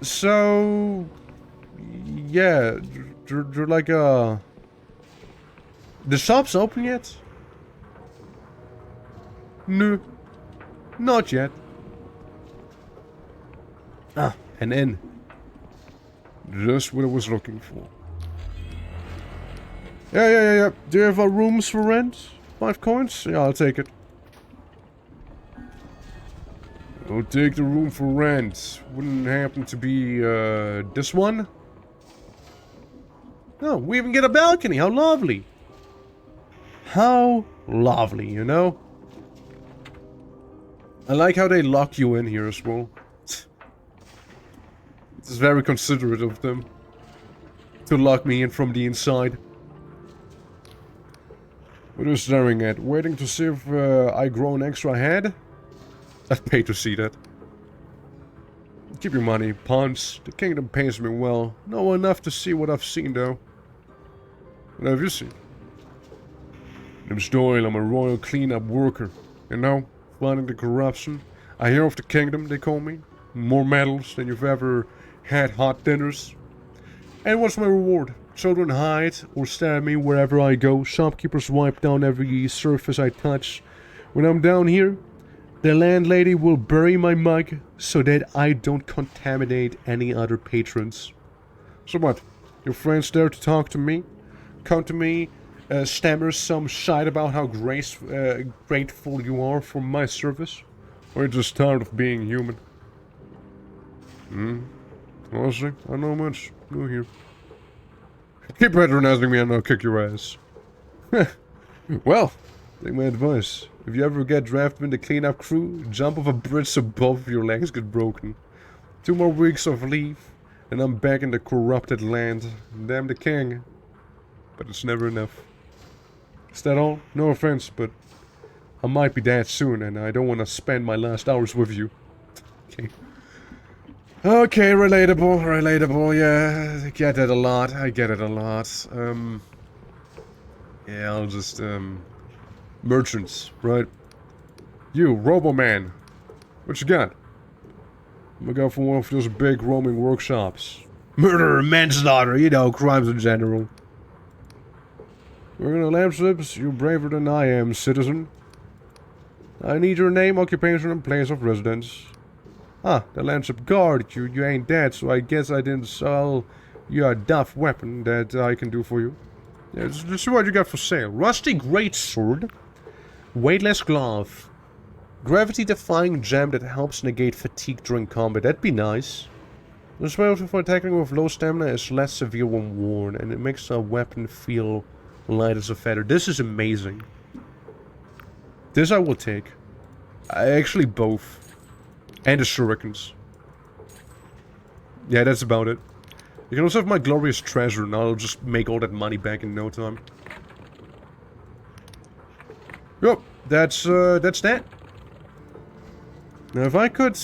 So... yeah, you're like the shop's open yet? No, not yet. Ah, an inn. Just what I was looking for. Yeah. Do you have rooms for rent? 5 coins? Yeah, I'll take it. I'll take the room for rent. Wouldn't happen to be, this one? Oh, we even get a balcony. How lovely. How lovely, you know? I like how they lock you in here as well. It's very considerate of them to lock me in from the inside. What are you staring at? Waiting to see if I grow an extra head? I'd pay to see that. Keep your money, Ponce. The kingdom pays me well. Not enough to see what I've seen, though. What have you seen? Name's Doyle. I'm a royal cleanup worker. You know, fighting the corruption. A hero of the kingdom, they call me. More medals than you've ever had hot dinners. And what's my reward? Children hide or stare at me wherever I go. Shopkeepers wipe down every surface I touch. When I'm down here, the landlady will bury my mug so that I don't contaminate any other patrons. So what? Your friends there to talk to me? Come to me, stammer some shite about how grateful you are for my service? Or you're just tired of being human? Honestly, I don't know much. New here. Keep patronizing me and I'll kick your ass. Well, take my advice. If you ever get drafted in the cleanup crew, jump off a bridge so both of your legs get broken. 2 more weeks of leave, and I'm back in the corrupted land. Damn the king. But it's never enough. Is that all? No offense, but I might be dead soon, and I don't want to spend my last hours with you. Okay. Okay, relatable, yeah. I get it a lot, Yeah, I'll just, merchants, right? You, Robo-Man. What you got? I'm gonna go for one of those big roaming workshops. Murder, manslaughter, you know, crimes in general. We're gonna lamp you're braver than I am, citizen. I need your name, occupation, and place of residence. Ah, the Landship guard you ain't dead, so I guess I didn't sell you a duff weapon that I can do for you. Yeah, let's see what you got for sale. Rusty greatsword. Weightless glove. Gravity-defying gem that helps negate fatigue during combat. That'd be nice. The spell for attacking with low stamina is less severe when worn, and it makes a weapon feel light as a feather. This is amazing. This I will take. Actually, both. And the shurikens. Yeah, that's about it. You can also have my glorious treasure, and I'll just make all that money back in no time. Yep, that's that. Now, if I could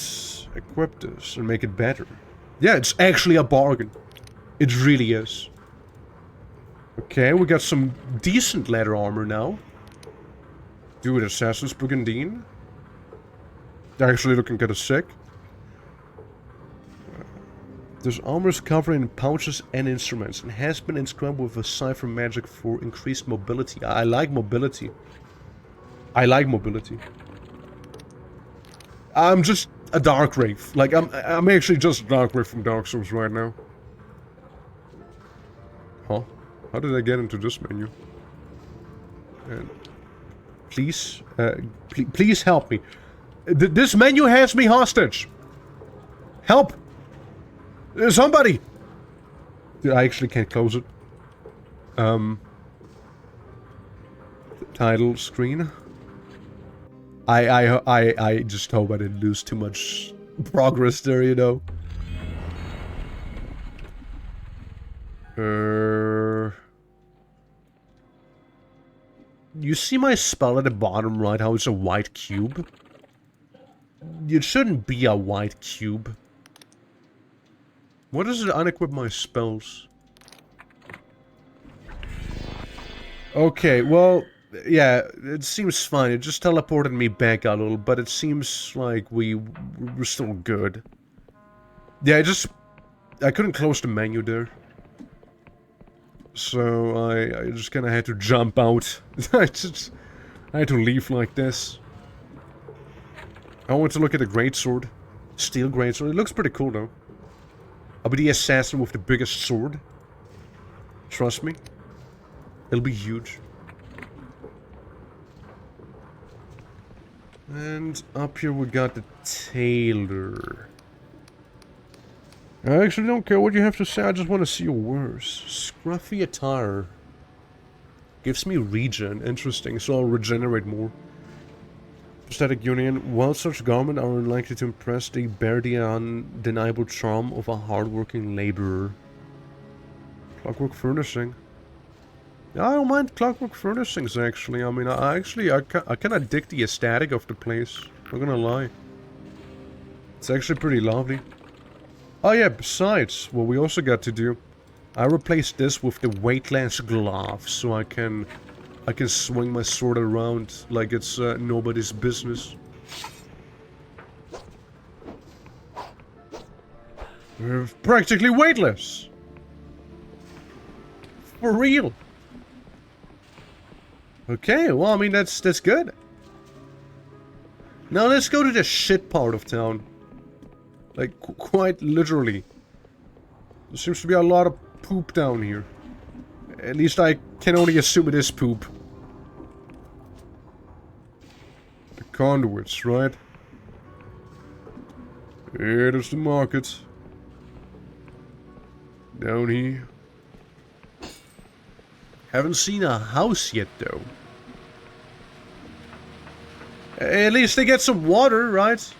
equip this and make it better. Yeah, it's actually a bargain. It really is. Okay, we got some decent leather armor now. Dude, Assassin's Brigandine. They're actually looking kind of sick. This armor is covered in pouches and instruments and has been inscribed with a cipher magic for increased mobility. I like mobility. I'm just a Dark Wraith. Like, I'm actually just a Dark Wraith from Dark Souls right now. Huh? How did I get into this menu? Please, please help me. This menu has me hostage. Help! Somebody! I actually can't close it. Title screen. I just hope I didn't lose too much progress there, you know. You see my spell at the bottom right, how it's a white cube? It shouldn't be a white cube. What does it unequip my spells? Okay, well, yeah, it seems fine. It just teleported me back a little, but it seems like we're still good. Yeah, I couldn't close the menu there. So I just kinda had to jump out. I had to leave like this. I want to look at the greatsword. Steel greatsword. It looks pretty cool though. I'll be the assassin with the biggest sword. Trust me. It'll be huge. And up here we got the tailor. I actually don't care what you have to say, I just want to see your wares. Scruffy attire. Gives me regen, interesting, so I'll regenerate more. Prosthetic union. While such garments are unlikely to impress, they bear the undeniable charm of a hard-working laborer. Clockwork furnishing. Yeah, I don't mind clockwork furnishings, actually. I mean, I kind of dig the aesthetic of the place. Not gonna lie. It's actually pretty lovely. Oh yeah, besides, what we also got to do, I replaced this with the weightless gloves, so I can swing my sword around like it's nobody's business. We're practically weightless. For real. Okay, well, I mean, that's good. Now let's go to the shit part of town. Like, quite literally. There seems to be a lot of poop down here. At least I can only assume it is poop. The conduits, right? Yeah, there's the market. Down here. Haven't seen a house yet, though. At least they get some water, right?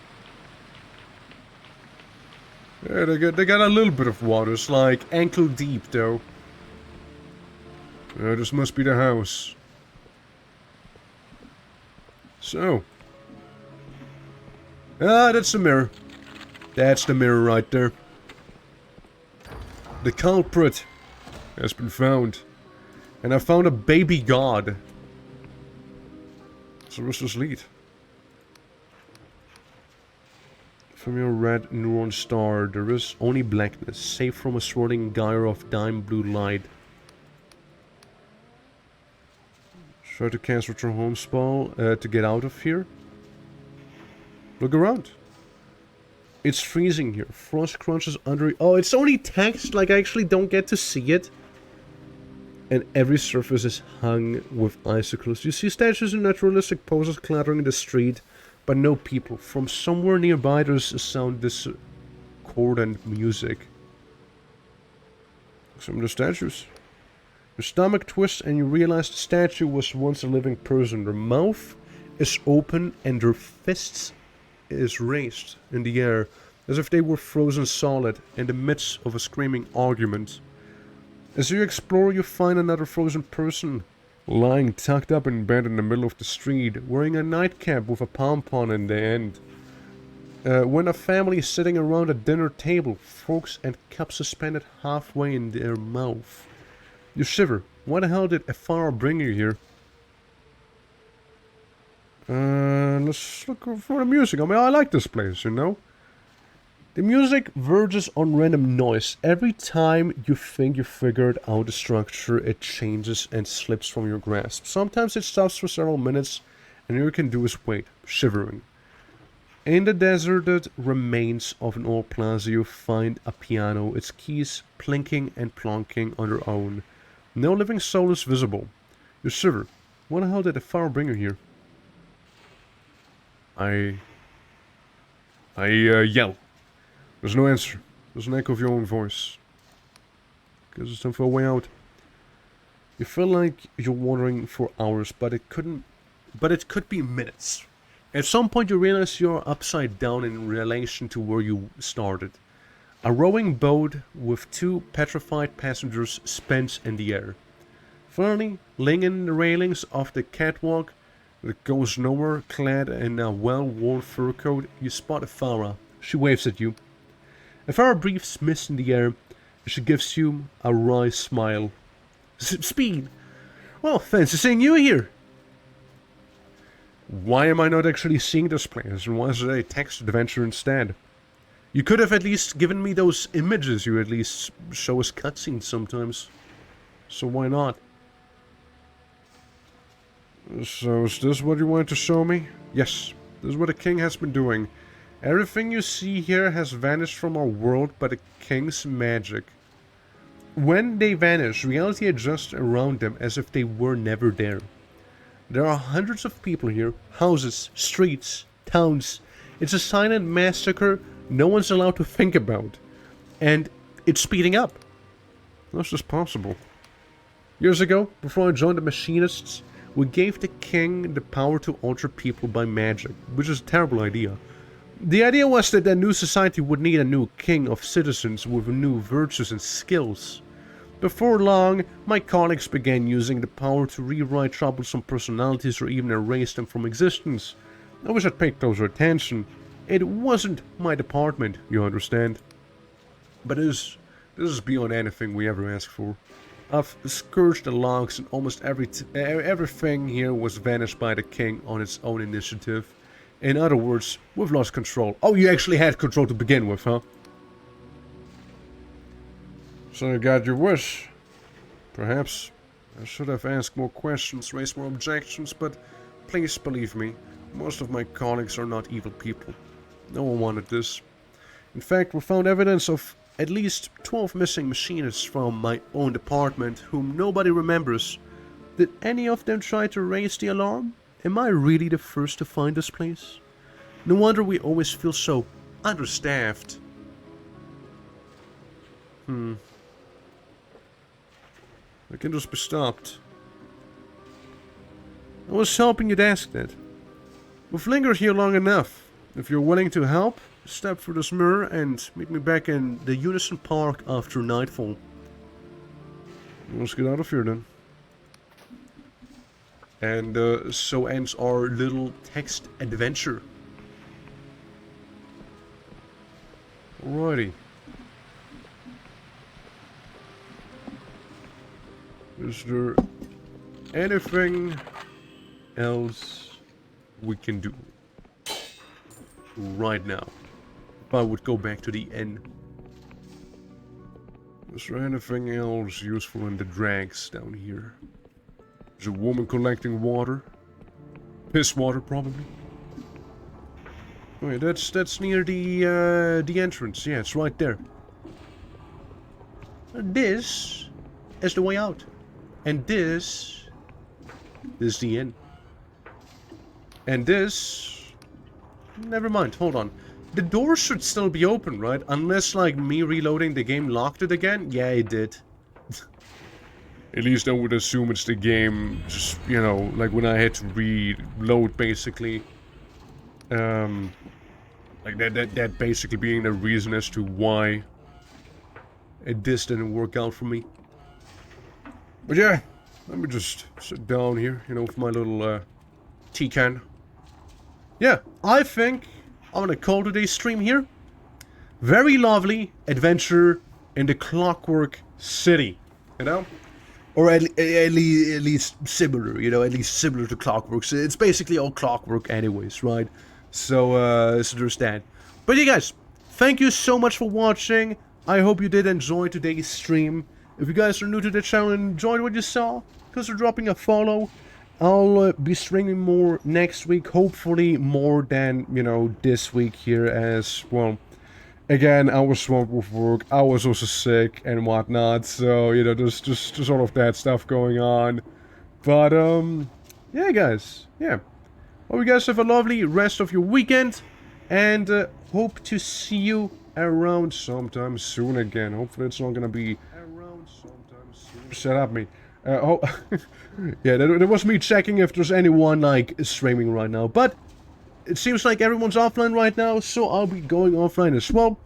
Yeah, they got a little bit of water. It's like ankle deep, though. This must be the house. So. Ah, that's the mirror. That's the mirror right there. The culprit has been found. And I found a baby god. So what's this lead? From your red neuron star, there is only blackness, safe from a swirling gyre of dime blue light. Try to cancel your home spell to get out of here. Look around. It's freezing here. Frost crunches under... Oh, it's only text, like I actually don't get to see it. And every surface is hung with icicles. You see statues in naturalistic poses clattering in the street, but no people. From somewhere nearby there's a sound discordant music. Some of the statues. Your stomach twists and you realize the statue was once a living person. Their mouth is open and their fists is raised in the air, as if they were frozen solid in the midst of a screaming argument. As you explore, you find another frozen person, lying tucked up in bed in the middle of the street, wearing a nightcap with a pom-pom in the end. When a family is sitting around a dinner table, forks and cups suspended halfway in their mouth. You shiver. Why the hell did Afar bring you here? Let's look for the music. I mean, I like this place, you know? The music verges on random noise. Every time you think you figured out the structure, it changes and slips from your grasp. Sometimes it stops for several minutes, and all you can do is wait, shivering. In the deserted remains of an old plaza, you find a piano, its keys plinking and plonking on their own. No living soul is visible. You shiver. What the hell did the fire bring you here? I yell. There's no answer. There's an echo of your own voice. Guess it's time for a way out. You feel like you're wandering for hours, but it could be minutes. At some point you realize you're upside down in relation to where you started. A rowing boat with 2 petrified passengers spins in the air. Finally, leaning in the railings of the catwalk that goes nowhere, clad in a well-worn fur coat, you spot Farah. She waves at you. Farah breathes mist in the air. She gives you a wry smile. Speed! Well, fancy seeing you here. Why am I not actually seeing this place, and why is it a text adventure instead? You could have at least given me those images. You at least show us cutscenes sometimes. So why not? So is this what you wanted to show me? Yes, this is what the king has been doing. Everything you see here has vanished from our world by the king's magic. When they vanish, reality adjusts around them as if they were never there. There are hundreds of people here, houses, streets, towns. It's a silent massacre no one's allowed to think about. And it's speeding up. How's this possible? Years ago, before I joined the Machinists, we gave the king the power to alter people by magic, which is a terrible idea. The idea was that a new society would need a new king of citizens with new virtues and skills. Before long, my colleagues began using the power to rewrite troublesome personalities or even erase them from existence. I wish I'd paid closer attention. It wasn't my department, you understand. But this is beyond anything we ever asked for. I've scourged the logs and almost everything here was vanished by the king on its own initiative. In other words, we've lost control. Oh, you actually had control to begin with, huh? So you got your wish. Perhaps I should have asked more questions, raised more objections, but please believe me, most of my colleagues are not evil people. No one wanted this. In fact, we found evidence of at least 12 missing machinists from my own department whom nobody remembers. Did any of them try to raise the alarm? Am I really the first to find this place? No wonder we always feel so understaffed. I can just be stopped. I was hoping you'd ask that. We've lingered here long enough. If you're willing to help, step through this mirror and meet me back in the Unison Park after nightfall. Let's get out of here then. And so ends our little text adventure. Alrighty. Is there anything else we can do right now? If I would go back to the inn. Is there anything else useful in the drags down here? There's a woman collecting water. Piss water, probably. Wait, that's near the entrance. Yeah, it's right there. This is the way out. And this is the inn. And this... Never mind, hold on. The door should still be open, right? Unless, like, me reloading the game locked it again? Yeah, it did. At least I would assume it's the game, just, you know, like when I had to reload, basically. Like that basically being the reason as to why this didn't work out for me. But yeah, let me just sit down here, you know, with my little tea can. Yeah, I think I'm gonna call today's stream here. Very lovely adventure in the Clockwork City, you know? Or at least similar, you know, at least similar to Clockwork. So it's basically all Clockwork anyways, right? So, so there's that. But yeah, guys, thank you so much for watching. I hope you did enjoy today's stream. If you guys are new to the channel and enjoyed what you saw, consider dropping a follow. I'll be streaming more next week, hopefully more than, you know, this week here as, well, again, I was swamped with work, I was also sick and whatnot, so, you know, there's all of that stuff going on. But, yeah, guys, yeah. Hope you guys have a lovely rest of your weekend, and hope to see you around sometime soon again. Hopefully it's not gonna be around sometime soon. Shut up, me. Yeah, that was me checking if there's anyone, like, streaming right now. But, it seems like everyone's offline right now, so I'll be going offline as well.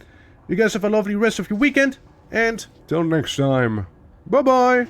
You guys have a lovely rest of your weekend, and Till next time. Bye-bye.